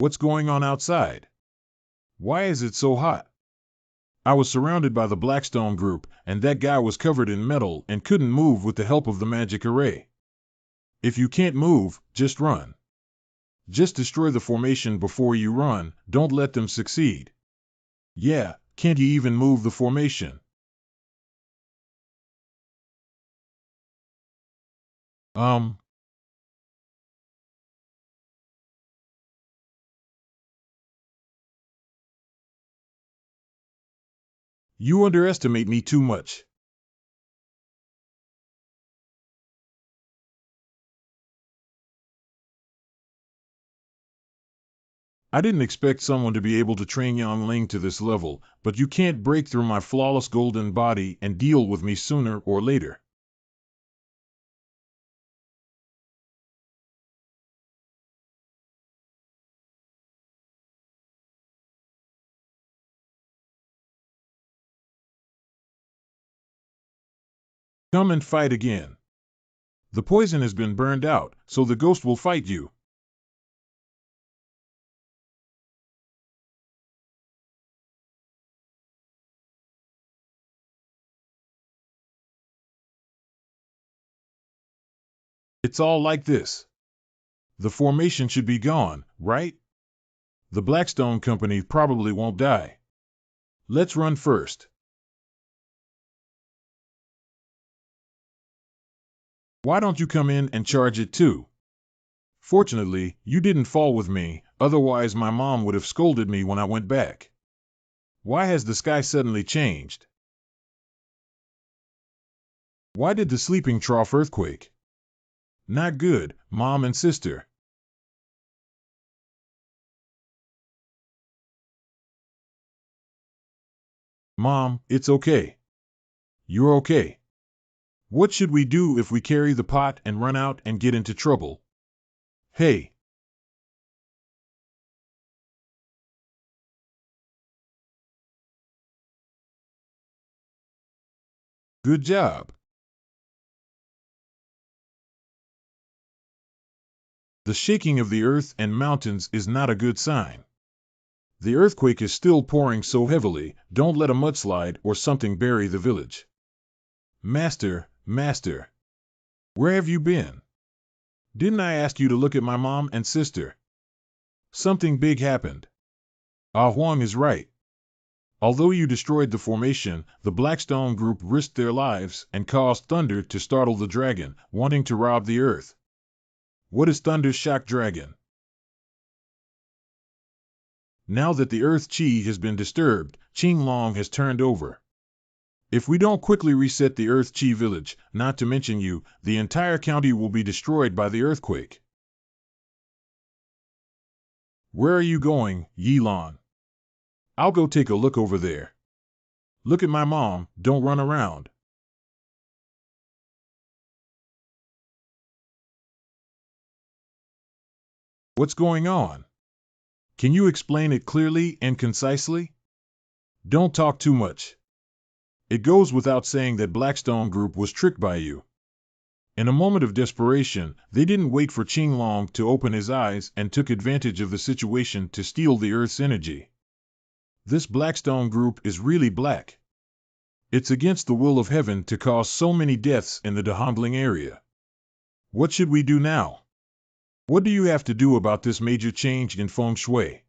What's going on outside? Why is it so hot? I was surrounded by the Blackstone group, and that guy was covered in metal and couldn't move with the help of the magic array. If you can't move, just run. Just destroy the formation before you run, don't let them succeed. Yeah, can't you even move the formation? Um, you underestimate me too much. I didn't expect someone to be able to train Yang Ling to this level, but you can't break through my flawless golden body and deal with me sooner or later. Come and fight again. The poison has been burned out, so the ghost will fight you. It's all like this. The formation should be gone, right? The Blackstone Company probably won't die. Let's run first. Why don't you come in and charge it too? Fortunately, you didn't fall with me, otherwise my mom would have scolded me when I went back. Why has the sky suddenly changed? Why did the sleeping trough earthquake? Not good, Mom and sister. Mom, it's okay. You're okay. What should we do if we carry the pot and run out and get into trouble? Hey, good job. The shaking of the earth and mountains is not a good sign. The earthquake is still pouring so heavily, don't let a mudslide or something bury the village. Master, where have you been? Didn't I ask you to look at my mom and sister? Something big happened. Ah Huang is right. Although you destroyed the formation, the Blackstone group risked their lives and caused thunder to startle the dragon, wanting to rob the earth. What is Thunder's shock dragon? Now that the earth chi has been disturbed, Qinglong has turned over. If we don't quickly reset the earth chi village, not to mention you, the entire county will be destroyed by the earthquake. Where are you going, Yilon? I'll go take a look over there. Look at my mom, don't run around. What's going on? Can you explain it clearly and concisely? Don't talk too much. It goes without saying that Blackstone Group was tricked by you. In a moment of desperation, they didn't wait for Qinglong to open his eyes and took advantage of the situation to steal the Earth's energy. This Blackstone Group is really black. It's against the will of heaven to cause so many deaths in the Dahongling area. What should we do now? What do you have to do about this major change in feng shui?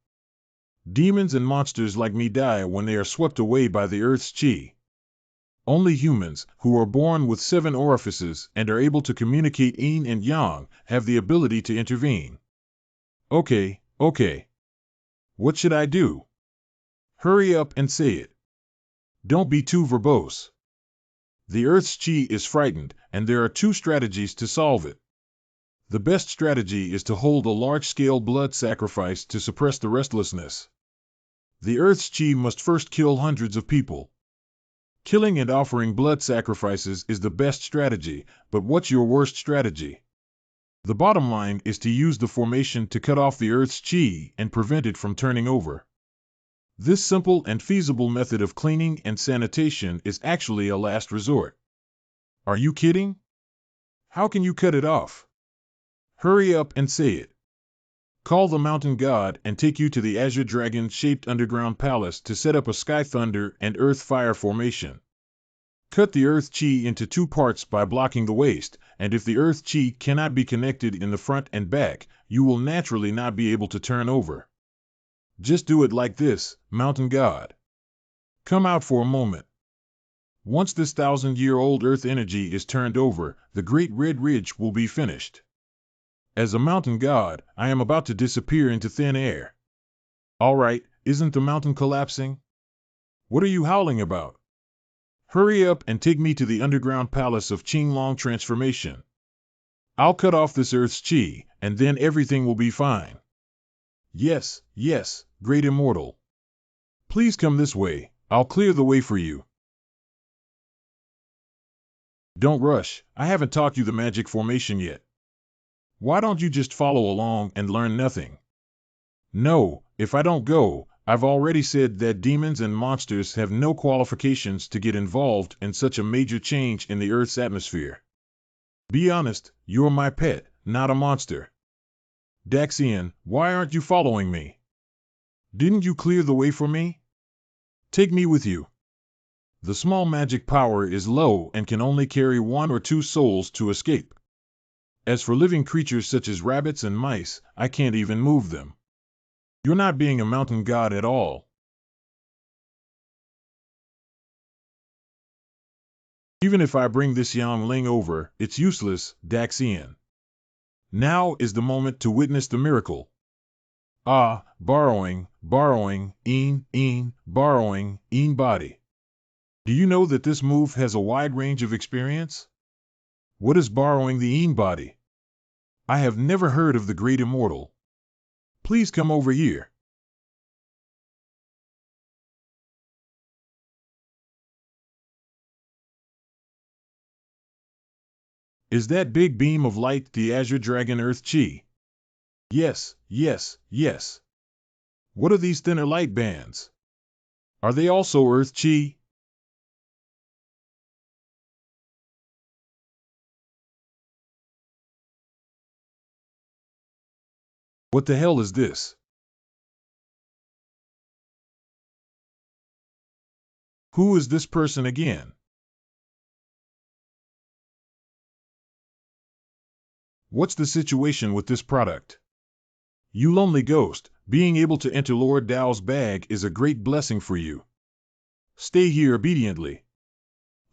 Demons and monsters like me die when they are swept away by the Earth's chi. Only humans, who are born with 7 orifices and are able to communicate yin and yang, have the ability to intervene. Okay. What should I do? Hurry up and say it. Don't be too verbose. The Earth's chi is frightened, and there are 2 strategies to solve it. The best strategy is to hold a large-scale blood sacrifice to suppress the restlessness. The Earth's chi must first kill hundreds of people. Killing and offering blood sacrifices is the best strategy, but what's your worst strategy? The bottom line is to use the formation to cut off the Earth's chi and prevent it from turning over. This simple and feasible method of cleaning and sanitation is actually a last resort. Are you kidding? How can you cut it off? Hurry up and say it. Call the mountain god and take you to the azure dragon-shaped underground palace to set up a sky thunder and earth fire formation. Cut the earth chi into two parts by blocking the waist, and if the earth chi cannot be connected in the front and back, you will naturally not be able to turn over. Just do it like this, mountain god. Come out for a moment. Once this 1,000-year-old earth energy is turned over, the Great Red Ridge will be finished. As a mountain god, I am about to disappear into thin air. All right, isn't the mountain collapsing? What are you howling about? Hurry up and take me to the underground palace of Qinglong transformation. I'll cut off this earth's chi, and then everything will be fine. Yes, yes, great immortal. Please come this way, I'll clear the way for you. Don't rush, I haven't taught you the magic formation yet. Why don't you just follow along and learn nothing? No, if I don't go, I've already said that demons and monsters have no qualifications to get involved in such a major change in the Earth's atmosphere. Be honest, you're my pet, not a monster. Daxian, why aren't you following me? Didn't you clear the way for me? Take me with you. The small magic power is low and can only carry 1 or 2 souls to escape. As for living creatures such as rabbits and mice, I can't even move them. You're not being a mountain god at all. Even if I bring this youngling over, it's useless, Daxian. Now is the moment to witness the miracle. Ah, borrowing, borrowing, borrowing, body. Do you know that this move has a wide range of experience? What is borrowing the body? I have never heard of the great immortal. Please come over here. Is that big beam of light the azure dragon earth chi? Yes, yes, yes. What are these thinner light bands? Are they also earth chi? What the hell is this? Who is this person again? What's the situation with this product? You lonely ghost, being able to enter Lord Dao's bag is a great blessing for you. Stay here obediently.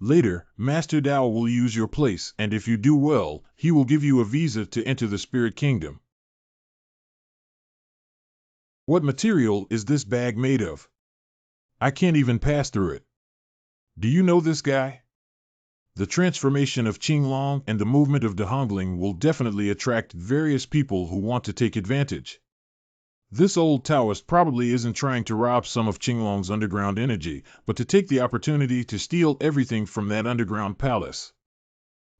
Later, Master Dao will use your place, and if you do well, he will give you a visa to enter the spirit kingdom. What material is this bag made of? I can't even pass through it. Do you know this guy? The transformation of Qinglong and the movement of Dehongling will definitely attract various people who want to take advantage. This old Taoist probably isn't trying to rob some of Qinglong's underground energy, but to take the opportunity to steal everything from that underground palace.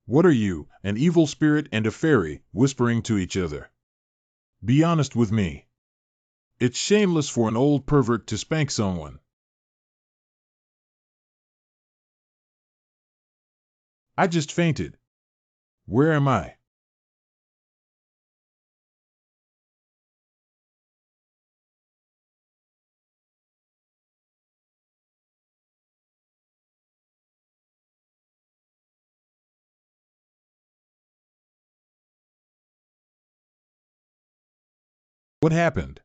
What are you, an evil spirit and a fairy, whispering to each other? Be honest with me. It's shameless for an old pervert to spank someone. I just fainted. Where am I? What happened?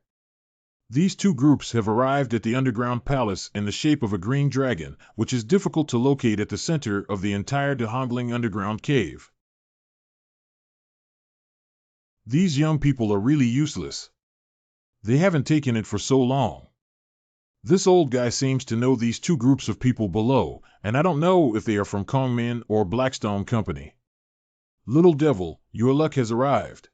These two groups have arrived at the underground palace in the shape of a green dragon, which is difficult to locate at the center of the entire Dehongling underground cave. These young people are really useless. They haven't taken it for so long. This old guy seems to know these two groups of people below, and I don't know if they are from Kongmin or Blackstone Company. Little devil, your luck has arrived.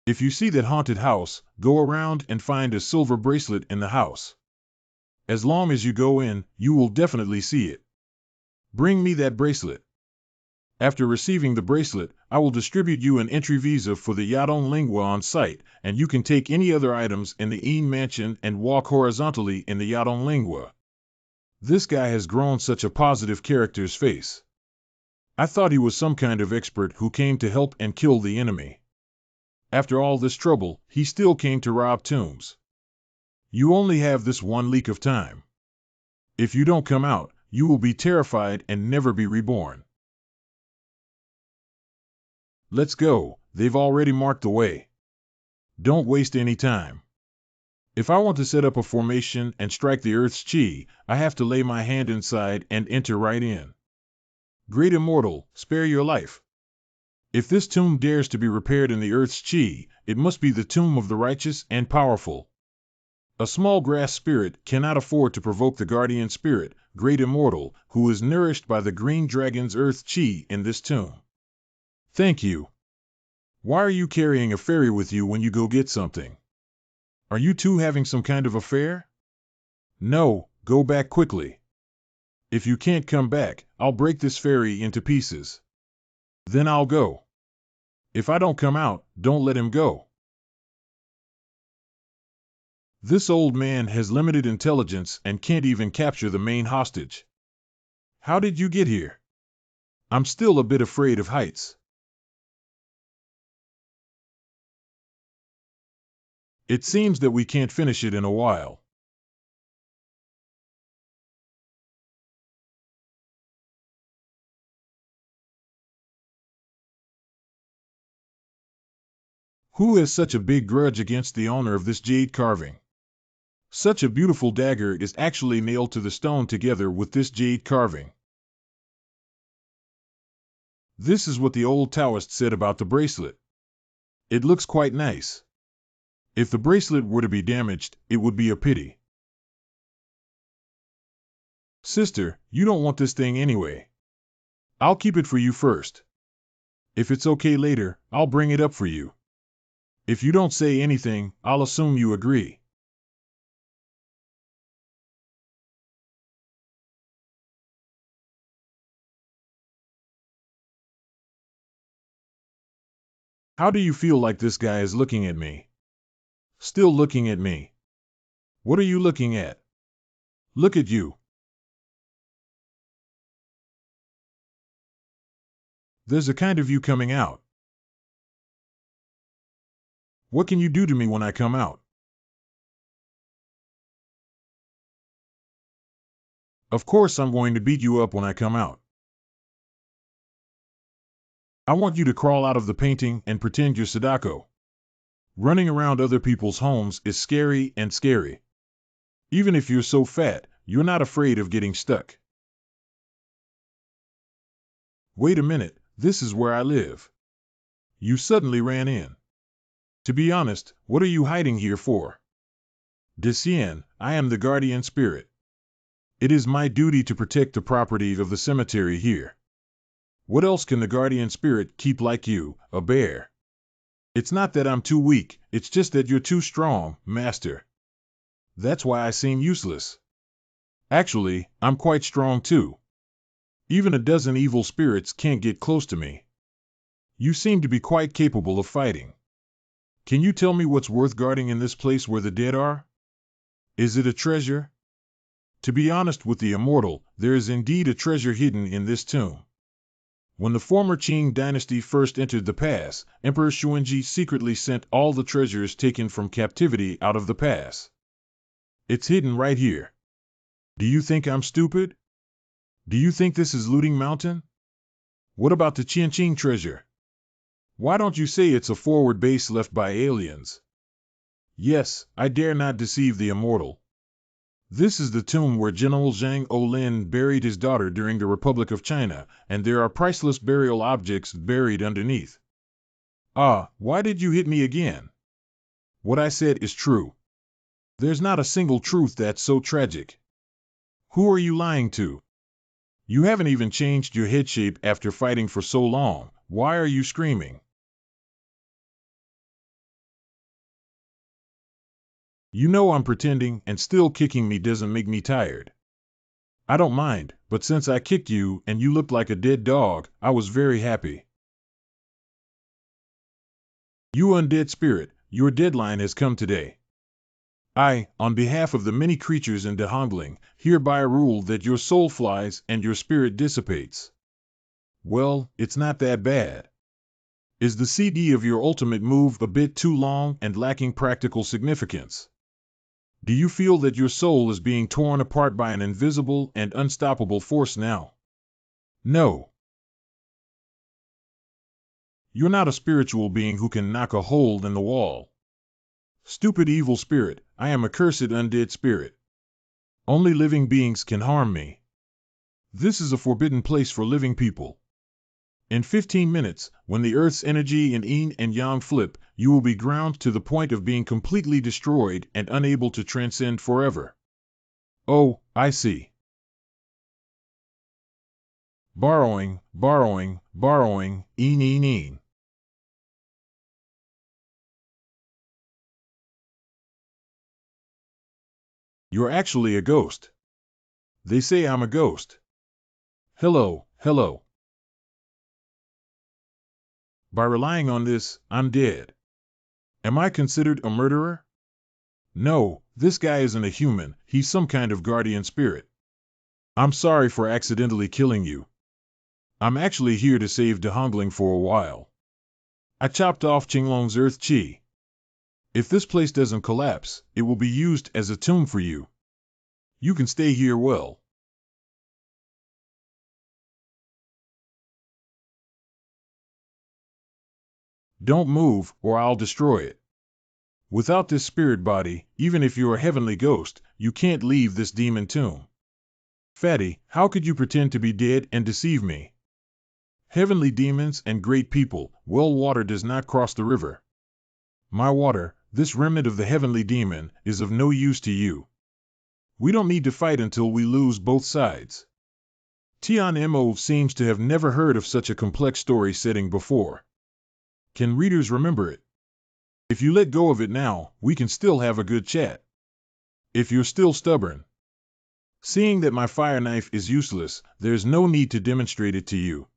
If you see that haunted house, go around and find a silver bracelet in the house. As long as you go in, you will definitely see it. Bring me that bracelet. After receiving the bracelet, I will distribute you an entry visa for the Yadong Lingua on site, and you can take any other items in the Een Mansion and walk horizontally in the Yadong Lingua. This guy has grown such a positive character's face. I thought he was some kind of expert who came to help and kill the enemy. after all this trouble, he still came to rob tombs. You only have this one leak of time. If you don't come out, you will be terrified and never be reborn. Let's go, they've already marked the way. Don't waste any time. If I want to set up a formation and strike the Earth's chi, I have to lay my hand inside and enter right in. Great Immortal, spare your life. If this tomb dares to be repaired in the Earth's chi, it must be the tomb of the righteous and powerful. A small grass spirit cannot afford to provoke the guardian spirit, Great Immortal, who is nourished by the green dragon's Earth chi in this tomb. Thank you. Why are you carrying a fairy with you when you go get something? Are you two having some kind of affair? No, go back quickly. If you can't come back, I'll break this fairy into pieces. Then I'll go. If I don't come out, don't let him go. This old man has limited intelligence and can't even capture the main hostage. How did you get here? I'm still a bit afraid of heights. It seems that we can't finish it in a while. Who has such a big grudge against the owner of this jade carving? Such a beautiful dagger is actually nailed to the stone together with this jade carving. This is what the old Taoist said about the bracelet. It looks quite nice. If the bracelet were to be damaged, it would be a pity. Sister, you don't want this thing anyway. I'll keep it for you first. If it's okay later, I'll bring it up for you. If you don't say anything, I'll assume you agree. How do you feel like this guy is looking at me? Still looking at me. What are you looking at? Look at you. There's a kind of you coming out. What can you do to me when I come out? Of course I'm going to beat you up when I come out. I want you to crawl out of the painting and pretend you're Sadako. Running around other people's homes is scary and scary. Even if you're so fat, you're not afraid of getting stuck. Wait a minute, this is where I live. You suddenly ran in. To be honest, what are you hiding here for? Decien, I am the guardian spirit. It is my duty to protect the property of the cemetery here. What else can the guardian spirit keep like you, a bear? It's not that I'm too weak, it's just that you're too strong, master. That's why I seem useless. Actually, I'm quite strong too. Even a dozen evil spirits can't get close to me. You seem to be quite capable of fighting. Can you tell me what's worth guarding in this place where the dead are? Is it a treasure? To be honest with the immortal, there is indeed a treasure hidden in this tomb. When the former Qing dynasty first entered the pass, Emperor Xuanji secretly sent all the treasures taken from captivity out of the pass. It's hidden right here. Do you think I'm stupid? Do you think this is Looting Mountain? What about the Qianqing treasure? Why don't you say it's a forward base left by aliens? Yes, I dare not deceive the immortal. This is the tomb where General Zhang Olin buried his daughter during the Republic of China, and there are priceless burial objects buried underneath. Ah, why did you hit me again? What I said is true. There's not a single truth that's so tragic. Who are you lying to? You haven't even changed your head shape after fighting for so long. Why are you screaming? You know I'm pretending, and still kicking me doesn't make me tired. I don't mind, but since I kicked you and you looked like a dead dog, I was very happy. You undead spirit, your deadline has come today. I, on behalf of the many creatures in Dehongling, hereby rule that your soul flies and your spirit dissipates. Well, it's not that bad. Is the CD of your ultimate move a bit too long and lacking practical significance? Do you feel that your soul is being torn apart by an invisible and unstoppable force now? No. You're not a spiritual being who can knock a hole in the wall. Stupid evil spirit, I am a cursed undead spirit. Only living beings can harm me. This is a forbidden place for living people. In 15 minutes, when the Earth's energy and yin and yang flip, you will be ground to the point of being completely destroyed and unable to transcend forever. Oh, I see. Borrowing, borrowing, borrowing, een. You're actually a ghost. They say I'm a ghost. Hello, hello. By relying on this, I'm dead. Am I considered a murderer? No, this guy isn't a human, he's some kind of guardian spirit. I'm sorry for accidentally killing you. I'm actually here to save Dehongling for a while. I chopped off Qinglong's earth chi. If this place doesn't collapse, it will be used as a tomb for you. You can stay here well. Don't move, or I'll destroy it. Without this spirit body, even if you're a heavenly ghost, you can't leave this demon tomb. Fatty, how could you pretend to be dead and deceive me? Heavenly demons and great people, well, water does not cross the river. My water, this remnant of the heavenly demon, is of no use to you. We don't need to fight until we lose both sides. Tian Mo seems to have never heard of such a complex story setting before. Can readers remember it? If you let go of it now, we can still have a good chat. If you're still stubborn. Seeing that my fire knife is useless, there's no need to demonstrate it to you.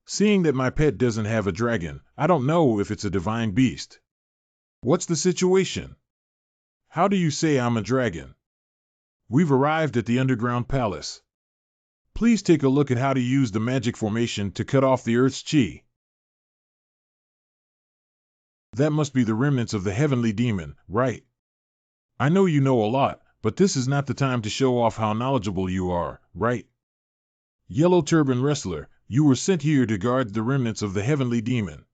Seeing that my pet doesn't have a dragon, I don't know if it's a divine beast. What's the situation? How do you say I'm a dragon? We've arrived at the underground palace. Please take a look at how to use the magic formation to cut off the Earth's chi. That must be the remnants of the heavenly demon, right? I know you know a lot, but this is not the time to show off how knowledgeable you are, right? Yellow Turban Wrestler, you were sent here to guard the remnants of the heavenly demon.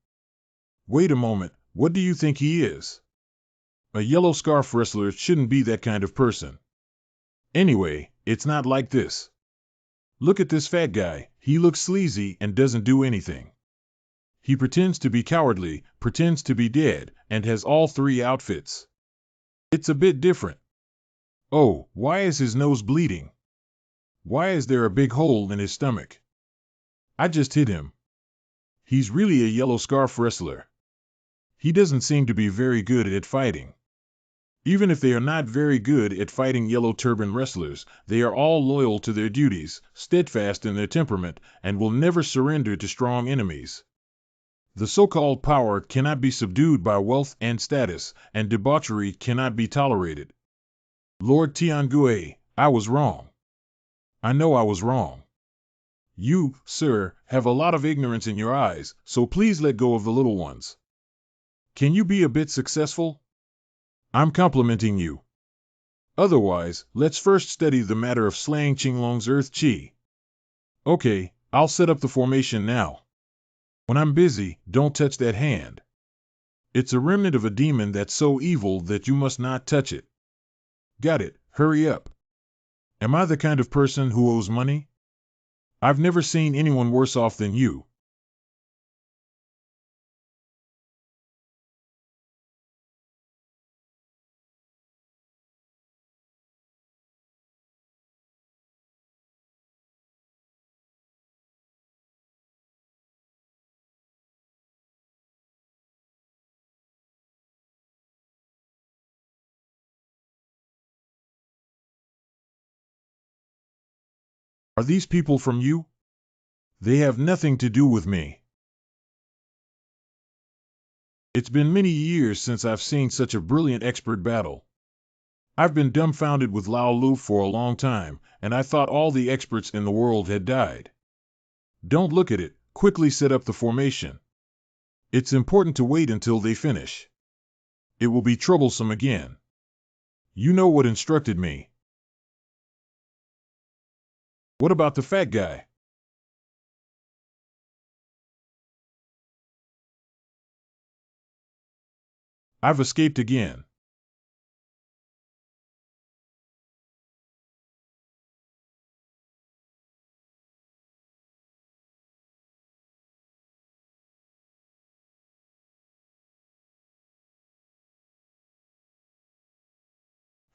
Wait a moment, what do you think he is? A yellow scarf wrestler shouldn't be that kind of person. Anyway, it's not like this. Look at this fat guy, he looks sleazy and doesn't do anything. He pretends to be cowardly, pretends to be dead, and has all three outfits. It's a bit different. Oh, why is his nose bleeding? Why is there a big hole in his stomach? I just hit him. He's really a yellow scarf wrestler. He doesn't seem to be very good at fighting. Even if they are not very good at fighting yellow turban wrestlers, they are all loyal to their duties, steadfast in their temperament, and will never surrender to strong enemies. The so-called power cannot be subdued by wealth and status, and debauchery cannot be tolerated. Lord Tiangue, I was wrong. I know I was wrong. You, sir, have a lot of ignorance in your eyes, so please let go of the little ones. Can you be a bit successful? I'm complimenting you. Otherwise, let's first study the matter of slaying Qinglong's earth chi. Okay, I'll set up the formation now. When I'm busy, don't touch that hand. It's a remnant of a demon that's so evil that you must not touch it. Got it, hurry up. Am I the kind of person who owes money? I've never seen anyone worse off than you. Are these people from you? They have nothing to do with me. It's been many years since I've seen such a brilliant expert battle. I've been dumbfounded with Lao Lu for a long time, and I thought all the experts in the world had died. Don't look at it, quickly set up the formation. It's important to wait until they finish. It will be troublesome again. You know what instructed me. What about the fat guy? I've escaped again.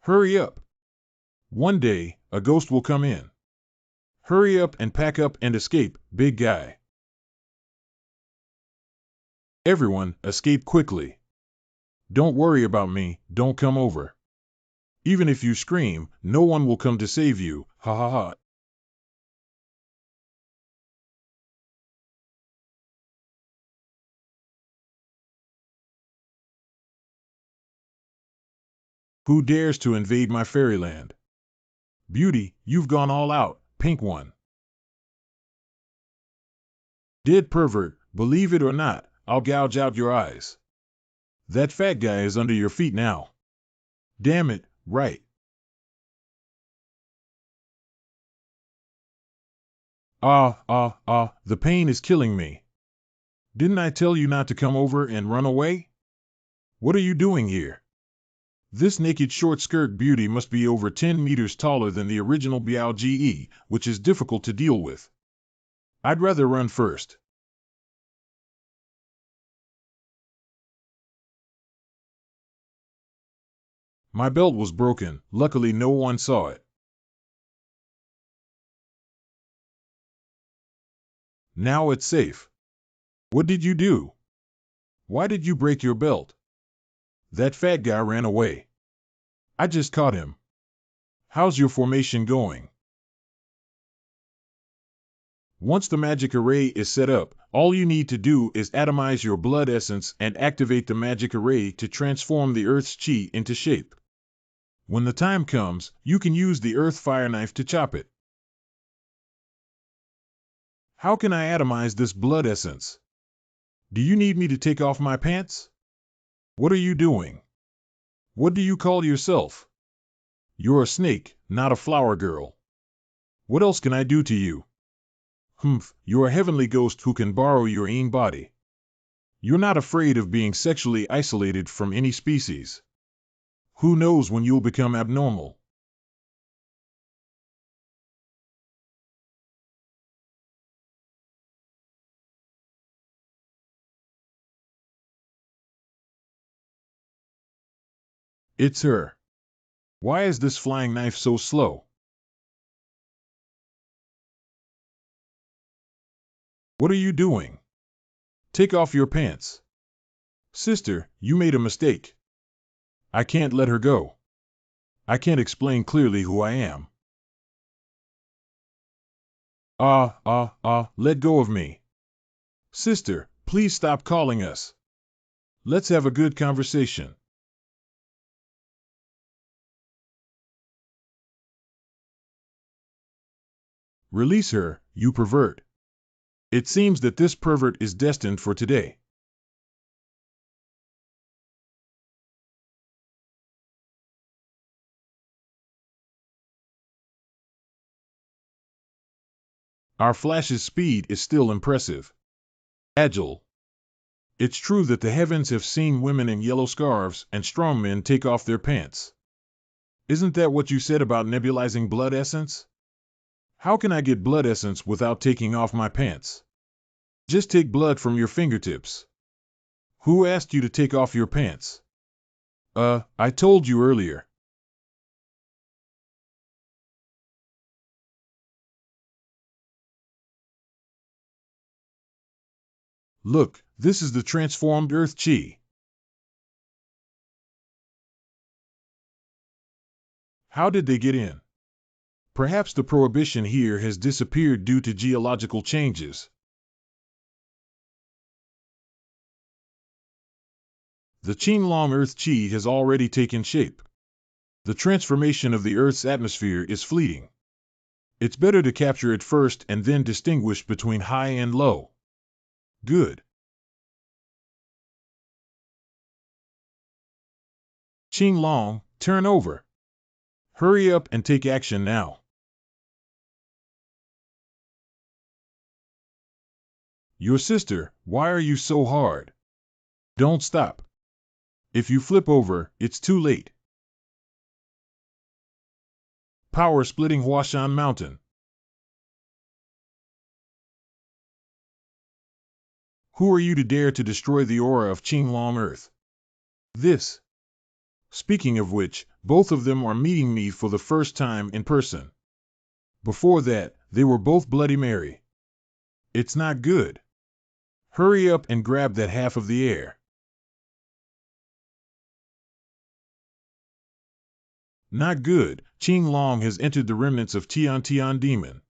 Hurry up. One day, a ghost will come in. Hurry up and pack up and escape, big guy. Everyone, escape quickly. Don't worry about me, don't come over. Even if you scream, no one will come to save you, ha ha ha. Who dares to invade my fairyland? Beauty, you've gone all out, pink one. Dead pervert, believe it or not, I'll gouge out your eyes. That fat guy is under your feet now. Damn it, right. The pain is killing me. Didn't I tell you not to come over and run away? What are you doing here? This naked short-skirt beauty must be over 10 meters taller than the original Biao-Ge, which is difficult to deal with. I'd rather run first. My belt was broken, luckily no one saw it. Now it's safe. What did you do? Why did you break your belt? That fat guy ran away. I just caught him. How's your formation going? Once the magic array is set up, all you need to do is atomize your blood essence and activate the magic array to transform the Earth's chi into shape. When the time comes, you can use the Earth Fire Knife to chop it. How can I atomize this blood essence? Do you need me to take off my pants? What are you doing? What do you call yourself? You're a snake, not a flower girl. What else can I do to you? Humph, you're a heavenly ghost who can borrow your own body. You're not afraid of being sexually isolated from any species. Who knows when you'll become abnormal? It's her. Why is this flying knife so slow? What are you doing? Take off your pants. Sister, you made a mistake. I can't let her go. I can't explain clearly who I am. Let go of me. Sister, please stop calling us. Let's have a good conversation. Release her, you pervert. It seems that this pervert is destined for today. Our Flash's speed is still impressive. Agile. It's true that the heavens have seen women in yellow scarves and strong men take off their pants. Isn't that what you said about nebulizing blood essence? How can I get blood essence without taking off my pants? Just take blood from your fingertips. Who asked you to take off your pants? I told you earlier. Look, this is the transformed Earth Chi. How did they get in? Perhaps the prohibition here has disappeared due to geological changes. The Qinglong Earth Chi has already taken shape. The transformation of the Earth's atmosphere is fleeting. It's better to capture it first and then distinguish between high and low. Good. Qing Long, turn over. Hurry up and take action now. Your sister, why are you so hard? Don't stop. If you flip over, it's too late. Power splitting Huashan Mountain. Who are you to dare to destroy the aura of Qinglong Earth? This. Speaking of which, both of them are meeting me for the first time in person. Before that, they were both Bloody Mary. It's not good. Hurry up and grab that half of the air. Not good. Qing Long has entered the remnants of Tian Tian Demon.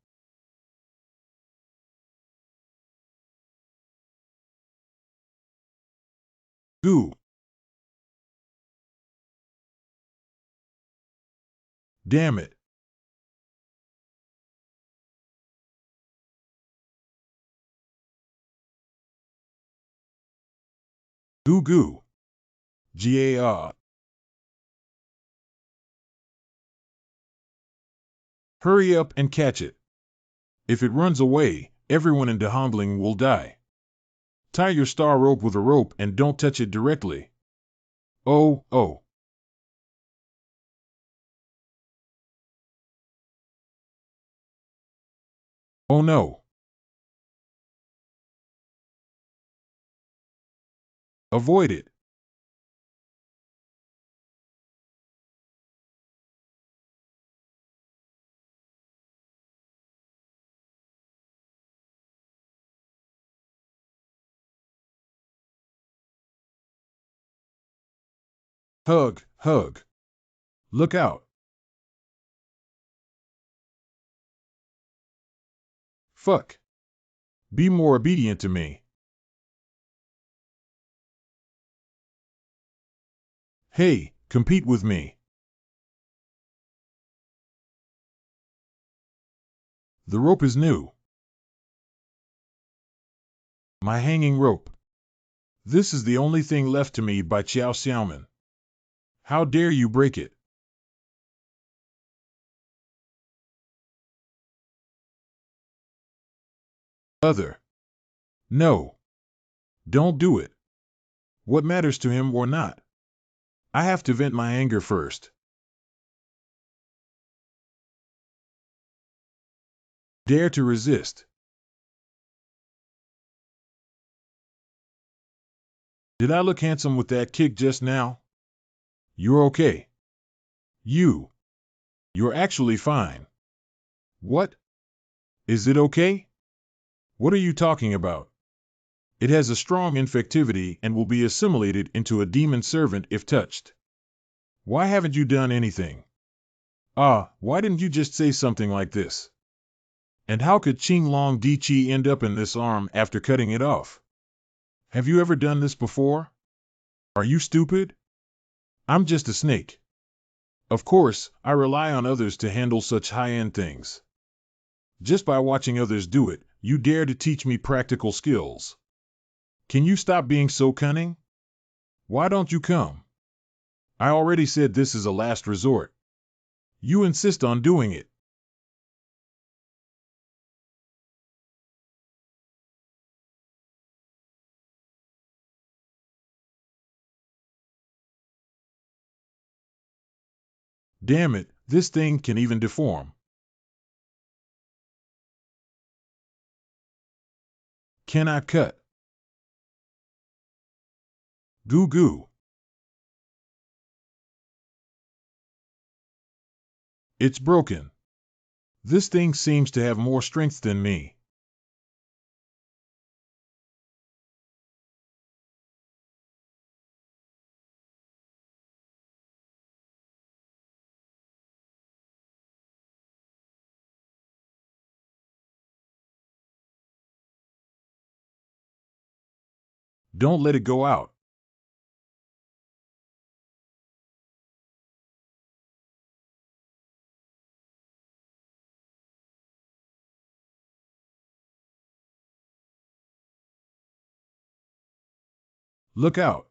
Goo. Damn it. Goo goo. Gar. Hurry up and catch it. If it runs away, everyone in Dehongling will die. Tie your star rope with a rope and don't touch it directly. Oh, oh. Oh no. Avoid it. Hug, hug. Look out. Fuck. Be more obedient to me. Hey, compete with me. The rope is new. My hanging rope. This is the only thing left to me by Qiao Xiaoman. How dare you break it? Other. No. Don't do it. What matters to him or not? I have to vent my anger first. Dare to resist. Did I look handsome with that kick just now? You're okay. You're actually fine. What? Is it okay? What are you talking about? It has a strong infectivity and will be assimilated into a demon servant if touched. Why haven't you done anything? Why didn't you just say something like this? And how could Qing Long Di Chi end up in this arm after cutting it off? Have you ever done this before? Are you stupid? I'm just a snake. Of course, I rely on others to handle such high-end things. Just by watching others do it, you dare to teach me practical skills. Can you stop being so cunning? Why don't you come? I already said this is a last resort. You insist on doing it. Damn it, this thing can even deform. Can I cut? Goo goo. It's broken. This thing seems to have more strength than me. Don't let it go out. Look out.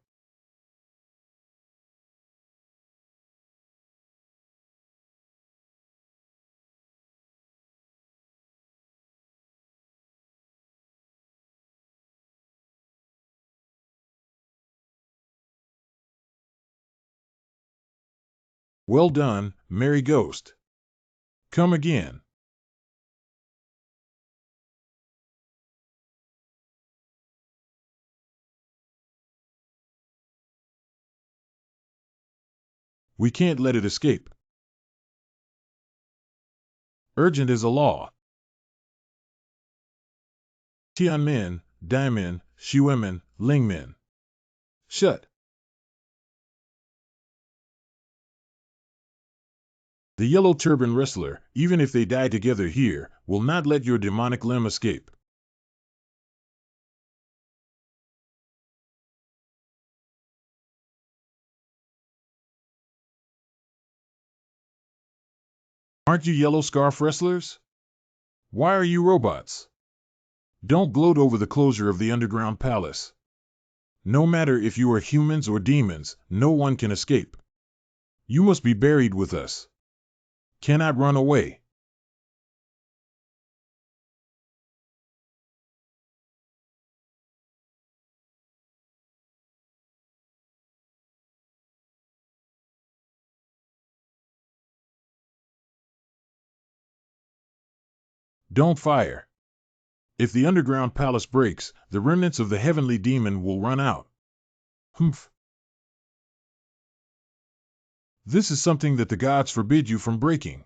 Well done, Merry Ghost. Come again. We can't let it escape. Urgent is a law. Tianmin, Daimin, Xuemin, Lingmin. Shut. The yellow turban wrestler, even if they die together here, will not let your demonic limb escape. Aren't you yellow scarf wrestlers? Why are you robots? Don't gloat over the closure of the underground palace. No matter if you are humans or demons, no one can escape. You must be buried with us. Cannot run away. Don't fire. If the underground palace breaks, the remnants of the heavenly demon will run out. Humph. This is something that the gods forbid you from breaking.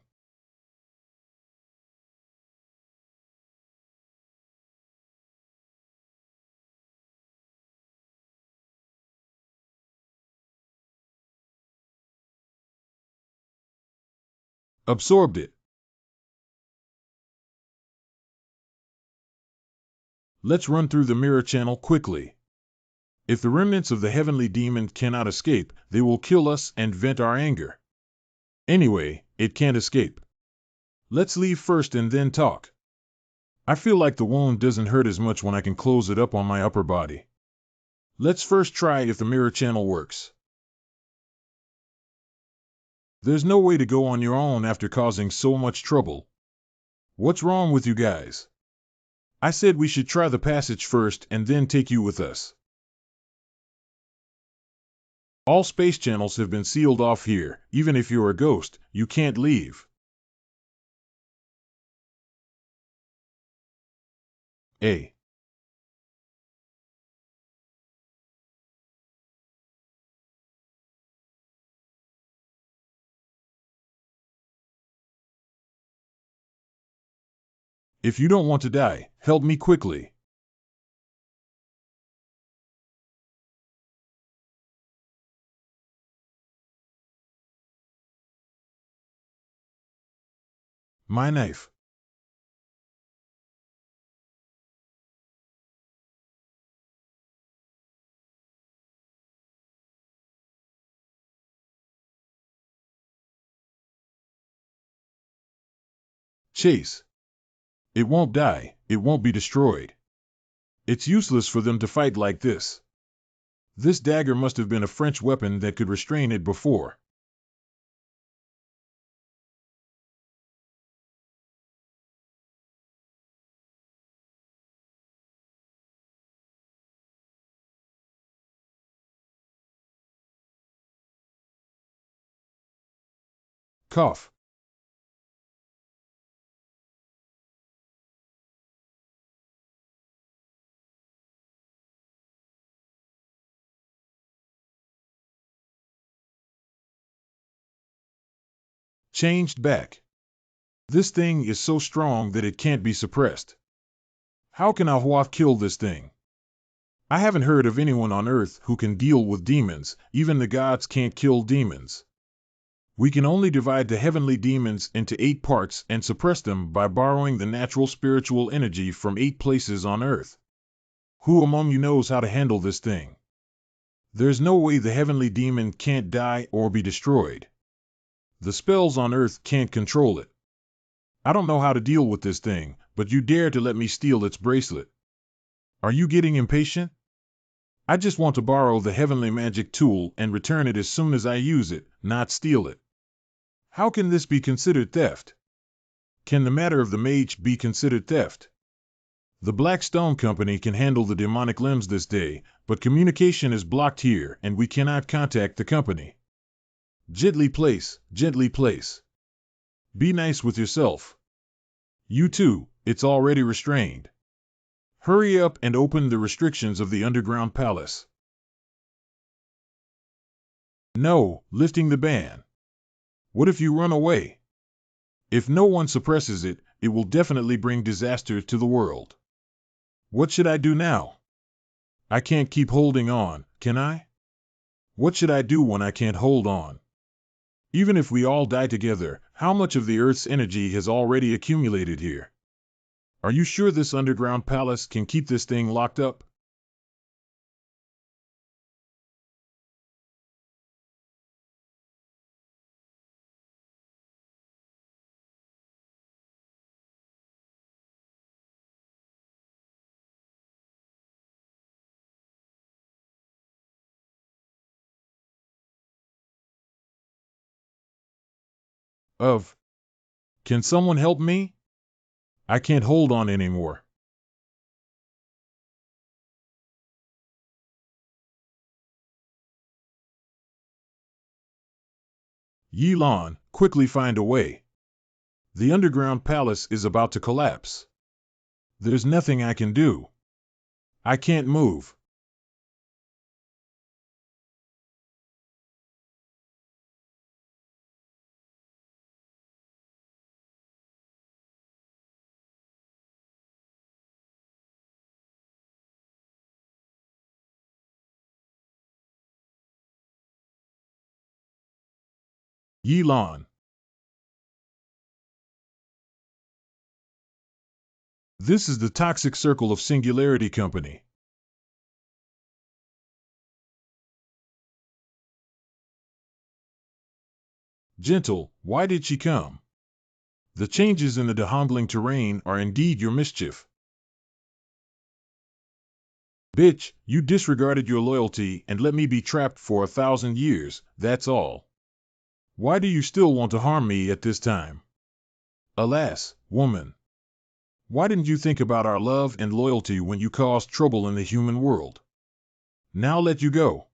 Absorbed it. Let's run through the mirror channel quickly. If the remnants of the heavenly demon cannot escape, they will kill us and vent our anger. Anyway, it can't escape. Let's leave first and then talk. I feel like the wound doesn't hurt as much when I can close it up on my upper body. Let's first try if the mirror channel works. There's no way to go on your own after causing so much trouble. What's wrong with you guys? I said we should try the passage first and then take you with us. All space channels have been sealed off here. Even if you're a ghost, you can't leave. A. If you don't want to die, help me quickly. My knife. Chase. It won't die, it won't be destroyed. It's useless for them to fight like this. This dagger must have been a French weapon that could restrain it before. Cough. Changed back. This thing is so strong that it can't be suppressed. How can Ahuath kill this thing? I haven't heard of anyone on Earth who can deal with demons. Even the gods can't kill demons. We can only divide the heavenly demons into 8 parts and suppress them by borrowing the natural spiritual energy from 8 places on Earth. Who among you knows how to handle this thing? There's no way the heavenly demon can't die or be destroyed. The spells on Earth can't control it. I don't know how to deal with this thing, but you dare to let me steal its bracelet. Are you getting impatient? I just want to borrow the heavenly magic tool and return it as soon as I use it, not steal it. How can this be considered theft? Can the matter of the mage be considered theft? The Black Stone Company can handle the demonic limbs this day, but communication is blocked here and we cannot contact the company. Gently place, gently place. Be nice with yourself. You too, it's already restrained. Hurry up and open the restrictions of the underground palace. No, lifting the ban. What if you run away? If no one suppresses it, it will definitely bring disaster to the world. What should I do now? I can't keep holding on, can I? What should I do when I can't hold on? Even if we all die together, how much of the Earth's energy has already accumulated here? Are you sure this underground palace can keep this thing locked up? Of. Can someone help me? I can't hold on anymore. Yilan, quickly find a way. The underground palace is about to collapse. There's nothing I can do. I can't move. Yilan. This is the toxic circle of Singularity Company. Gentle, why did she come? The changes in the dehumbling terrain are indeed your mischief. Bitch, you disregarded your loyalty and let me be trapped for 1,000 years, that's all. Why do you still want to harm me at this time? Alas, woman. Why didn't you think about our love and loyalty when you caused trouble in the human world? Now let you go.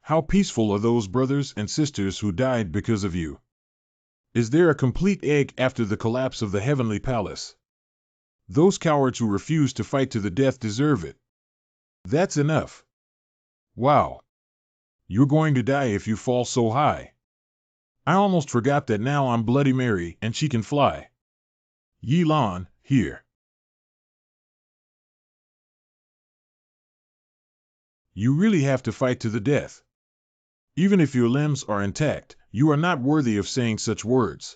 How peaceful are those brothers and sisters who died because of you? Is there a complete egg after the collapse of the heavenly palace? Those cowards who refuse to fight to the death deserve it. That's enough. Wow. You're going to die if you fall so high. I almost forgot that now I'm Bloody Mary and she can fly. Yilan, here. You really have to fight to the death. Even if your limbs are intact, you are not worthy of saying such words.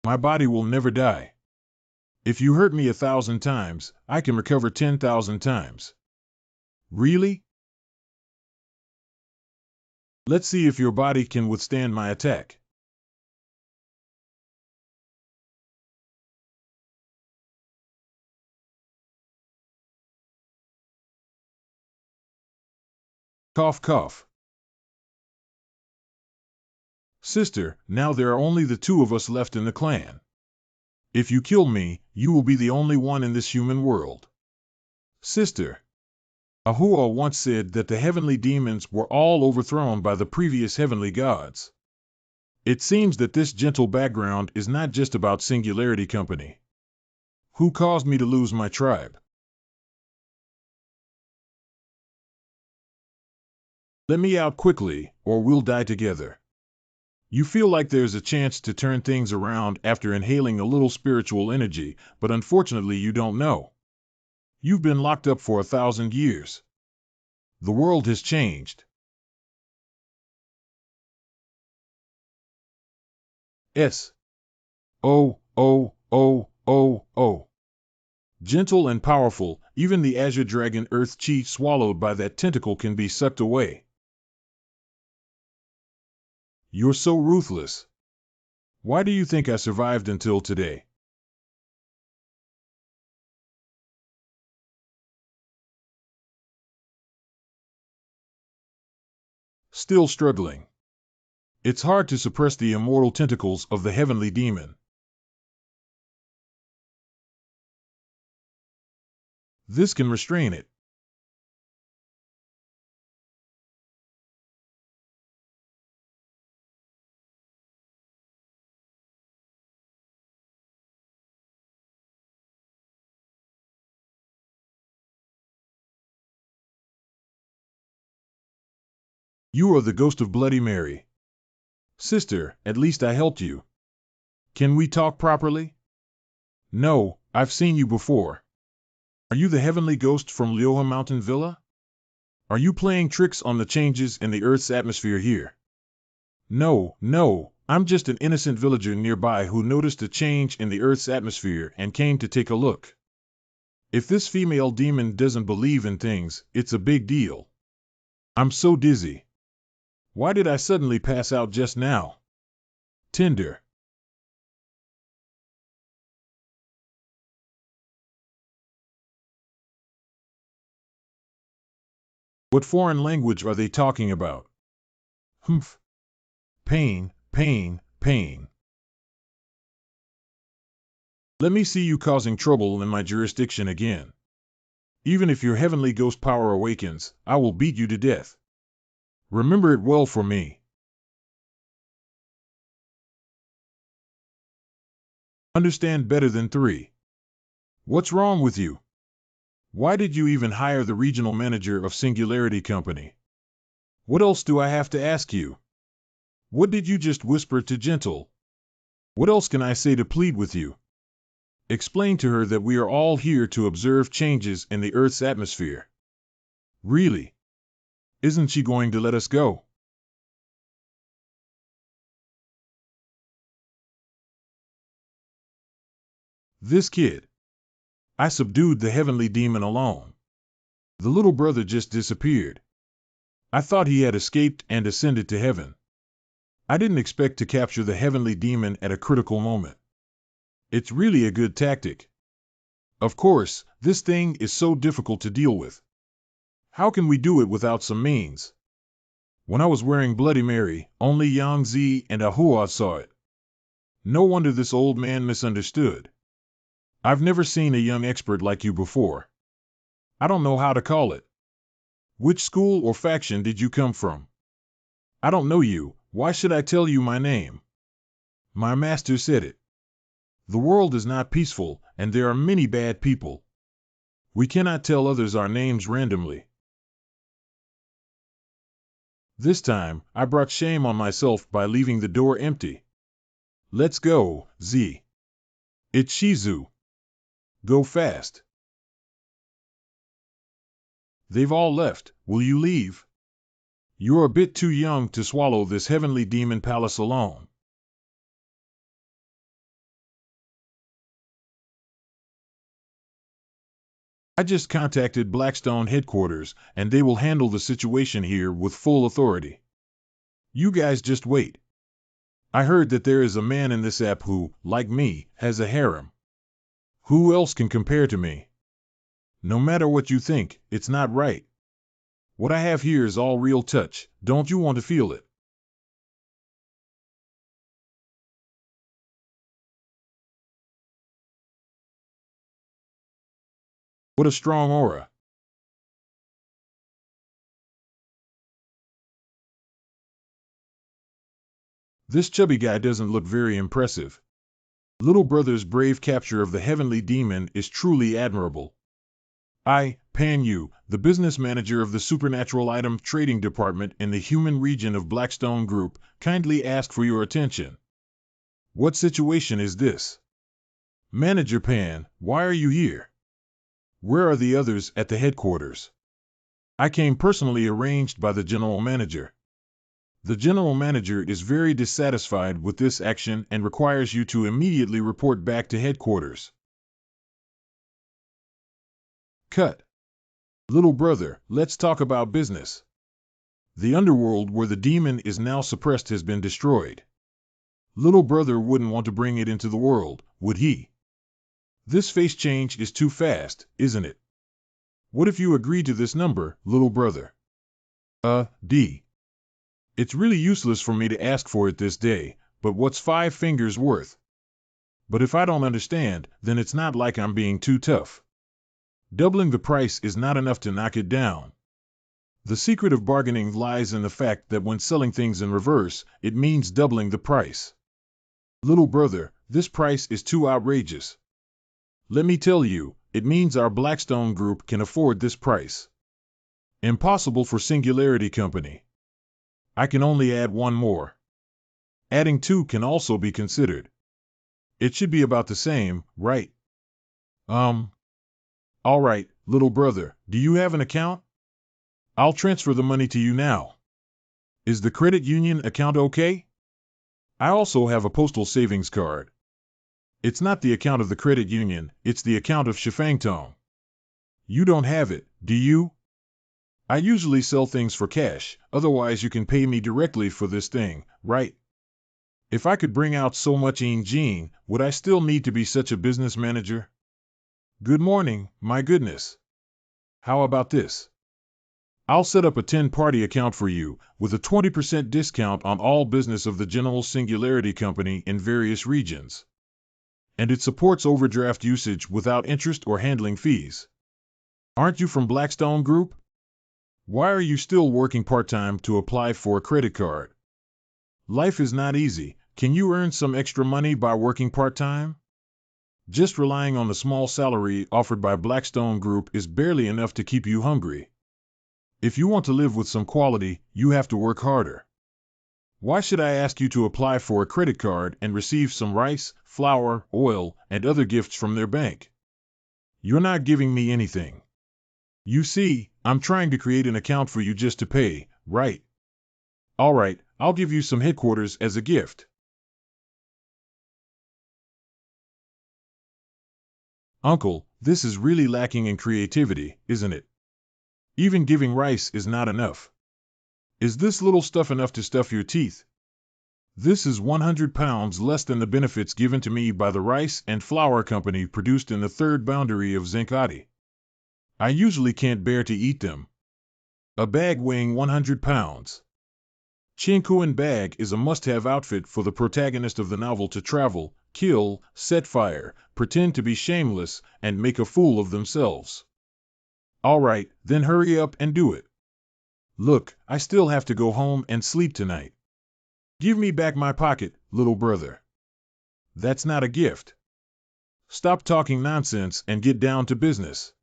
My body will never die. If you hurt me 1,000 times, I can recover 10,000 times. Really? Let's see if your body can withstand my attack. Cough, cough. Sister, now there are only the two of us left in the clan. If you kill me, you will be the only one in this human world. Sister. Ahura once said that the heavenly demons were all overthrown by the previous heavenly gods. It seems that this gentle background is not just about Singularity Company. Who caused me to lose my tribe? Let me out quickly, or we'll die together. You feel like there's a chance to turn things around after inhaling a little spiritual energy, but unfortunately you don't know. You've been locked up for 1,000 years. The world has changed. S. Oh, oh, oh, oh, oh. Gentle and powerful, even the Azure Dragon Earth Chi swallowed by that tentacle can be sucked away. You're so ruthless. Why do you think I survived until today? Still struggling. It's hard to suppress the immortal tentacles of the heavenly demon. This can restrain it. You are the ghost of Bloody Mary. Sister, at least I helped you. Can we talk properly? No, I've seen you before. Are you the heavenly ghost from Lyoha Mountain Villa? Are you playing tricks on the changes in the Earth's atmosphere here? No, I'm just an innocent villager nearby who noticed a change in the Earth's atmosphere and came to take a look. If this female demon doesn't believe in things, it's a big deal. I'm so dizzy. Why did I suddenly pass out just now? Tinder. What foreign language are they talking about? Humph. Pain. Let me see you causing trouble in my jurisdiction again. Even if your heavenly ghost power awakens, I will beat you to death. Remember it well for me. Understand better than 3. What's wrong with you? Why did you even hire the regional manager of Singularity Company? What else do I have to ask you? What did you just whisper to Gentle? What else can I say to plead with you? Explain to her that we are all here to observe changes in the Earth's atmosphere. Really? Isn't she going to let us go? This kid. I subdued the heavenly demon alone. The little brother just disappeared. I thought he had escaped and ascended to heaven. I didn't expect to capture the heavenly demon at a critical moment. It's really a good tactic. Of course, this thing is so difficult to deal with. How can we do it without some means? When I was wearing Bloody Mary, only Yang Zi and Ahua saw it. No wonder this old man misunderstood. I've never seen a young expert like you before. I don't know how to call it. Which school or faction did you come from? I don't know you. Why should I tell you my name? My master said it. The world is not peaceful, and there are many bad people. We cannot tell others our names randomly. This time, I brought shame on myself by leaving the door empty. Let's go, Z. It's Shizu. Go fast. They've all left. Will you leave? You're a bit too young to swallow this heavenly demon palace alone. I just contacted Blackstone headquarters, and they will handle the situation here with full authority. You guys just wait. I heard that there is a man in this app who, like me, has a harem. Who else can compare to me? No matter what you think, it's not right. What I have here is all real touch. Don't you want to feel it? What a strong aura. This chubby guy doesn't look very impressive. Little brother's brave capture of the heavenly demon is truly admirable. I, Pan Yu, the business manager of the Supernatural Item Trading Department in the human region of Blackstone Group, kindly ask for your attention. What situation is this? Manager Pan, why are you here? Where are the others at the headquarters? I came personally arranged by the general manager. The general manager is very dissatisfied with this action and requires you to immediately report back to headquarters. Cut. Little brother, let's talk about business. The underworld where the demon is now suppressed has been destroyed. Little brother wouldn't want to bring it into the world, would he? This face change is too fast, isn't it? What if you agree to this number, little brother? D. It's really useless for me to ask for it this day, but what's 5 fingers worth? But if I don't understand, then it's not like I'm being too tough. Doubling the price is not enough to knock it down. The secret of bargaining lies in the fact that when selling things in reverse, it means doubling the price. Little brother, this price is too outrageous. Let me tell you, it means our Blackstone Group can afford this price. Impossible for Singularity Company. I can only add one more. Adding 2 can also be considered. It should be about the same, right? All right, little brother, do you have an account? I'll transfer the money to you now. Is the credit union account okay? I also have a postal savings card. It's not the account of the credit union, it's the account of Shifangtong. You don't have it, do you? I usually sell things for cash, otherwise you can pay me directly for this thing, right? If I could bring out so much engine, would I still need to be such a business manager? Good morning, my goodness. How about this? I'll set up a 10-party account for you, with a 20% discount on all business of the General Singularity Company in various regions. And it supports overdraft usage without interest or handling fees. Aren't you from Blackstone Group? Why are you still working part-time to apply for a credit card? Life is not easy. Can you earn some extra money by working part-time? Just relying on the small salary offered by Blackstone Group is barely enough to keep you hungry. If you want to live with some quality, you have to work harder. Why should I ask you to apply for a credit card and receive some rice, flour, oil, and other gifts from their bank? You're not giving me anything. You see, I'm trying to create an account for you just to pay, right? All right, I'll give you some headquarters as a gift. Uncle, this is really lacking in creativity, isn't it? Even giving rice is not enough. Is this little stuff enough to stuff your teeth? This is 100 pounds less than the benefits given to me by the rice and flour company produced in the third boundary of Zinkati. I usually can't bear to eat them. A bag weighing 100 pounds. Chinkuan bag is a must-have outfit for the protagonist of the novel to travel, kill, set fire, pretend to be shameless, and make a fool of themselves. All right, then hurry up and do it. Look, I still have to go home and sleep tonight. Give me back my pocket, little brother. That's not a gift. Stop talking nonsense and get down to business.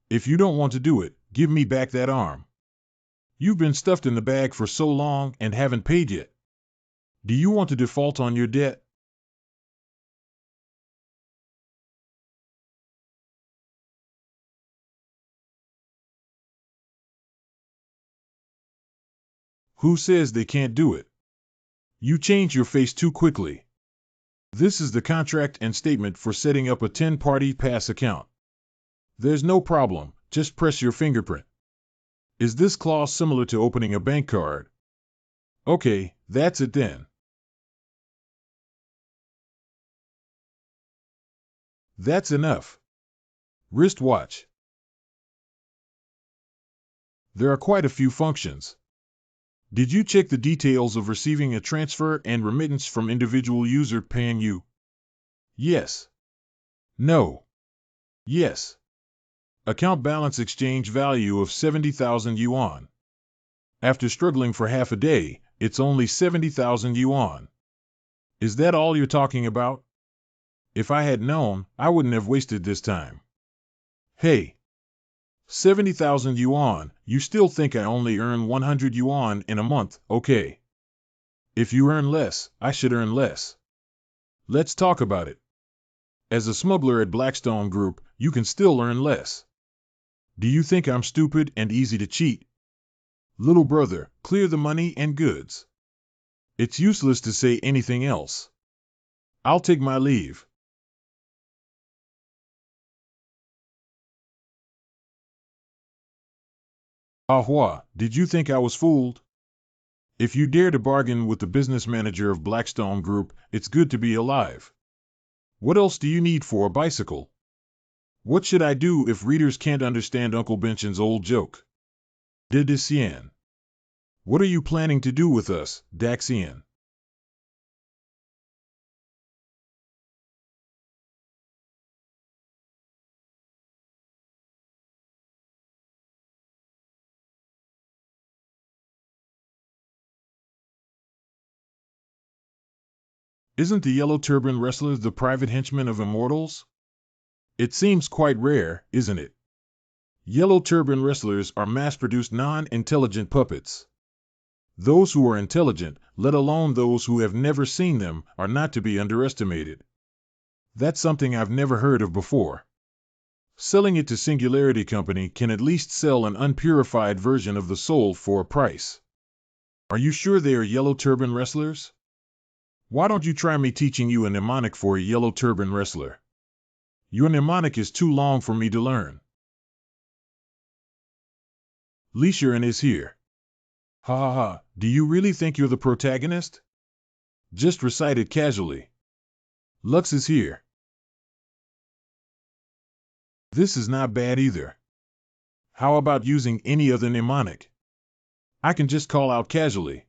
If you don't want to do it, give me back that arm. You've been stuffed in the bag for so long and haven't paid yet. Do you want to default on your debt? Who says they can't do it? You change your face too quickly. This is the contract and statement for setting up a 10-party pass account. There's no problem, just press your fingerprint. Is this clause similar to opening a bank card? Okay, that's it then. That's enough. Wristwatch. There are quite a few functions. Did you check the details of receiving a transfer and remittance from individual user paying you? Yes. No. Yes. Account balance exchange value of 70,000 yuan. After struggling for half a day, it's only 70,000 yuan. Is that all you're talking about? If I had known, I wouldn't have wasted this time. Hey. 70,000 yuan, you still think I only earn 100 yuan in a month, okay. If you earn less, I should earn less. Let's talk about it. As a smuggler at Blackstone Group, you can still earn less. Do you think I'm stupid and easy to cheat? Little brother, clear the money and goods. It's useless to say anything else. I'll take my leave. Ahua, did you think I was fooled? If you dare to bargain with the business manager of Blackstone Group, it's good to be alive. What else do you need for a bicycle? What should I do if readers can't understand Uncle Benchen's old joke? Didician. What are you planning to do with us, Daxian? Isn't the Yellow Turban Wrestler the private henchman of immortals? It seems quite rare, isn't it? Yellow Turban Wrestlers are mass-produced non-intelligent puppets. Those who are intelligent, let alone those who have never seen them, are not to be underestimated. That's something I've never heard of before. Selling it to Singularity Company can at least sell an unpurified version of the soul for a price. Are you sure they are Yellow Turban Wrestlers? Why don't you try me teaching you a mnemonic for a Yellow Turban Wrestler? Your mnemonic is too long for me to learn. Leishuren is here. Ha ha ha, do you really think you're the protagonist? Just recite it casually. Lux is here. This is not bad either. How about using any other mnemonic? I can just call out casually.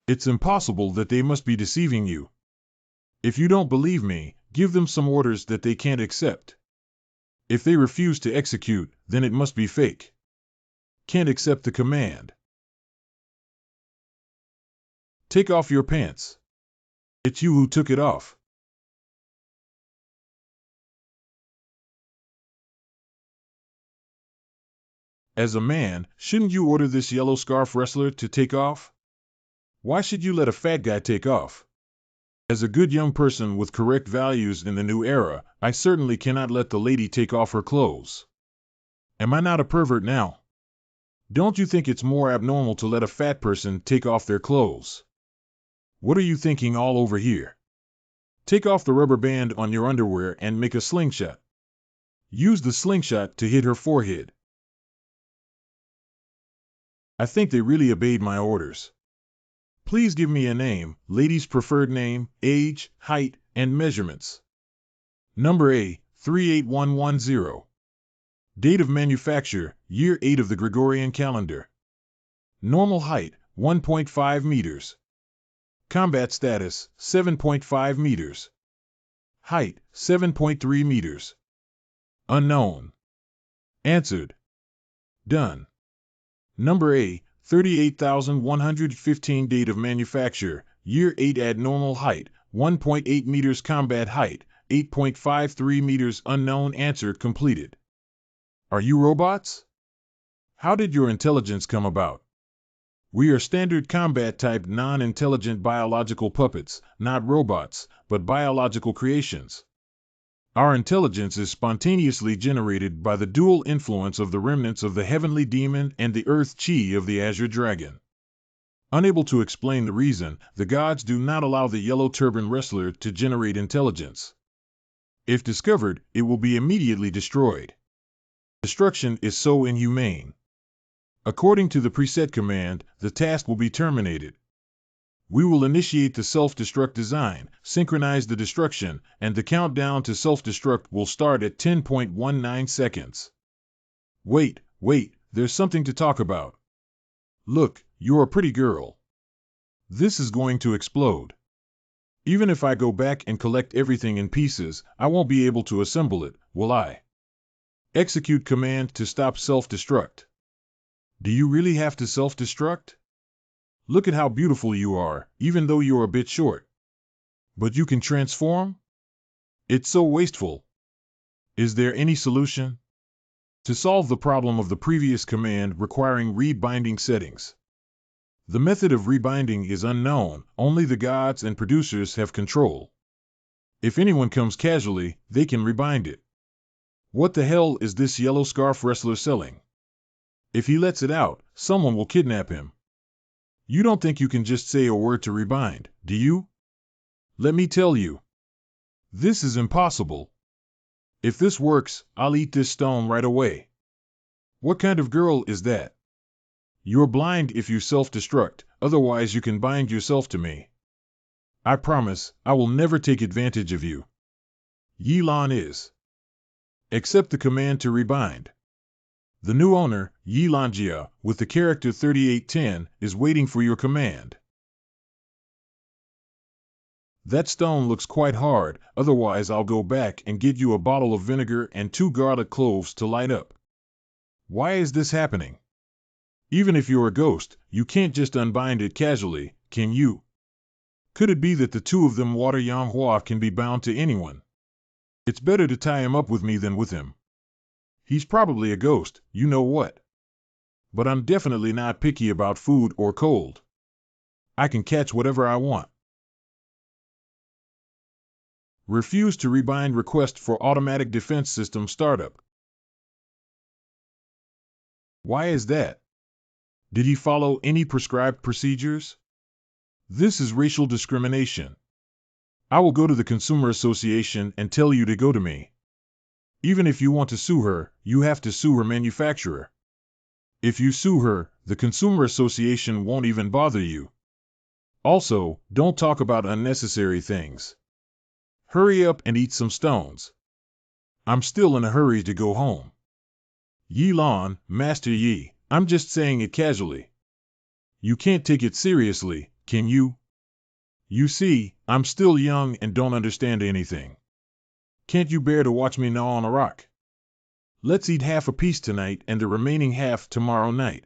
It's impossible that they must be deceiving you. If you don't believe me, give them some orders that they can't accept. If they refuse to execute, then it must be fake. Can't accept the command. Take off your pants. It's you who took it off. As a man, shouldn't you order this yellow scarf wrestler to take off? Why should you let a fat guy take off? As a good young person with correct values in the new era, I certainly cannot let the lady take off her clothes. Am I not a pervert now? Don't you think it's more abnormal to let a fat person take off their clothes? What are you thinking all over here? Take off the rubber band on your underwear and make a slingshot. Use the slingshot to hit her forehead. I think they really obeyed my orders. Please give me a name, lady's preferred name, age, height, and measurements. Number A, 38110. Date of manufacture, year 8 of the Gregorian calendar. Normal height, 1.5 meters. Combat status, 7.5 meters. Height, 7.3 meters. Unknown. Answered. Done. Number A, 38,115. Date of manufacture, year 8 at normal height, 1.8 meters. Combat height, 8.53 meters. Unknown. Answer completed. Are you robots? How did your intelligence come about? We are standard combat-type non-intelligent biological puppets, not robots, but biological creations. Our intelligence is spontaneously generated by the dual influence of the remnants of the heavenly demon and the earth chi of the azure dragon. Unable to explain the reason, the gods do not allow the yellow turban wrestler to generate intelligence. If discovered, it will be immediately destroyed. Destruction is so inhumane. According to the preset command, the task will be terminated. We will initiate the self-destruct design, synchronize the destruction, and the countdown to self-destruct will start at 10.19 seconds. Wait, there's something to talk about. Look, you're a pretty girl. This is going to explode. Even if I go back and collect everything in pieces, I won't be able to assemble it, will I? Execute command to stop self-destruct. Do you really have to self-destruct? Look at how beautiful you are, even though you're a bit short. But you can transform? It's so wasteful. Is there any solution? To solve the problem of the previous command requiring rebinding settings. The method of rebinding is unknown, only the gods and producers have control. If anyone comes casually, they can rebind it. What the hell is this yellow scarf wrestler selling? If he lets it out, someone will kidnap him. You don't think you can just say a word to rebind, do you? Let me tell you. This is impossible. If this works, I'll eat this stone right away. What kind of girl is that? You're blind if you self-destruct, otherwise you can bind yourself to me. I promise, I will never take advantage of you. Yilan is. Accept the command to rebind. The new owner, Yilanjia, with the character 3810, is waiting for your command. That stone looks quite hard, otherwise I'll go back and get you a bottle of vinegar and 2 garlic cloves to light up. Why is this happening? Even if you're a ghost, you can't just unbind it casually, can you? Could it be that the two of them Water Yanghua can be bound to anyone? It's better to tie him up with me than with him. He's probably a ghost, you know what? But I'm definitely not picky about food or cold. I can catch whatever I want. Refuse to rebind request for automatic defense system startup. Why is that? Did he follow any prescribed procedures? This is racial discrimination. I will go to the Consumer Association and tell you to go to me. Even if you want to sue her, you have to sue her manufacturer. If you sue her, the Consumer Association won't even bother you. Also, don't talk about unnecessary things. Hurry up and eat some stones. I'm still in a hurry to go home. Yilan, Master Yi, I'm just saying it casually. You can't take it seriously, can you? You see, I'm still young and don't understand anything. Can't you bear to watch me gnaw on a rock? Let's eat half a piece tonight and the remaining half tomorrow night.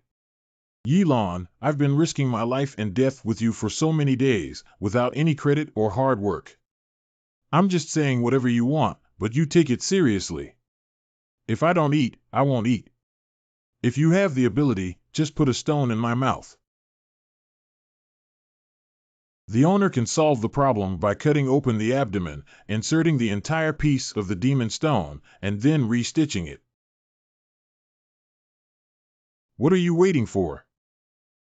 Yilan, I've been risking my life and death with you for so many days, without any credit or hard work. I'm just saying whatever you want, but you take it seriously. If I don't eat, I won't eat. If you have the ability, just put a stone in my mouth. The owner can solve the problem by cutting open the abdomen, inserting the entire piece of the demon stone, and then restitching it. What are you waiting for?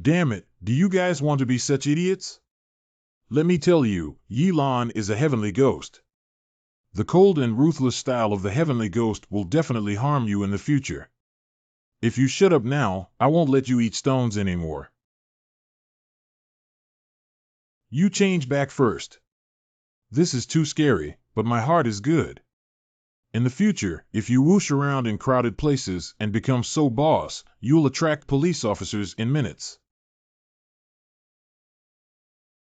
Damn it, do you guys want to be such idiots? Let me tell you, Yilan is a heavenly ghost. The cold and ruthless style of the heavenly ghost will definitely harm you in the future. If you shut up now, I won't let you eat stones anymore. You change back first. This is too scary, but my heart is good. In the future, if you whoosh around in crowded places and become so boss, you'll attract police officers in minutes.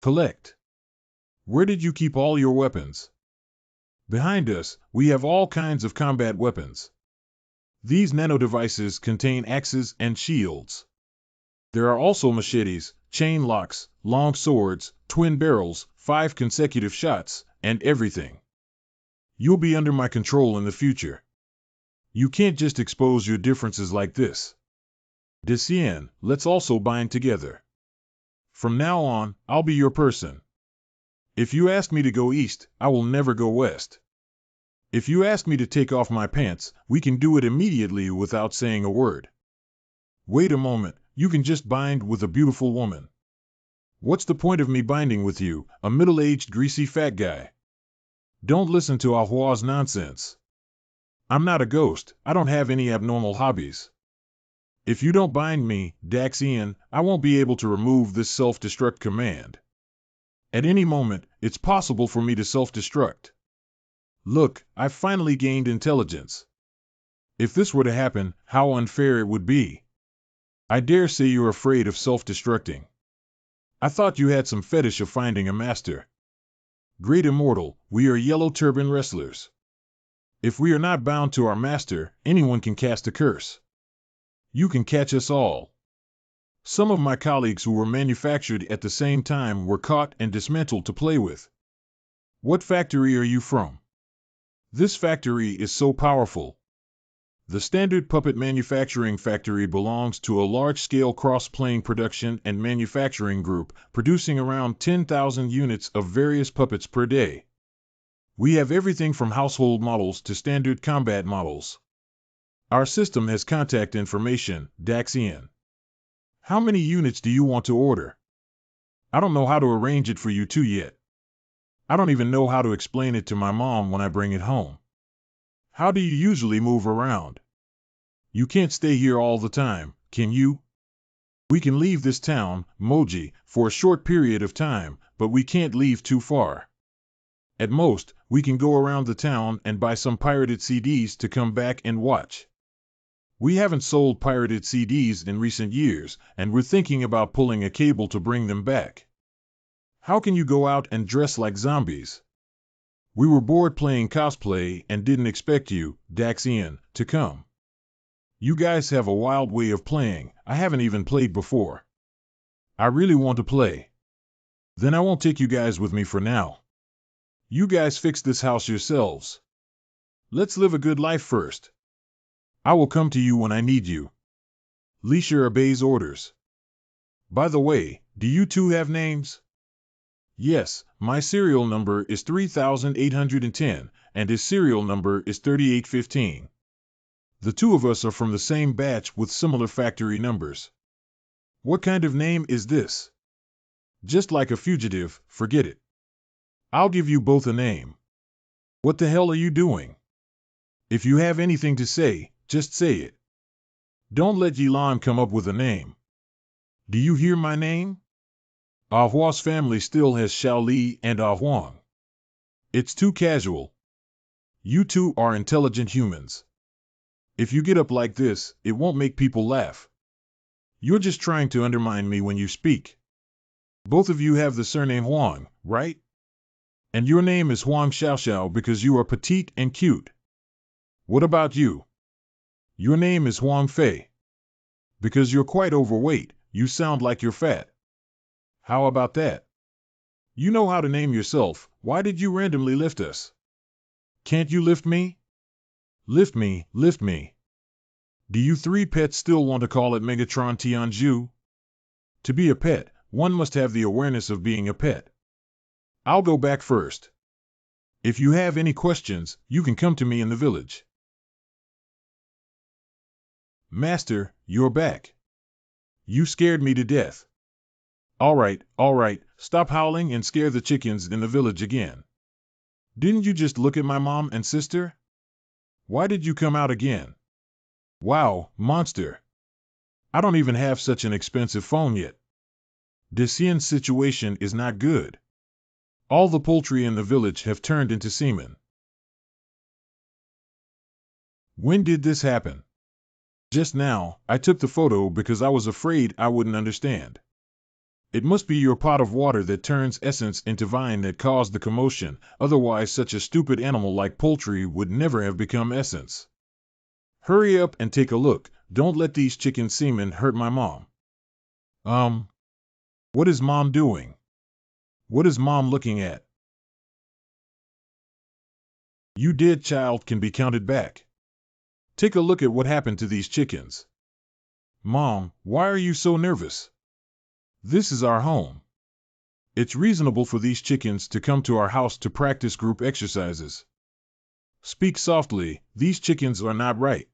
Collect. Where did you keep all your weapons? Behind us, we have all kinds of combat weapons. These nano-devices contain axes and shields. There are also machetes, chain locks, long swords, twin barrels, 5 consecutive shots, and everything. You'll be under my control in the future. You can't just expose your differences like this. Decien, let's also bind together. From now on, I'll be your person. If you ask me to go east, I will never go west. If you ask me to take off my pants, we can do it immediately without saying a word. Wait a moment, you can just bind with a beautiful woman. What's the point of me binding with you, a middle-aged greasy fat guy? Don't listen to Ahua's nonsense. I'm not a ghost, I don't have any abnormal hobbies. If you don't bind me, Daxian, I won't be able to remove this self-destruct command. At any moment, it's possible for me to self-destruct. Look, I've finally gained intelligence. If this were to happen, how unfair it would be. I dare say you're afraid of self-destructing. I thought you had some fetish of finding a master. Great Immortal, we are Yellow Turban wrestlers. If we are not bound to our master, anyone can cast a curse. You can catch us all. Some of my colleagues who were manufactured at the same time were caught and dismantled to play with. What factory are you from? This factory is so powerful. The Standard Puppet Manufacturing Factory belongs to a large-scale cross-plane production and manufacturing group, producing around 10,000 units of various puppets per day. We have everything from household models to standard combat models. Our system has contact information, Daxian. How many units do you want to order? I don't know how to arrange it for you two yet. I don't even know how to explain it to my mom when I bring it home. How do you usually move around? You can't stay here all the time, can you? We can leave this town, Moji, for a short period of time, but we can't leave too far. At most, we can go around the town and buy some pirated CDs to come back and watch. We haven't sold pirated CDs in recent years, and we're thinking about pulling a cable to bring them back. How can you go out and dress like zombies? We were bored playing cosplay and didn't expect you, Daxian, to come. You guys have a wild way of playing. I haven't even played before. I really want to play. Then I won't take you guys with me for now. You guys fix this house yourselves. Let's live a good life first. I will come to you when I need you. Leisha obeys orders. By the way, do you two have names? Yes, my serial number is 3810, and his serial number is 3815. The two of us are from the same batch with similar factory numbers. What kind of name is this? Just like a fugitive, forget it. I'll give you both a name. What the hell are you doing? If you have anything to say, just say it. Don't let Yilan come up with a name. Do you hear my name? Ah Hua's family still has Xiao Li and Ah Huang. It's too casual. You two are intelligent humans. If you get up like this, it won't make people laugh. You're just trying to undermine me when you speak. Both of you have the surname Huang, right? And your name is Huang Xiaoxiao because you are petite and cute. What about you? Your name is Huang Fei. Because you're quite overweight, you sound like you're fat. How about that? You know how to name yourself, why did you randomly lift us? Can't you lift me? Lift me, lift me. Do you three pets still want to call it Megatron Tianju? To be a pet, one must have the awareness of being a pet. I'll go back first. If you have any questions, you can come to me in the village. Master, you're back. You scared me to death. All right, stop howling and scare the chickens in the village again. Didn't you just look at my mom and sister? Why did you come out again? Wow, monster. I don't even have such an expensive phone yet. Decian's situation is not good. All the poultry in the village have turned into semen. When did this happen? Just now, I took the photo because I was afraid I wouldn't understand. It must be your pot of water that turns essence into vine that caused the commotion, otherwise such a stupid animal like poultry would never have become essence. Hurry up and take a look, don't let these chicken semen hurt my mom. What is mom doing? What is mom looking at? You dead child can be counted back. Take a look at what happened to these chickens. Mom, why are you so nervous? This is our home. It's reasonable for these chickens to come to our house to practice group exercises. Speak softly, these chickens are not right.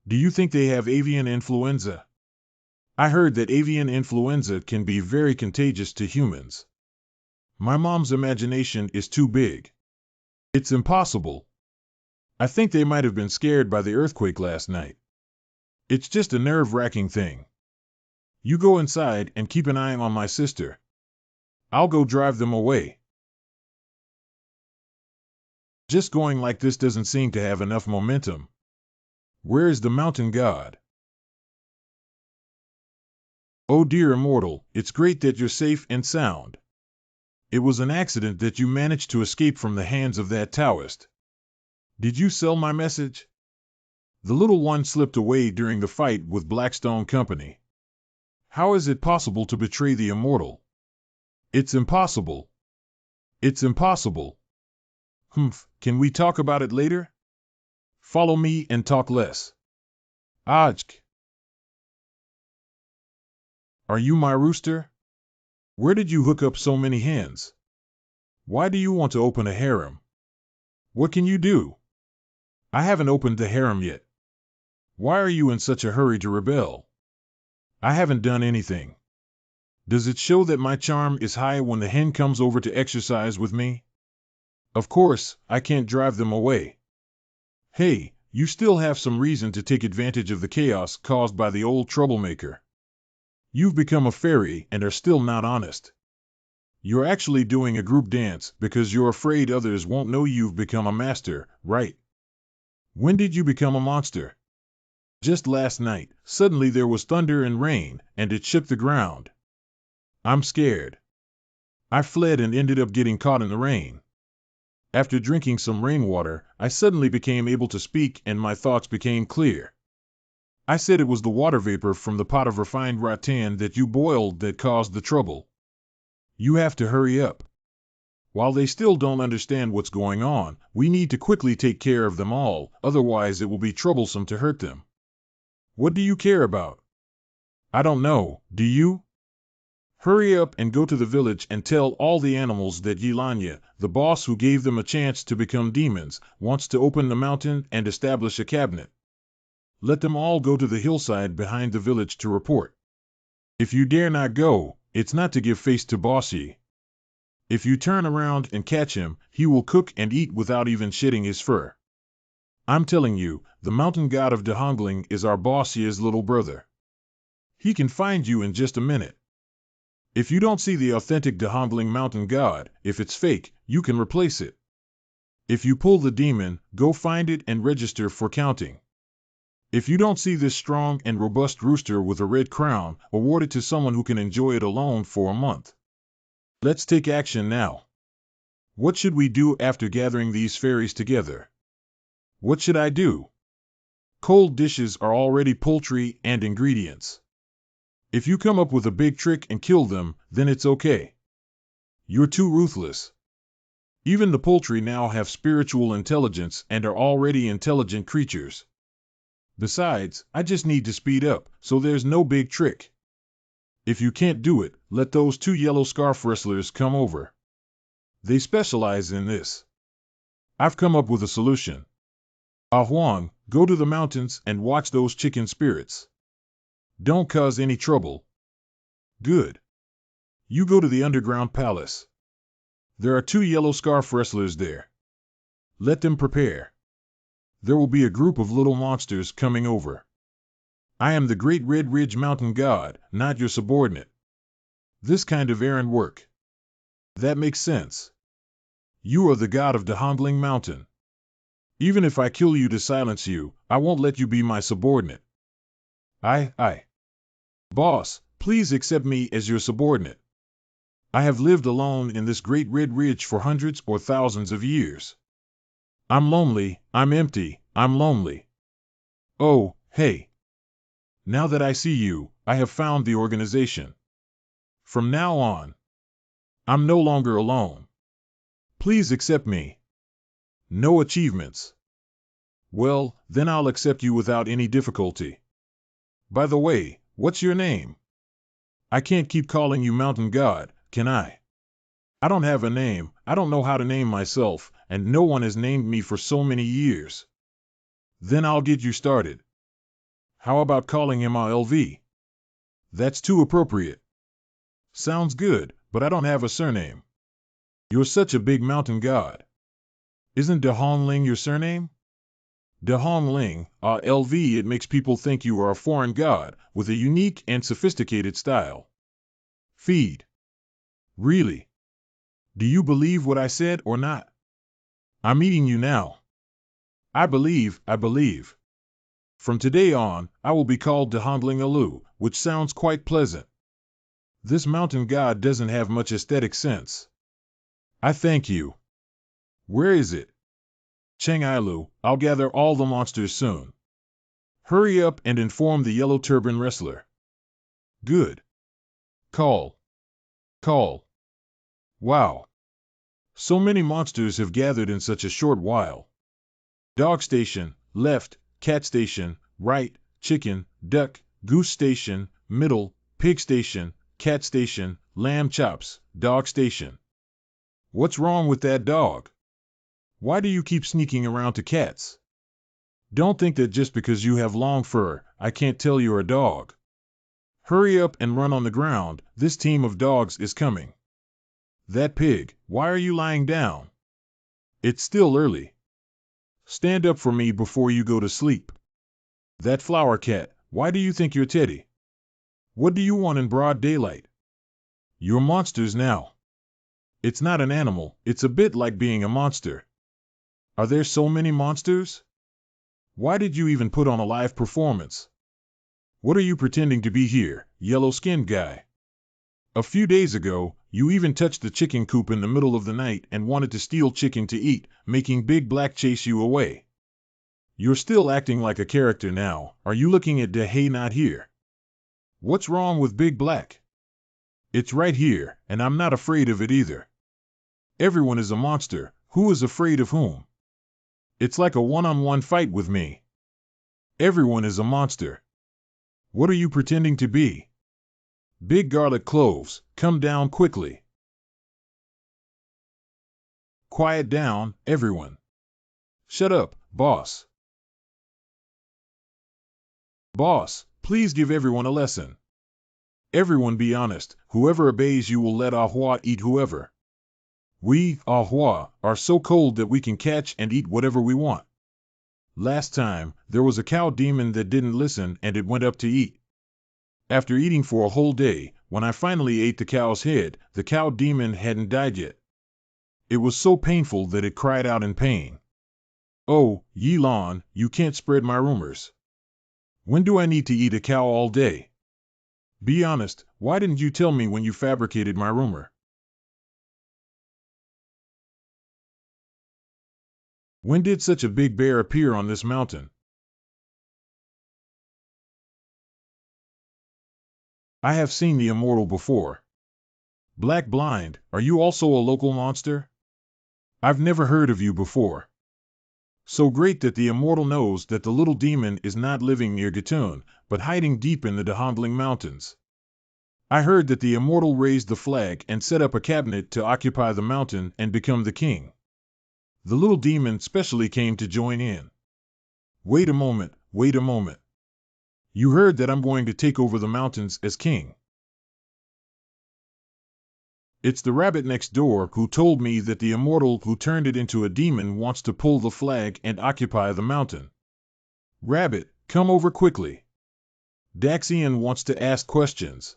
Do you think they have avian influenza? I heard that avian influenza can be very contagious to humans. My mom's imagination is too big. It's impossible. I think they might have been scared by the earthquake last night. It's just a nerve-wracking thing. You go inside and keep an eye on my sister. I'll go drive them away. Just going like this doesn't seem to have enough momentum. Where is the mountain god? Oh dear immortal, it's great that you're safe and sound. It was an accident that you managed to escape from the hands of that Taoist. Did you sell my message? The little one slipped away during the fight with Blackstone Company. How is it possible to betray the immortal? It's impossible. It's impossible. Can we talk about it later? Follow me and talk less. Ajk. Are you my rooster? Where did you hook up so many hens? Why do you want to open a harem? What can you do? I haven't opened the harem yet. Why are you in such a hurry to rebel? I haven't done anything. Does it show that my charm is high when the hen comes over to exercise with me? Of course, I can't drive them away. Hey, you still have some reason to take advantage of the chaos caused by the old troublemaker. You've become a fairy and are still not honest. You're actually doing a group dance because you're afraid others won't know you've become a master, right? When did you become a monster? Just last night. Suddenly there was thunder and rain, and it shook the ground. I'm scared. I fled and ended up getting caught in the rain. After drinking some rainwater, I suddenly became able to speak and my thoughts became clear. I said it was the water vapor from the pot of refined rattan that you boiled that caused the trouble. You have to hurry up. While they still don't understand what's going on, we need to quickly take care of them all, otherwise it will be troublesome to hurt them. What do you care about? I don't know, do you? Hurry up and go to the village and tell all the animals that Yelanya, the boss who gave them a chance to become demons, wants to open the mountain and establish a cabinet. Let them all go to the hillside behind the village to report. If you dare not go, it's not to give face to Bossy. If you turn around and catch him, he will cook and eat without even shedding his fur. I'm telling you, the mountain god of Dahongling is our Bossy's little brother. He can find you in just a minute. If you don't see the authentic Dahongling mountain god, if it's fake, you can replace it. If you pull the demon, go find it and register for counting. If you don't see this strong and robust rooster with a red crown, award it to someone who can enjoy it alone for a month. Let's take action now. What should we do after gathering these fairies together? What should I do? Cold dishes are already poultry and ingredients. If you come up with a big trick and kill them, then it's okay. You're too ruthless. Even the poultry now have spiritual intelligence and are already intelligent creatures. Besides, I just need to speed up, so there's no big trick. If you can't do it, let those two yellow scarf wrestlers come over. They specialize in this. I've come up with a solution. Ah Huang, go to the mountains and watch those chicken spirits. Don't cause any trouble. Good. You go to the underground palace. There are two yellow scarf wrestlers there. Let them prepare. There will be a group of little monsters coming over. I am the Great Red Ridge Mountain God, not your subordinate. This kind of errand work. That makes sense. You are the god of Dahongling Mountain. Even if I kill you to silence you, I won't let you be my subordinate. I. Boss, please accept me as your subordinate. I have lived alone in this great red ridge for hundreds or thousands of years. I'm lonely, I'm empty, I'm lonely. Oh, hey. Now that I see you, I have found the organization. From now on, I'm no longer alone. Please accept me. No achievements. Well, then I'll accept you without any difficulty. By the way, what's your name? I can't keep calling you Mountain God, can I? I don't have a name, I don't know how to name myself, and no one has named me for so many years. Then I'll get you started. How about calling him LV? That's too appropriate. Sounds good, but I don't have a surname. You're such a big mountain god. Isn't Dahongling your surname? Dahongling, LV, it makes people think you are a foreign god, with a unique and sophisticated style. Feed. Really? Do you believe what I said or not? I'm eating you now. I believe. From today on, I will be called Dahongling Alu, which sounds quite pleasant. This mountain god doesn't have much aesthetic sense. I thank you. Where is it? Chengailu, I'll gather all the monsters soon. Hurry up and inform the yellow turban wrestler. Good. Call. Wow. So many monsters have gathered in such a short while. Dog station, left, cat station, right, chicken, duck, goose station, middle, pig station, cat station, lamb chops, dog station. What's wrong with that dog? Why do you keep sneaking around to cats? Don't think that just because you have long fur, I can't tell you're a dog. Hurry up and run on the ground, this team of dogs is coming. That pig, why are you lying down? It's still early. Stand up for me before you go to sleep. That flower cat, why do you think you're Teddy? What do you want in broad daylight? You're monsters now. It's not an animal, it's a bit like being a monster. Are there so many monsters? Why did you even put on a live performance? What are you pretending to be here, yellow-skinned guy? A few days ago, you even touched the chicken coop in the middle of the night and wanted to steal chicken to eat, making Big Black chase you away. You're still acting like a character now. Are you looking at the hay not here? What's wrong with Big Black? It's right here, and I'm not afraid of it either. Everyone is a monster. Who is afraid of whom? It's like a one-on-one fight with me. Everyone is a monster. What are you pretending to be? Big garlic cloves, come down quickly. Quiet down, everyone. Shut up, boss. Boss, please give everyone a lesson. Everyone be honest, whoever obeys you will let Ahua eat whoever. We, Ahua, are so cold that we can catch and eat whatever we want. Last time, there was a cow demon that didn't listen and it went up to eat. After eating for a whole day, when I finally ate the cow's head, the cow demon hadn't died yet. It was so painful that it cried out in pain. Oh, Yilan, you can't spread my rumors. When do I need to eat a cow all day? Be honest, why didn't you tell me when you fabricated my rumor? When did such a big bear appear on this mountain? I have seen the immortal before. Black Blind, are you also a local monster? I've never heard of you before. So great that the immortal knows that the little demon is not living near Gatun, but hiding deep in the Dahongling Mountains. I heard that the immortal raised the flag and set up a cabinet to occupy the mountain and become the king. The little demon specially came to join in. Wait a moment, wait a moment. You heard that I'm going to take over the mountains as king. It's the rabbit next door who told me that the immortal who turned it into a demon wants to pull the flag and occupy the mountain. Rabbit, come over quickly. Daxian wants to ask questions.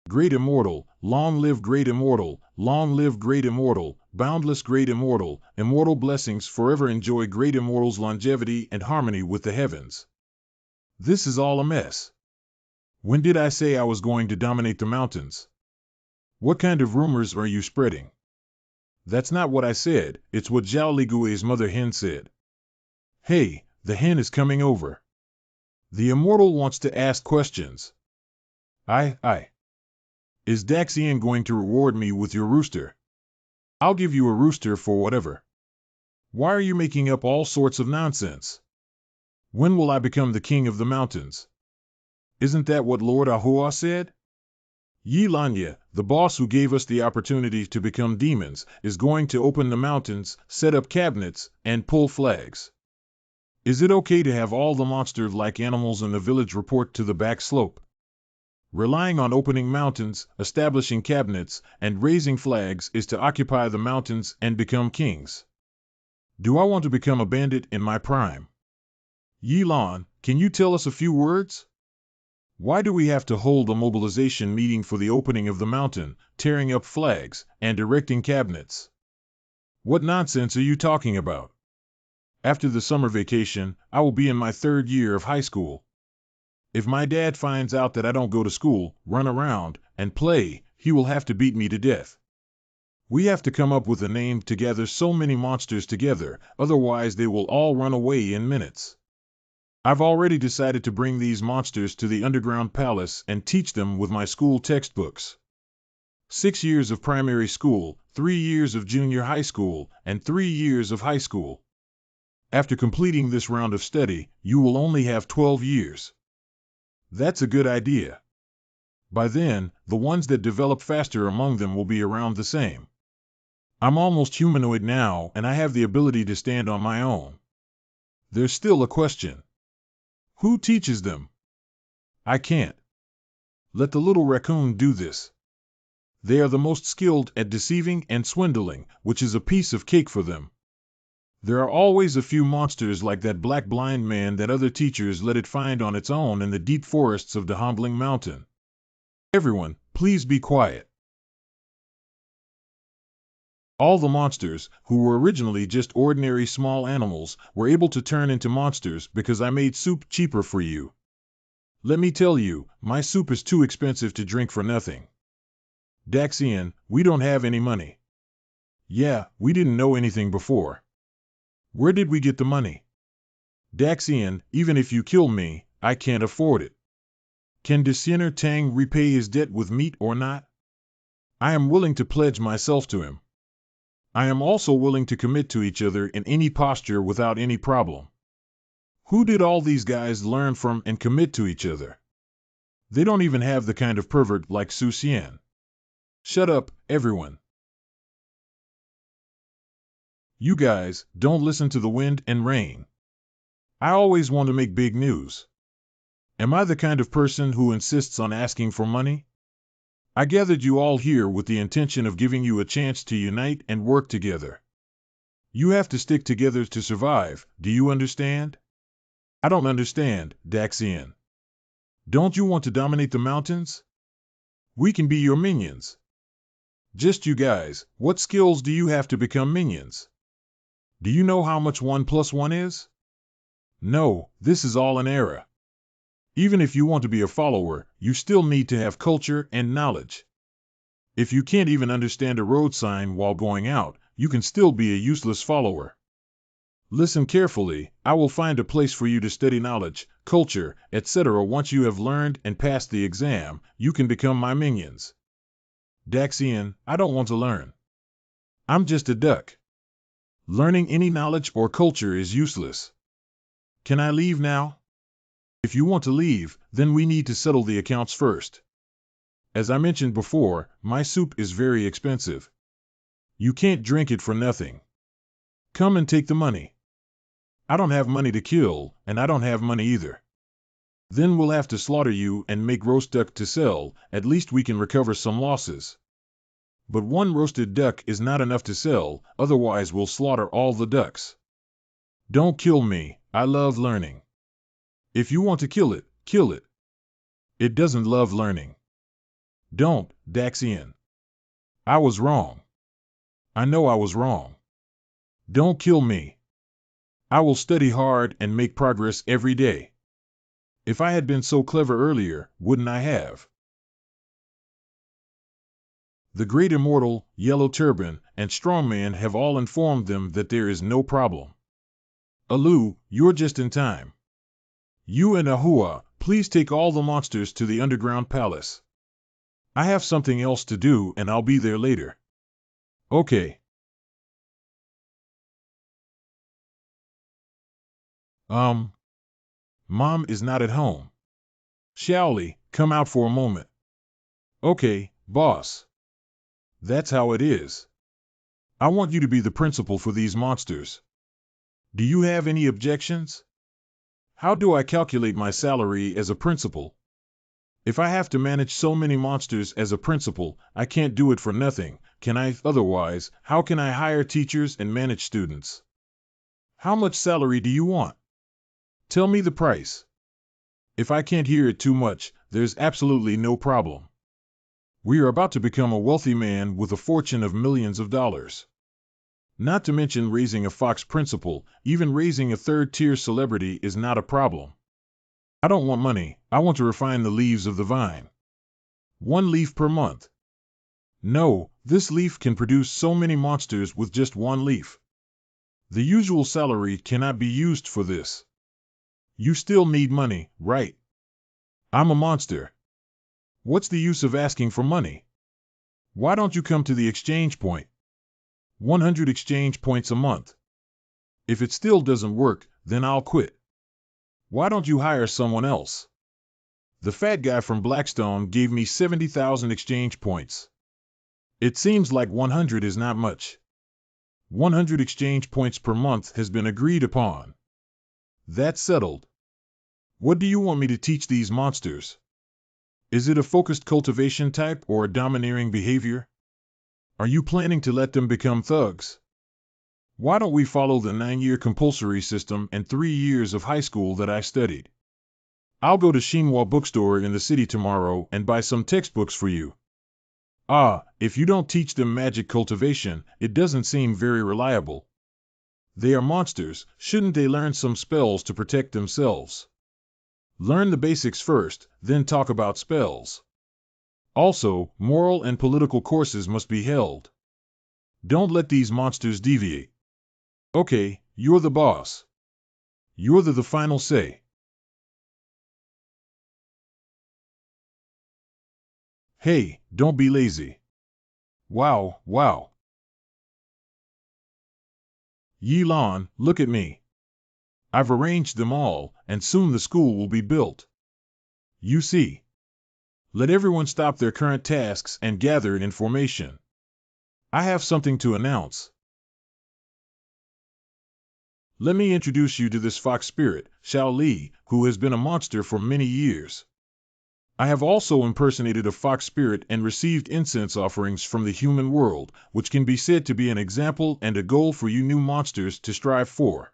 Great Immortal, long live Great Immortal, long live Great Immortal, boundless Great Immortal, immortal blessings forever enjoy Great Immortal's longevity and harmony with the heavens. This is all a mess. When did I say I was going to dominate the mountains? What kind of rumors are you spreading? That's not what I said, it's what Zhao Ligui's mother hen said. Hey, the hen is coming over. The immortal wants to ask questions. Aye. Is Daxian going to reward me with your rooster? I'll give you a rooster for whatever. Why are you making up all sorts of nonsense? When will I become the king of the mountains? Isn't that what Lord Ahua said? Yilanya, the boss who gave us the opportunity to become demons, is going to open the mountains, set up cabinets, and pull flags. Is it okay to have all the monster-like animals in the village report to the back slope? Relying on opening mountains, establishing cabinets, and raising flags is to occupy the mountains and become kings. Do I want to become a bandit in my prime? Yilan, can you tell us a few words? Why do we have to hold a mobilization meeting for the opening of the mountain, tearing up flags, and erecting cabinets? What nonsense are you talking about? After the summer vacation, I will be in my 3rd year of high school. If my dad finds out that I don't go to school, run around, and play, he will have to beat me to death. We have to come up with a name to gather so many monsters together, otherwise they will all run away in minutes. I've already decided to bring these monsters to the underground palace and teach them with my school textbooks. 6 years of primary school, 3 years of junior high school, and 3 years of high school. After completing this round of study, you will only have 12 years. That's a good idea. By then, the ones that develop faster among them will be around the same. I'm almost humanoid now, and I have the ability to stand on my own. There's still a question. Who teaches them? I can't. Let the little raccoon do this. They are the most skilled at deceiving and swindling, which is a piece of cake for them. There are always a few monsters like that black blind man that other teachers let it find on its own in the deep forests of the Dahongling Mountain. Everyone, please be quiet. All the monsters, who were originally just ordinary small animals, were able to turn into monsters because I made soup cheaper for you. Let me tell you, my soup is too expensive to drink for nothing. Daxian, we don't have any money. Yeah, we didn't know anything before. Where did we get the money? Daxian, even if you kill me, I can't afford it. Can Desiener Tang repay his debt with meat or not? I am willing to pledge myself to him. I am also willing to commit to each other in any posture without any problem. Who did all these guys learn from and commit to each other? They don't even have the kind of pervert like Su Xian. Shut up, everyone. You guys, don't listen to the wind and rain. I always want to make big news. Am I the kind of person who insists on asking for money? I gathered you all here with the intention of giving you a chance to unite and work together. You have to stick together to survive, do you understand? I don't understand, Daxian. Don't you want to dominate the mountains? We can be your minions. Just you guys, what skills do you have to become minions? Do you know how much 1 + 1 is? No, this is all an error. Even if you want to be a follower, you still need to have culture and knowledge. If you can't even understand a road sign while going out, you can still be a useless follower. Listen carefully, I will find a place for you to study knowledge, culture, etc. Once you have learned and passed the exam, you can become my minions. Daxian, I don't want to learn. I'm just a duck. Learning any knowledge or culture is useless. Can I leave now? If you want to leave, then we need to settle the accounts first. As I mentioned before, my soup is very expensive. You can't drink it for nothing. Come and take the money. I don't have money to kill, and I don't have money either. Then we'll have to slaughter you and make roast duck to sell, at least we can recover some losses. But one roasted duck is not enough to sell, otherwise we'll slaughter all the ducks. Don't kill me, I love learning. If you want to kill it, kill it. It doesn't love learning. Don't, Daxian. I was wrong. I know I was wrong. Don't kill me. I will study hard and make progress every day. If I had been so clever earlier, wouldn't I have? The Great Immortal, Yellow Turban, and Strongman have all informed them that there is no problem. Alu, you're just in time. You and Ahua, please take all the monsters to the underground palace. I have something else to do and I'll be there later. Okay. Mom is not at home. Xiaoli, come out for a moment. Okay, boss. That's how it is. I want you to be the principal for these monsters. Do you have any objections? How do I calculate my salary as a principal? If I have to manage so many monsters as a principal, I can't do it for nothing, can I? Otherwise, how can I hire teachers and manage students? How much salary do you want? Tell me the price. If I can't hear it too much, there's absolutely no problem. We are about to become a wealthy man with a fortune of millions of dollars. Not to mention raising a Fox principal, even raising a third-tier celebrity is not a problem. I don't want money, I want to refine the leaves of the vine. 1 leaf per month. No, this leaf can produce so many monsters with just 1 leaf. The usual salary cannot be used for this. You still need money, right? I'm a monster. What's the use of asking for money? Why don't you come to the exchange point? 100 exchange points a month. If it still doesn't work, then I'll quit. Why don't you hire someone else? The fat guy from Blackstone gave me 70,000 exchange points. It seems like 100 is not much. 100 exchange points per month has been agreed upon. That's settled. What do you want me to teach these monsters? Is it a focused cultivation type or a domineering behavior? Are you planning to let them become thugs? Why don't we follow the 9-year compulsory system and 3 years of high school that I studied? I'll go to Shinhua bookstore in the city tomorrow and buy some textbooks for you. Ah, if you don't teach them magic cultivation, it doesn't seem very reliable. They are monsters, shouldn't they learn some spells to protect themselves? Learn the basics first, then talk about spells. Also, moral and political courses must be held. Don't let these monsters deviate. Okay, you're the boss. You're the final say. Hey, don't be lazy. Wow, wow. Yilan, look at me. I've arranged them all, and soon the school will be built. You see. Let everyone stop their current tasks and gather in formation. I have something to announce. Let me introduce you to this fox spirit, Xiao Li, who has been a monster for many years. I have also impersonated a fox spirit and received incense offerings from the human world, which can be said to be an example and a goal for you new monsters to strive for.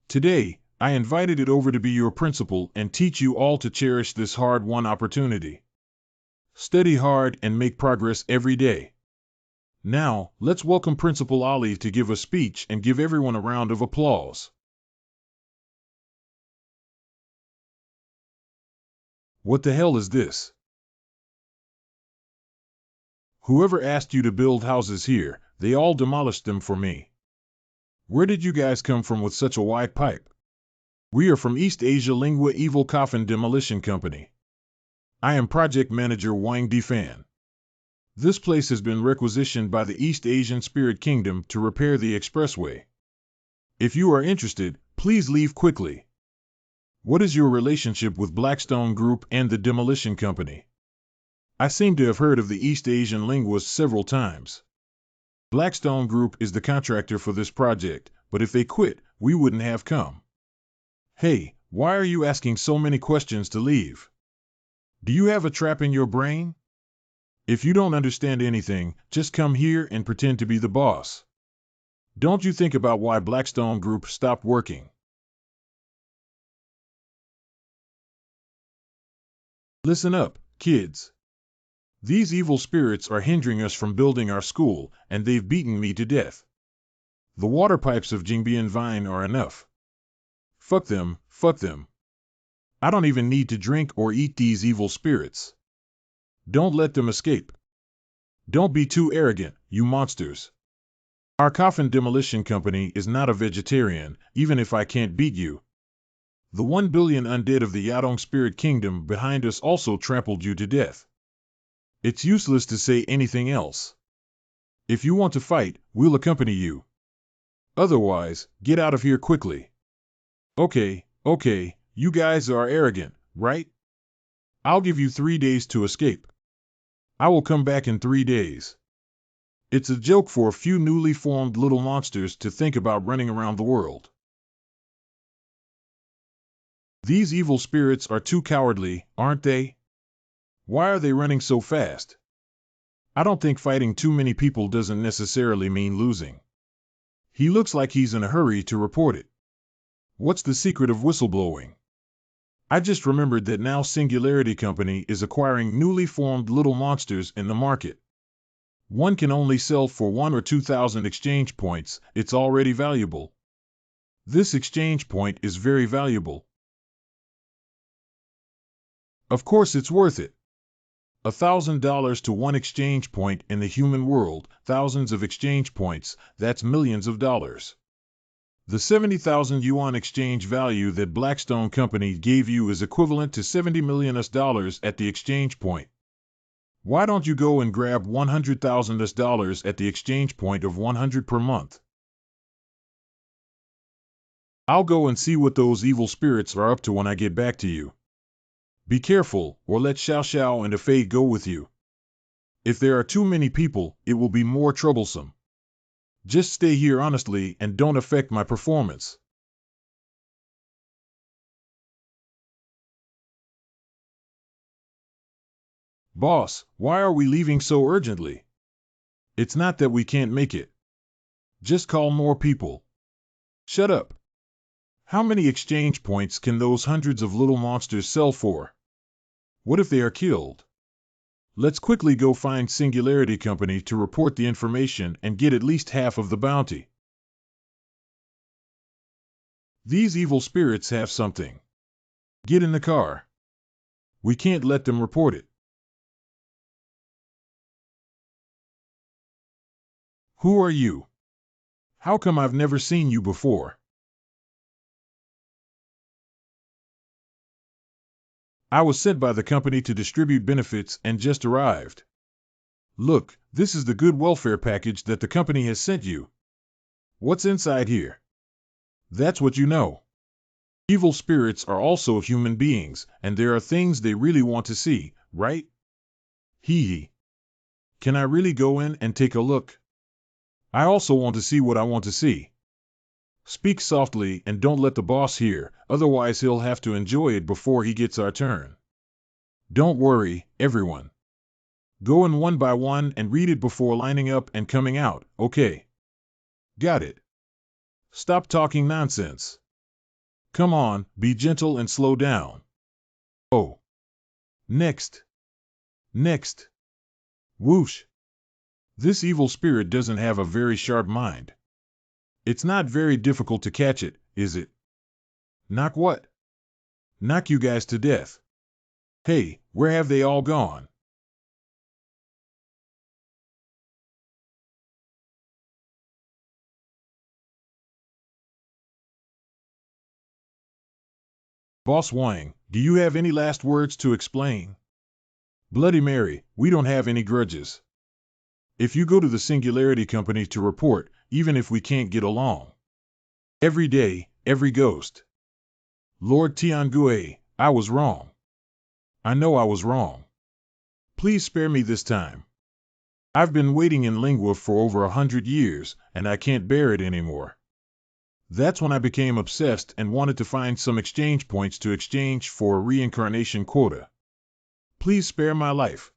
Today, I invited it over to be your principal and teach you all to cherish this hard-won opportunity. Study hard and make progress every day. Now, let's welcome Principal Ali to give a speech and give everyone a round of applause. What the hell is this? Whoever asked you to build houses here, they all demolished them for me. Where did you guys come from with such a wide pipe? We are from East Asia Lingua Evil Coffin Demolition Company. I am Project Manager Wang Difan. This place has been requisitioned by the East Asian Spirit Kingdom to repair the expressway. If you are interested, please leave quickly. What is your relationship with Blackstone Group and the Demolition Company? I seem to have heard of the East Asian linguists several times. Blackstone Group is the contractor for this project, but if they quit, we wouldn't have come. Hey, why are you asking so many questions to leave? Do you have a trap in your brain? If you don't understand anything, just come here and pretend to be the boss. Don't you think about why Blackstone Group stopped working? Listen up, kids. These evil spirits are hindering us from building our school, and they've beaten me to death. The water pipes of Jingbian Vine are enough. Fuck them, fuck them. I don't even need to drink or eat these evil spirits. Don't let them escape. Don't be too arrogant, you monsters. Our Coffin Demolition Company is not a vegetarian, even if I can't beat you. The 1 billion undead of the Yadong Spirit Kingdom behind us also trampled you to death. It's useless to say anything else. If you want to fight, we'll accompany you. Otherwise, get out of here quickly. Okay, you guys are arrogant, right? I'll give you 3 days to escape. I will come back in 3 days. It's a joke for a few newly formed little monsters to think about running around the world. These evil spirits are too cowardly, aren't they? Why are they running so fast? I don't think fighting too many people doesn't necessarily mean losing. He looks like he's in a hurry to report it. What's the secret of whistleblowing? I just remembered that now Singularity Company is acquiring newly formed little monsters in the market. One can only sell for 1 or 2,000 exchange points, it's already valuable. This exchange point is very valuable. Of course it's worth it. $1,000 to 1 exchange point in the human world, thousands of exchange points, that's millions of dollars. The 70,000 yuan exchange value that Blackstone Company gave you is equivalent to $70 million at the exchange point. Why don't you go and grab $100,000 at the exchange point of 100 per month? I'll go and see what those evil spirits are up to when I get back to you. Be careful, or let Xiao Xiao and Afei go with you. If there are too many people, it will be more troublesome. Just stay here honestly and don't affect my performance. Boss, why are we leaving so urgently? It's not that we can't make it. Just call more people. Shut up. How many exchange points can those hundreds of little monsters sell for? What if they are killed? Let's quickly go find Singularity Company to report the information and get at least half of the bounty. These evil spirits have something. Get in the car. We can't let them report it. Who are you? How come I've never seen you before? I was sent by the company to distribute benefits and just arrived. Look, this is the good welfare package that the company has sent you. What's inside here? That's what you know. Evil spirits are also human beings, and there are things they really want to see, right? Hee hee. Can I really go in and take a look? I also want to see what I want to see. Speak softly and don't let the boss hear, otherwise he'll have to enjoy it before he gets our turn. Don't worry, everyone. Go in one by one and read it before lining up and coming out, okay? Got it. Stop talking nonsense. Come on, be gentle and slow down. Oh. Next. Next. Whoosh. This evil spirit doesn't have a very sharp mind. It's not very difficult to catch it, is it? Knock what? Knock you guys to death. Hey, where have they all gone? Boss Wang, do you have any last words to explain? Bloody Mary, we don't have any grudges. If you go to the Singularity Company to report, even if we can't get along. Every day, every ghost. Lord Tiangue, I was wrong. I know I was wrong. Please spare me this time. I've been waiting in Lingua for over 100 years, and I can't bear it anymore. That's when I became obsessed and wanted to find some exchange points to exchange for a reincarnation quota. Please spare my life.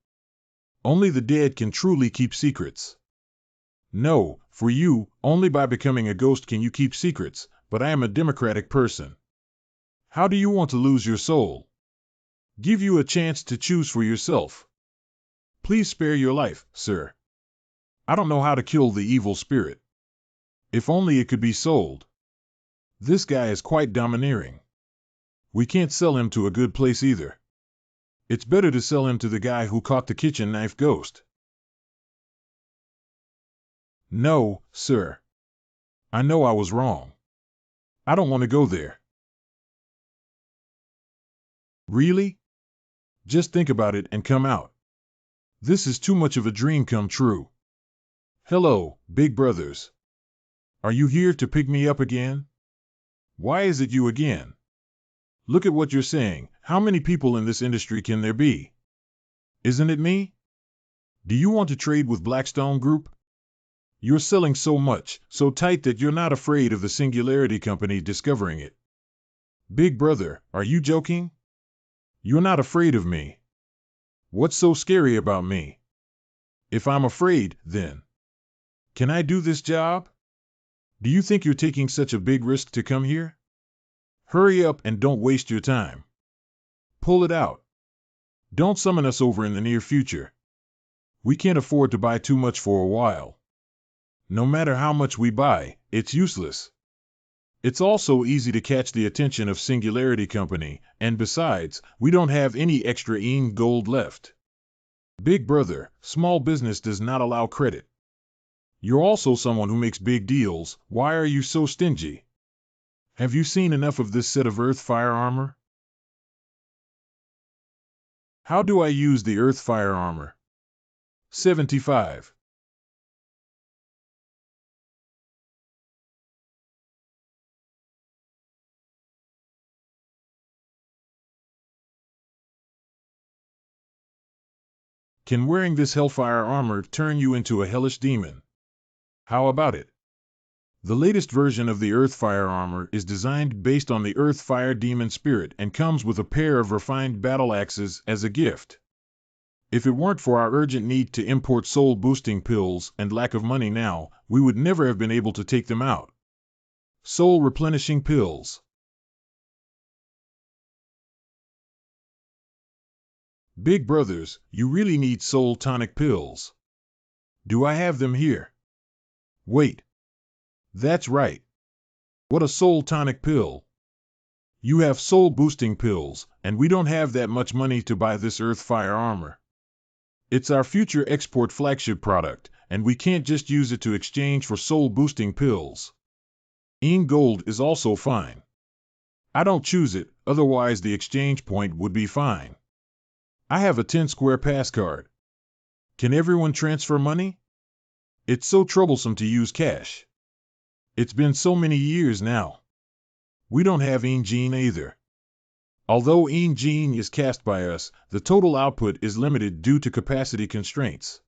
Only the dead can truly keep secrets. No, for you, only by becoming a ghost can you keep secrets, but I am a democratic person. How do you want to lose your soul? Give you a chance to choose for yourself. Please spare your life, sir. I don't know how to kill the evil spirit. If only it could be sold. This guy is quite domineering. We can't sell him to a good place either. It's better to sell him to the guy who caught the kitchen knife ghost. No, sir. I know I was wrong. I don't want to go there. Really? Just think about it and come out. This is too much of a dream come true. Hello, big brothers. Are you here to pick me up again? Why is it you again? Look at what you're saying. How many people in this industry can there be? Isn't it me? Do you want to trade with Blackstone Group? You're selling so much, so tight that you're not afraid of the Singularity Company discovering it. Big brother, are you joking? You're not afraid of me. What's so scary about me? If I'm afraid, then can I do this job? Do you think you're taking such a big risk to come here? Hurry up and don't waste your time. Pull it out. Don't summon us over in the near future. We can't afford to buy too much for a while. No matter how much we buy, it's useless. It's also easy to catch the attention of Singularity Company, and besides, we don't have any extra gold left. Big brother, small business does not allow credit. You're also someone who makes big deals. Why are you so stingy? Have you seen enough of this set of earth fire armor? How do I use the earth fire armor? 75. Can wearing this hellfire armor turn you into a hellish demon? How about it? The latest version of the Earthfire armor is designed based on the Earthfire demon spirit and comes with a pair of refined battle axes as a gift. If it weren't for our urgent need to import soul-boosting pills and lack of money now, we would never have been able to take them out. Soul-replenishing pills. Big brothers, you really need soul tonic pills. Do I have them here? Wait. That's right. What a soul tonic pill. You have soul boosting pills, and we don't have that much money to buy this earth fire armor. It's our future export flagship product, and we can't just use it to exchange for soul boosting pills. Gold is also fine. I don't choose it, otherwise the exchange point would be fine. I have a 10 square pass card. Can everyone transfer money? It's so troublesome to use cash. It's been so many years now. We don't have Gene either. Although Gene is cast by us, the total output is limited due to capacity constraints.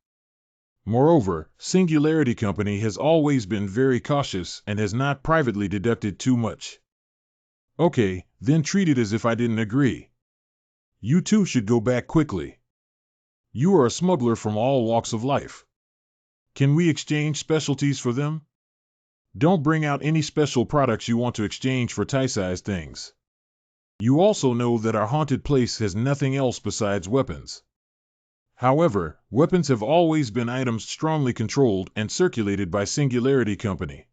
Moreover, Singularity Company has always been very cautious and has not privately deducted too much. Okay, then treat it as if I didn't agree. You too should go back quickly. You are a smuggler from all walks of life. Can we exchange specialties for them? Don't bring out any special products you want to exchange for tie-sized things. You also know that our haunted place has nothing else besides weapons. However, weapons have always been items strongly controlled and circulated by Singularity Company.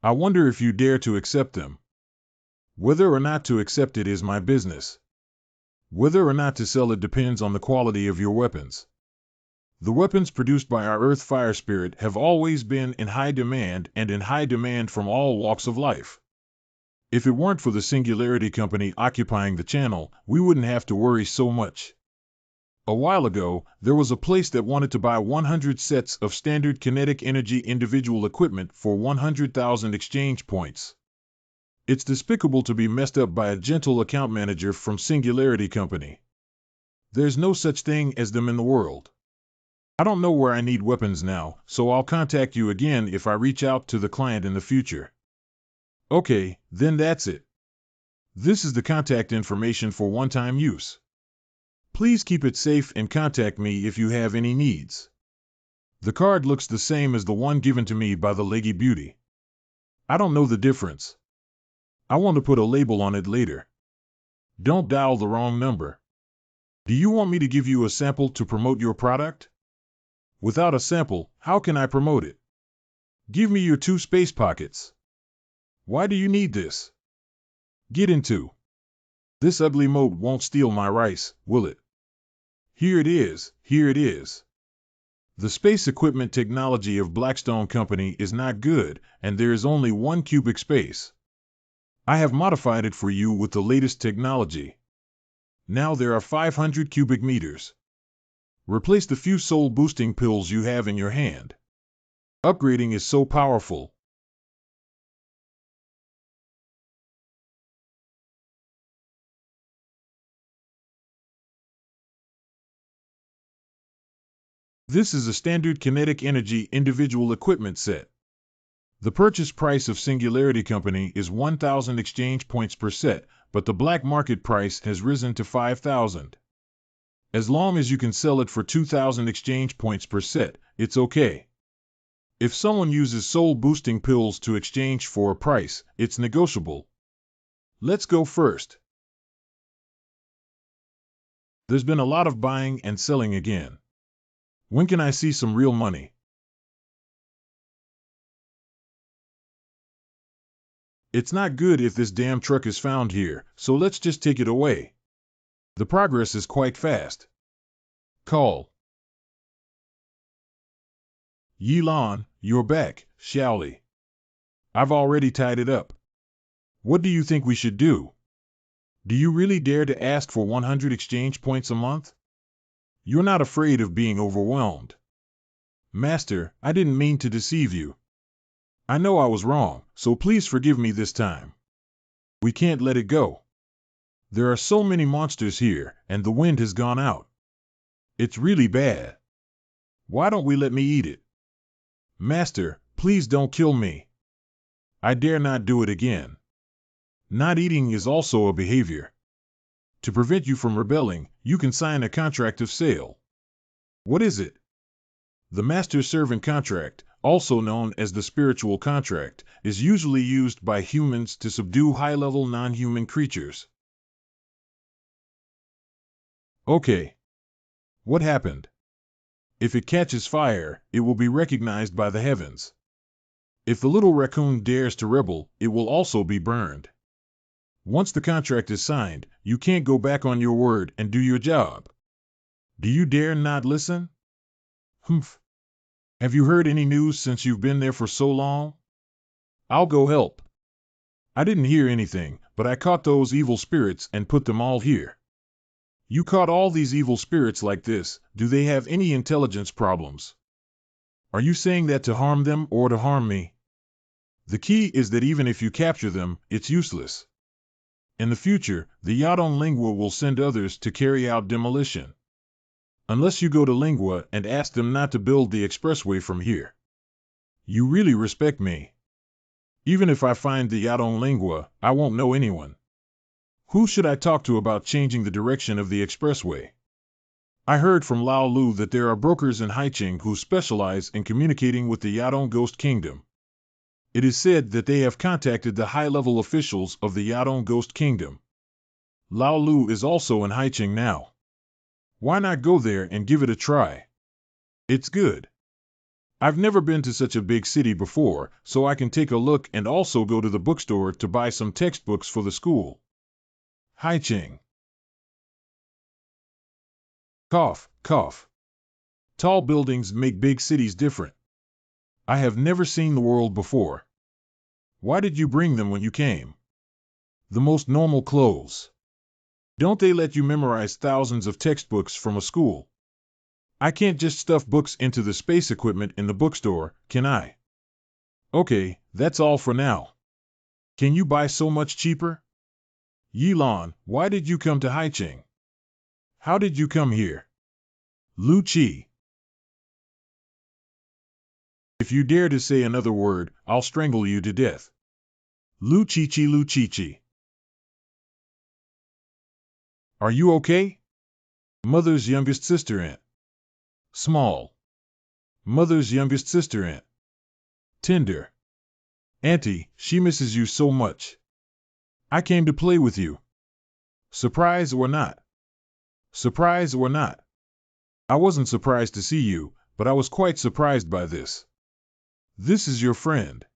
I wonder if you dare to accept them. Whether or not to accept it is my business. Whether or not to sell it depends on the quality of your weapons. The weapons produced by our Earth Fire Spirit have always been in high demand and in high demand from all walks of life. If it weren't for the Singularity Company occupying the channel, we wouldn't have to worry so much. A while ago, there was a place that wanted to buy 100 sets of standard kinetic energy individual equipment for 100,000 exchange points. It's despicable to be messed up by a gentle account manager from Singularity Company. There's no such thing as them in the world. I don't know where I need weapons now, so I'll contact you again if I reach out to the client in the future. Okay, then that's it. This is the contact information for one-time use. Please keep it safe and contact me if you have any needs. The card looks the same as the one given to me by the Leggy Beauty. I don't know the difference. I want to put a label on it later. Don't dial the wrong number. Do you want me to give you a sample to promote your product? Without a sample, how can I promote it? Give me your 2 space pockets. Why do you need this? Get into. This ugly moat won't steal my rice, will it? Here it is, here it is. The space equipment technology of Blackstone Company is not good, and there is only 1 cubic space. I have modified it for you with the latest technology. Now there are 500 cubic meters. Replace the few soul-boosting pills you have in your hand. Upgrading is so powerful. This is a standard kinetic energy individual equipment set. The purchase price of Singularity Company is 1,000 exchange points per set, but the black market price has risen to 5,000. As long as you can sell it for 2,000 exchange points per set, it's okay. If someone uses soul-boosting pills to exchange for a price, it's negotiable. Let's go first. There's been a lot of buying and selling again. When can I see some real money? It's not good if this damn truck is found here, so let's just take it away. The progress is quite fast. Call. Yilan, you're back, Xiaoli. I've already tied it up. What do you think we should do? Do you really dare to ask for 100 exchange points a month? You're not afraid of being overwhelmed. Master, I didn't mean to deceive you. I know I was wrong, so please forgive me this time. We can't let it go. There are so many monsters here, and the wind has gone out. It's really bad. Why don't we let me eat it? Master, please don't kill me. I dare not do it again. Not eating is also a behavior. To prevent you from rebelling, you can sign a contract of sale. What is it? The master-servant contract, also known as the spiritual contract, is usually used by humans to subdue high-level non-human creatures. Okay, What happened? If it catches fire, it will be recognized by the heavens. If the little raccoon dares to rebel, it will also be burned. Once the contract is signed, you can't go back on your word and do your job. Do you dare not listen? Humph. Have you heard any news since you've been there for so long? I'll go help. I didn't hear anything, but I caught those evil spirits and put them all here. You caught all these evil spirits like this, do they have any intelligence problems? Are you saying that to harm them or to harm me? The key is that even if you capture them, it's useless. In the future, the Yadon Lingua will send others to carry out demolition. Unless you go to Lingua and ask them not to build the expressway from here. You really respect me. Even if I find the Yadon Lingua, I won't know anyone. Who should I talk to about changing the direction of the expressway? I heard from Lao Lu that there are brokers in Haicheng who specialize in communicating with the Yadong Ghost Kingdom. It is said that they have contacted the high-level officials of the Yadong Ghost Kingdom. Lao Lu is also in Haicheng now. Why not go there and give it a try? It's good. I've never been to such a big city before, so I can take a look and also go to the bookstore to buy some textbooks for the school. Haicheng. Cough, cough. Tall buildings make big cities different. I have never seen the world before. Why did you bring them when you came? The most normal clothes. Don't they let you memorize thousands of textbooks from a school? I can't just stuff books into the space equipment in the bookstore, can I? Okay, that's all for now. Can you buy so much cheaper? Yilan, why did you come to Haicheng? How did you come here? Lu Chi. If you dare to say another word, I'll strangle you to death. Lu Chi Chi Lu Chi Chi. Are you okay? Mother's youngest sister Aunt. Small. Mother's youngest sister Aunt. Tender. Auntie, she misses you so much. I came to play with you. Surprise or not? Surprise or not? I wasn't surprised to see you, but I was quite surprised by this. This is your friend.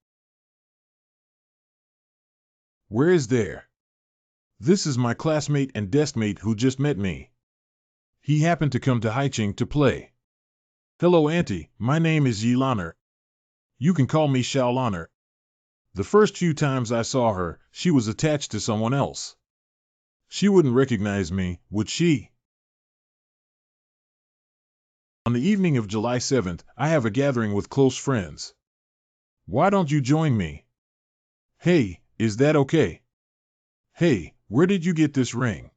Where is there? This is my classmate and deskmate who just met me. He happened to come to Haicheng to play. Hello, Auntie, my name is Yilaner. You can call me Xiaolaner. The first few times I saw her, she was attached to someone else. She wouldn't recognize me, would she? On the evening of July 7th, I have a gathering with close friends. Why don't you join me? Hey, is that okay? Hey, where did you get this ring?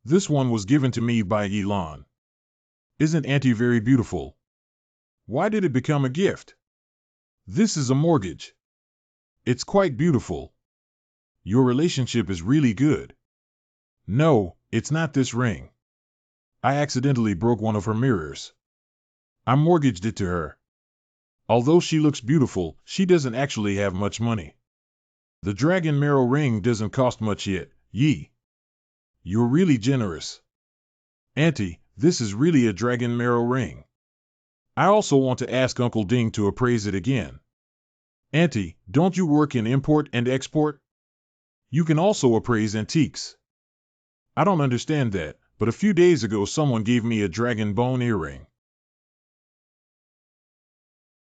This one was given to me by Yilan. Isn't Auntie very beautiful? Why did it become a gift? This is a mortgage. It's quite beautiful. Your relationship is really good. No, it's not this ring. I accidentally broke one of her mirrors. I mortgaged it to her. Although she looks beautiful, she doesn't actually have much money. The dragon marrow ring doesn't cost much yet, Yi. You're really generous. Auntie, this is really a dragon marrow ring. I also want to ask Uncle Ding to appraise it again. Auntie, don't you work in import and export? You can also appraise antiques. I don't understand that, but a few days ago someone gave me a dragon bone earring.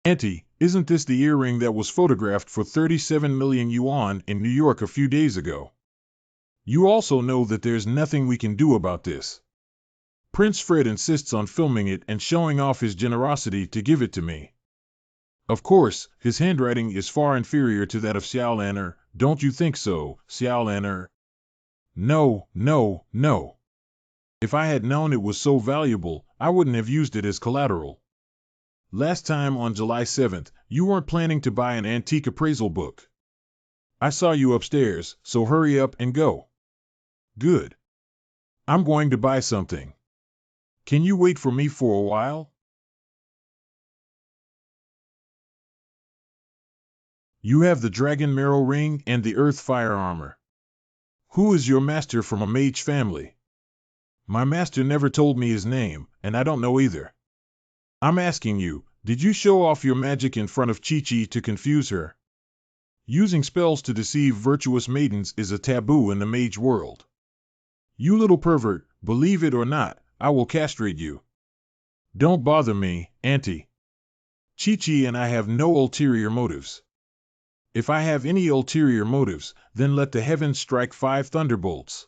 Auntie, isn't this the earring that was photographed for 37 million yuan in New York a few days ago? You also know that there's nothing we can do about this. Prince Fred insists on filming it and showing off his generosity to give it to me. Of course, his handwriting is far inferior to that of Xiaolaner, don't you think so, Xiaolaner? No, no, no. If I had known it was so valuable, I wouldn't have used it as collateral. Last time on July 7th, you weren't planning to buy an antique appraisal book. I saw you upstairs, so hurry up and go. Good. I'm going to buy something. Can you wait for me for a while? You have the dragon marrow ring and the earth fire armor. Who is your master from a mage family? My master never told me his name, and I don't know either. I'm asking you, did you show off your magic in front of Chi-Chi to confuse her? Using spells to deceive virtuous maidens is a taboo in the mage world. You little pervert, believe it or not, I will castrate you. Don't bother me, Auntie. Chi-Chi and I have no ulterior motives. If I have any ulterior motives, then let the heavens strike 5 thunderbolts.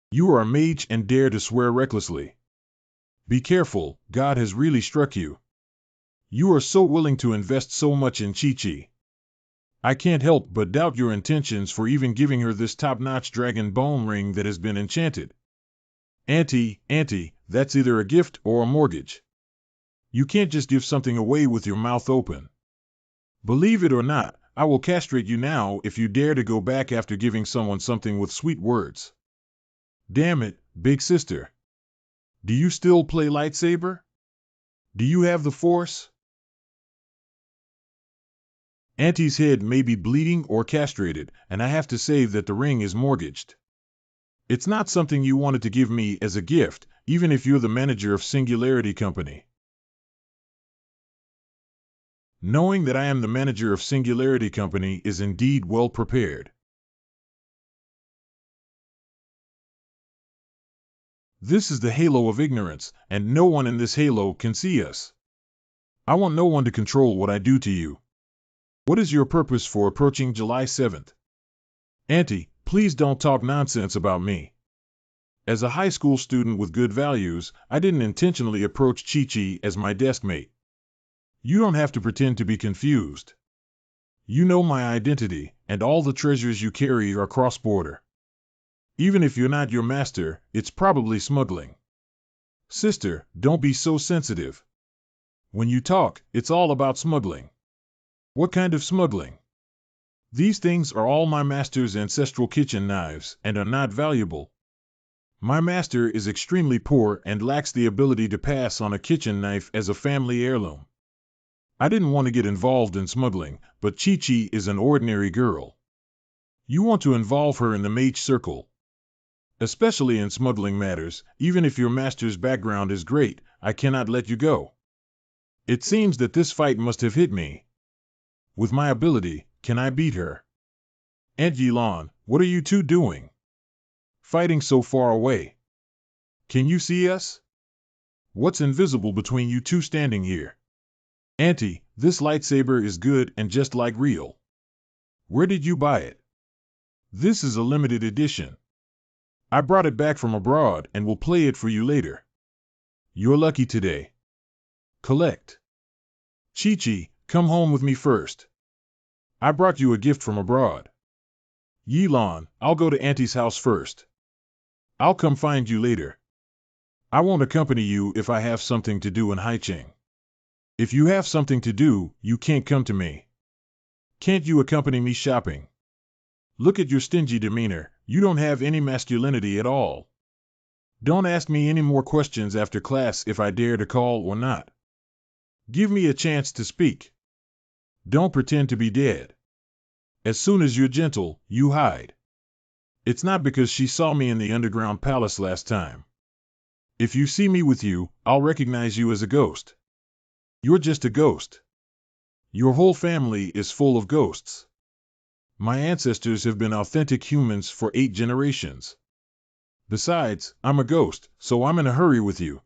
You are a mage and dare to swear recklessly. Be careful, God has really struck you. You are so willing to invest so much in Chi-Chi. I can't help but doubt your intentions for even giving her this top-notch dragon bone ring that has been enchanted. Auntie, that's either a gift or a mortgage. You can't just give something away with your mouth open. Believe it or not, I will castrate you now if you dare to go back after giving someone something with sweet words. Damn it, big sister. Do you still play lightsaber? Do you have the Force? Auntie's head may be bleeding or castrated, and I have to say that the ring is mortgaged. It's not something you wanted to give me as a gift, even if you're the manager of Singularity Company. Knowing that I am the manager of Singularity Company is indeed well prepared. This is the halo of ignorance, and no one in this halo can see us. I want no one to control what I do to you. What is your purpose for approaching July 7th? Auntie, please don't talk nonsense about me. As a high school student with good values, I didn't intentionally approach Chi-Chi as my desk mate. You don't have to pretend to be confused. You know my identity, and all the treasures you carry are cross-border. Even if you're not your master, it's probably smuggling. Sister, don't be so sensitive. When you talk, it's all about smuggling. What kind of smuggling? These things are all my master's ancestral kitchen knives and are not valuable. My master is extremely poor and lacks the ability to pass on a kitchen knife as a family heirloom. I didn't want to get involved in smuggling, but Chi-Chi is an ordinary girl. You want to involve her in the mage circle. Especially in smuggling matters, even if your master's background is great, I cannot let you go. It seems that this fight must have hit me. With my ability, can I beat her? Aunt Yilan, what are you two doing? Fighting so far away. Can you see us? What's invisible between you two standing here? Auntie, this lightsaber is good and just like real. Where did you buy it? This is a limited edition. I brought it back from abroad and will play it for you later. You're lucky today. Collect. Chi-Chi, come home with me first. I brought you a gift from abroad. Yilan, I'll go to Auntie's house first. I'll come find you later. I won't accompany you if I have something to do in Haicheng. If you have something to do, you can't come to me. Can't you accompany me shopping? Look at your stingy demeanor, you don't have any masculinity at all. Don't ask me any more questions after class if I dare to call or not. Give me a chance to speak. Don't pretend to be dead. As soon as you're gentle, you hide. It's not because she saw me in the underground palace last time. If you see me with you, I'll recognize you as a ghost. You're just a ghost. Your whole family is full of ghosts. My ancestors have been authentic humans for 8 generations. Besides, I'm a ghost, so I'm in a hurry with you.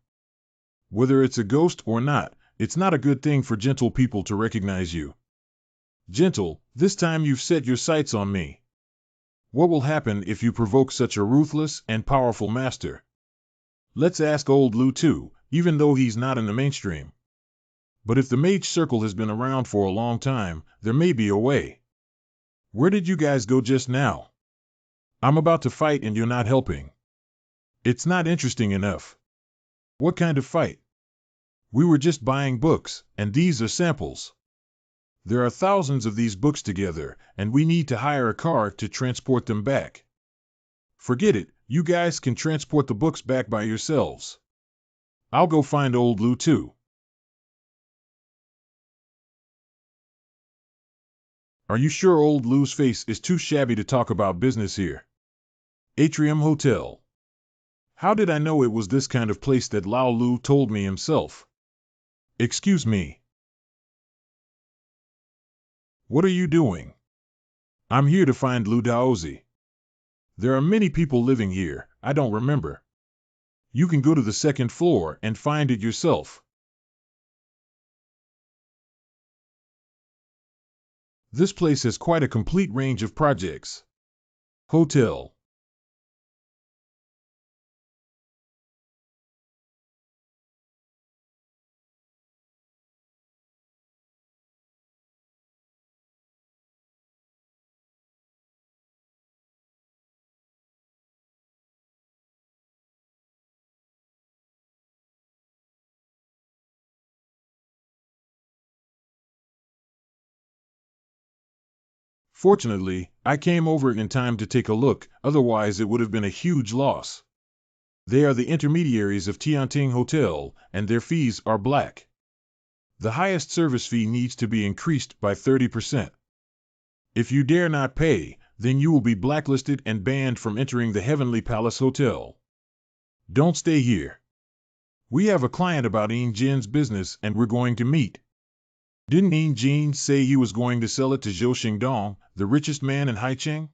Whether it's a ghost or not, it's not a good thing for gentle people to recognize you. Gentle, this time you've set your sights on me. What will happen if you provoke such a ruthless and powerful master? Let's ask old Lu too, even though he's not in the mainstream. But if the mage circle has been around for a long time, there may be a way. Where did you guys go just now? I'm about to fight and you're not helping. It's not interesting enough. What kind of fight? We were just buying books, and these are samples. There are thousands of these books together, and we need to hire a car to transport them back. Forget it, you guys can transport the books back by yourselves. I'll go find old Lu too. 2. Are you sure old Lou's face is too shabby to talk about business here? Atrium Hotel. How did I know it was this kind of place that Lao Lu told me himself? Excuse me. What are you doing? I'm here to find Lu Daozi. There are many people living here, I don't remember. You can go to the second floor and find it yourself. This place has quite a complete range of projects. Hotel. Fortunately, I came over in time to take a look, otherwise it would have been a huge loss. They are the intermediaries of Tianting Hotel, and their fees are black. The highest service fee needs to be increased by 30%. If you dare not pay, then you will be blacklisted and banned from entering the Heavenly Palace Hotel. Don't stay here. We have a client about Yin Jin's business and we're going to meet. Didn't Yin Jin say he was going to sell it to Zhou Xingdong, the richest man in Haicheng?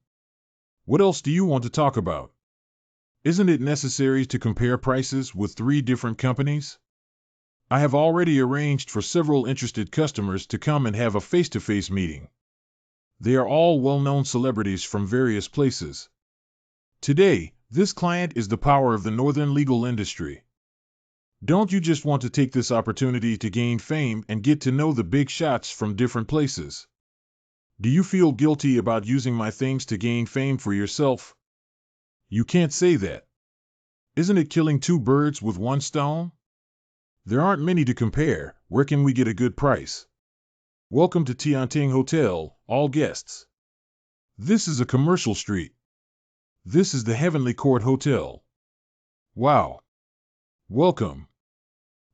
What else do you want to talk about? Isn't it necessary to compare prices with 3 different companies? I have already arranged for several interested customers to come and have a face-to-face meeting. They are all well-known celebrities from various places. Today, this client is the power of the northern legal industry. Don't you just want to take this opportunity to gain fame and get to know the big shots from different places? Do you feel guilty about using my things to gain fame for yourself? You can't say that. Isn't it killing 2 birds with 1 stone? There aren't many to compare. Where can we get a good price? Welcome to Tianting Hotel, all guests. This is a commercial street. This is the Heavenly Court Hotel. Wow. Welcome.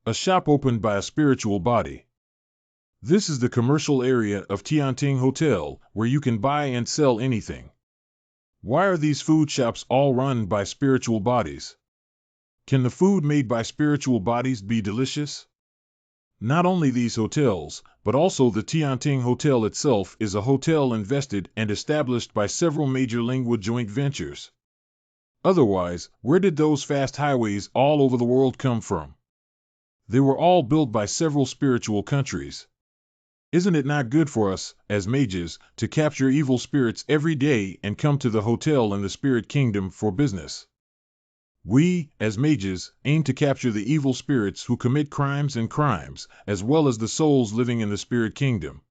A shop opened by a spiritual body. This is the commercial area of Tianting Hotel, where you can buy and sell anything. Why are these food shops all run by spiritual bodies? Can the food made by spiritual bodies be delicious? Not only these hotels, but also the Tianting Hotel itself is a hotel invested and established by several major lingua joint ventures. Otherwise, where did those fast highways all over the world come from? They were all built by several spiritual countries. Isn't it not good for us, as mages, to capture evil spirits every day and come to the hotel in the spirit kingdom for business? We, as mages, aim to capture the evil spirits who commit crimes, as well as the souls living in the spirit kingdom.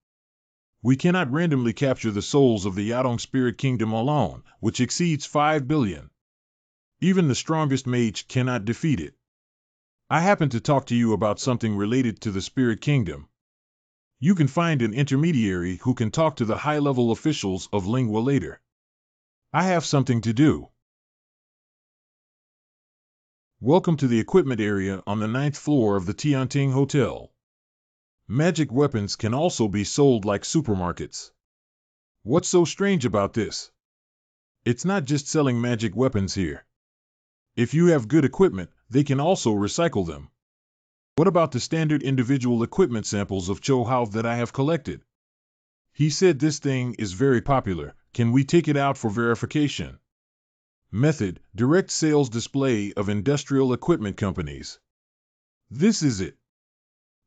We cannot randomly capture the souls of the Yadong spirit kingdom alone, which exceeds 5 billion. Even the strongest mage cannot defeat it. I happen to talk to you about something related to the spirit kingdom. You can find an intermediary who can talk to the high-level officials of Lingua later. I have something to do. Welcome to the equipment area on the 9th floor of the Tianting Hotel. Magic weapons can also be sold like supermarkets. What's so strange about this? It's not just selling magic weapons here. If you have good equipment, they can also recycle them. What about the standard individual equipment samples of Cho Hao that I have collected? He said this thing is very popular. Can we take it out for verification? Method: direct sales display of industrial equipment companies. This is it.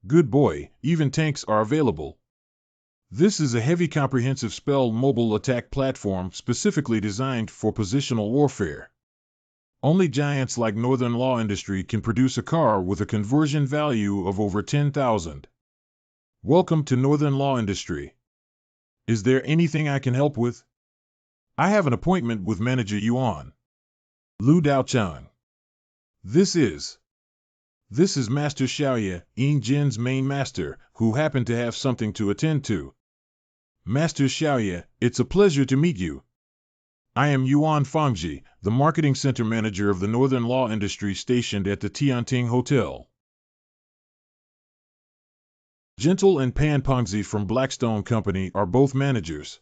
Good boy, even tanks are available. This is a heavy comprehensive spell mobile attack platform specifically designed for positional warfare. Only giants like Northern Law Industry can produce a car with a conversion value of over 10,000. Welcome to Northern Law Industry. Is there anything I can help with? I have an appointment with Manager Yuan. Lu Daochang. This is Master Xiaoye, Yin Jin's main master, who happened to have something to attend to. Master Xiaoye, it's a pleasure to meet you. I am Yuan Fangji, the marketing center manager of the Northern Law Industry stationed at the Tianting Hotel. Gentle and Panpongzi from Blackstone Company are both managers.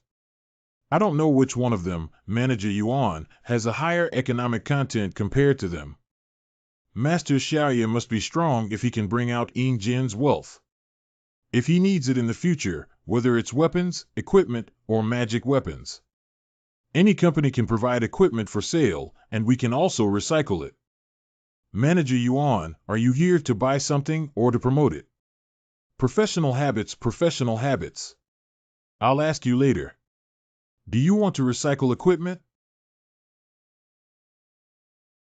I don't know which one of them, Manager Yuan, has a higher economic content compared to them. Master Xiaoye must be strong if he can bring out Ying Jin's wealth. If he needs it in the future, whether it's weapons, equipment, or magic weapons. Any company can provide equipment for sale, and we can also recycle it. Manager Yuan, are you here to buy something or to promote it? Professional habits, professional habits. I'll ask you later. Do you want to recycle equipment?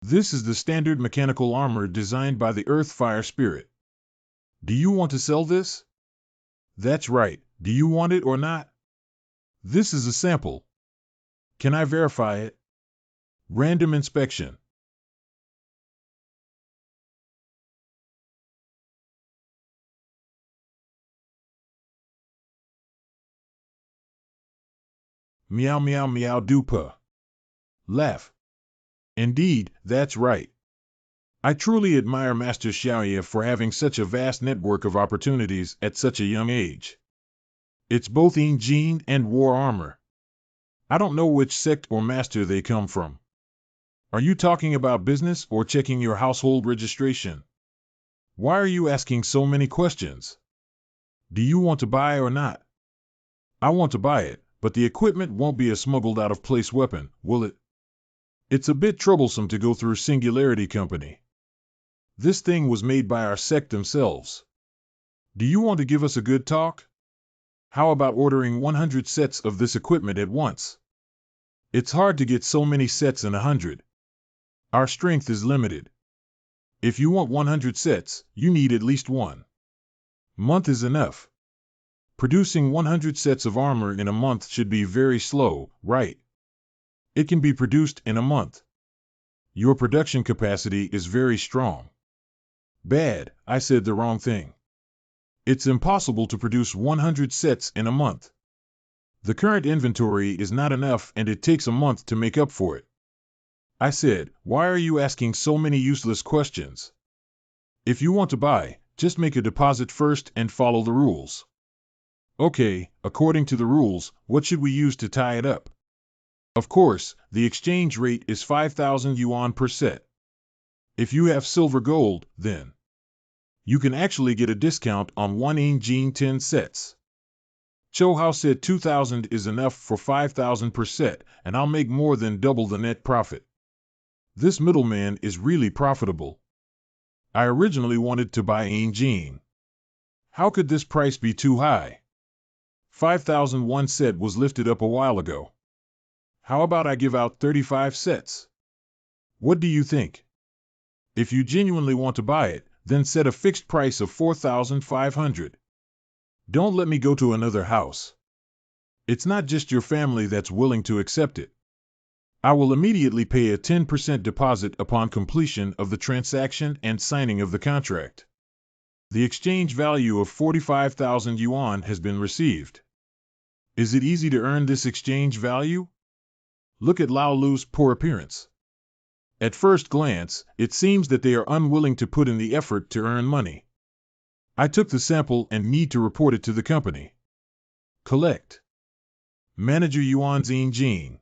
This is the standard mechanical armor designed by the Earth Fire Spirit. Do you want to sell this? That's right. Do you want it or not? This is a sample. Can I verify it? Random inspection. Meow meow meow dupa. Laugh. Indeed, that's right. I truly admire Master Xiaoye for having such a vast network of opportunities at such a young age. It's both Ying Jin and war armor. I don't know which sect or master they come from. Are you talking about business or checking your household registration? Why are you asking so many questions? Do you want to buy or not? I want to buy it, but the equipment won't be a smuggled out of place weapon, will it? It's a bit troublesome to go through Singularity Company. This thing was made by our sect themselves. Do you want to give us a good talk? How about ordering 100 sets of this equipment at once? It's hard to get so many sets in 100. Our strength is limited. If you want 100 sets, you need at least 1 month is enough. Producing 100 sets of armor in a month should be very slow, right? It can be produced in a month. Your production capacity is very strong. Bad, I said the wrong thing. It's impossible to produce 100 sets in a month. The current inventory is not enough and it takes a month to make up for it. I said, why are you asking so many useless questions? If you want to buy, just make a deposit first and follow the rules. Okay, according to the rules, what should we use to tie it up? Of course, the exchange rate is 5,000 yuan per set. If you have silver gold, then you can actually get a discount on 1 Ying Jin 10 sets. Cho Hao said 2,000 is enough for 5,000 per set, and I'll make more than double the net profit. This middleman is really profitable. I originally wanted to buy Ying Jin. How could this price be too high? 5,001 set was lifted up a while ago. How about I give out 35 sets? What do you think? If you genuinely want to buy it, then set a fixed price of 4,500. Don't let me go to another house. It's not just your family that's willing to accept it. I will immediately pay a 10% deposit upon completion of the transaction and signing of the contract. The exchange value of 45,000 yuan has been received. Is it easy to earn this exchange value? Look at Lao Lu's poor appearance. At first glance, it seems that they are unwilling to put in the effort to earn money. I took the sample and need to report it to the company. Collect. Manager Yuan Xinjin.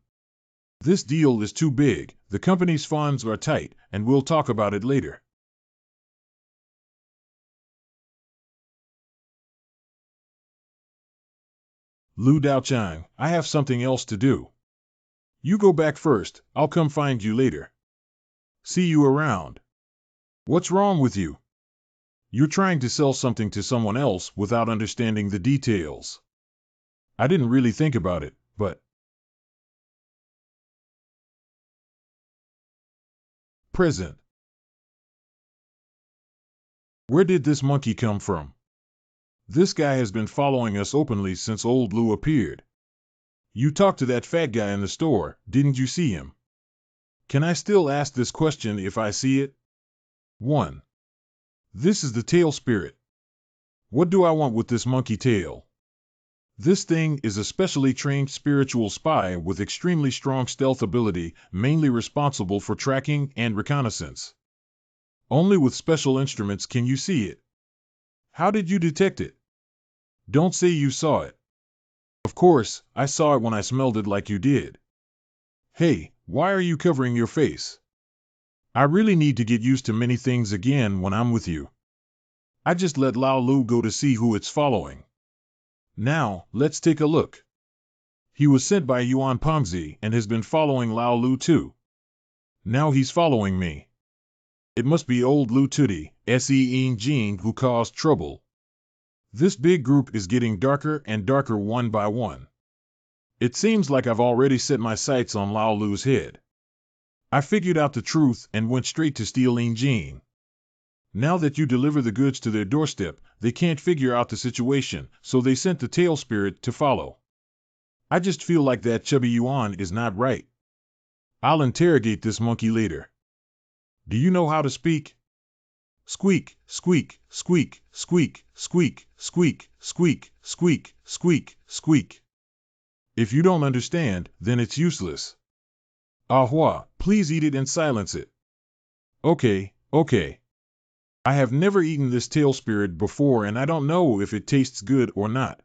This deal is too big, the company's funds are tight, and we'll talk about it later. Lu Daochang, I have something else to do. You go back first, I'll come find you later. See you around. What's wrong with you? You're trying to sell something to someone else without understanding the details. I didn't really think about it, but... Present. Where did this monkey come from? This guy has been following us openly since old Lu appeared. You talked to that fat guy in the store, didn't you see him? Can I still ask this question if I see it? 1. This is the tail spirit. What do I want with this monkey tail? This thing is a specially trained spiritual spy with extremely strong stealth ability, mainly responsible for tracking and reconnaissance. Only with special instruments can you see it. How did you detect it? Don't say you saw it. Of course, I saw it when I smelled it like you did. Hey, why are you covering your face? I really need to get used to many things again when I'm with you. I just let Lao Lu go to see who it's following. Now, let's take a look. He was sent by Yuan Pengzi and has been following Lao Lu too. Now he's following me. It must be old Lu Tudi, Se Jing, who caused trouble. This big group is getting darker and darker one by one. It seems like I've already set my sights on Lao Lu's head. I figured out the truth and went straight to steal Ling Jing. Now that you deliver the goods to their doorstep, they can't figure out the situation, so they sent the tail spirit to follow. I just feel like that chubby Yuan is not right. I'll interrogate this monkey later. Do you know how to speak? Squeak, squeak, squeak, squeak, squeak, squeak, squeak, squeak, squeak, squeak. If you don't understand, then it's useless. Ahua, please eat it and silence it. Okay, okay. I have never eaten this tail spirit before and I don't know if it tastes good or not.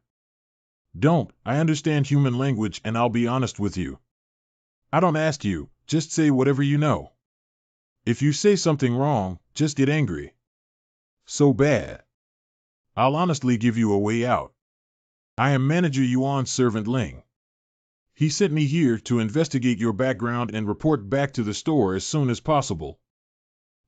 Don't, I understand human language and I'll be honest with you. I don't ask you, just say whatever you know. If you say something wrong, just get angry. So bad. I'll honestly give you a way out. I am Manager Yuan's servant Ling. He sent me here to investigate your background and report back to the store as soon as possible.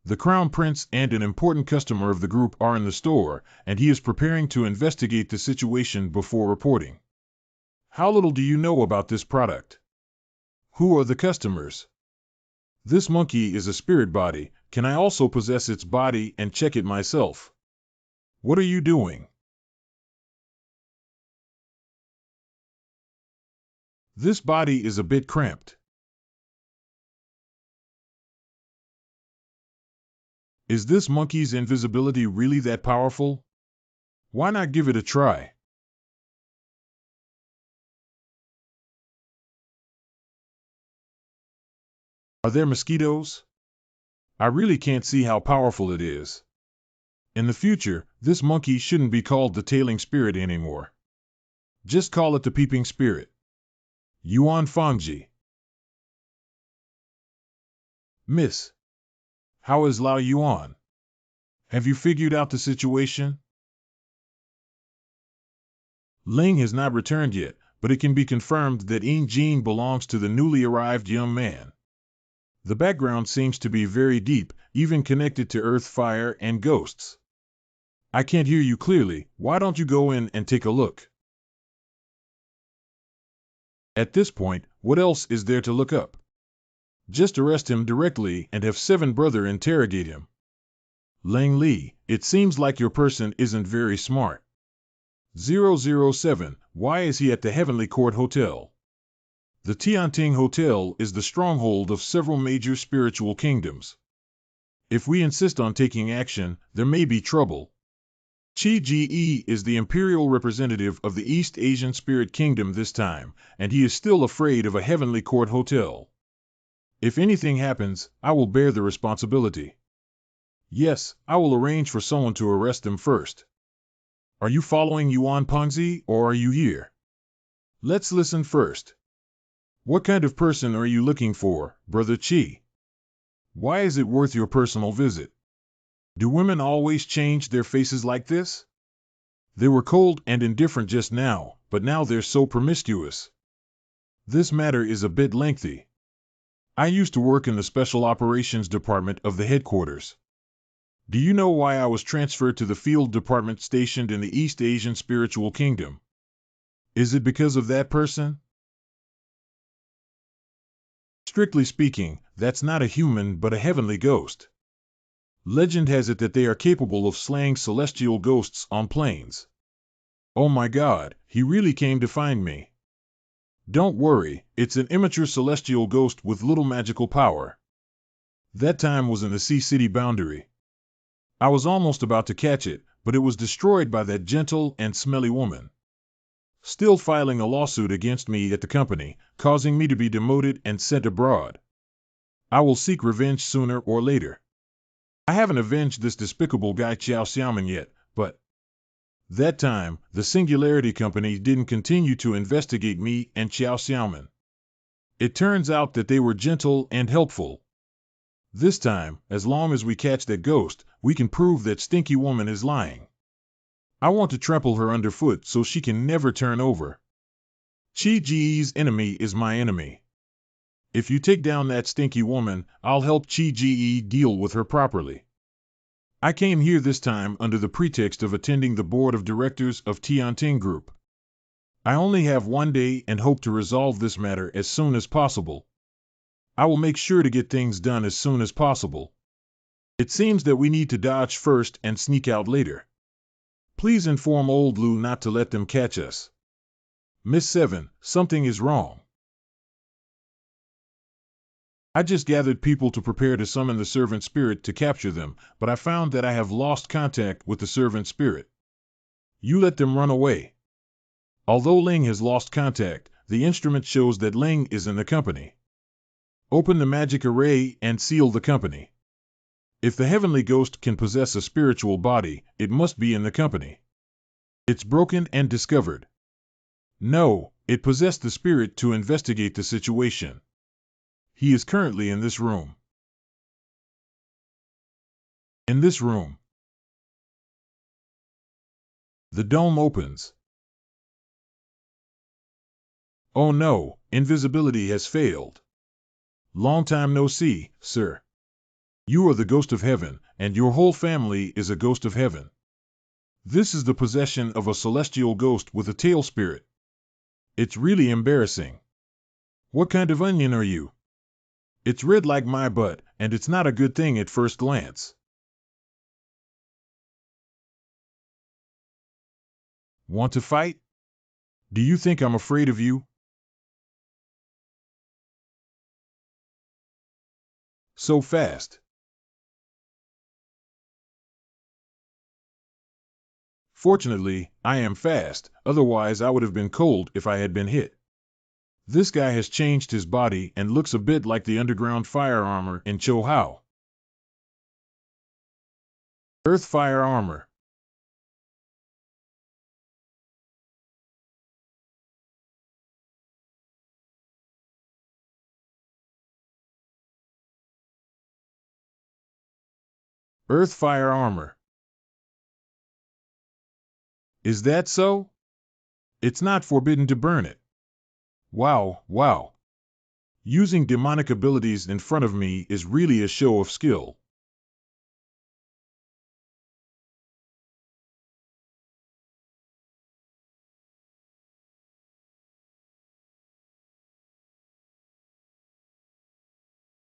The Crown Prince and an important customer of the group are in the store, and he is preparing to investigate the situation before reporting. How little do you know about this product? Who are the customers? This monkey is a spirit body. Can I also possess its body and check it myself? What are you doing? This body is a bit cramped. Is this monkey's invisibility really that powerful? Why not give it a try? Are there mosquitoes? I really can't see how powerful it is. In the future, this monkey shouldn't be called the tailing spirit anymore. Just call it the peeping spirit. Yuan Fangji. Miss. How is Lao Yuan? Have you figured out the situation? Ling has not returned yet, but it can be confirmed that Ying Jin belongs to the newly arrived young man. The background seems to be very deep, even connected to earth, fire, and ghosts. I can't hear you clearly. Why don't you go in and take a look? At this point, what else is there to look up? Just arrest him directly and have Seven Brother interrogate him. Lang Li, it seems like your person isn't very smart. 007, why is he at the Heavenly Court Hotel? The Tianting Hotel is the stronghold of several major spiritual kingdoms. If we insist on taking action, there may be trouble. Qi Ji is the imperial representative of the East Asian Spirit Kingdom this time, and he is still afraid of a Heavenly Court Hotel. If anything happens, I will bear the responsibility. Yes, I will arrange for someone to arrest them first. Are you following Yuan Pengzi or are you here? Let's listen first. What kind of person are you looking for, Brother Qi? Why is it worth your personal visit? Do women always change their faces like this? They were cold and indifferent just now, but now they're so promiscuous. This matter is a bit lengthy. I used to work in the Special Operations Department of the headquarters. Do you know why I was transferred to the field department stationed in the East Asian Spiritual Kingdom? Is it because of that person? Strictly speaking, that's not a human but a heavenly ghost. Legend has it that they are capable of slaying celestial ghosts on planes. Oh my God, he really came to find me. Don't worry, it's an immature celestial ghost with little magical power. That time was in the Sea City boundary. I was almost about to catch it, but it was destroyed by that gentle and smelly woman. Still filing a lawsuit against me at the company, causing me to be demoted and sent abroad. I will seek revenge sooner or later. I haven't avenged this despicable guy Xiao Xiaoman yet, but That time, the Singularity Company didn't continue to investigate me and Xiao Xiaoman. It turns out that they were gentle and helpful. This time, as long as we catch that ghost, we can prove that Stinky Woman is lying. I want to trample her underfoot so she can never turn over. Chi Ji's enemy is my enemy. If you take down that Stinky Woman, I'll help Chi Ji deal with her properly. I came here this time under the pretext of attending the board of directors of Tianting Group. I only have 1 day and hope to resolve this matter as soon as possible. I will make sure to get things done as soon as possible. It seems that we need to dodge first and sneak out later. Please inform Old Lou not to let them catch us. Miss Seven, something is wrong. I just gathered people to prepare to summon the servant spirit to capture them, but I found that I have lost contact with the servant spirit. You let them run away. Although Ling has lost contact, the instrument shows that Ling is in the company. Open the magic array and seal the company. If the heavenly ghost can possess a spiritual body, it must be in the company. It's broken and discovered. No, it possessed the spirit to investigate the situation. He is currently in this room. In this room. The dome opens. Oh no, invisibility has failed. Long time no see, sir. You are the ghost of heaven, and your whole family is a ghost of heaven. This is the possession of a celestial ghost with a tail spirit. It's really embarrassing. What kind of onion are you? It's red like my butt, and it's not a good thing at first glance. Want to fight? Do you think I'm afraid of you? So fast. Fortunately, I am fast, otherwise I would have been cold if I had been hit. This guy has changed his body and looks a bit like the underground fire armor in Cho Hao. Earth fire armor. Earth fire armor. Is that so? It's not forbidden to burn it. Wow, wow. Using demonic abilities in front of me is really a show of skill.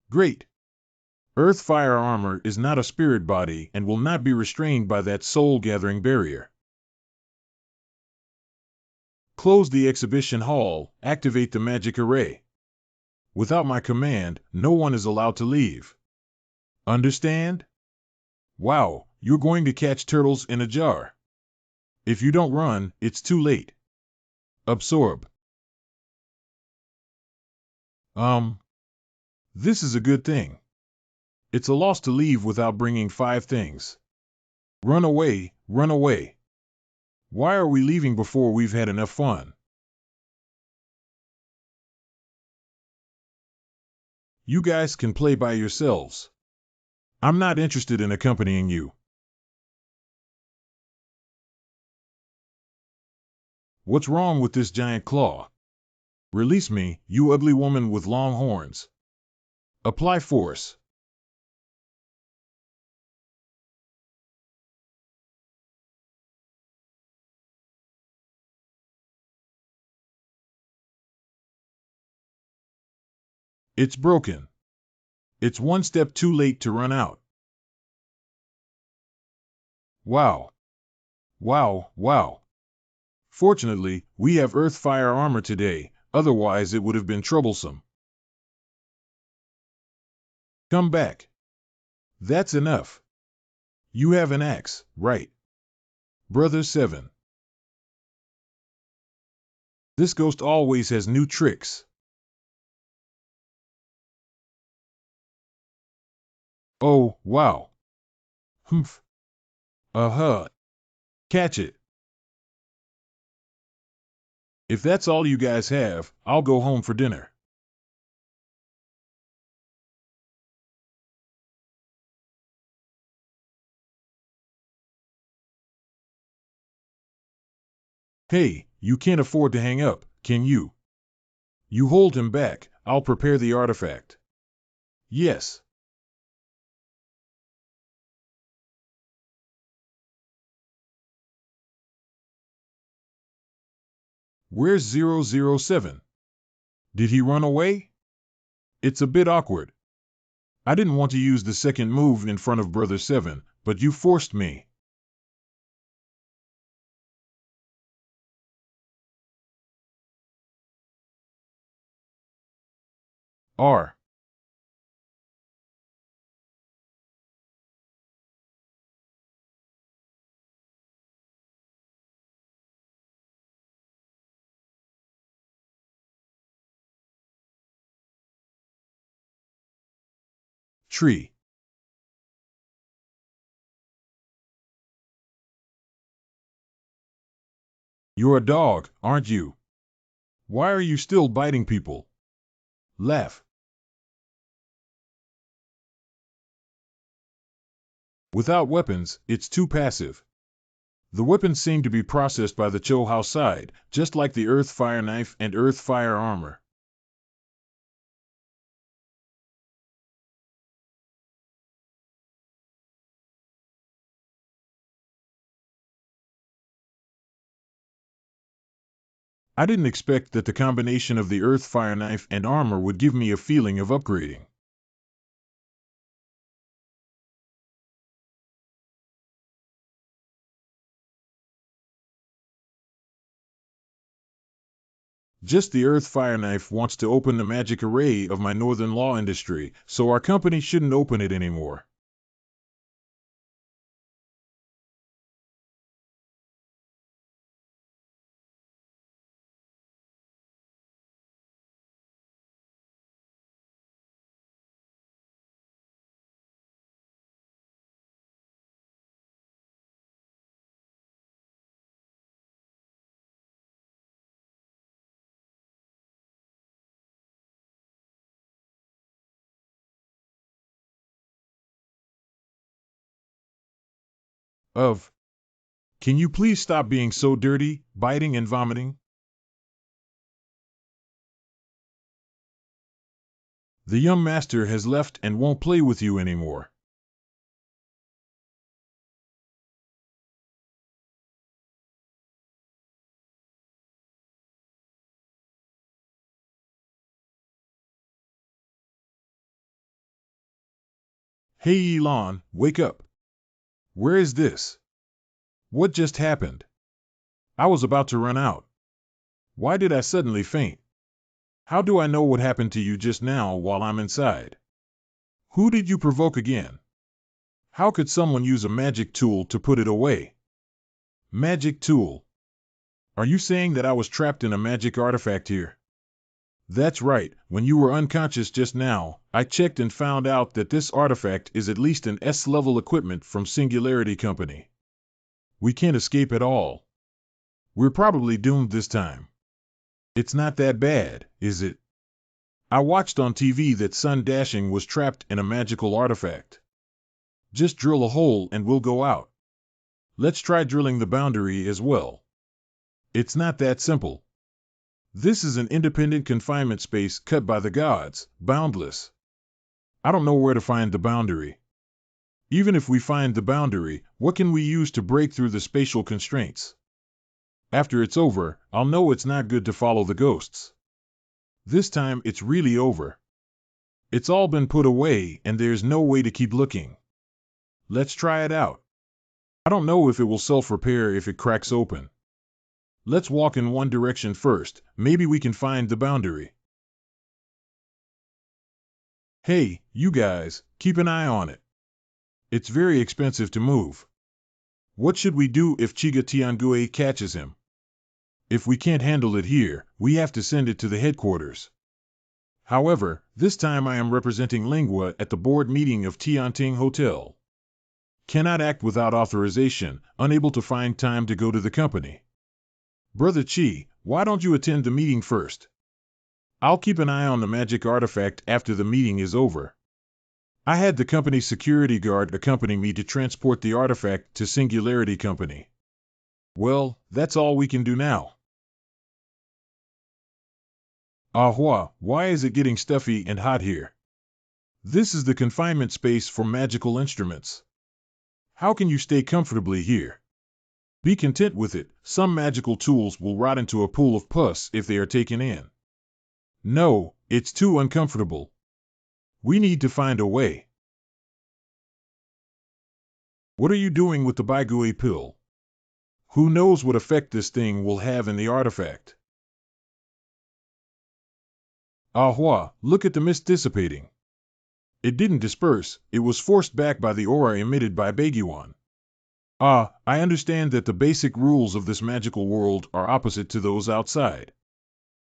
Great. Earth fire armor is not a spirit body and will not be restrained by that soul-gathering barrier. Close the exhibition hall, activate the magic array. Without my command, no one is allowed to leave. Understand? Wow, you're going to catch turtles in a jar. If you don't run, it's too late. Absorb. This is a good thing. It's a loss to leave without bringing 5 things. Run away, run away. Why are we leaving before we've had enough fun? You guys can play by yourselves. I'm not interested in accompanying you. What's wrong with this giant claw? Release me, you ugly woman with long horns. Apply force. It's broken. It's 1 step too late to run out. Wow. Wow, wow. Fortunately, we have earth fire armor today, otherwise it would have been troublesome. Come back. That's enough. You have an axe, right? Brother 7. This ghost always has new tricks. Oh, wow. Humph. Uh-huh. Catch it. If that's all you guys have, I'll go home for dinner. Hey, you can't afford to hang up, can you? You hold him back, I'll prepare the artifact. Yes. Where's 007? Did he run away? It's a bit awkward. I didn't want to use the second move in front of Brother 7, but you forced me. R. Tree. You're a dog, aren't you? Why are you still biting people? Laugh. Without weapons, it's too passive. The weapons seem to be processed by the Cho-Hao side, just like the Earth Fire Knife and Earth Fire Armor. I didn't expect that the combination of the Earth Fire Knife and Armor would give me a feeling of upgrading. Just the Earth Fire Knife wants to open the magic array of my Northern Law industry, so our company shouldn't open it anymore. Of. Can you please stop being so dirty, biting and vomiting? The young master has left and won't play with you anymore. Hey Elon, wake up. Where is this? What just happened? I was about to run out. Why did I suddenly faint? How do I know what happened to you just now while I'm inside? Who did you provoke again? How could someone use a magic tool to put it away? Magic tool. Are you saying that I was trapped in a magic artifact here? That's right, when you were unconscious just now, I checked and found out that this artifact is at least an S-level equipment from Singularity Company. We can't escape at all. We're probably doomed this time. It's not that bad, is it? I watched on TV that Sun Dashing was trapped in a magical artifact. Just drill a hole and we'll go out. Let's try drilling the boundary as well. It's not that simple. This is an independent confinement space cut by the gods, boundless. I don't know where to find the boundary. Even if we find the boundary, what can we use to break through the spatial constraints? After it's over, I'll know it's not good to follow the ghosts. This time it's really over. It's all been put away and there's no way to keep looking. Let's try it out. I don't know if it will self-repair if it cracks open. Let's walk in one direction first, maybe we can find the boundary. Hey, you guys, keep an eye on it. It's very expensive to move. What should we do if Chiga Tiangue catches him? If we can't handle it here, we have to send it to the headquarters. However, this time I am representing Lingua at the board meeting of Tianting Hotel. Cannot act without authorization, unable to find time to go to the company. Brother Chi, why don't you attend the meeting first? I'll keep an eye on the magic artifact after the meeting is over. I had the company's security guard accompany me to transport the artifact to Singularity Company. Well, that's all we can do now. Ahua, why is it getting stuffy and hot here? This is the confinement space for magical instruments. How can you stay comfortably here? Be content with it. Some magical tools will rot into a pool of pus if they are taken in. No, it's too uncomfortable. We need to find a way. What are you doing with the Baigui pill? Who knows what effect this thing will have in the artifact? Ahua, look at the mist dissipating. It didn't disperse, it was forced back by the aura emitted by Baiguan. I understand that the basic rules of this magical world are opposite to those outside.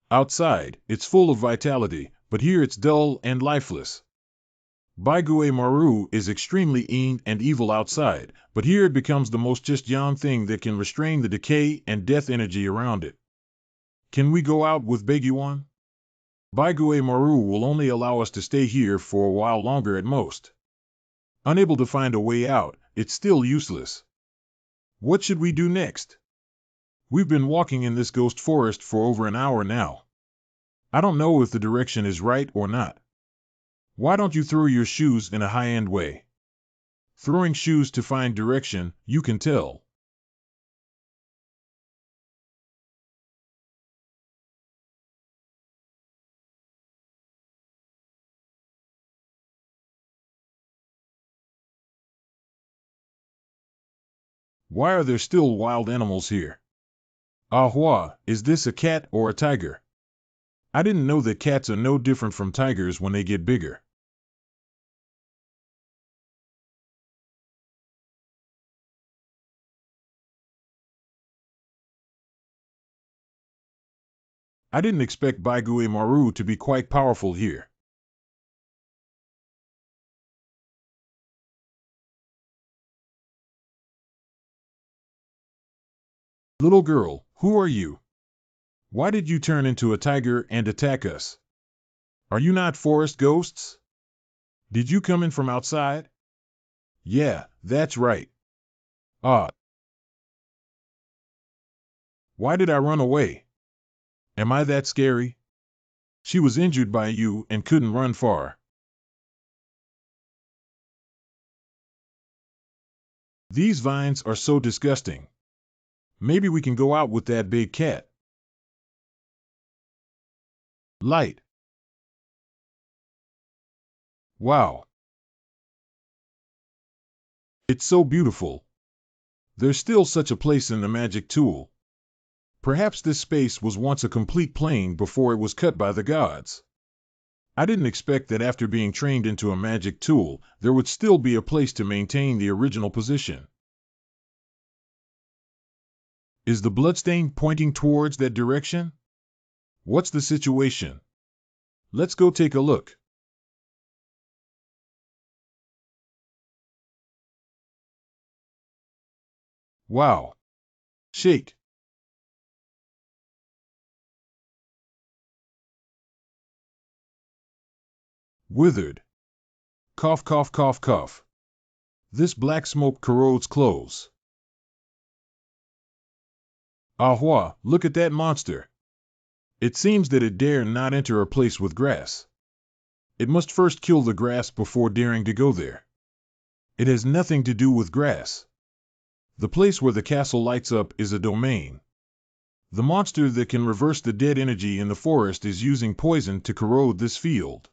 Outside, it's full of vitality, but here it's dull and lifeless. Baigui Maru is extremely and evil outside, but here it becomes the most just young thing that can restrain the decay and death energy around it. Can we go out with Baiguan? Baigui Maru will only allow us to stay here for a while longer at most. Unable to find a way out, it's still useless. What should we do next? We've been walking in this ghost forest for over an hour now. I don't know if the direction is right or not. Why don't you throw your shoes in a high-end way? Throwing shoes to find direction, you can tell. Why are there still wild animals here? Ahua, is this a cat or a tiger? I didn't know that cats are no different from tigers when they get bigger. I didn't expect Baigui Maru to be quite powerful here. Little girl, who are you? Why did you turn into a tiger and attack us? Are you not forest ghosts? Did you come in from outside? Yeah, that's right. Ah. Why did I run away? Am I that scary? She was injured by you and couldn't run far. These vines are so disgusting. Maybe we can go out with that big cat. Light. Wow. It's so beautiful. There's still such a place in the magic tool. Perhaps this space was once a complete plane before it was cut by the gods. I didn't expect that after being trained into a magic tool, there would still be a place to maintain the original position. Is the bloodstain pointing towards that direction? What's the situation? Let's go take a look. Wow. Shake. Withered. Cough, cough, cough, cough. This black smoke corrodes clothes. Ahua, look at that monster. It seems that it dare not enter a place with grass. It must first kill the grass before daring to go there. It has nothing to do with grass. The place where the castle lights up is a domain. The monster that can reverse the dead energy in the forest is using poison to corrode this field.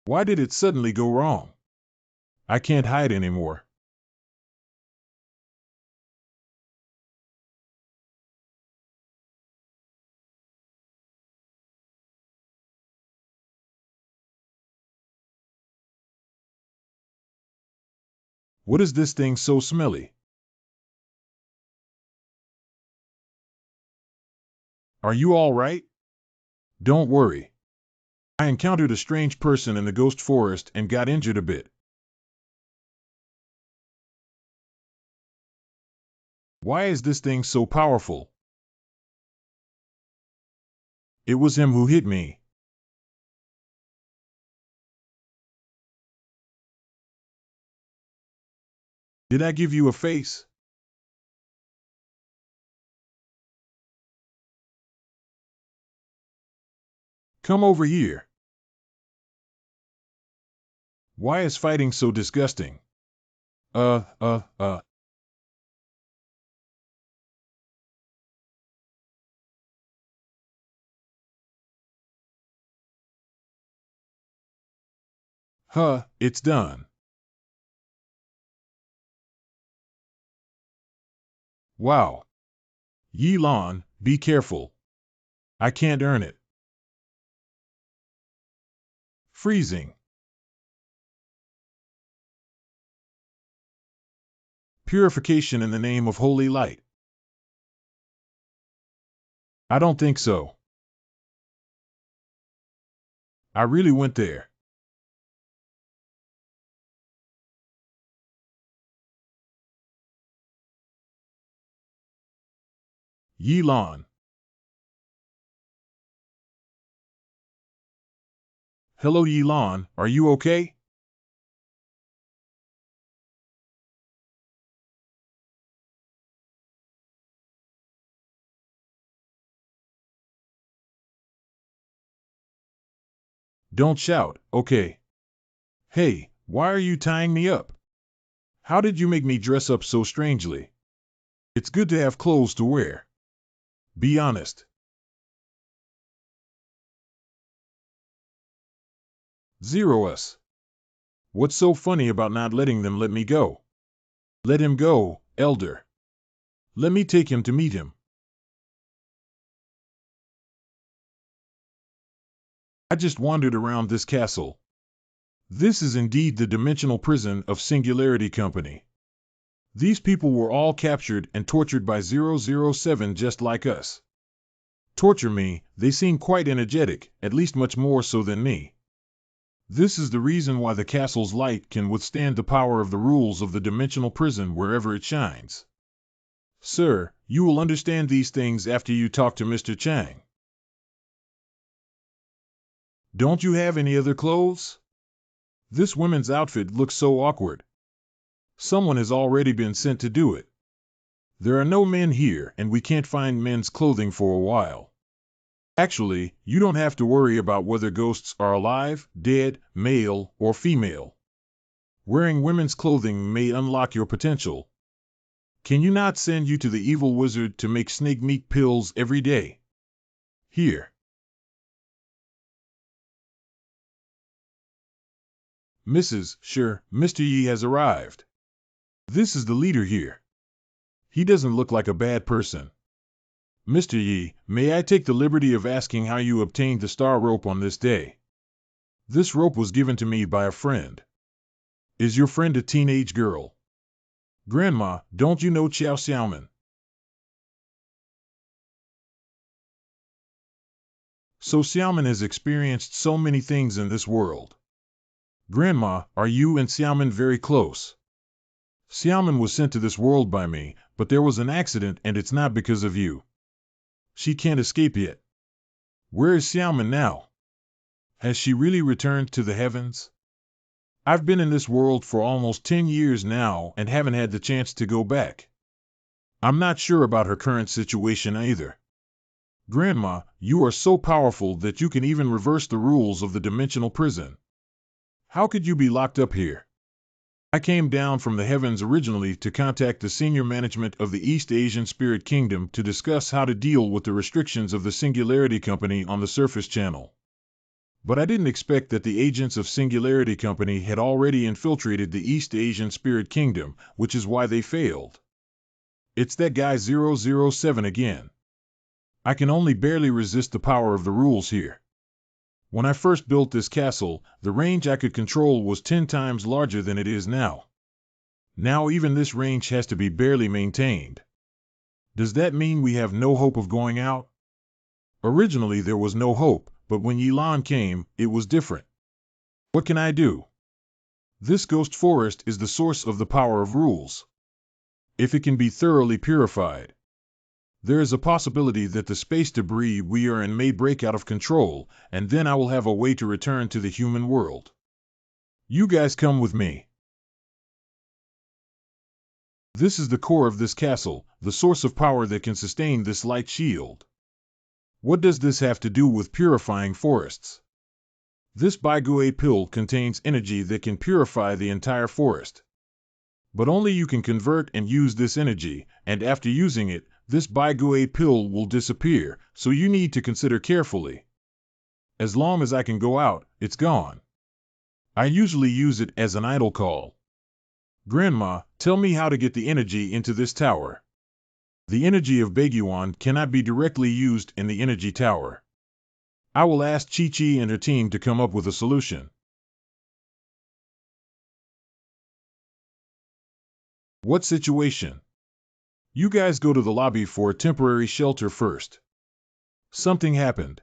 Why did it suddenly go wrong? I can't hide anymore. What is this thing so smelly? Are you all right? Don't worry. I encountered a strange person in the ghost forest and got injured a bit. Why is this thing so powerful? It was him who hit me. Did I give you a face? Come over here. Why is fighting so disgusting? Uh, uh, uh. Huh, it's done. Wow. Yelan, be careful. I can't earn it. Freezing. Purification in the name of holy light. I don't think so. I really went there. Yelan. Hello, Yelan, are you okay? Don't shout, okay? Hey, why are you tying me up? How did you make me dress up so strangely? It's good to have clothes to wear. Be honest. Zero us. What's so funny about not letting them let me go? Let him go, elder. Let me take him to meet him. I just wandered around this castle. This is indeed the dimensional prison of Singularity Company. These people were all captured and tortured by 007 just like us. Torture me, they seem quite energetic, at least much more so than me. This is the reason why the castle's light can withstand the power of the rules of the dimensional prison wherever it shines. Sir, you will understand these things after you talk to Mr. Chang. Don't you have any other clothes? This woman's outfit looks so awkward. Someone has already been sent to do it. There are no men here, and we can't find men's clothing for a while. Actually, you don't have to worry about whether ghosts are alive, dead, male, or female. Wearing women's clothing may unlock your potential. Can you not send you to the evil wizard to make snake meat pills every day? Here. Mrs. Sure, Mr. Yi has arrived. This is the leader here. He doesn't look like a bad person. Mr. Yi, may I take the liberty of asking how you obtained the star rope on this day? This rope was given to me by a friend. Is your friend a teenage girl? Grandma, don't you know Xiao Xiaoman? So Xiaoman has experienced so many things in this world. Grandma, are you and Xiaoman very close? Xiaoman was sent to this world by me, but there was an accident and it's not because of you. She can't escape yet. Where is Xiaoman now? Has she really returned to the heavens? I've been in this world for almost 10 years now and haven't had the chance to go back. I'm not sure about her current situation either. Grandma, you are so powerful that you can even reverse the rules of the dimensional prison. How could you be locked up here? I came down from the heavens originally to contact the senior management of the East Asian Spirit Kingdom to discuss how to deal with the restrictions of the Singularity Company on the surface channel. But I didn't expect that the agents of Singularity Company had already infiltrated the East Asian Spirit Kingdom, which is why they failed. It's that guy 007 again. I can only barely resist the power of the rules here. When I first built this castle, the range I could control was 10 times larger than it is now. Now even this range has to be barely maintained. Does that mean we have no hope of going out? Originally there was no hope, but when Yelan came, it was different. What can I do? This ghost forest is the source of the power of rules. if it can be thoroughly purified. There is a possibility that the space debris we are in may break out of control, and then I will have a way to return to the human world. You guys come with me. This is the core of this castle, the source of power that can sustain this light shield. What does this have to do with purifying forests? This Baigue pill contains energy that can purify the entire forest. But only you can convert and use this energy, and after using it, this Baigue pill will disappear, so you need to consider carefully. As long as I can go out, it's gone. I usually use it as an idle call. Grandma, tell me how to get the energy into this tower. The energy of Baiguan cannot be directly used in the energy tower. I will ask Chi-Chi and her team to come up with a solution. What situation? You guys go to the lobby for a temporary shelter first. Something happened.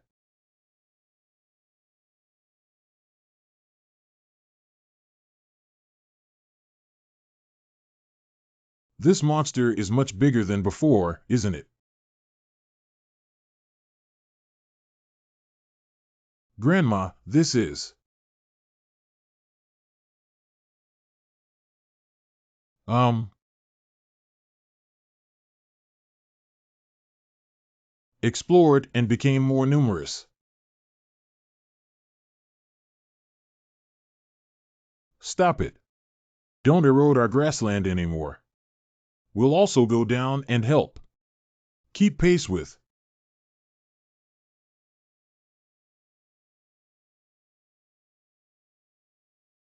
This monster is much bigger than before, isn't it? Grandma, this is... explored and became more numerous. Stop it. Don't erode our grassland anymore. We'll also go down and help. Keep pace with.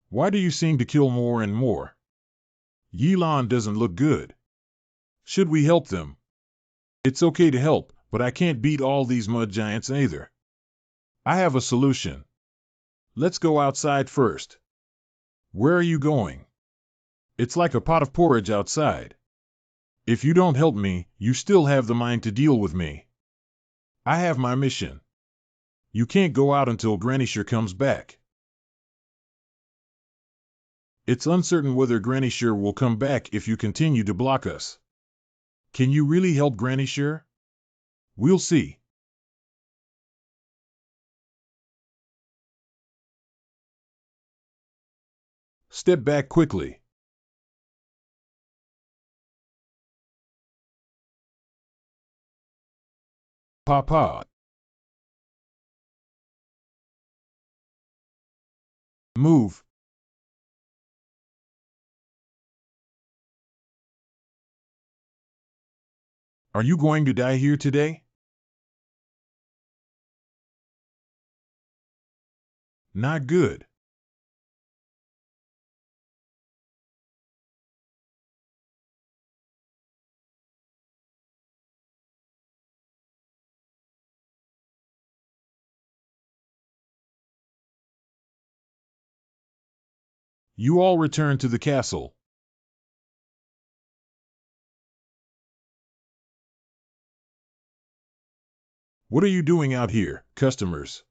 Why do you seem to kill more and more? Yilan doesn't look good. Should we help them? It's okay to help, but I can't beat all these mud giants either. I have a solution. Let's go outside first. Where are you going? It's like a pot of porridge outside. If you don't help me, you still have the mind to deal with me. I have my mission. You can't go out until Granny-Sure comes back. It's uncertain whether Granny-Sure will come back if you continue to block us. Can you really help Granny-Sure? We'll see. Step back quickly. Papa. Move. Are you going to die here today? Not good. You all return to the castle. What are you doing out here, customers?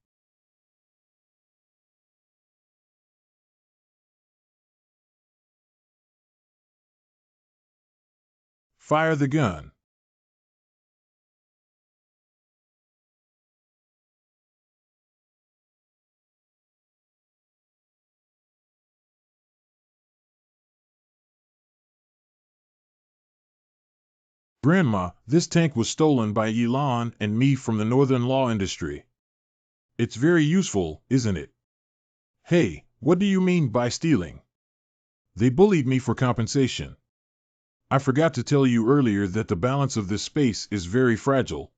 Fire the gun. Grandma, this tank was stolen by Yilan and me from the Northern Law Industry. It's very useful, isn't it? Hey, what do you mean by stealing? They bullied me for compensation. I forgot to tell you earlier that the balance of this space is very fragile.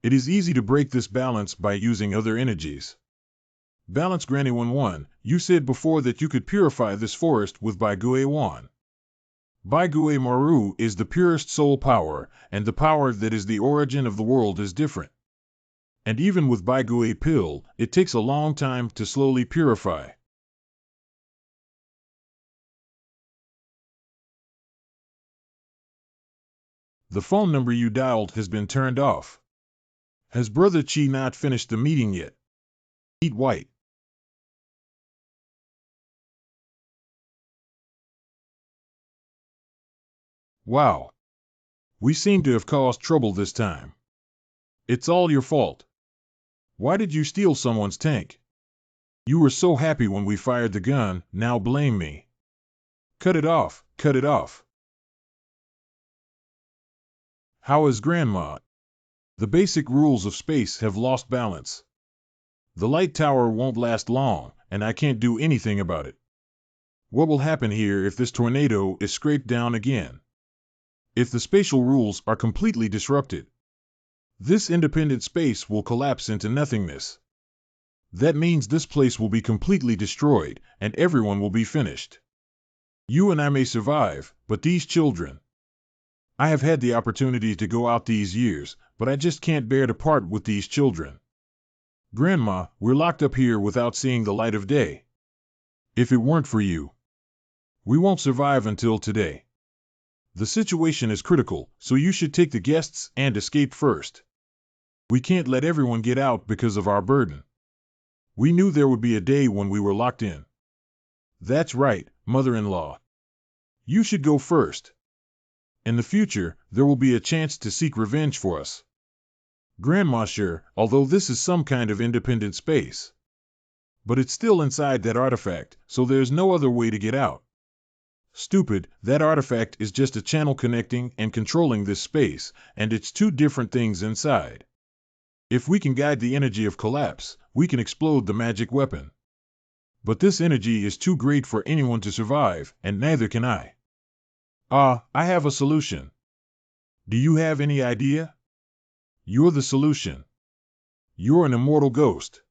It is easy to break this balance by using other energies. Balance Granny 1-1, you said before that you could purify this forest with Baigue 1. Baigue Maru is the purest soul power, and the power that is the origin of the world is different. And even with Baigue pill, it takes a long time to slowly purify. The phone number you dialed has been turned off. Has Brother Chi not finished the meeting yet? Eat white. Wow. We seem to have caused trouble this time. It's all your fault. Why did you steal someone's tank? You were so happy when we fired the gun, now blame me. Cut it off, cut it off. How is Grandma? The basic rules of space have lost balance. The light tower won't last long, and I can't do anything about it. What will happen here if this tornado is scraped down again? If the spatial rules are completely disrupted, this independent space will collapse into nothingness. That means this place will be completely destroyed, and everyone will be finished. You and I may survive, but these children. I have had the opportunity to go out these years, but I just can't bear to part with these children. Grandma, we're locked up here without seeing the light of day. If it weren't for you, we won't survive until today. The situation is critical, so you should take the guests and escape first. We can't let everyone get out because of our burden. We knew there would be a day when we were locked in. That's right, mother-in-law. You should go first. In the future, there will be a chance to seek revenge for us. Grandma, sure, although this is some kind of independent space. But it's still inside that artifact, so there's no other way to get out. Stupid, that artifact is just a channel connecting and controlling this space, and it's two different things inside. If we can guide the energy of collapse, we can explode the magic weapon. But this energy is too great for anyone to survive, and neither can I. I have a solution. Do you have any idea? You're the solution. You're an immortal ghost.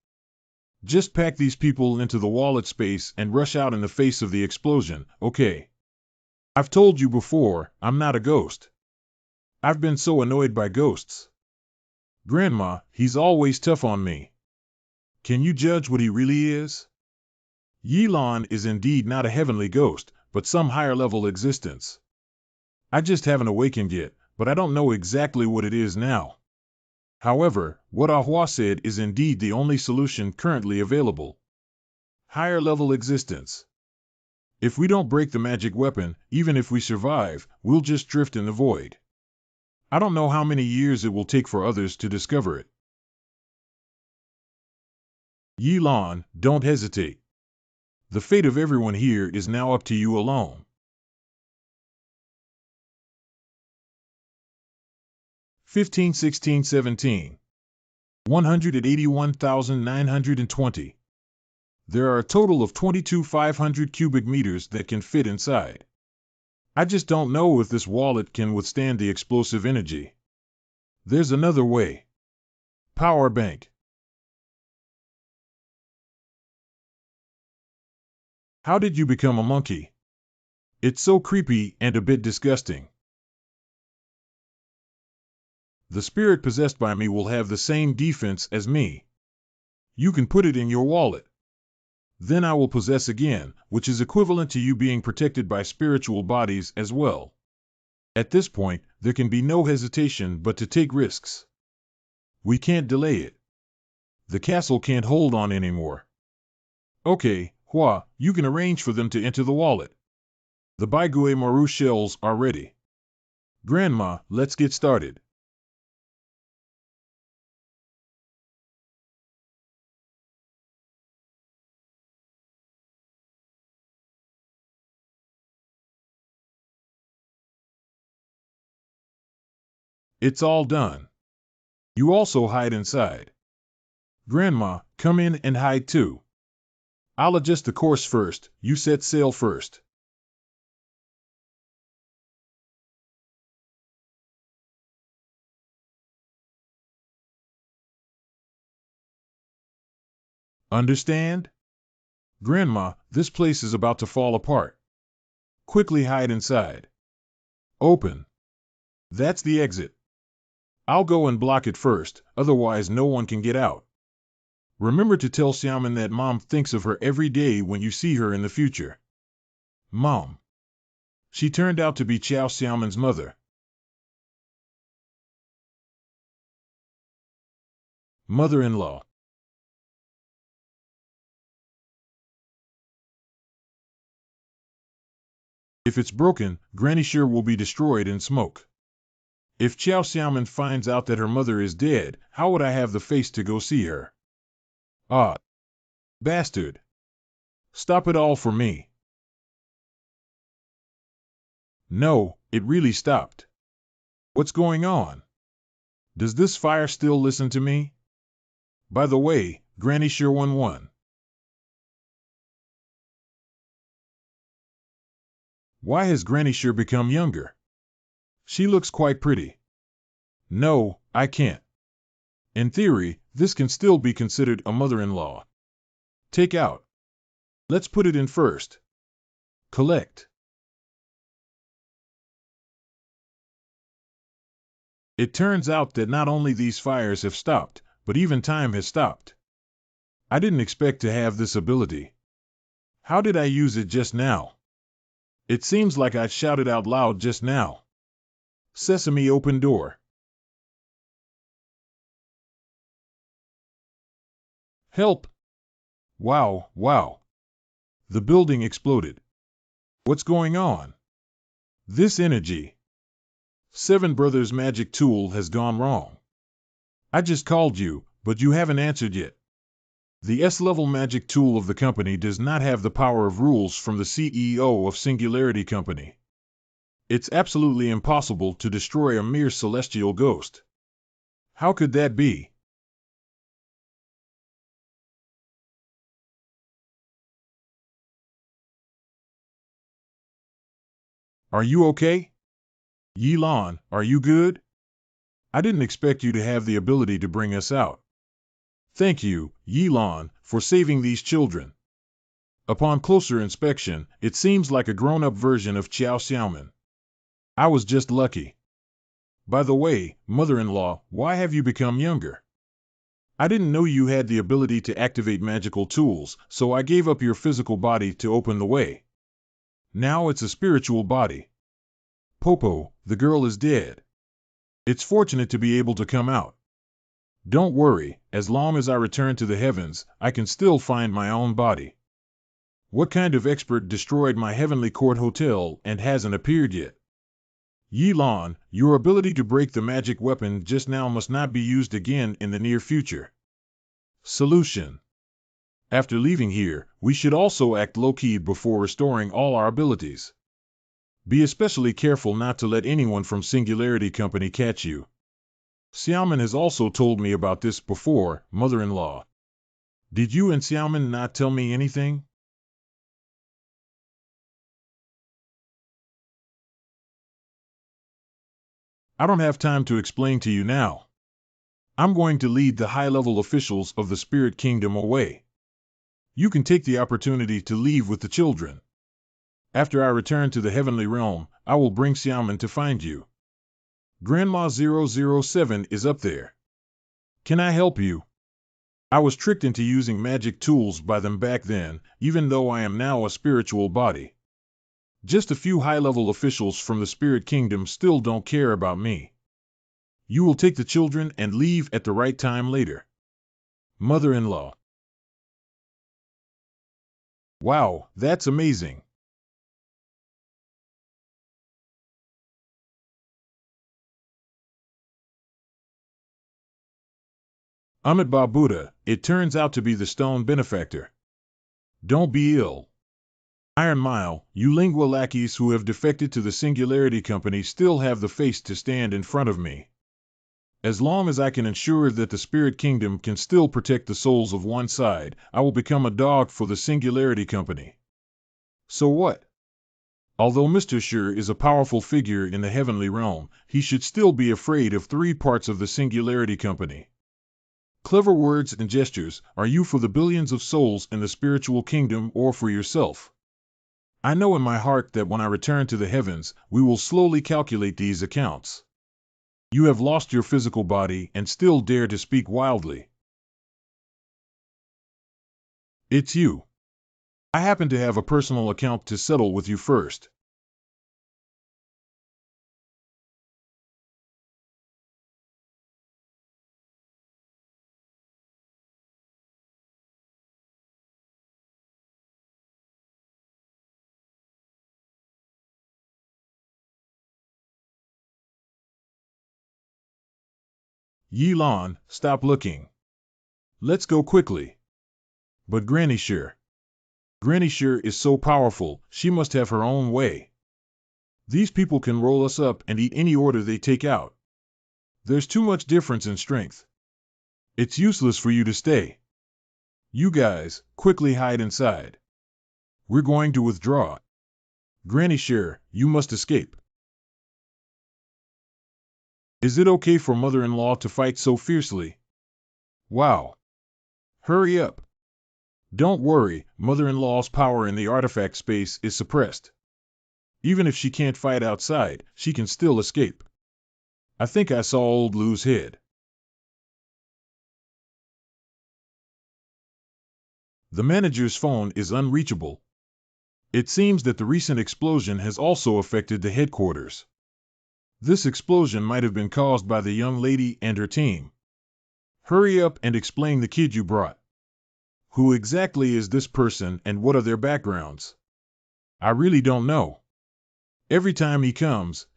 Just pack these people into the wallet space and rush out in the face of the explosion, okay? I've told you before, I'm not a ghost. I've been so annoyed by ghosts. Grandma, he's always tough on me. Can you judge what he really is? Yilon is indeed not a heavenly ghost, but some higher-level existence. I just haven't awakened yet, but I don't know exactly what it is now. However, what Ahua said is indeed the only solution currently available. Higher-level existence. If we don't break the magic weapon, even if we survive, we'll just drift in the void. I don't know how many years it will take for others to discover it. Yilon, don't hesitate. The fate of everyone here is now up to you alone. 15, 16, 17. 181,920. There are a total of 22,500 cubic meters that can fit inside. I just don't know if this wallet can withstand the explosive energy. There's another way. Power bank. How did you become a monkey? It's so creepy and a bit disgusting. The spirit possessed by me will have the same defense as me. You can put it in your wallet. Then I will possess again, which is equivalent to you being protected by spiritual bodies as well. At this point, there can be no hesitation but to take risks. We can't delay it. The castle can't hold on anymore. Okay, Hua, you can arrange for them to enter the wallet. The Baigue Maru shells are ready. Grandma, let's get started. It's all done. You also hide inside. Grandma, come in and hide too. I'll adjust the course first, you set sail first. Understand? Grandma, this place is about to fall apart. Quickly hide inside. Open. That's the exit. I'll go and block it first, otherwise no one can get out. Remember to tell Xiaomin that Mom thinks of her every day when you see her in the future. Mom. She turned out to be Qiao Xiaomin's mother. Mother-in-law. If it's broken, Granny sure will be destroyed in smoke. If Xiao Xiaoman finds out that her mother is dead, how would I have the face to go see her? Ah, bastard. Stop it all for me. No, it really stopped. What's going on? Does this fire still listen to me? By the way, Granny sure won. Why has Granny sure become younger? She looks quite pretty. No, I can't. In theory, this can still be considered a mother-in-law. Take out. Let's put it in first. Collect. It turns out that not only these fires have stopped, but even time has stopped. I didn't expect to have this ability. How did I use it just now? It seems like I shouted out loud just now. Sesame, open door. Help! Wow. The building exploded. What's going on? This energy. Seven Brothers' magic tool has gone wrong. I just called you, but you haven't answered yet. The S-level magic tool of the company does not have the power of rules from the CEO of Singularity Company. It's absolutely impossible to destroy a mere celestial ghost. How could that be? Are you okay? Yilan, are you good? I didn't expect you to have the ability to bring us out. Thank you, Yilan, for saving these children. Upon closer inspection, it seems like a grown-up version of Xiao Xiaoman. I was just lucky. By the way, mother-in-law, why have you become younger? I didn't know you had the ability to activate magical tools, so I gave up your physical body to open the way. Now it's a spiritual body. Popo, the girl is dead. It's fortunate to be able to come out. Don't worry, as long as I return to the heavens, I can still find my own body. What kind of expert destroyed my heavenly court hotel and hasn't appeared yet? Yilan, your ability to break the magic weapon just now must not be used again in the near future. Solution. After leaving here, we should also act low-key before restoring all our abilities. Be especially careful not to let anyone from Singularity Company catch you. Xiaoman has also told me about this before, mother-in-law. Did you and Xiaoman not tell me anything? I don't have time to explain to you now. I'm going to lead the high-level officials of the Spirit Kingdom away. You can take the opportunity to leave with the children. After I return to the Heavenly Realm, I will bring Xiaoman to find you. Grandma 007 is up there. Can I help you? I was tricked into using magic tools by them back then, even though I am now a spiritual body. Just a few high-level officials from the Spirit Kingdom still don't care about me. You will take the children and leave at the right time later. Mother-in-law. Wow, that's amazing. Amit Buddha, it turns out to be the stone benefactor. Don't be ill. Iron Mile, you lingua lackeys who have defected to the Singularity Company still have the face to stand in front of me. As long as I can ensure that the Spirit Kingdom can still protect the souls of one side, I will become a dog for the Singularity Company. So what? Although Mr. Sure is a powerful figure in the heavenly realm, he should still be afraid of three parts of the Singularity Company. Clever words and gestures, are you for the billions of souls in the spiritual kingdom or for yourself? I know in my heart that when I return to the heavens, we will slowly calculate these accounts. You have lost your physical body and still dare to speak wildly. It's you. I happen to have a personal account to settle with you first. Yilan, stop looking. Let's go quickly. But Granny sure is so powerful, she must have her own way. These people can roll us up and eat any order they take out. There's too much difference in strength. It's useless for you to stay. You guys, quickly hide inside. We're going to withdraw. Granny sure, you must escape. Is it okay for mother-in-law to fight so fiercely? Wow. Hurry up. Don't worry, mother-in-law's power in the artifact space is suppressed. Even if she can't fight outside, she can still escape. I think I saw old Lou's head. The manager's phone is unreachable. It seems that the recent explosion has also affected the headquarters. This explosion might have been caused by the young lady and her team. Hurry up and explain the kid you brought. Who exactly is this person and what are their backgrounds? I really don't know. Every time he comes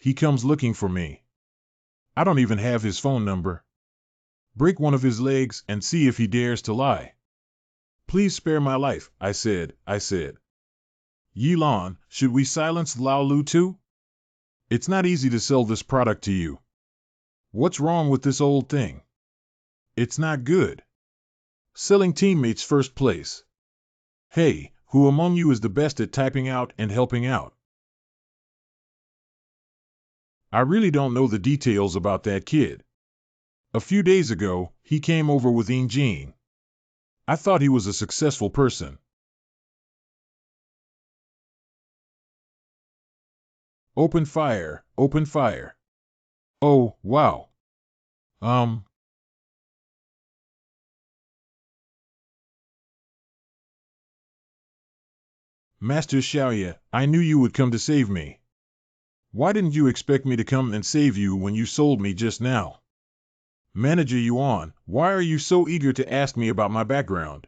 looking for me. I don't even have his phone number. Break one of his legs and see if he dares to lie. Please spare my life, I said. Yilan, should we silence Lao Lu too? It's not easy to sell this product to you. What's wrong with this old thing? It's not good. Selling teammates first place. Hey, who among you is the best at typing out and helping out? I really don't know the details about that kid. A few days ago, he came over with Jean. I thought he was a successful person. Open fire, open fire. Oh, wow. Master Xiaoya, I knew you would come to save me. Why didn't you expect me to come and save you when you sold me just now? Manager Yuan, why are you so eager to ask me about my background?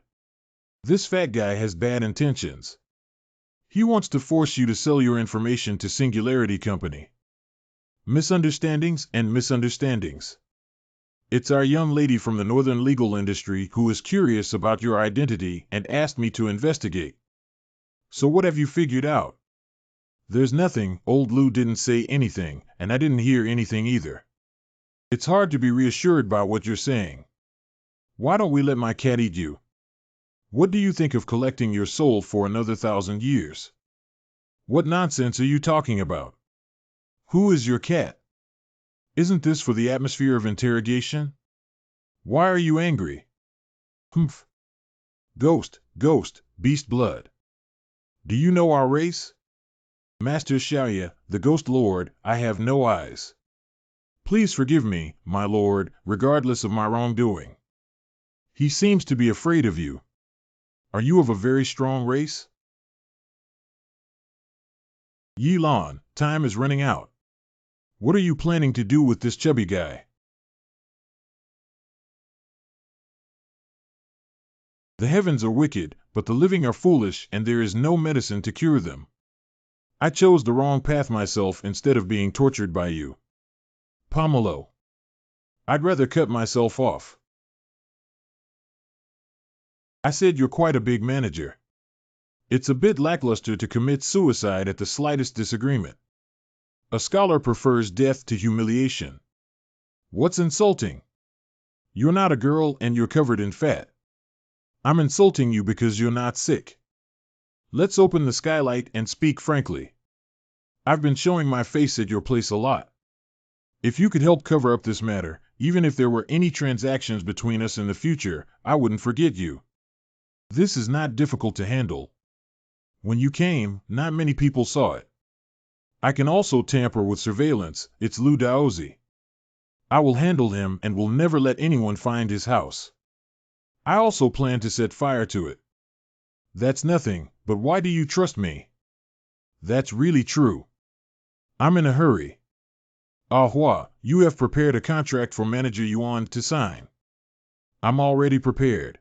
This fat guy has bad intentions. He wants to force you to sell your information to Singularity Company. Misunderstandings and misunderstandings. It's our young lady from the Northern legal industry who is curious about your identity and asked me to investigate. So what have you figured out? There's nothing, old Lou didn't say anything, and I didn't hear anything either. It's hard to be reassured by what you're saying. Why don't we let my cat eat you? What do you think of collecting your soul for another 1,000 years? What nonsense are you talking about? Who is your cat? Isn't this for the atmosphere of interrogation? Why are you angry? Humph. Ghost, beast blood. Do you know our race? Master Xiaoya, the Ghost Lord, I have no eyes. Please forgive me, my lord, regardless of my wrongdoing. He seems to be afraid of you. Are you of a very strong race? Yilan, time is running out. What are you planning to do with this chubby guy? The heavens are wicked, but the living are foolish, and there is no medicine to cure them. I chose the wrong path myself instead of being tortured by you. Pomelo. I'd rather cut myself off. I said you're quite a big manager. It's a bit lackluster to commit suicide at the slightest disagreement. A scholar prefers death to humiliation. What's insulting? You're not a girl and you're covered in fat. I'm insulting you because you're not sick. Let's open the skylight and speak frankly. I've been showing my face at your place a lot. If you could help cover up this matter, even if there were any transactions between us in the future, I wouldn't forget you. This is not difficult to handle. When you came, not many people saw it. I can also tamper with surveillance, it's Lu Daozi. I will handle him and will never let anyone find his house. I also plan to set fire to it. That's nothing, but why do you trust me? That's really true. I'm in a hurry. Ah Hua, you have prepared a contract for Manager Yuan to sign. I'm already prepared.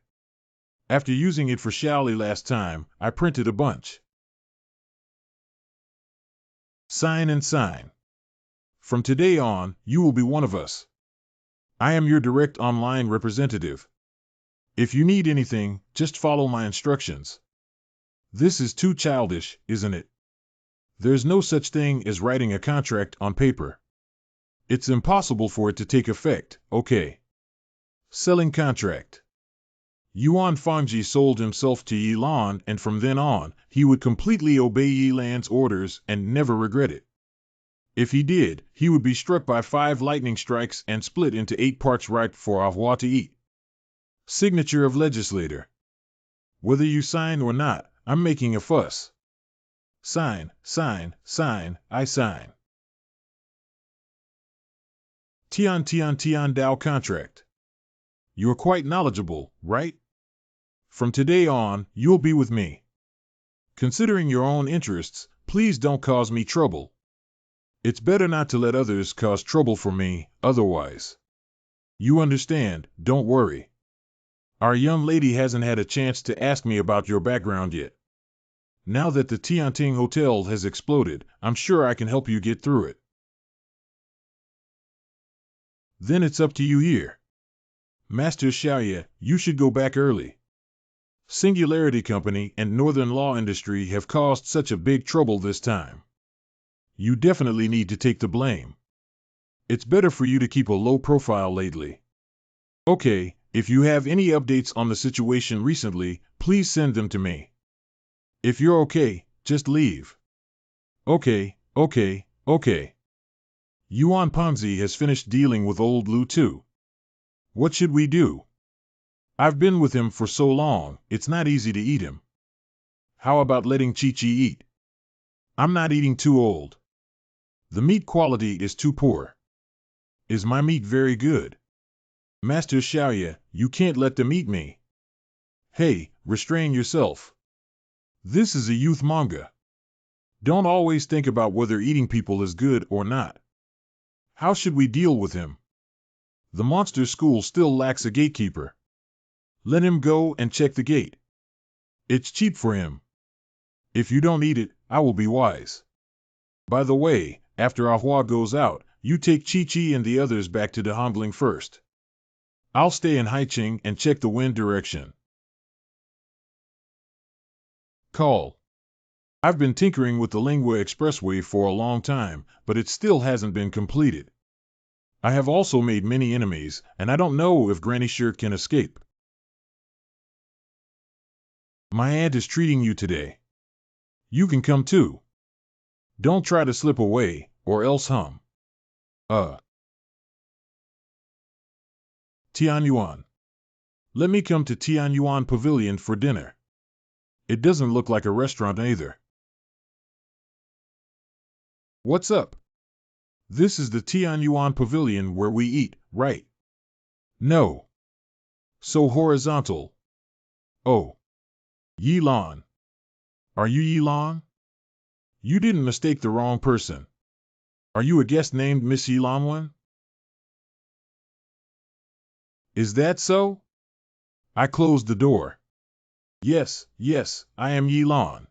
After using it for Shaoli last time, I printed a bunch. Sign and sign. From today on, you will be one of us. I am your direct online representative. If you need anything, just follow my instructions. This is too childish, isn't it? There's no such thing as writing a contract on paper. It's impossible for it to take effect, okay? Selling contract. Yuan Fangji sold himself to Yi Lan, and from then on, he would completely obey Yi Lan's orders and never regret it. If he did, he would be struck by 5 lightning strikes and split into 8 parts ripe for Ahua to eat. Signature of legislator. Whether you sign or not, I'm making a fuss. Sign, sign, sign, I sign. Tian Tian Tian Dao contract. You're quite knowledgeable, right? From today on, you'll be with me. Considering your own interests, please don't cause me trouble. It's better not to let others cause trouble for me, otherwise. You understand, don't worry. Our young lady hasn't had a chance to ask me about your background yet. Now that the Tianting Hotel has exploded, I'm sure I can help you get through it. Then it's up to you here. Master Xiaoye, you should go back early. Singularity Company and Northern Law Industry have caused such a big trouble this time. You definitely need to take the blame. It's better for you to keep a low profile lately. Okay, if you have any updates on the situation recently, please send them to me. If you're okay, just leave. Okay. Yuan Panzi has finished dealing with old Lu too. What should we do? I've been with him for so long, it's not easy to eat him. How about letting Chi-Chi eat? I'm not eating too old. The meat quality is too poor. Is my meat very good? Master Xiaoye, you can't let them eat me. Hey, restrain yourself. This is a youth manga. Don't always think about whether eating people is good or not. How should we deal with him? The monster school still lacks a gatekeeper. Let him go and check the gate. It's cheap for him. If you don't eat it, I will be wise. By the way, after Ahua goes out, you take Chi-Chi and the others back to Dehongling first. I'll stay in Haiqing and check the wind direction. Call. I've been tinkering with the Lingua Expressway for a long time, but it still hasn't been completed. I have also made many enemies, and I don't know if Granny Sure can escape. My aunt is treating you today. You can come too. Don't try to slip away, or else hum. Tianyuan. Let me come to Tianyuan Pavilion for dinner. It doesn't look like a restaurant either. What's up? This is the Tianyuan Pavilion where we eat, right? No. So horizontal. Oh. Yi Lan. Are you Yi Lan? You didn't mistake the wrong person. Are you a guest named Miss Yi Lan? Is that so? I closed the door. Yes, I am Yi Lan.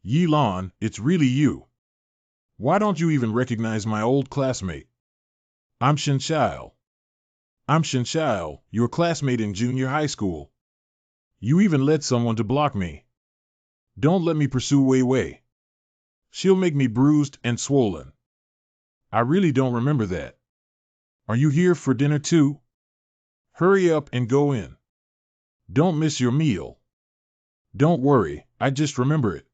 Yi Lan, it's really you. Why don't you even recognize my old classmate? I'm Shen Xiao. I'm Shen Xiao, your classmate in junior high school. You even led someone to block me. Don't let me pursue Wei Wei. She'll make me bruised and swollen. I really don't remember that. Are you here for dinner too? Hurry up and go in. Don't miss your meal. Don't worry, I just remember it.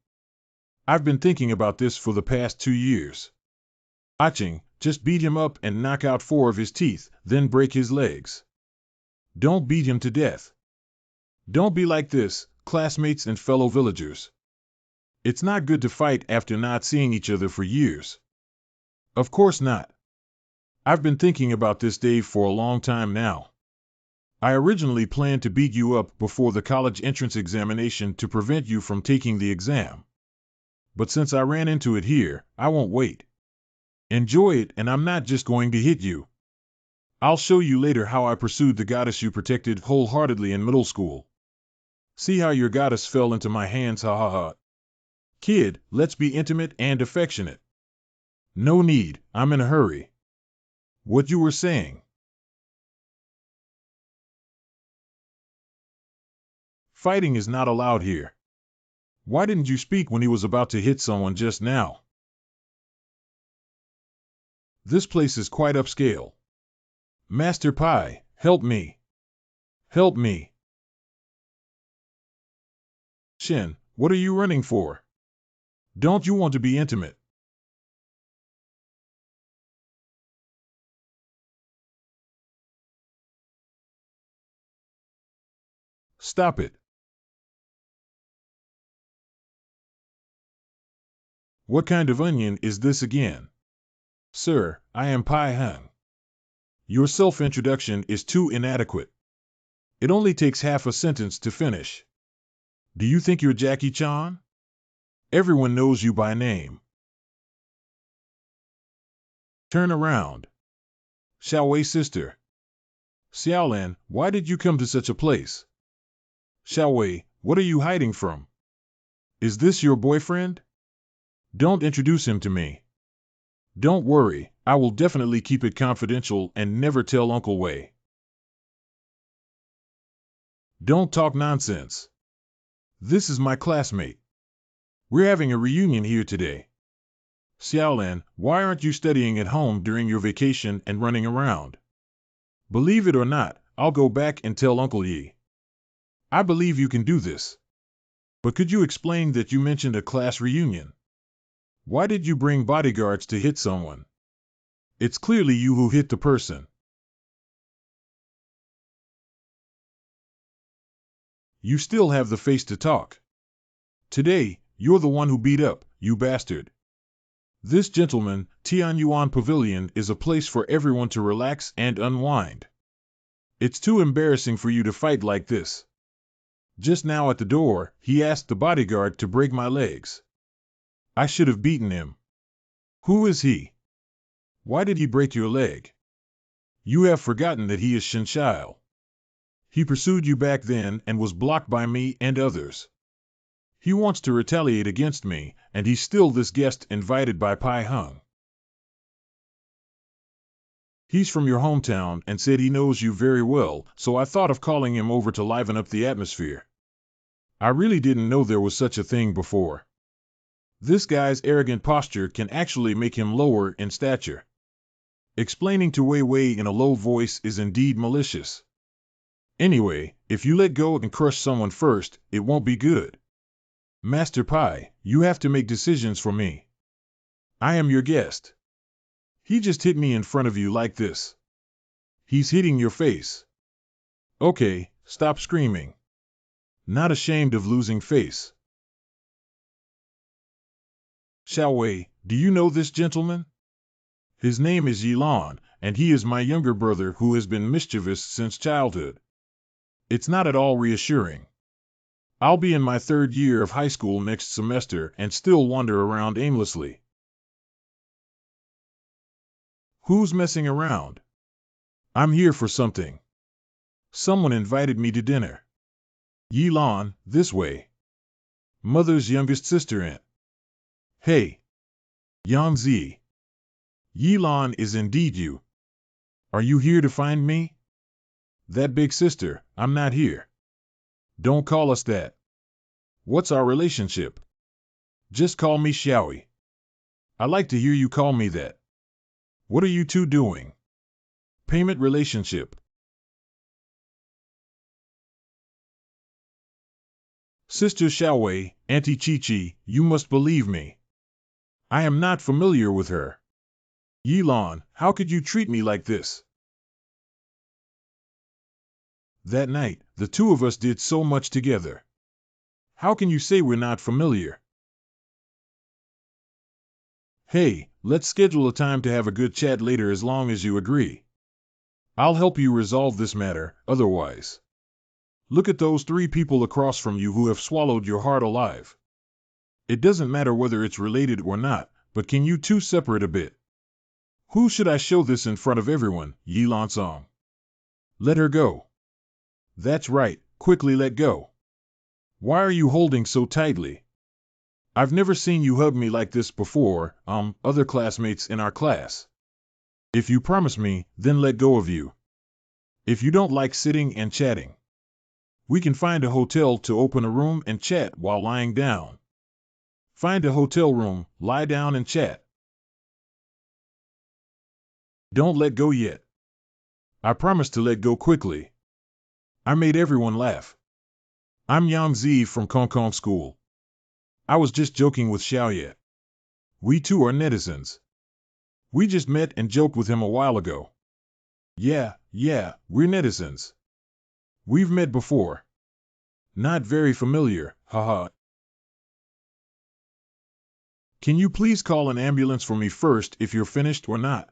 I've been thinking about this for the past 2 years. Aching, just beat him up and knock out 4 of his teeth, then break his legs. Don't beat him to death. Don't be like this, classmates and fellow villagers. It's not good to fight after not seeing each other for years. Of course not. I've been thinking about this day for a long time now. I originally planned to beat you up before the college entrance examination to prevent you from taking the exam. But since I ran into it here, I won't wait. Enjoy it, and I'm not just going to hit you. I'll show you later how I pursued the goddess you protected wholeheartedly in middle school. See how your goddess fell into my hands, ha ha ha. Kid, let's be intimate and affectionate. No need, I'm in a hurry. What you were saying? Fighting is not allowed here. Why didn't you speak when he was about to hit someone just now? This place is quite upscale. Master Pai, help me. Help me. Shin, what are you running for? Don't you want to be intimate? Stop it. What kind of onion is this again? Sir, I am Pai Hung. Your self-introduction is too inadequate. It only takes half a sentence to finish. Do you think you're Jackie Chan? Everyone knows you by name. Turn around. Xiaowei sister. Xiaolin, why did you come to such a place? Xiaowei, what are you hiding from? Is this your boyfriend? Don't introduce him to me. Don't worry, I will definitely keep it confidential and never tell Uncle Wei. Don't talk nonsense. This is my classmate. We're having a reunion here today. Xiaolin, why aren't you studying at home during your vacation and running around? Believe it or not, I'll go back and tell Uncle Yi. I believe you can do this. But could you explain that you mentioned a class reunion? Why did you bring bodyguards to hit someone? It's clearly you who hit the person. You still have the face to talk. Today, you're the one who beat up, you bastard. This gentleman, Tianyuan Pavilion, is a place for everyone to relax and unwind. It's too embarrassing for you to fight like this. Just now at the door, he asked the bodyguard to break my legs. I should have beaten him. Who is he? Why did he break your leg? You have forgotten that he is Shinshile. He pursued you back then and was blocked by me and others. He wants to retaliate against me, and he's still this guest invited by Pai Hung. He's from your hometown and said he knows you very well, so I thought of calling him over to liven up the atmosphere. I really didn't know there was such a thing before. This guy's arrogant posture can actually make him lower in stature. Explaining to Wei Wei in a low voice is indeed malicious. Anyway, if you let go and crush someone first, it won't be good. Master Pai, you have to make decisions for me. I am your guest. He just hit me in front of you like this. He's hitting your face. Okay, stop screaming. Not ashamed of losing face. Xiaowei, do you know this gentleman? His name is Yilan, and he is my younger brother who has been mischievous since childhood. It's not at all reassuring. I'll be in my 3rd year of high school next semester and still wander around aimlessly. Who's messing around? I'm here for something. Someone invited me to dinner. Yilan, this way. Mother's youngest sister Aunt. Hey. Yang Zi. Yilan is indeed you. Are you here to find me? That big sister, I'm not here. Don't call us that. What's our relationship? Just call me Xiaoyi. I like to hear you call me that. What are you two doing? Payment relationship. Sister Xiaowei, Auntie Chi-Chi, you must believe me. I am not familiar with her. Yilan, how could you treat me like this? That night, the two of us did so much together. How can you say we're not familiar? Hey, let's schedule a time to have a good chat later as long as you agree. I'll help you resolve this matter, otherwise. Look at those 3 people across from you who have swallowed your heart alive. It doesn't matter whether it's related or not, but can you two separate a bit? Who should I show this in front of everyone, Yilan Song? Let her go. That's right, quickly let go. Why are you holding so tightly? I've never seen you hug me like this before, other classmates in our class. If you promise me, then let go of you. If you don't like sitting and chatting. We can find a hotel to open a room and chat while lying down. Find a hotel room, lie down and chat. Don't let go yet. I promise to let go quickly. I made everyone laugh. I'm Yang Zi from Hong Kong School. I was just joking with Xiaoye. We too are netizens. We just met and joked with him a while ago. Yeah, we're netizens. We've met before. Not very familiar, haha. Can you please call an ambulance for me first if you're finished or not?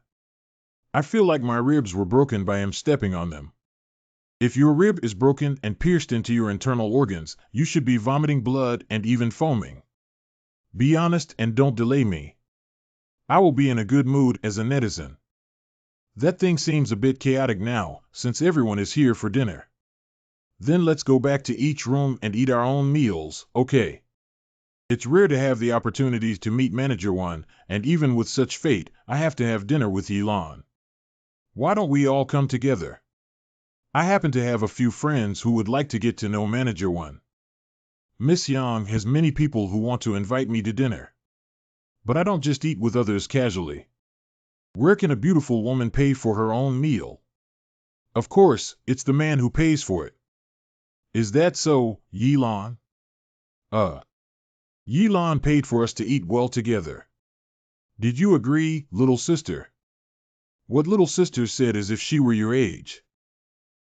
I feel like my ribs were broken by him stepping on them. If your rib is broken and pierced into your internal organs, you should be vomiting blood and even foaming. Be honest and don't delay me. I will be in a good mood as a netizen. That thing seems a bit chaotic now, since everyone is here for dinner. Then let's go back to each room and eat our own meals, okay? It's rare to have the opportunity to meet Manager One, and even with such fate, I have to have dinner with Yilan. Why don't we all come together? I happen to have a few friends who would like to get to know Manager One. Miss Yang has many people who want to invite me to dinner. But I don't just eat with others casually. Where can a beautiful woman pay for her own meal? Of course, it's the man who pays for it. Is that so, Yilan? Yilan paid for us to eat well together. Did you agree, little sister? What little sister said as if she were your age.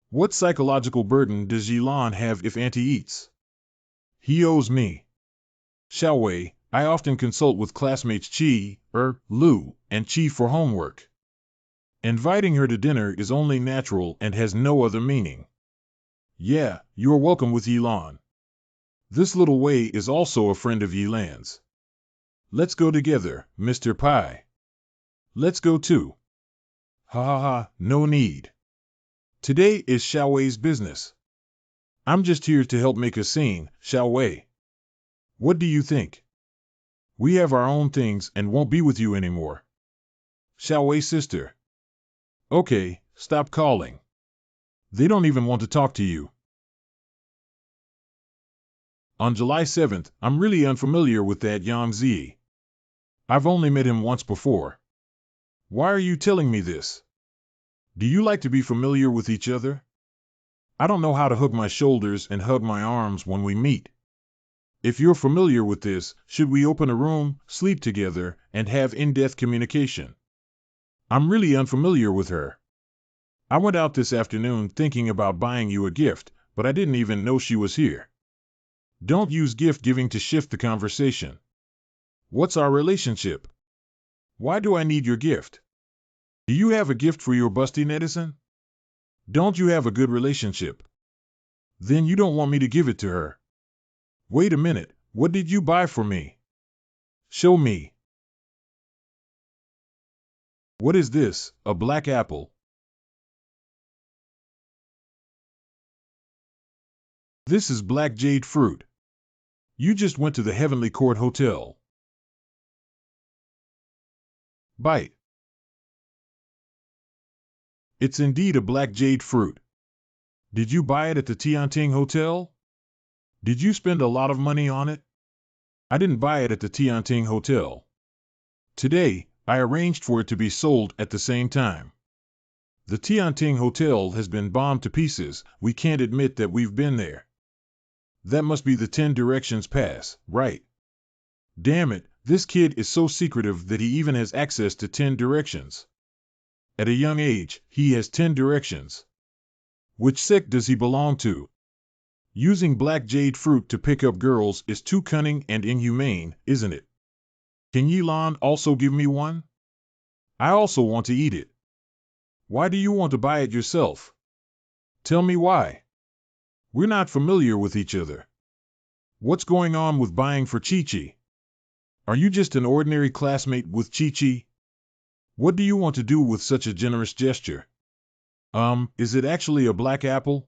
What psychological burden does Yilan have if Auntie eats? He owes me. Xiaowei, I often consult with classmates Qi, Lu, and Qi for homework. Inviting her to dinner is only natural and has no other meaning. Yeah, you're welcome with Yilan. This little Wei is also a friend of Yilan's. Let's go together, Mr. Pai. Let's go too. Ha, no need. Today is Xiaowei's business. I'm just here to help make a scene, Xiaowei. What do you think? We have our own things and won't be with you anymore. Xiaowei sister. Okay, stop calling. They don't even want to talk to you. On July 7th, I'm really unfamiliar with that Yang Zi. I've only met him once before. Why are you telling me this? Do you like to be familiar with each other? I don't know how to hug my shoulders and hug my arms when we meet. If you're familiar with this, should we open a room, sleep together, and have in-depth communication? I'm really unfamiliar with her. I went out this afternoon thinking about buying you a gift, but I didn't even know she was here. Don't use gift giving to shift the conversation. What's our relationship? Why do I need your gift? Do you have a gift for your busty netizen? Don't you have a good relationship? Then you don't want me to give it to her. Wait a minute, what did you buy for me? Show me. What is this, a black apple? This is black jade fruit. You just went to the Heavenly Court Hotel. Bite. It's indeed a black jade fruit. Did you buy it at the Tianting Hotel? Did you spend a lot of money on it? I didn't buy it at the Tianting Hotel. Today, I arranged for it to be sold at the same time. The Tianting Hotel has been bombed to pieces. We can't admit that we've been there. That must be the 10 Directions Pass, right? Damn it, this kid is so secretive that he even has access to 10 directions. At a young age, he has 10 directions. Which sect does he belong to? Using black jade fruit to pick up girls is too cunning and inhumane, isn't it? Can Yilan also give me one? I also want to eat it. Why do you want to buy it yourself? Tell me why. We're not familiar with each other. What's going on with buying for Chi-Chi? Are you just an ordinary classmate with Chi-Chi? What do you want to do with such a generous gesture? Is it actually a black apple?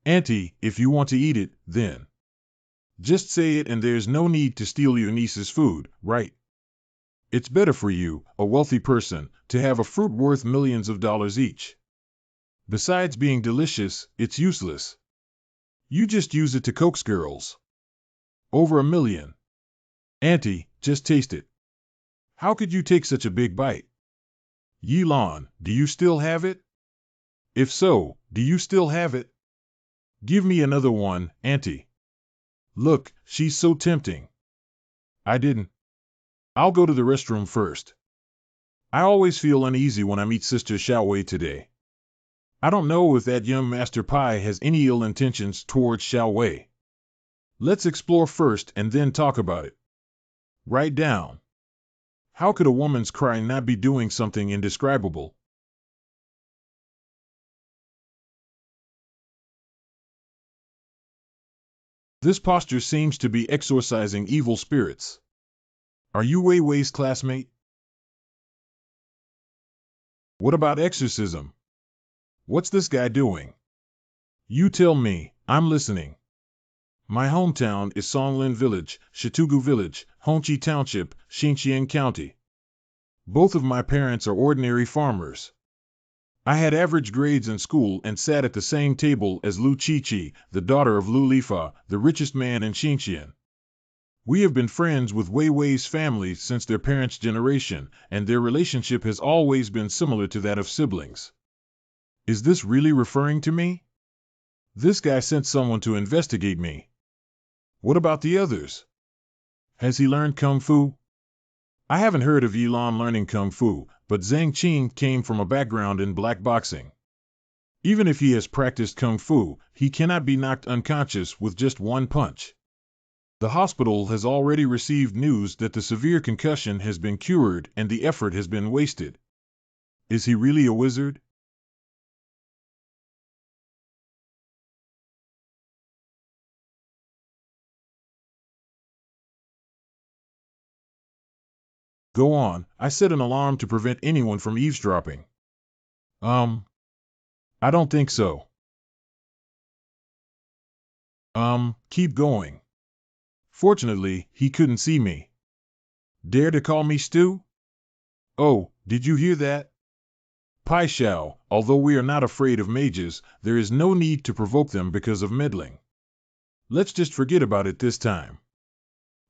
Auntie, if you want to eat it, then. Just say it and there's no need to steal your niece's food, right? It's better for you, a wealthy person, to have a fruit worth millions of dollars each. Besides being delicious, it's useless. You just use it to coax girls. Over 1 million. Auntie, just taste it. How could you take such a big bite? Yilan, do you still have it? If so, do you still have it? Give me another one, Auntie. Look, she's so tempting. I didn't. I'll go to the restroom first. I always feel uneasy when I meet Sister Xiaowei today. I don't know if that young Master Pai has any ill intentions towards Xiaowei. Let's explore first and then talk about it. Write down. How could a woman's cry not be doing something indescribable? This posture seems to be exorcising evil spirits. Are you Wei Wei's classmate? What about exorcism? What's this guy doing? You tell me, I'm listening. My hometown is Songlin Village, Shitugu Village, Hongqi Township, Xinjiang County. Both of my parents are ordinary farmers. I had average grades in school and sat at the same table as Lu Qiqi, the daughter of Lu Lifa, the richest man in Xinjiang. We have been friends with Wei Wei's family since their parents' generation, and their relationship has always been similar to that of siblings. Is this really referring to me? This guy sent someone to investigate me. What about the others? Has he learned Kung Fu? I haven't heard of Yilan learning Kung Fu, but Zhang Qing came from a background in black boxing. Even if he has practiced Kung Fu, he cannot be knocked unconscious with just one punch. The hospital has already received news that the severe concussion has been cured and the effort has been wasted. Is he really a wizard? Go on, I set an alarm to prevent anyone from eavesdropping. I don't think so. Keep going. Fortunately, he couldn't see me. Dare to call me Stu? Oh, did you hear that? Pai Xiao, although we are not afraid of mages, there is no need to provoke them because of meddling. Let's just forget about it this time.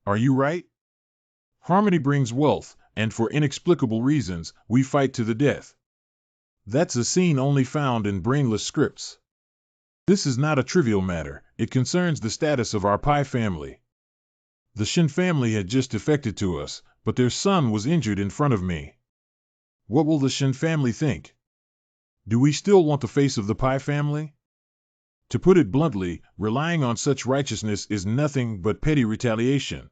Are you right? Harmony brings wealth, and for inexplicable reasons, we fight to the death. That's a scene only found in brainless scripts. This is not a trivial matter, it concerns the status of our Pai family. The Shin family had just defected to us, but their son was injured in front of me. What will the Shin family think? Do we still want the face of the Pai family? To put it bluntly, relying on such righteousness is nothing but petty retaliation.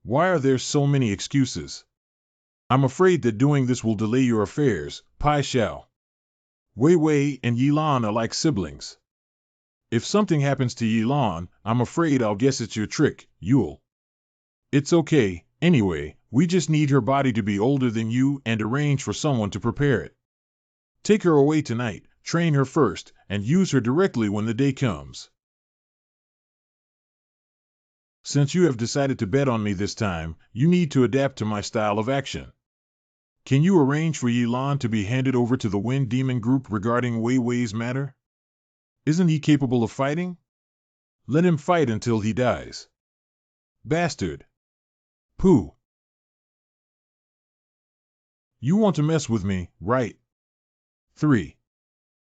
Why are there so many excuses? I'm afraid that doing this will delay your affairs, Pai Xiao. Wei Wei and Yilan are like siblings. If something happens to Yilan, I'm afraid I'll guess it's your trick, Yule. It's okay, anyway, we just need her body to be older than you and arrange for someone to prepare it. Take her away tonight, train her first, and use her directly when the day comes. Since you have decided to bet on me this time, you need to adapt to my style of action. Can you arrange for Yilan to be handed over to the Wind Demon Group regarding Wei Wei's matter? Isn't he capable of fighting? Let him fight until he dies. Bastard. Pooh. You want to mess with me, right? 3.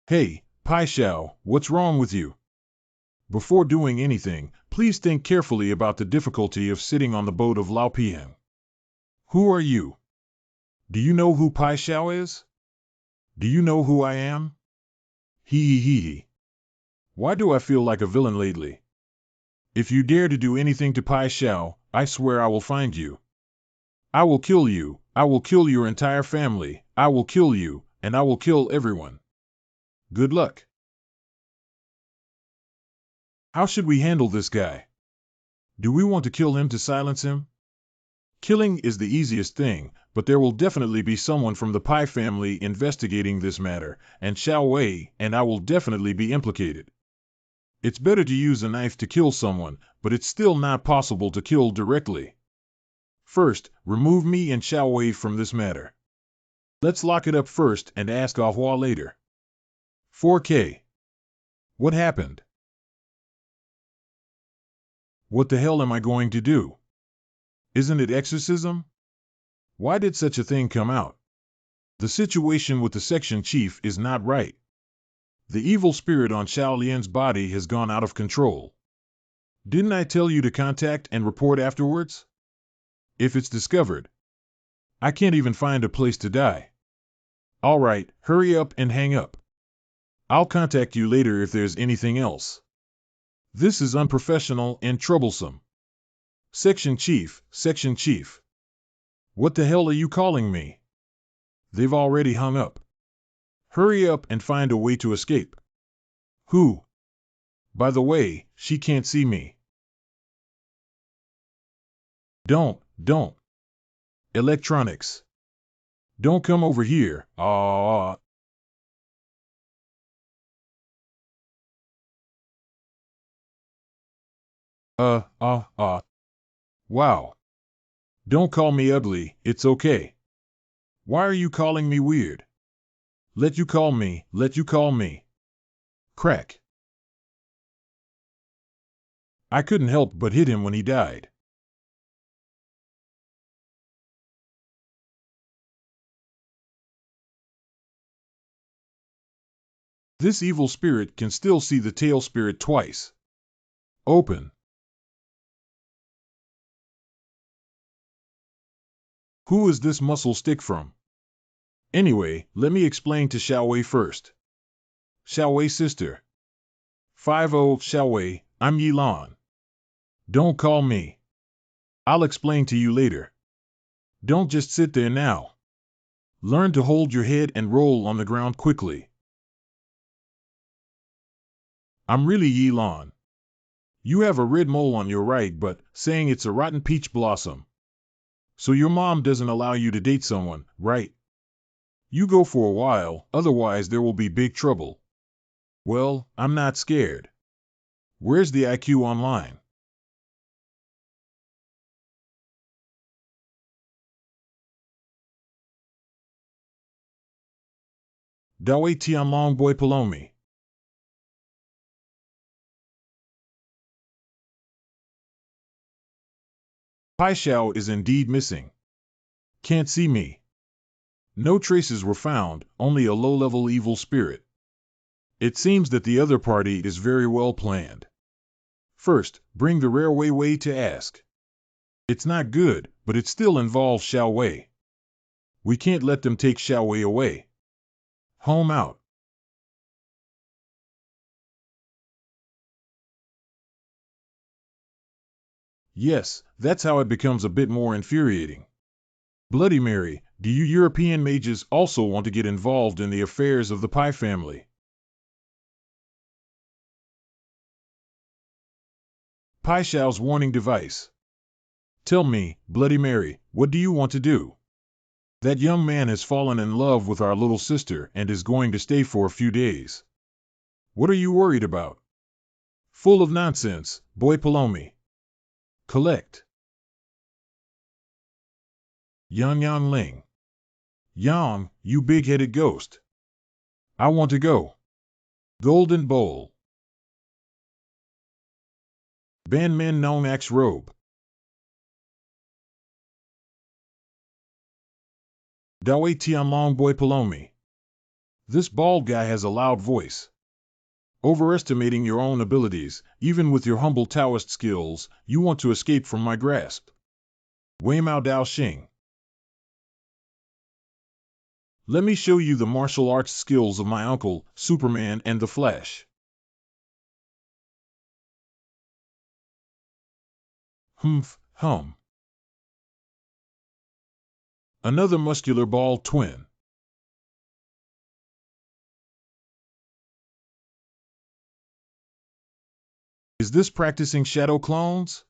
Hey, Pai Xiao, what's wrong with you? Before doing anything, please think carefully about the difficulty of sitting on the boat of Lao Piang. Who are you? Do you know who Pai Xiao is? Do you know who I am? Hee hee hee hee. Why do I feel like a villain lately? If you dare to do anything to Pai Xiao, I swear I will find you. I will kill you, I will kill your entire family, I will kill you, and I will kill everyone. Good luck. How should we handle this guy? Do we want to kill him to silence him? Killing is the easiest thing, but there will definitely be someone from the Pai family investigating this matter, and Xiao Wei and I will definitely be implicated. It's better to use a knife to kill someone, but it's still not possible to kill directly. First, remove me and Xiao Wei from this matter. Let's lock it up first and ask Ahua later. 4K. What happened? What the hell am I going to do? Isn't it exorcism? Why did such a thing come out? The situation with the section chief is not right. The evil spirit on Xiao Lian's body has gone out of control. Didn't I tell you to contact and report afterwards? If it's discovered, I can't even find a place to die. All right, hurry up and hang up. I'll contact you later if there's anything else. This is unprofessional and troublesome. Section Chief, Section Chief. What the hell are you calling me? They've already hung up. Hurry up and find a way to escape. Who? By the way, she can't see me. Don't. Electronics. Don't come over here. Wow. Don't call me ugly, it's okay. Why are you calling me weird? Let you call me. Crack. I couldn't help but hit him when he died. This evil spirit can still see the tail spirit twice. Open. Who is this muscle stick from? Anyway, let me explain to Xiaowei first. Xiaowei sister. 50 Xiaowei, I'm Yilan. Don't call me. I'll explain to you later. Don't just sit there now. Learn to hold your head and roll on the ground quickly. I'm really Yilan. You have a red mole on your right but saying it's a rotten peach blossom. So your mom doesn't allow you to date someone, right? You go for a while, otherwise there will be big trouble. Well, I'm not scared. Where's the IQ online? Dawei Tianlong Boy Palomi. Pai Xiao is indeed missing. Can't see me. No traces were found, only a low-level evil spirit. It seems that the other party is very well planned. First, bring the rare Wei Wei to ask. It's not good, but it still involves Xiao Wei. We can't let them take Xiao Wei away. Home out. Yes, that's how it becomes a bit more infuriating. Bloody Mary, do you European mages also want to get involved in the affairs of the Pai family? Pai Xiao's warning device. Tell me, Bloody Mary, what do you want to do? That young man has fallen in love with our little sister and is going to stay for a few days. What are you worried about? Full of nonsense, Boy Palomi. Collect. Yan Ling. Yang, you big-headed ghost. I want to go. Golden Bowl. Ban Men Nong Axe Robe. Dawei Tianlong Boy Palomi. This bald guy has a loud voice. Overestimating your own abilities, even with your humble Taoist skills, you want to escape from my grasp. Wei Mao Dao Xing. Let me show you the martial arts skills of my uncle, Superman and the Flash. Hum. Another muscular bald twin. Is this practicing shadow clones?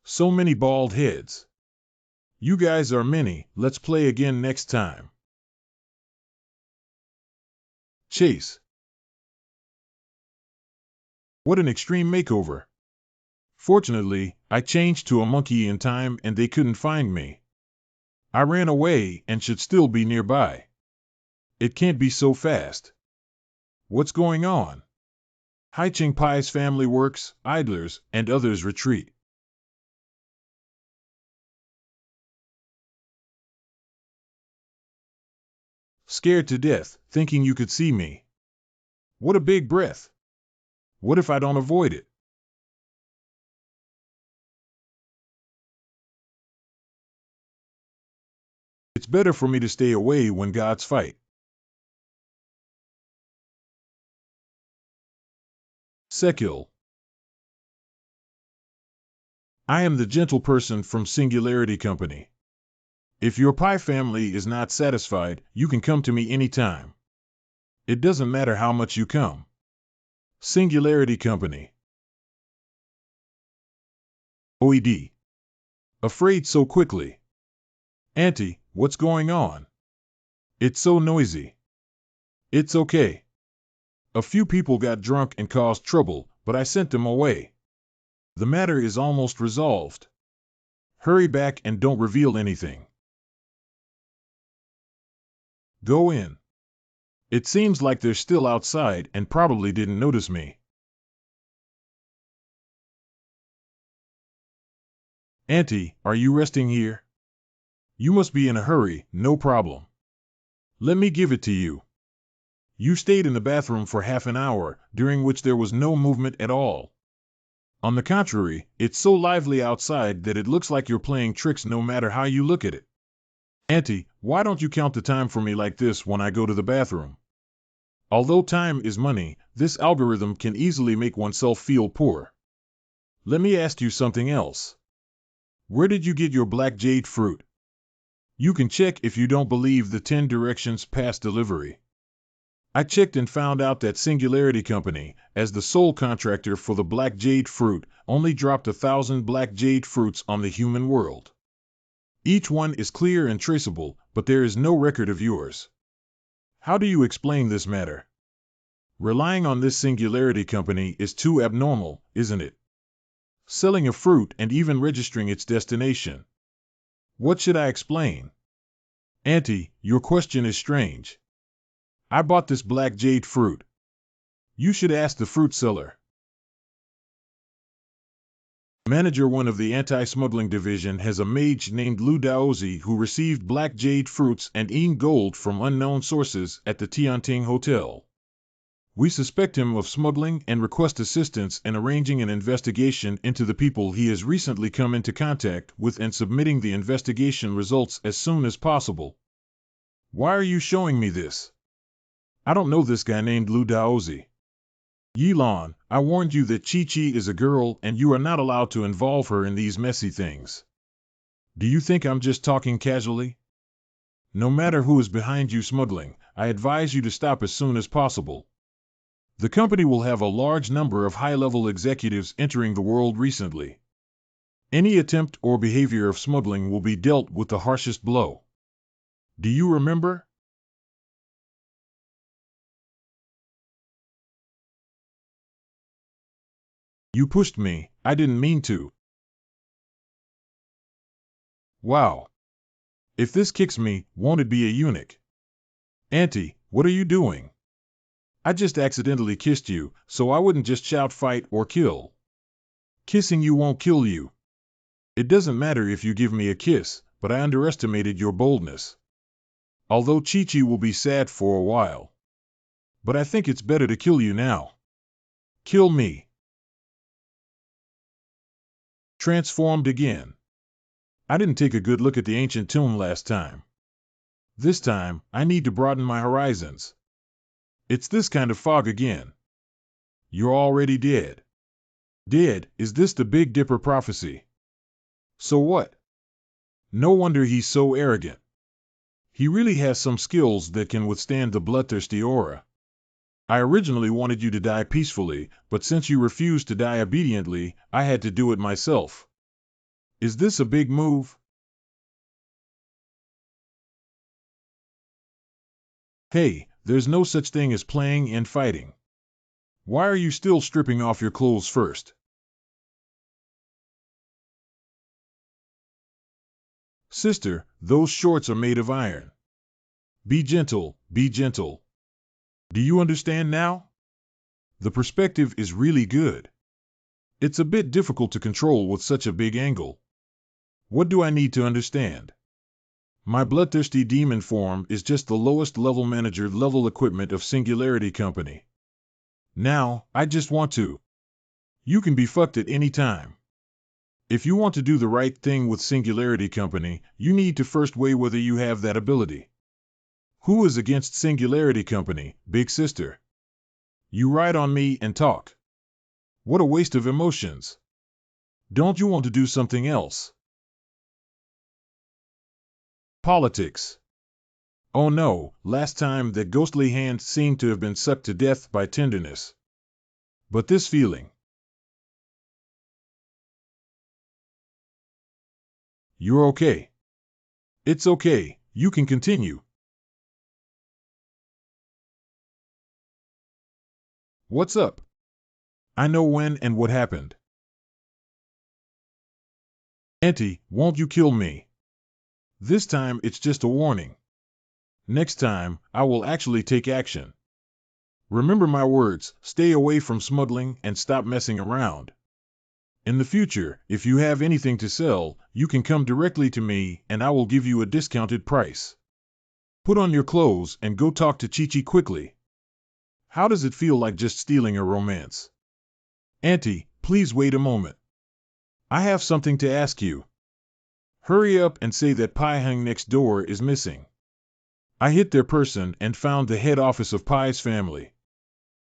So many bald heads. You guys are many, let's play again next time. Chase. What an extreme makeover. Fortunately, I changed to a monkey in time and they couldn't find me. I ran away and should still be nearby. It can't be so fast. What's going on? Hai Ching Pai's family works, idlers, and others retreat. Scared to death, thinking you could see me. What a big breath. What if I don't avoid it? It's better for me to stay away when gods fight. Sekil. I am the gentle person from Singularity Company. If your Pi family is not satisfied, you can come to me anytime. It doesn't matter how much you come. Singularity Company. OED. Afraid so quickly. Auntie, what's going on? It's so noisy. It's okay. A few people got drunk and caused trouble, but I sent them away. The matter is almost resolved. Hurry back and don't reveal anything. Go in. It seems like they're still outside and probably didn't notice me. Auntie, are you resting here? You must be in a hurry, no problem. Let me give it to you. You stayed in the bathroom for half an hour, during which there was no movement at all. On the contrary, it's so lively outside that it looks like you're playing tricks no matter how you look at it. Auntie, why don't you count the time for me like this when I go to the bathroom? Although time is money, this algorithm can easily make oneself feel poor. Let me ask you something else. Where did you get your black jade fruit? You can check if you don't believe the 10 directions past delivery. I checked and found out that Singularity Company, as the sole contractor for the black jade fruit, only dropped 1,000 black jade fruits on the human world. Each one is clear and traceable, but there is no record of yours. How do you explain this matter? Relying on this Singularity Company is too abnormal, isn't it? Selling a fruit and even registering its destination. What should I explain? Auntie, your question is strange. I bought this black jade fruit. You should ask the fruit seller. Manager 1 of the Anti-Smuggling Division has a mage named Lu Daozi who received black jade fruits and gold from unknown sources at the Tianting Hotel. We suspect him of smuggling and request assistance in arranging an investigation into the people he has recently come into contact with and submitting the investigation results as soon as possible. Why are you showing me this? I don't know this guy named Lu Daozi. Yilan, I warned you that Chi-Chi is a girl and you are not allowed to involve her in these messy things. Do you think I'm just talking casually? No matter who is behind you smuggling, I advise you to stop as soon as possible. The company will have a large number of high-level executives entering the world recently. Any attempt or behavior of smuggling will be dealt with the harshest blow. Do you remember? You pushed me, I didn't mean to. Wow. If this kicks me, won't it be a eunuch? Auntie, what are you doing? I just accidentally kissed you, so I wouldn't just shout fight or kill. Kissing you won't kill you. It doesn't matter if you give me a kiss, but I underestimated your boldness. Although Chi-Chi will be sad for a while. But I think it's better to kill you now. Kill me. Transformed again. I didn't take a good look at the ancient tomb last time. This time, I need to broaden my horizons. It's this kind of fog again. You're already dead. Dead, is this the Big Dipper prophecy? So what? No wonder he's so arrogant. He really has some skills that can withstand the bloodthirsty aura. I originally wanted you to die peacefully, but since you refused to die obediently, I had to do it myself. Is this a big move? Hey, there's no such thing as playing and fighting. Why are you still stripping off your clothes first? Sister, those shorts are made of iron. Be gentle, be gentle. Do you understand now? The perspective is really good. It's a bit difficult to control with such a big angle. What do I need to understand? My bloodthirsty demon form is just the lowest level manager level equipment of Singularity Company. Now, I just want to. You can be fucked at any time. If you want to do the right thing with Singularity Company, you need to first weigh whether you have that ability. Who is against Singularity Company, big sister? You ride on me and talk. What a waste of emotions. Don't you want to do something else? Politics. Oh no, last time that ghostly hand seemed to have been sucked to death by tenderness. But this feeling. You're okay. It's okay, you can continue. What's up? I know when and what happened. Auntie, won't you kill me? This time it's just a warning. Next time, I will actually take action. Remember my words, stay away from smuggling and stop messing around. In the future, if you have anything to sell, you can come directly to me and I will give you a discounted price. Put on your clothes and go talk to Chi-Chi quickly. How does it feel like just stealing a romance? Auntie, please wait a moment. I have something to ask you. Hurry up and say that Pai Hung next door is missing. I hit their person and found the head office of Pai's family.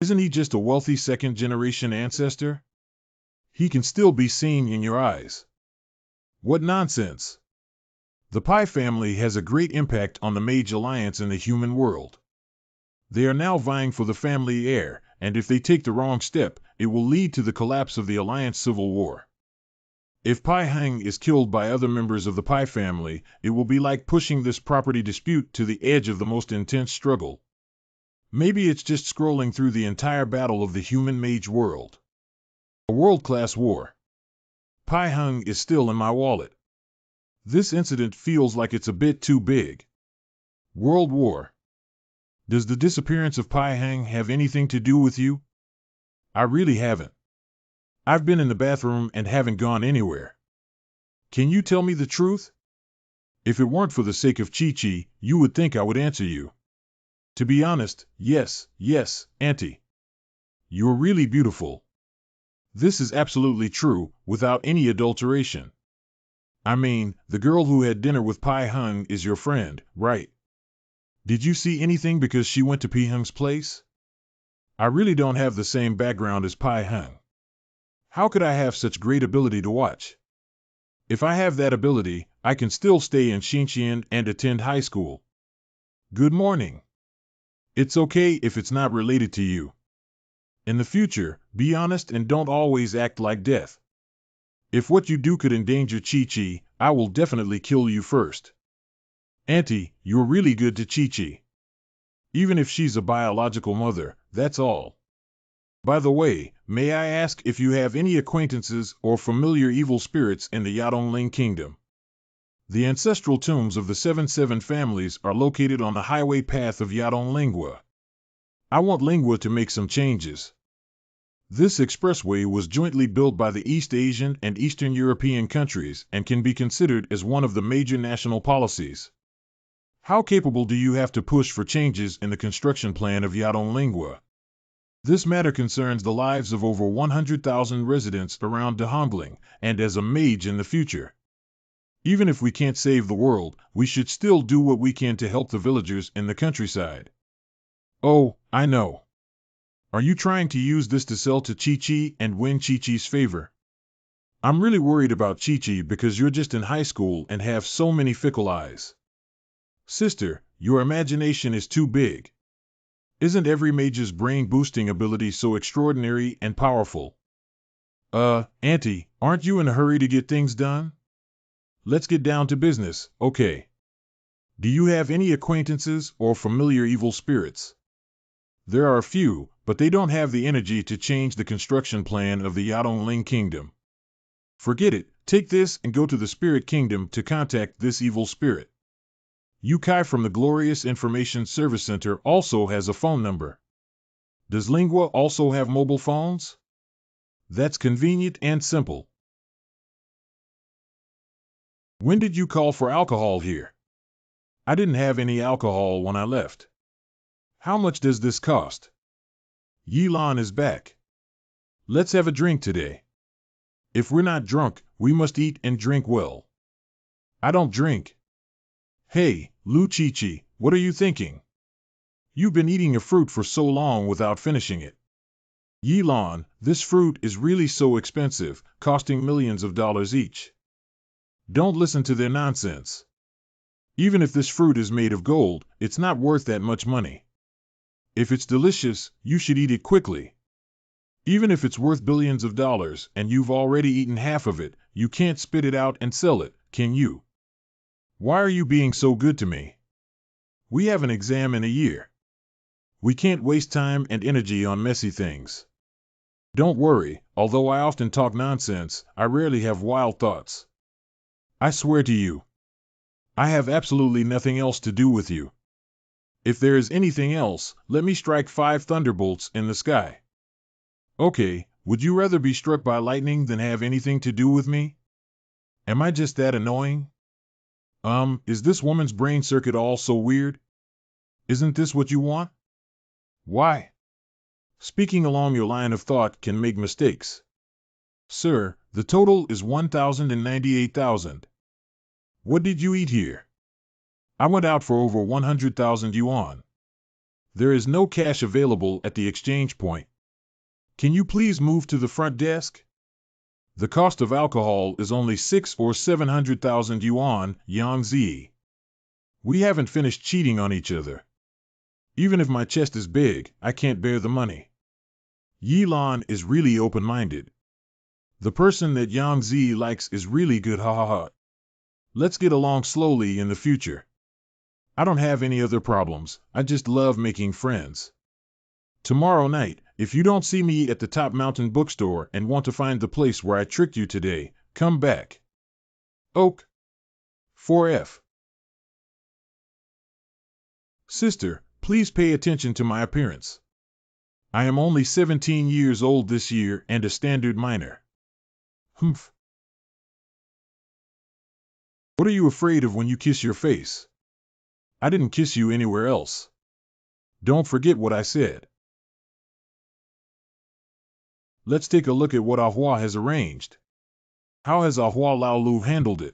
Isn't he just a wealthy second-generation ancestor? He can still be seen in your eyes. What nonsense! The Pai family has a great impact on the Mage Alliance in the human world. They are now vying for the family heir, and if they take the wrong step, it will lead to the collapse of the Alliance civil war. If Pai Hang is killed by other members of the Pai family, it will be like pushing this property dispute to the edge of the most intense struggle. Maybe it's just scrolling through the entire battle of the human mage world. A world-class war. Pai Hung is still in my wallet. This incident feels like it's a bit too big. World War. Does the disappearance of Pai Hang have anything to do with you? I really haven't. I've been in the bathroom and haven't gone anywhere. Can you tell me the truth? If it weren't for the sake of Chi-Chi, you would think I would answer you. To be honest, yes, Auntie. You're really beautiful. This is absolutely true, without any adulteration. I mean, the girl who had dinner with Pai Hung is your friend, right? Did you see anything because she went to Pai Hung's place? I really don't have the same background as Pai Hung. How could I have such great ability to watch? If I have that ability, I can still stay in Xinxian and attend high school. Good morning. It's okay if it's not related to you. In the future, be honest and don't always act like death. If what you do could endanger Chi-Chi, I will definitely kill you first. Auntie, you're really good to Chi-Chi. Even if she's a biological mother, that's all. By the way, may I ask if you have any acquaintances or familiar evil spirits in the Yadongling Kingdom? The ancestral tombs of the 7 families are located on the highway path of Yadonglingua. I want Lingua to make some changes. This expressway was jointly built by the East Asian and Eastern European countries and can be considered as one of the major national policies. How capable do you have to push for changes in the construction plan of Yadonglingua? This matter concerns the lives of over 100,000 residents around Dahongling, and as a mage in the future. Even if we can't save the world, we should still do what we can to help the villagers in the countryside. Oh, I know. Are you trying to use this to sell to Chi-Chi and win Chi-Chi's favor? I'm really worried about Chi-Chi because you're just in high school and have so many fickle eyes. Sister, your imagination is too big. Isn't every mage's brain-boosting ability so extraordinary and powerful? Auntie, aren't you in a hurry to get things done? Let's get down to business, okay? Do you have any acquaintances or familiar evil spirits? There are a few, but they don't have the energy to change the construction plan of the Yadongling Kingdom. Forget it, take this and go to the Spirit Kingdom to contact this evil spirit. Yukai from the Glorious Information Service Center also has a phone number. Does Lingua also have mobile phones? That's convenient and simple. When did you call for alcohol here? I didn't have any alcohol when I left. How much does this cost? Yilan is back. Let's have a drink today. If we're not drunk, we must eat and drink well. I don't drink. Hey, Lu Chi-Chi, what are you thinking? You've been eating a fruit for so long without finishing it. Yilan, this fruit is really so expensive, costing millions of dollars each. Don't listen to their nonsense. Even if this fruit is made of gold, it's not worth that much money. If it's delicious, you should eat it quickly. Even if it's worth billions of dollars and you've already eaten half of it, you can't spit it out and sell it, can you? Why are you being so good to me? We have an exam in a year. We can't waste time and energy on messy things. Don't worry, although I often talk nonsense, I rarely have wild thoughts. I swear to you, I have absolutely nothing else to do with you. If there is anything else, let me strike 5 thunderbolts in the sky. Okay, would you rather be struck by lightning than have anything to do with me? Am I just that annoying? Is this woman's brain circuit all so weird? Isn't this what you want? Why? Speaking along your line of thought can make mistakes. Sir, the total is 1,098,000. What did you eat here? I went out for over 100,000 yuan. There is no cash available at the exchange point. Can you please move to the front desk? The cost of alcohol is only 6 or 700,000 yuan, Yang Zi. We haven't finished cheating on each other. Even if my chest is big, I can't bear the money. Yilan is really open-minded. The person that Yang Zi likes is really good, ha ha ha. Let's get along slowly in the future. I don't have any other problems, I just love making friends. Tomorrow night, if you don't see me at the Top Mountain bookstore and want to find the place where I tricked you today, come back. Oak. 4F. Sister, please pay attention to my appearance. I am only 17 years old this year and a standard minor. Humph. What are you afraid of when you kiss your face? I didn't kiss you anywhere else. Don't forget what I said. Let's take a look at what Ahua has arranged. How has Ahua Laolu handled it?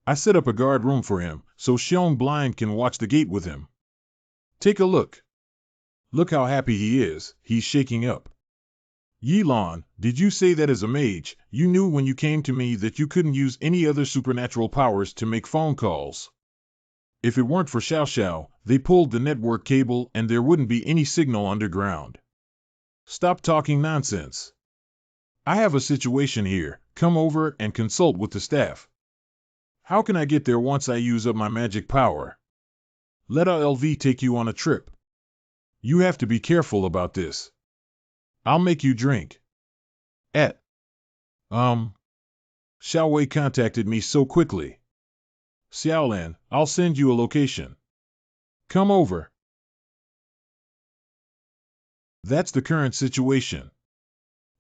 I set up a guard room for him, so Xiong Blind can watch the gate with him. Take a look. Look how happy he is, he's shaking up. Yilan, did you say that as a mage, you knew when you came to me that you couldn't use any other supernatural powers to make phone calls? If it weren't for Xiao Xiao, they pulled the network cable and there wouldn't be any signal underground. Stop talking nonsense. I have a situation here, come over and consult with the staff. How can I get there once I use up my magic power? Let LV take you on a trip. You have to be careful about this. I'll make you drink. Xiao Wei contacted me so quickly. Xiaolan, I'll send you a location. Come over. That's the current situation.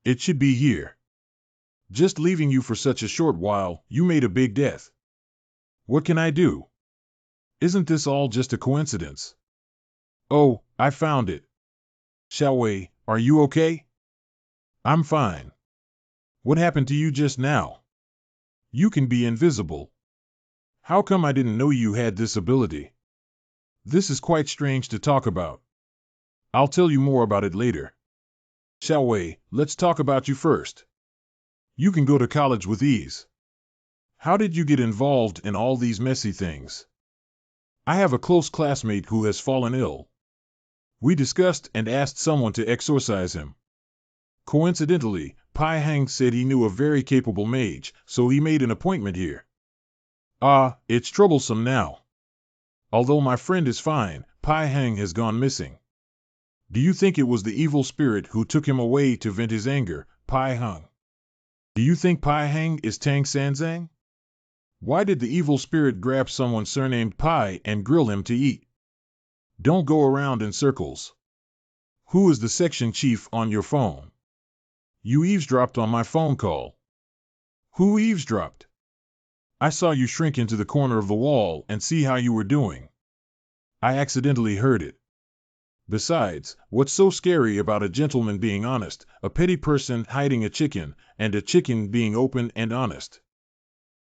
It should be here. Just leaving you for such a short while, you made a big death. What can I do? Isn't this all just a coincidence? Oh, I found it. Xiao Wei, are you okay? I'm fine. What happened to you just now? You can be invisible. How come I didn't know you had this ability? This is quite strange to talk about. I'll tell you more about it later. Xiao Wei, let's talk about you first. You can go to college with ease. How did you get involved in all these messy things? I have a close classmate who has fallen ill. We discussed and asked someone to exorcise him. Coincidentally, Pai Hang said he knew a very capable mage, so he made an appointment here. It's troublesome now. Although my friend is fine, Pai Hang has gone missing. Do you think it was the evil spirit who took him away to vent his anger, Pai Hang? Do you think Pai Hang is Tang Sanzang? Why did the evil spirit grab someone surnamed Pai and grill him to eat? Don't go around in circles. Who is the section chief on your phone? You eavesdropped on my phone call. Who eavesdropped? I saw you shrink into the corner of the wall and see how you were doing. I accidentally heard it. Besides, what's so scary about a gentleman being honest, a petty person hiding a chicken, and a chicken being open and honest?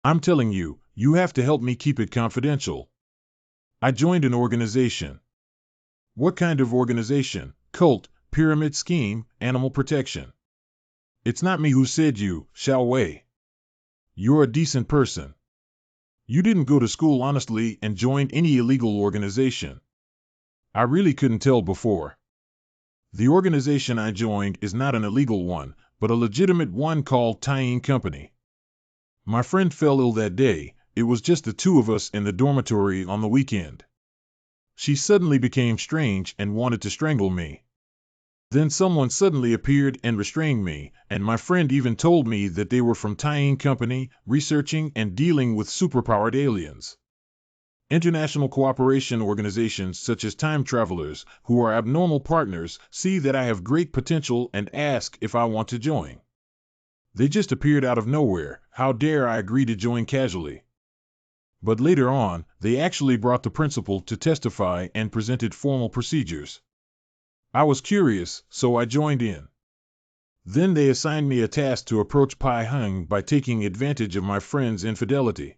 I'm telling you, you have to help me keep it confidential. I joined an organization. What kind of organization? Cult, pyramid scheme, animal protection? It's not me who said you, Xiao Wei. You're a decent person. You didn't go to school honestly and joined any illegal organization. I really couldn't tell before. The organization I joined is not an illegal one, but a legitimate one called Tying Company. My friend fell ill that day. It was just the two of us in the dormitory on the weekend. She suddenly became strange and wanted to strangle me. Then someone suddenly appeared and restrained me, and my friend even told me that they were from Tying Company, researching and dealing with superpowered aliens. International cooperation organizations such as time travelers, who are abnormal partners, see that I have great potential and ask if I want to join. They just appeared out of nowhere. How dare I agree to join casually? But later on, they actually brought the principal to testify and presented formal procedures. I was curious, so I joined in. Then they assigned me a task to approach Pai Hung by taking advantage of my friend's infidelity.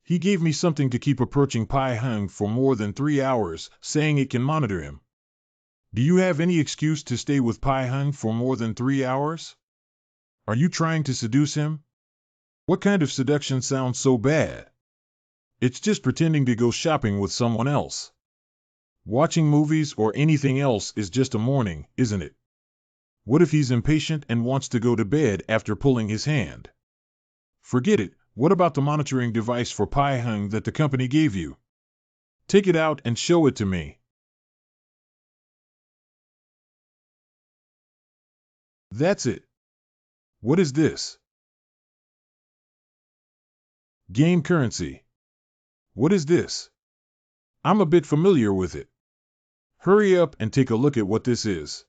He gave me something to keep approaching Pai Hung for more than 3 hours, saying it can monitor him. Do you have any excuse to stay with Pai Hung for more than 3 hours? Are you trying to seduce him? What kind of seduction sounds so bad? It's just pretending to go shopping with someone else. Watching movies or anything else is just a morning, isn't it? What if he's impatient and wants to go to bed after pulling his hand? Forget it. What about the monitoring device for Pai Hung that the company gave you? Take it out and show it to me. That's it. What is this? Game currency. What is this? I'm a bit familiar with it. Hurry up and take a look at what this is.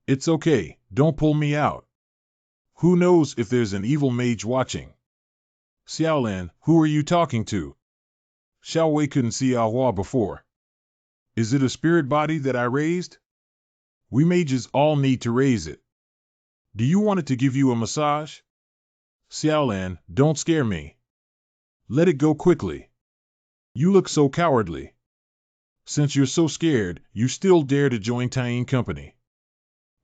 It's okay, don't pull me out. Who knows if there's an evil mage watching? Xiaolan, who are you talking to? Xiao Wei couldn't see Ahua before. Is it a spirit body that I raised? We mages all need to raise it. Do you want it to give you a massage? Xiaolan, don't scare me. Let it go quickly. You look so cowardly. Since you're so scared, you still dare to join Tying Company.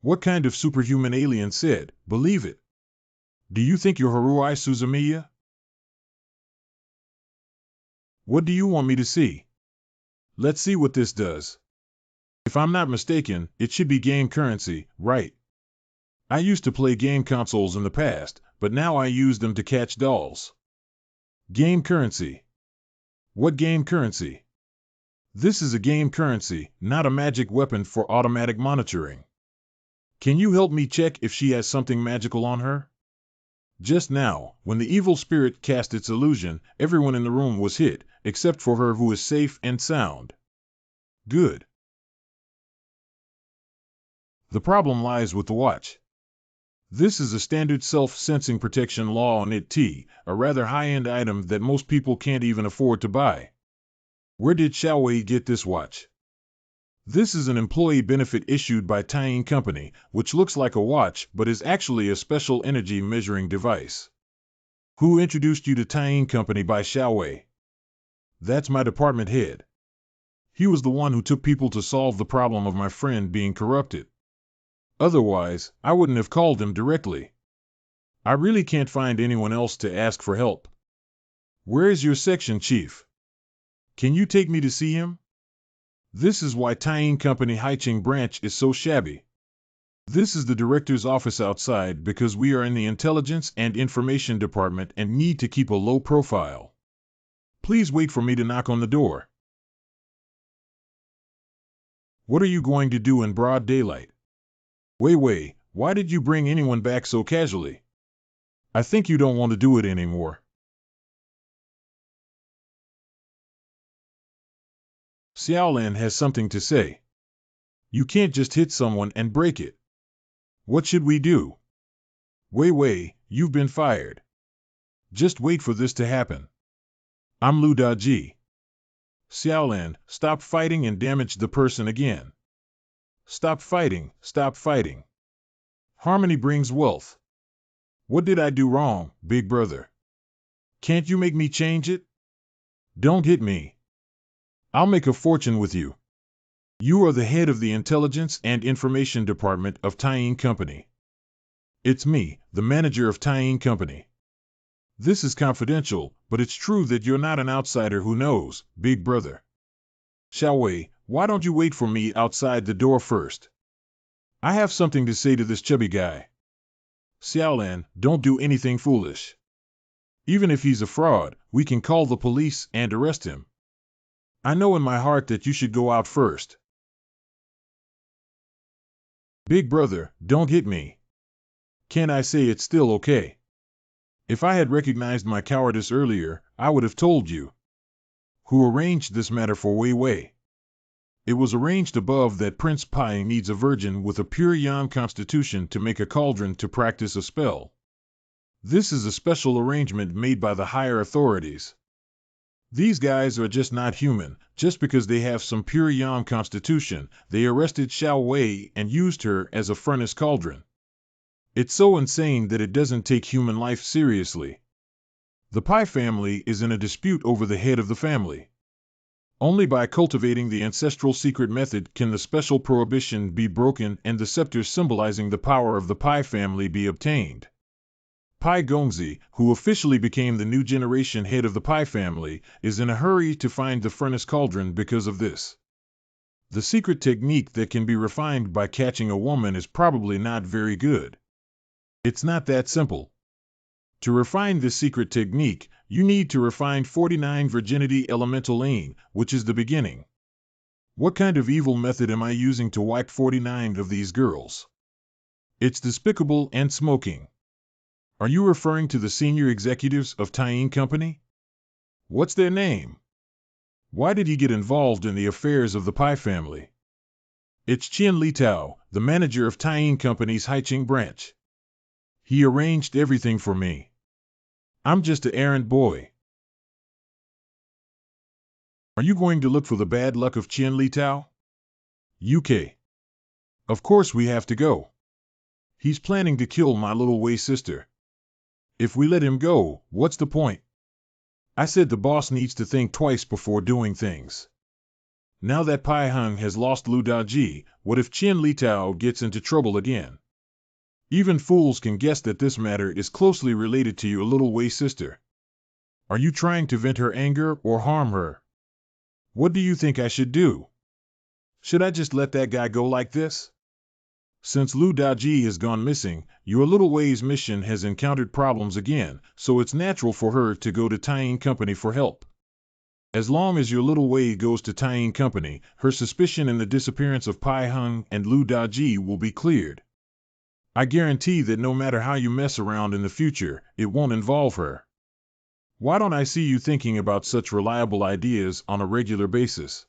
What kind of superhuman alien said, believe it? Do you think you're Haruai Suzumiya? What do you want me to see? Let's see what this does. If I'm not mistaken, it should be game currency, right? I used to play game consoles in the past, but now I use them to catch dolls. Game currency. What game currency? This is a game currency, not a magic weapon for automatic monitoring. Can you help me check if she has something magical on her? Just now, when the evil spirit cast its illusion, everyone in the room was hit, except for her who is safe and sound. Good. The problem lies with the watch. This is a standard self-sensing protection law on it, a rather high-end item that most people can't even afford to buy. Where did Xiao Wei get this watch? This is an employee benefit issued by Tying Company, which looks like a watch but is actually a special energy measuring device. Who introduced you to Tying Company by Xiao Wei? That's my department head. He was the one who took people to solve the problem of my friend being corrupted. Otherwise, I wouldn't have called him directly. I really can't find anyone else to ask for help. Where is your section chief? Can you take me to see him? This is why Tying Company Haiching branch is so shabby. This is the director's office outside because we are in the intelligence and information department and need to keep a low profile. Please wait for me to knock on the door. What are you going to do in broad daylight? Wei, why did you bring anyone back so casually? I think you don't want to do it anymore. Xiaolan has something to say. You can't just hit someone and break it. What should we do? Wei Wei, you've been fired. Just wait for this to happen. I'm Lu Daji. Xiaolan, stop fighting and damage the person again. Stop fighting, stop fighting. Harmony brings wealth. What did I do wrong, big brother? Can't you make me change it? Don't hit me. I'll make a fortune with you. You are the head of the Intelligence and Information Department of Tying Company. It's me, the manager of Tying Company. This is confidential, but it's true that you're not an outsider who knows, big brother. Xiaowei, why don't you wait for me outside the door first? I have something to say to this chubby guy. Xiaolan, don't do anything foolish. Even if he's a fraud, we can call the police and arrest him. I know in my heart that you should go out first. Big brother, don't hit me. Can't I say it's still okay? If I had recognized my cowardice earlier, I would have told you. Who arranged this matter for Wei Wei? It was arranged above that Prince Pai needs a virgin with a pure Yan constitution to make a cauldron to practice a spell. This is a special arrangement made by the higher authorities. These guys are just not human. Just because they have some pure Yan constitution, they arrested Xiao Wei and used her as a furnace cauldron. It's so insane that it doesn't take human life seriously. The Pai family is in a dispute over the head of the family. Only by cultivating the ancestral secret method can the special prohibition be broken and the scepter symbolizing the power of the Pai family be obtained. Pai Gongzi, who officially became the new generation head of the Pai family, is in a hurry to find the furnace cauldron because of this. The secret technique that can be refined by catching a woman is probably not very good. It's not that simple. To refine this secret technique, you need to refine 49 virginity elemental lane, which is the beginning. What kind of evil method am I using to wipe 49 of these girls? It's despicable and smoking. Are you referring to the senior executives of Tying Company? What's their name? Why did he get involved in the affairs of the Pai family? It's Qian Li Tao, the manager of Tying Company's Haiqing branch. He arranged everything for me. I'm just an errand boy. Are you going to look for the bad luck of Qian Li Tao? UK. Of course we have to go. He's planning to kill my little Wei sister. If we let him go, what's the point? I said the boss needs to think twice before doing things. Now that Pai Hung has lost Lu Daji, what if Qian Li Tao gets into trouble again? Even fools can guess that this matter is closely related to your little Wei sister. Are you trying to vent her anger or harm her? What do you think I should do? Should I just let that guy go like this? Since Lu Daji has gone missing, your little Wei's mission has encountered problems again, so it's natural for her to go to Tying Company for help. As long as your little Wei goes to Tying Company, her suspicion in the disappearance of Pai Hung and Lu Daji will be cleared. I guarantee that no matter how you mess around in the future, it won't involve her. Why don't I see you thinking about such reliable ideas on a regular basis?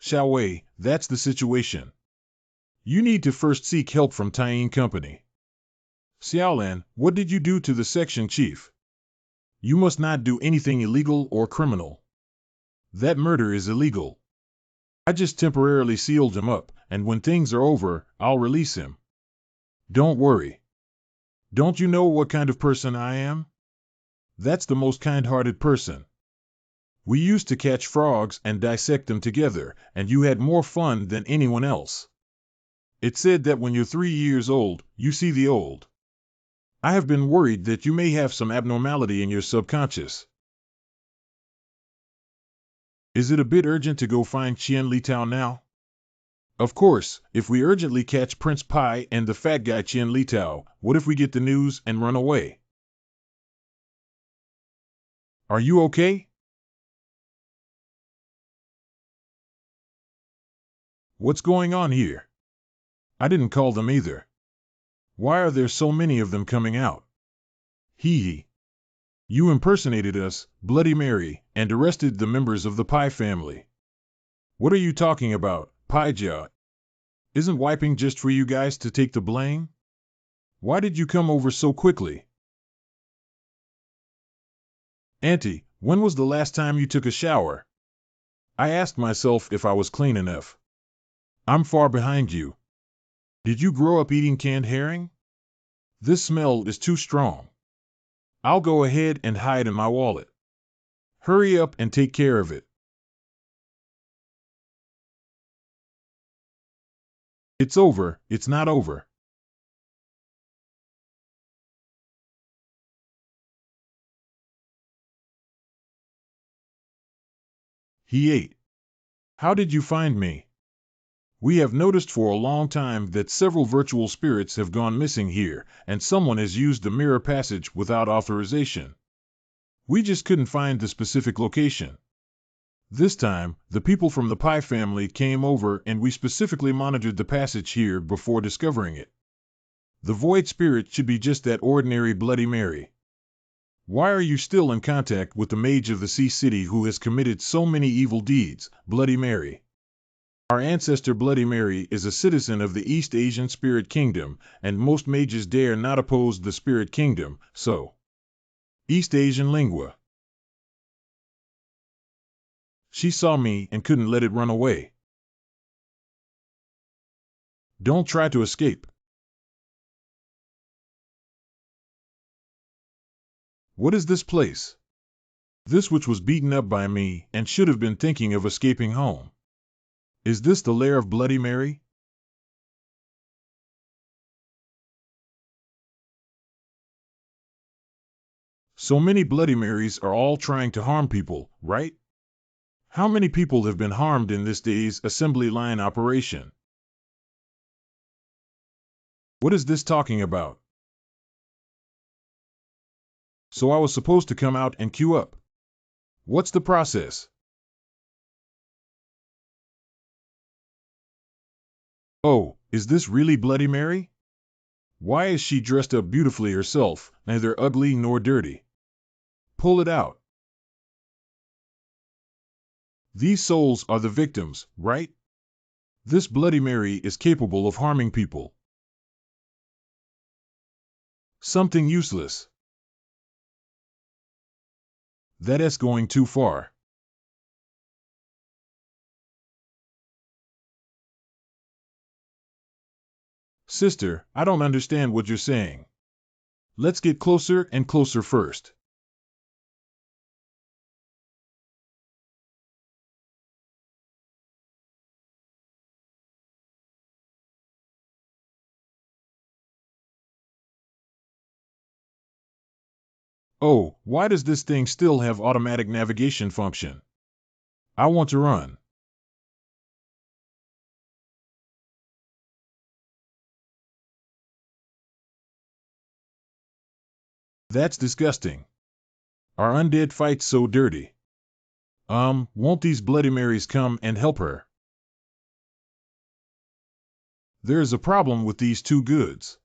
Xiaowei, that's the situation. You need to first seek help from Tying Company. Xiaolan, what did you do to the section chief? You must not do anything illegal or criminal. That murder is illegal. I just temporarily sealed him up, and when things are over, I'll release him. Don't worry. Don't you know what kind of person I am? That's the most kind-hearted person. We used to catch frogs and dissect them together, and you had more fun than anyone else. It's said that when you're 3 years old, you see the old. I have been worried that you may have some abnormality in your subconscious. Is it a bit urgent to go find Qian Li Tao now? Of course, if we urgently catch Prince Pai and the fat guy Qian Li Tao, what if we get the news and run away? Are you okay? What's going on here? I didn't call them either. Why are there so many of them coming out? Hee hee. You impersonated us, Bloody Mary, and arrested the members of the Pai family. What are you talking about, Paijia? Isn't wiping just for you guys to take the blame? Why did you come over so quickly? Auntie, when was the last time you took a shower? I asked myself if I was clean enough. I'm far behind you. Did you grow up eating canned herring? This smell is too strong. I'll go ahead and hide in my wallet. Hurry up and take care of it. It's over, it's not over. He ate. How did you find me? We have noticed for a long time that several virtual spirits have gone missing here, and someone has used the mirror passage without authorization. We just couldn't find the specific location. This time, the people from the Pie family came over and we specifically monitored the passage here before discovering it. The void spirit should be just that ordinary Bloody Mary. Why are you still in contact with the mage of the Sea City who has committed so many evil deeds, Bloody Mary? Our ancestor Bloody Mary is a citizen of the East Asian Spirit Kingdom, and most mages dare not oppose the Spirit Kingdom, so. East Asian lingua. She saw me and couldn't let it run away. Don't try to escape. What is this place? This which was beaten up by me and should have been thinking of escaping home. Is this the lair of Bloody Mary? So many Bloody Marys are all trying to harm people, right? How many people have been harmed in this day's assembly line operation? What is this talking about? So I was supposed to come out and queue up. What's the process? Oh, is this really Bloody Mary? Why is she dressed up beautifully herself, neither ugly nor dirty? Pull it out. These souls are the victims, right? This Bloody Mary is capable of harming people. Something useless. That's going too far. Sister, I don't understand what you're saying. Let's get closer and closer first. Oh, why does this thing still have automatic navigation function? I want to run. That's disgusting. Are undead fights so dirty? Won't these Bloody Marys come and help her? There's a problem with these two goods.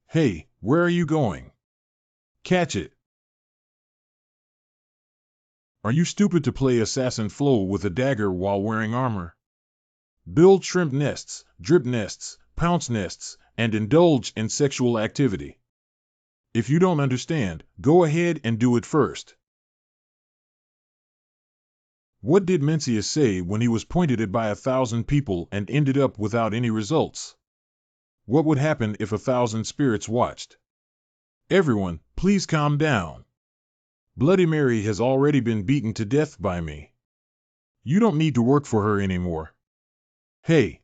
Hey, where are you going? Catch it. Are you stupid to play Assassin Flo with a dagger while wearing armor? Build shrimp nests, drip nests, pounce nests, and indulge in sexual activity. If you don't understand, go ahead and do it first. What did Mencius say when he was pointed at by 1,000 people and ended up without any results? What would happen if 1,000 spirits watched? Everyone, please calm down. Bloody Mary has already been beaten to death by me. You don't need to work for her anymore. Hey.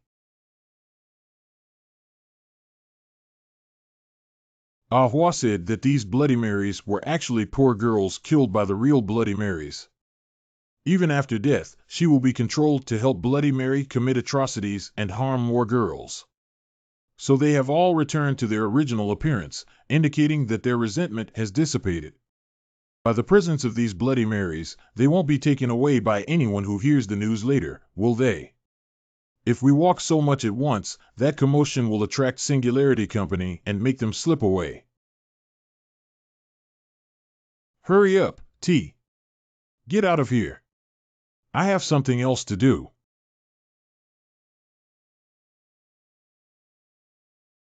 Ahua said that these Bloody Marys were actually poor girls killed by the real Bloody Marys. Even after death, she will be controlled to help Bloody Mary commit atrocities and harm more girls. So they have all returned to their original appearance, indicating that their resentment has dissipated. By the presence of these Bloody Marys, they won't be taken away by anyone who hears the news later, will they? If we walk so much at once, that commotion will attract Singularity Company and make them slip away. Hurry up, T. Get out of here. I have something else to do.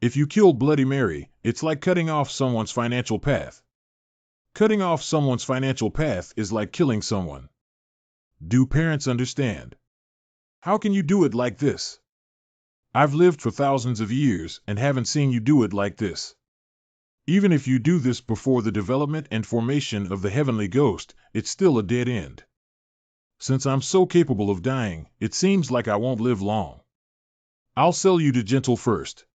If you kill Bloody Mary, it's like cutting off someone's financial path. Cutting off someone's financial path is like killing someone. Do parents understand? How can you do it like this? I've lived for thousands of years and haven't seen you do it like this. Even if you do this before the development and formation of the heavenly ghost, it's still a dead end. Since I'm so capable of dying, it seems like I won't live long. I'll sell you to Gentle first.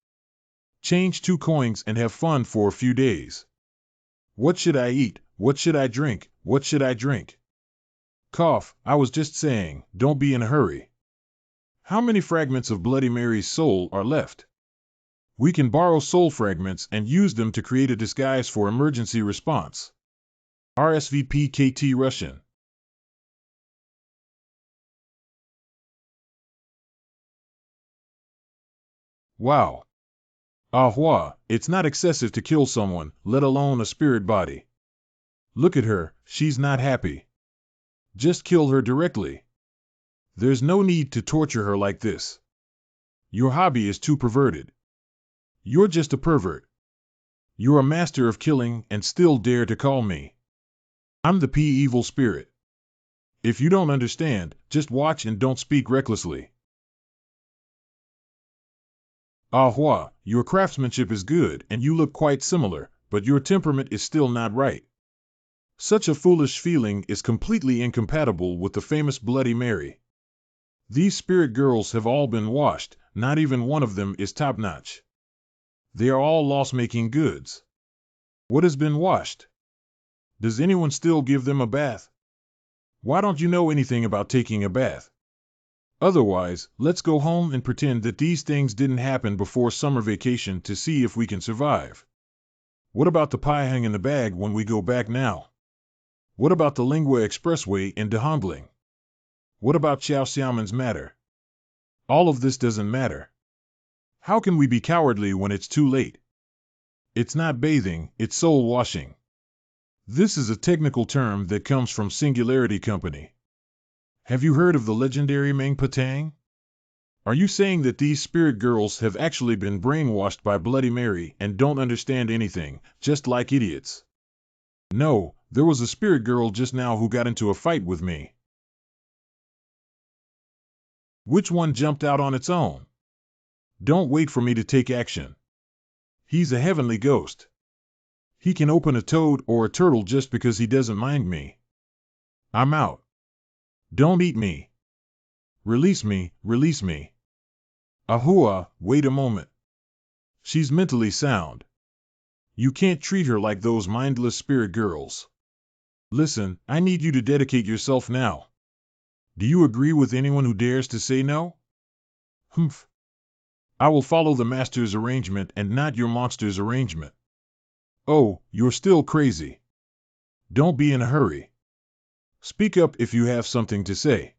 Change 2 coins and have fun for a few days. What should I eat? What should I drink? What should I drink? Cough, I was just saying, don't be in a hurry. How many fragments of Bloody Mary's soul are left? We can borrow soul fragments and use them to create a disguise for emergency response. RSVP KT Russian. Wow. Ahua, it's not excessive to kill someone, let alone a spirit body. Look at her, she's not happy. Just kill her directly. There's no need to torture her like this. Your hobby is too perverted. You're just a pervert. You're a master of killing and still dare to call me. I'm the evil spirit. If you don't understand, just watch and don't speak recklessly. Ahua, your craftsmanship is good and you look quite similar, but your temperament is still not right. Such a foolish feeling is completely incompatible with the famous Bloody Mary. These spirit girls have all been washed, not even one of them is top-notch. They are all loss-making goods. What has been washed? Does anyone still give them a bath? Why don't you know anything about taking a bath? Otherwise, let's go home and pretend that these things didn't happen before summer vacation to see if we can survive. What about the pie hang in the bag when we go back now? What about the Lingua Expressway in Dahongling? What about Xiao Xiaoman's matter? All of this doesn't matter. How can we be cowardly when it's too late? It's not bathing, it's soul washing. This is a technical term that comes from Singularity Company. Have you heard of the legendary Meng Patang? Are you saying that these spirit girls have actually been brainwashed by Bloody Mary and don't understand anything, just like idiots? No, there was a spirit girl just now who got into a fight with me. Which one jumped out on its own? Don't wait for me to take action. He's a heavenly ghost. He can open a toad or a turtle just because he doesn't mind me. I'm out. Don't eat me. Release me, release me. Ahua, wait a moment. She's mentally sound. You can't treat her like those mindless spirit girls. Listen, I need you to dedicate yourself now. Do you agree with anyone who dares to say no? Humph. I will follow the master's arrangement and not your monster's arrangement. Oh, you're still crazy. Don't be in a hurry. Speak up if you have something to say.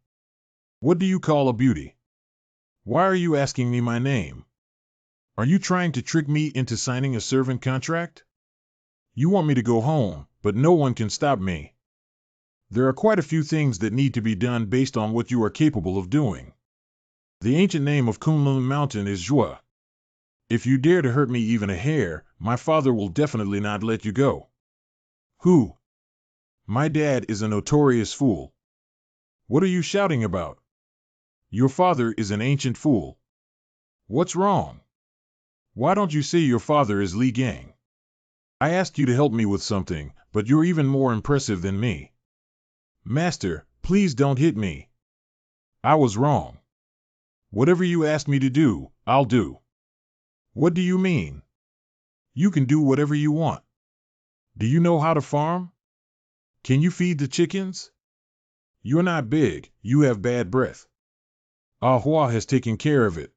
What do you call a beauty? Why are you asking me my name? Are you trying to trick me into signing a servant contract? You want me to go home, but no one can stop me. There are quite a few things that need to be done based on what you are capable of doing. The ancient name of Kunlun Mountain is Zhua. If you dare to hurt me even a hair, my father will definitely not let you go. Who? My dad is a notorious fool. What are you shouting about? Your father is an ancient fool. What's wrong? Why don't you say your father is Li Gang? I asked you to help me with something, but you're even more impressive than me. Master, please don't hit me. I was wrong. Whatever you ask me to do, I'll do. What do you mean? You can do whatever you want. Do you know how to farm? Can you feed the chickens? You're not big, you have bad breath. Ahua has taken care of it.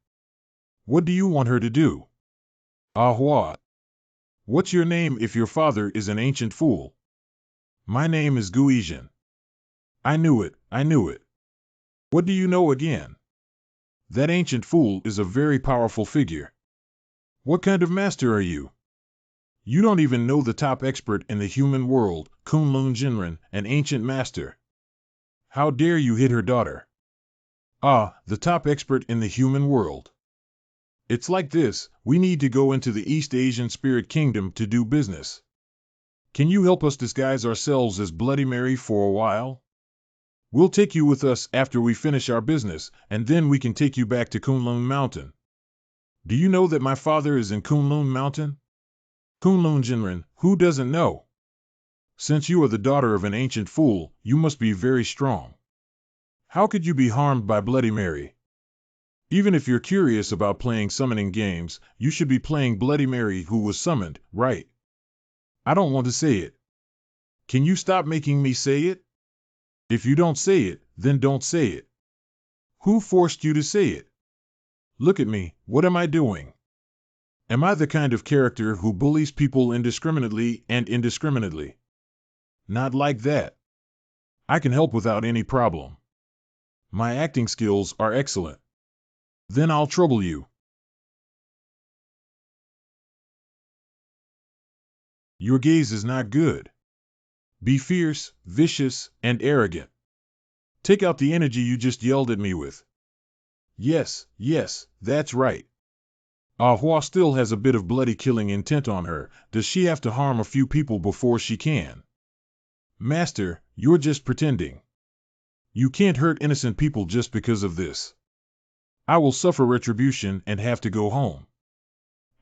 What do you want her to do? Ahua. What's your name if your father is an ancient fool? My name is Guizhen. I knew it, I knew it. What do you know again? That ancient fool is a very powerful figure. What kind of master are you? You don't even know the top expert in the human world, Kunlun Jinren, an ancient master. How dare you hit her daughter? Ah, the top expert in the human world. It's like this, we need to go into the East Asian Spirit Kingdom to do business. Can you help us disguise ourselves as Bloody Mary for a while? We'll take you with us after we finish our business, and then we can take you back to Kunlun Mountain. Do you know that my father is in Kunlun Mountain? Kunlun Jinren, who doesn't know? Since you are the daughter of an ancient fool, you must be very strong. How could you be harmed by Bloody Mary? Even if you're curious about playing summoning games, you should be playing Bloody Mary who was summoned, right? I don't want to say it. Can you stop making me say it? If you don't say it, then don't say it. Who forced you to say it? Look at me, what am I doing? Am I the kind of character who bullies people indiscriminately? Not like that. I can help without any problem. My acting skills are excellent. Then I'll trouble you. Your gaze is not good. Be fierce, vicious, and arrogant. Take out the energy you just yelled at me with. Yes, that's right. Ah Hua still has a bit of bloody killing intent on her. Does she have to harm a few people before she can? Master, you're just pretending. You can't hurt innocent people just because of this. I will suffer retribution and have to go home.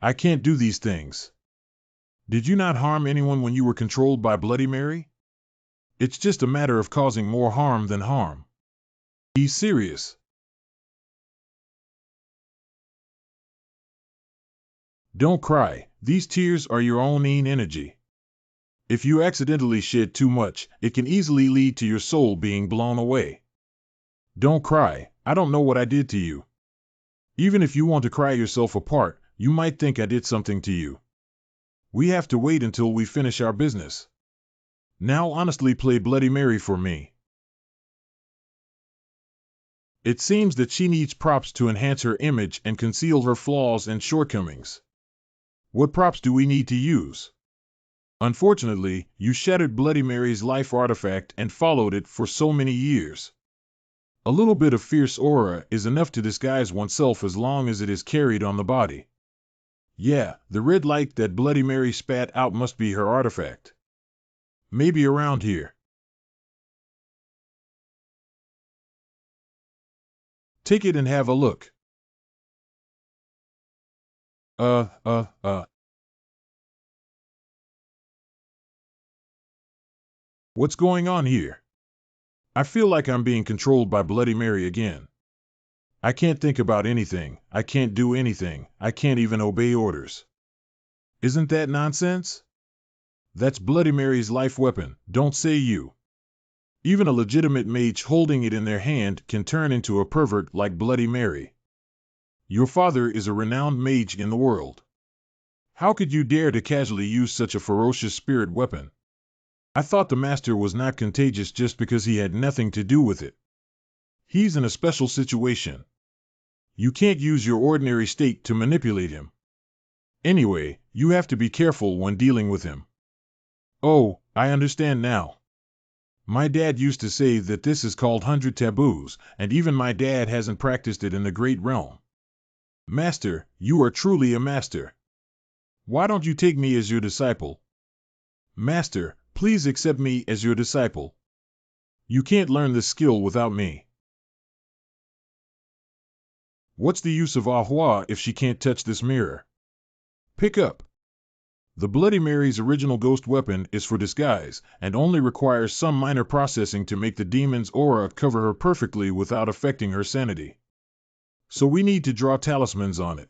I can't do these things. Did you not harm anyone when you were controlled by Bloody Mary? It's just a matter of causing more harm than harm. Be serious. Don't cry. These tears are your own energy. If you accidentally shed too much, it can easily lead to your soul being blown away. Don't cry. I don't know what I did to you. Even if you want to cry yourself apart, you might think I did something to you. We have to wait until we finish our business. Now honestly play Bloody Mary for me. It seems that she needs props to enhance her image and conceal her flaws and shortcomings. What props do we need to use? Unfortunately, you shattered Bloody Mary's life artifact and followed it for so many years. A little bit of fierce aura is enough to disguise oneself as long as it is carried on the body. Yeah, the red light that Bloody Mary spat out must be her artifact. Maybe around here. Take it and have a look. What's going on here? I feel like I'm being controlled by Bloody Mary again. I can't think about anything, I can't do anything, I can't even obey orders. Isn't that nonsense? That's Bloody Mary's life weapon, don't say you. Even a legitimate mage holding it in their hand can turn into a pervert like Bloody Mary. Your father is a renowned mage in the world. How could you dare to casually use such a ferocious spirit weapon? I thought the master was not contagious just because he had nothing to do with it. He's in a special situation. You can't use your ordinary state to manipulate him. Anyway, you have to be careful when dealing with him. Oh, I understand now. My dad used to say that this is called 100 taboos, and even my dad hasn't practiced it in the great realm. Master, you are truly a master. Why don't you take me as your disciple? Master, please accept me as your disciple. You can't learn this skill without me. What's the use of Ah Hua if she can't touch this mirror? Pick up. The Bloody Mary's original ghost weapon is for disguise, and only requires some minor processing to make the demon's aura cover her perfectly without affecting her sanity. So we need to draw talismans on it.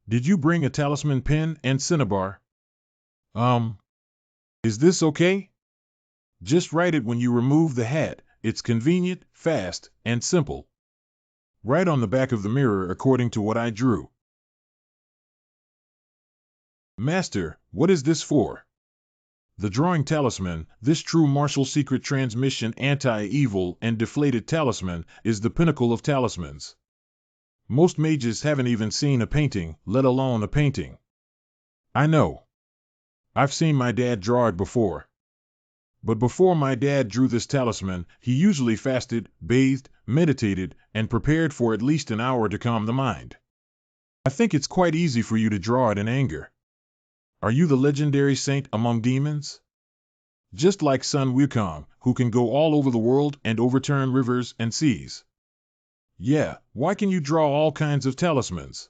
Did you bring a talisman pen and cinnabar? Is this okay? Just write it when you remove the hat. It's convenient, fast, and simple. Write on the back of the mirror according to what I drew. Master, what is this for? The drawing talisman, this true martial secret transmission anti-evil and deflated talisman, is the pinnacle of talismans. Most mages haven't even seen a painting, let alone a painting. I know. I've seen my dad draw it before. But before my dad drew this talisman, he usually fasted, bathed, meditated, and prepared for at least an hour to calm the mind. I think it's quite easy for you to draw it in anger. Are you the legendary saint among demons? Just like Sun Wukong, who can go all over the world and overturn rivers and seas. Yeah, why can you draw all kinds of talismans?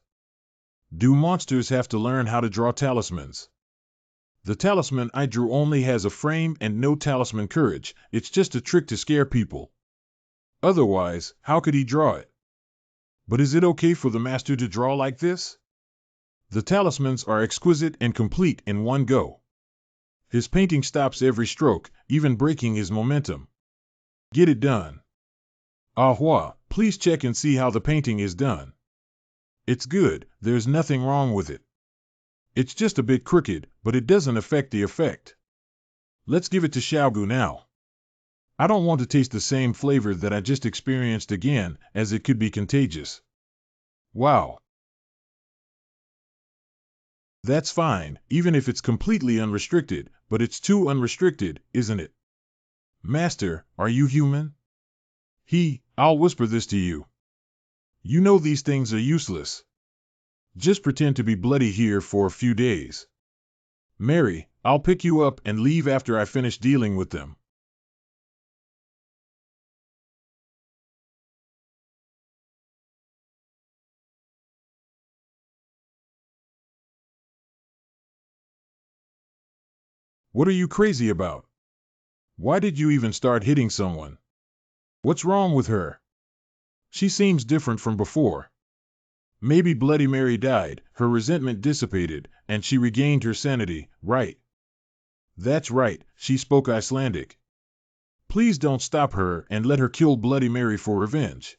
Do monsters have to learn how to draw talismans? The talisman I drew only has a frame and no talisman courage. It's just a trick to scare people. Otherwise, how could he draw it? But is it okay for the master to draw like this? The talismans are exquisite and complete in one go. His painting stops every stroke, even breaking his momentum. Get it done. Ah Hua, please check and see how the painting is done. It's good, there's nothing wrong with it. It's just a bit crooked, but it doesn't affect the effect. Let's give it to Xiaogu now. I don't want to taste the same flavor that I just experienced again, as it could be contagious. Wow. That's fine, even if it's completely unrestricted, but it's too unrestricted, isn't it? Master, are you human? I'll whisper this to you. You know these things are useless. Just pretend to be bloody here for a few days. Mary, I'll pick you up and leave after I finish dealing with them. What are you crazy about? Why did you even start hitting someone? What's wrong with her? She seems different from before. Maybe Bloody Mary died, her resentment dissipated, and she regained her sanity, right? That's right, she spoke Icelandic. Please don't stop her and let her kill Bloody Mary for revenge.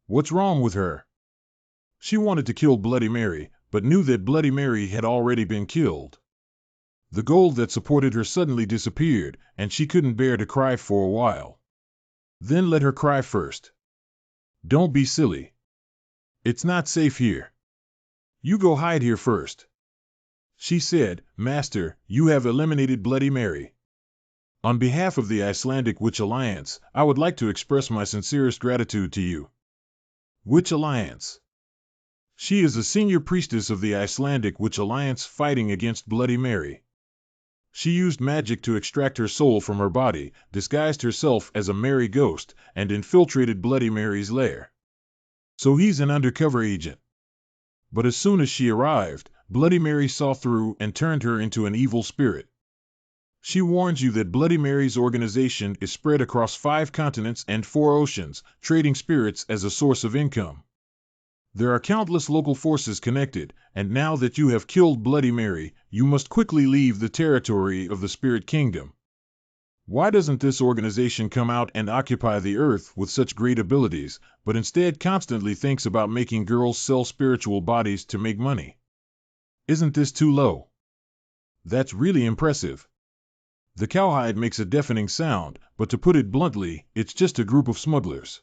What's wrong with her? She wanted to kill Bloody Mary, but knew that Bloody Mary had already been killed. The gold that supported her suddenly disappeared, and she couldn't bear to cry for a while. Then let her cry first. Don't be silly. It's not safe here. You go hide here first. She said, Master, you have eliminated Bloody Mary. On behalf of the Icelandic Witch Alliance, I would like to express my sincerest gratitude to you. Witch Alliance. She is a senior priestess of the Icelandic Witch Alliance fighting against Bloody Mary. She used magic to extract her soul from her body, disguised herself as a Mary ghost, and infiltrated Bloody Mary's lair. So he's an undercover agent. But as soon as she arrived, Bloody Mary saw through and turned her into an evil spirit. She warns you that Bloody Mary's organization is spread across 5 continents and 4 oceans, trading spirits as a source of income. There are countless local forces connected, and now that you have killed Bloody Mary, you must quickly leave the territory of the Spirit Kingdom. Why doesn't this organization come out and occupy the earth with such great abilities, but instead constantly thinks about making girls sell spiritual bodies to make money? Isn't this too low? That's really impressive. The cowhide makes a deafening sound, but to put it bluntly, it's just a group of smugglers.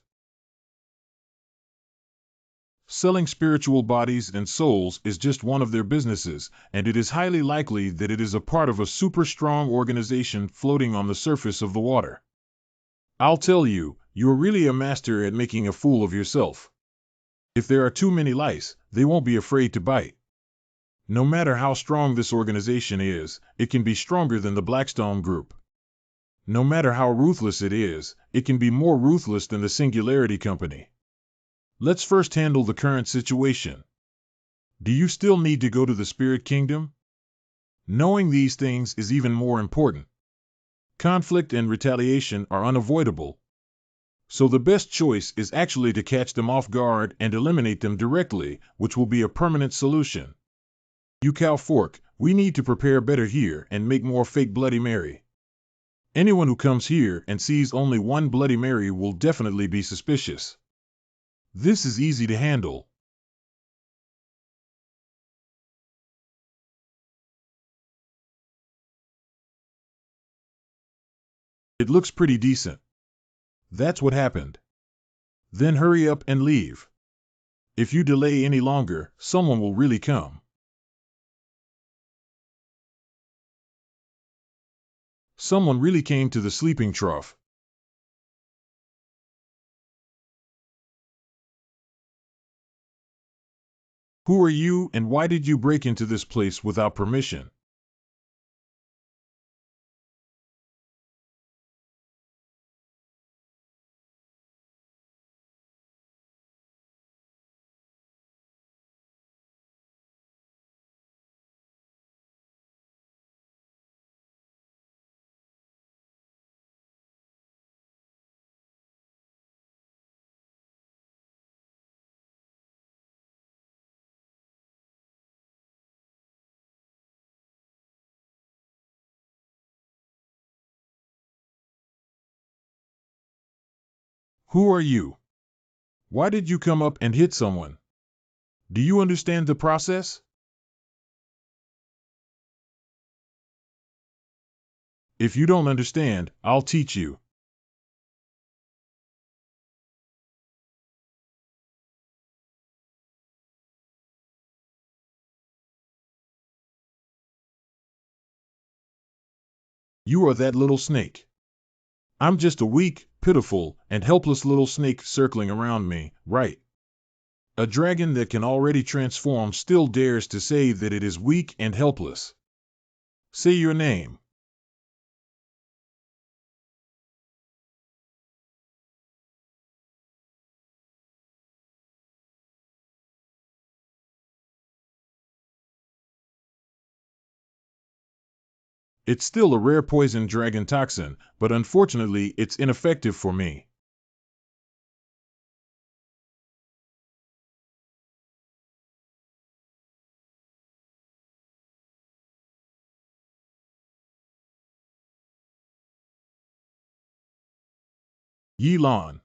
Selling spiritual bodies and souls is just one of their businesses, and it is highly likely that it is a part of a super strong organization floating on the surface of the water. I'll tell you, you're really a master at making a fool of yourself. If there are too many lice, they won't be afraid to bite. No matter how strong this organization is, it can be stronger than the Blackstone Group. No matter how ruthless it is, it can be more ruthless than the Singularity Company. Let's first handle the current situation. Do you still need to go to the Spirit Kingdom? Knowing these things is even more important. Conflict and retaliation are unavoidable. So the best choice is actually to catch them off guard and eliminate them directly, which will be a permanent solution. You Cow Fork, we need to prepare better here and make more fake Bloody Mary. Anyone who comes here and sees only one Bloody Mary will definitely be suspicious. This is easy to handle. It looks pretty decent. That's what happened. Then hurry up and leave. If you delay any longer, someone will really come. Someone really came to the sleeping trough. Who are you and why did you break into this place without permission? Who are you? Why did you come up and hit someone? Do you understand the process? If you don't understand, I'll teach you. You are that little snake. I'm just a weak, pitiful, and helpless little snake circling around me, right? A dragon that can already transform still dares to say that it is weak and helpless. Say your name. It's still a rare poison dragon toxin, but unfortunately it's ineffective for me. Yilan.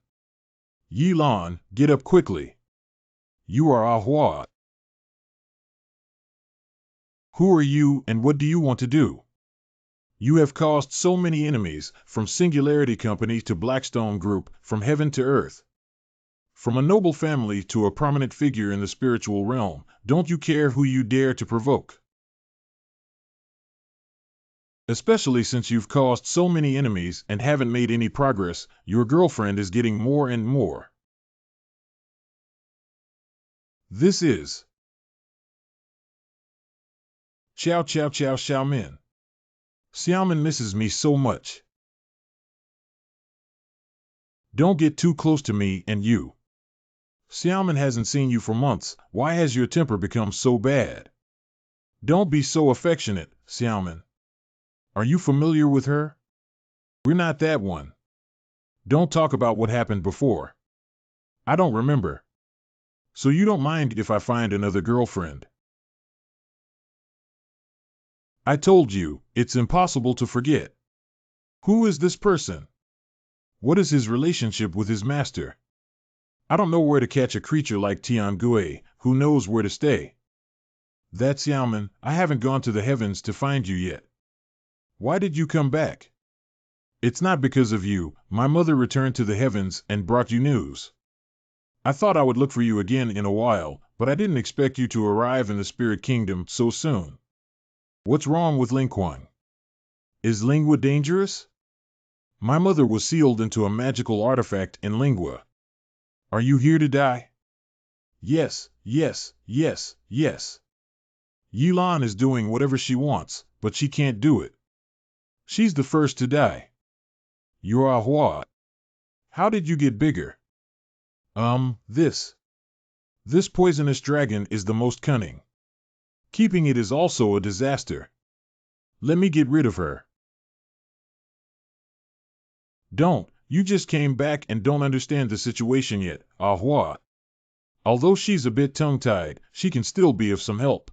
Yilan, get up quickly. You are Ahua. Who are you and what do you want to do? You have caused so many enemies, from Singularity Company to Blackstone Group, from heaven to earth. From a noble family to a prominent figure in the spiritual realm, don't you care who you dare to provoke? Especially since you've caused so many enemies and haven't made any progress, your girlfriend is getting more and more. This is Chow Chow Chow Xiaomin. Xiaomin misses me so much. Don't get too close to me and you. Xiaomin hasn't seen you for months, why has your temper become so bad? Don't be so affectionate, Xiaomin. Are you familiar with her? We're not that one. Don't talk about what happened before. I don't remember. So you don't mind if I find another girlfriend? I told you, it's impossible to forget. Who is this person? What is his relationship with his master? I don't know where to catch a creature like Tiangui, who knows where to stay. That's Xiaomin, I haven't gone to the heavens to find you yet. Why did you come back? It's not because of you, my mother returned to the heavens and brought you news. I thought I would look for you again in a while, but I didn't expect you to arrive in the spirit kingdom so soon. What's wrong with Lingquang? Is Lingua dangerous? My mother was sealed into a magical artifact in Lingua. Are you here to die? Yes, yes, yes, yes. Yilan is doing whatever she wants, but she can't do it. She's the first to die. You're Ahua. How did you get bigger? This. This poisonous dragon is the most cunning. Keeping it is also a disaster. Let me get rid of her. Don't, you just came back and don't understand the situation yet, Ahua. Although she's a bit tongue-tied, she can still be of some help.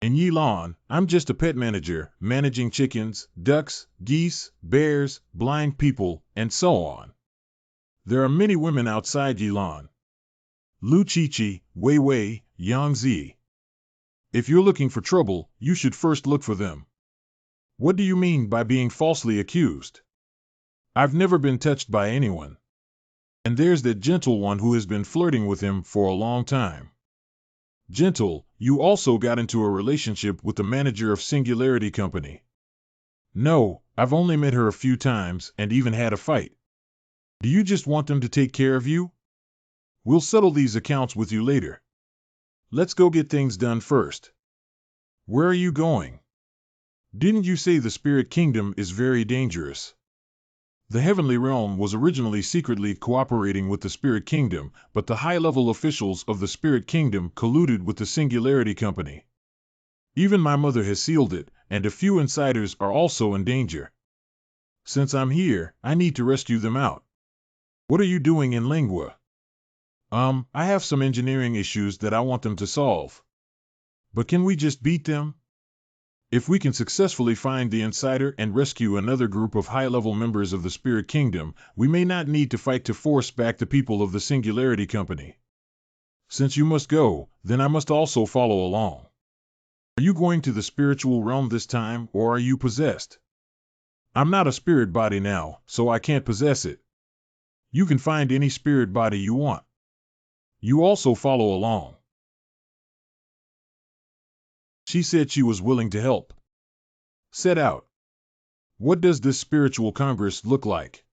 In Yilan, I'm just a pet manager, managing chickens, ducks, geese, bears, blind people, and so on. There are many women outside Yilan. Lu Chichi, Wei Wei, Yang Zi. If you're looking for trouble, you should first look for them. What do you mean by being falsely accused? I've never been touched by anyone. And there's that gentle one who has been flirting with him for a long time. Gentle, you also got into a relationship with the manager of Singularity Company. No, I've only met her a few times and even had a fight. Do you just want them to take care of you? We'll settle these accounts with you later. Let's go get things done first. Where are you going? Didn't you say the spirit kingdom is very dangerous? The heavenly realm was originally secretly cooperating with the spirit kingdom, but the high-level officials of the spirit kingdom colluded with the Singularity Company. Even my mother has sealed it, and a few insiders are also in danger. Since I'm here, I need to rescue them out. What are you doing in Lingua? I have some engineering issues that I want them to solve. But can we just beat them? If we can successfully find the insider and rescue another group of high-level members of the Spirit Kingdom, we may not need to fight to force back the people of the Singularity Company. Since you must go, then I must also follow along. Are you going to the spiritual realm this time, or are you possessed? I'm not a spirit body now, so I can't possess it. You can find any spirit body you want. You also follow along. She said she was willing to help. Set out. What does this spiritual congress look like?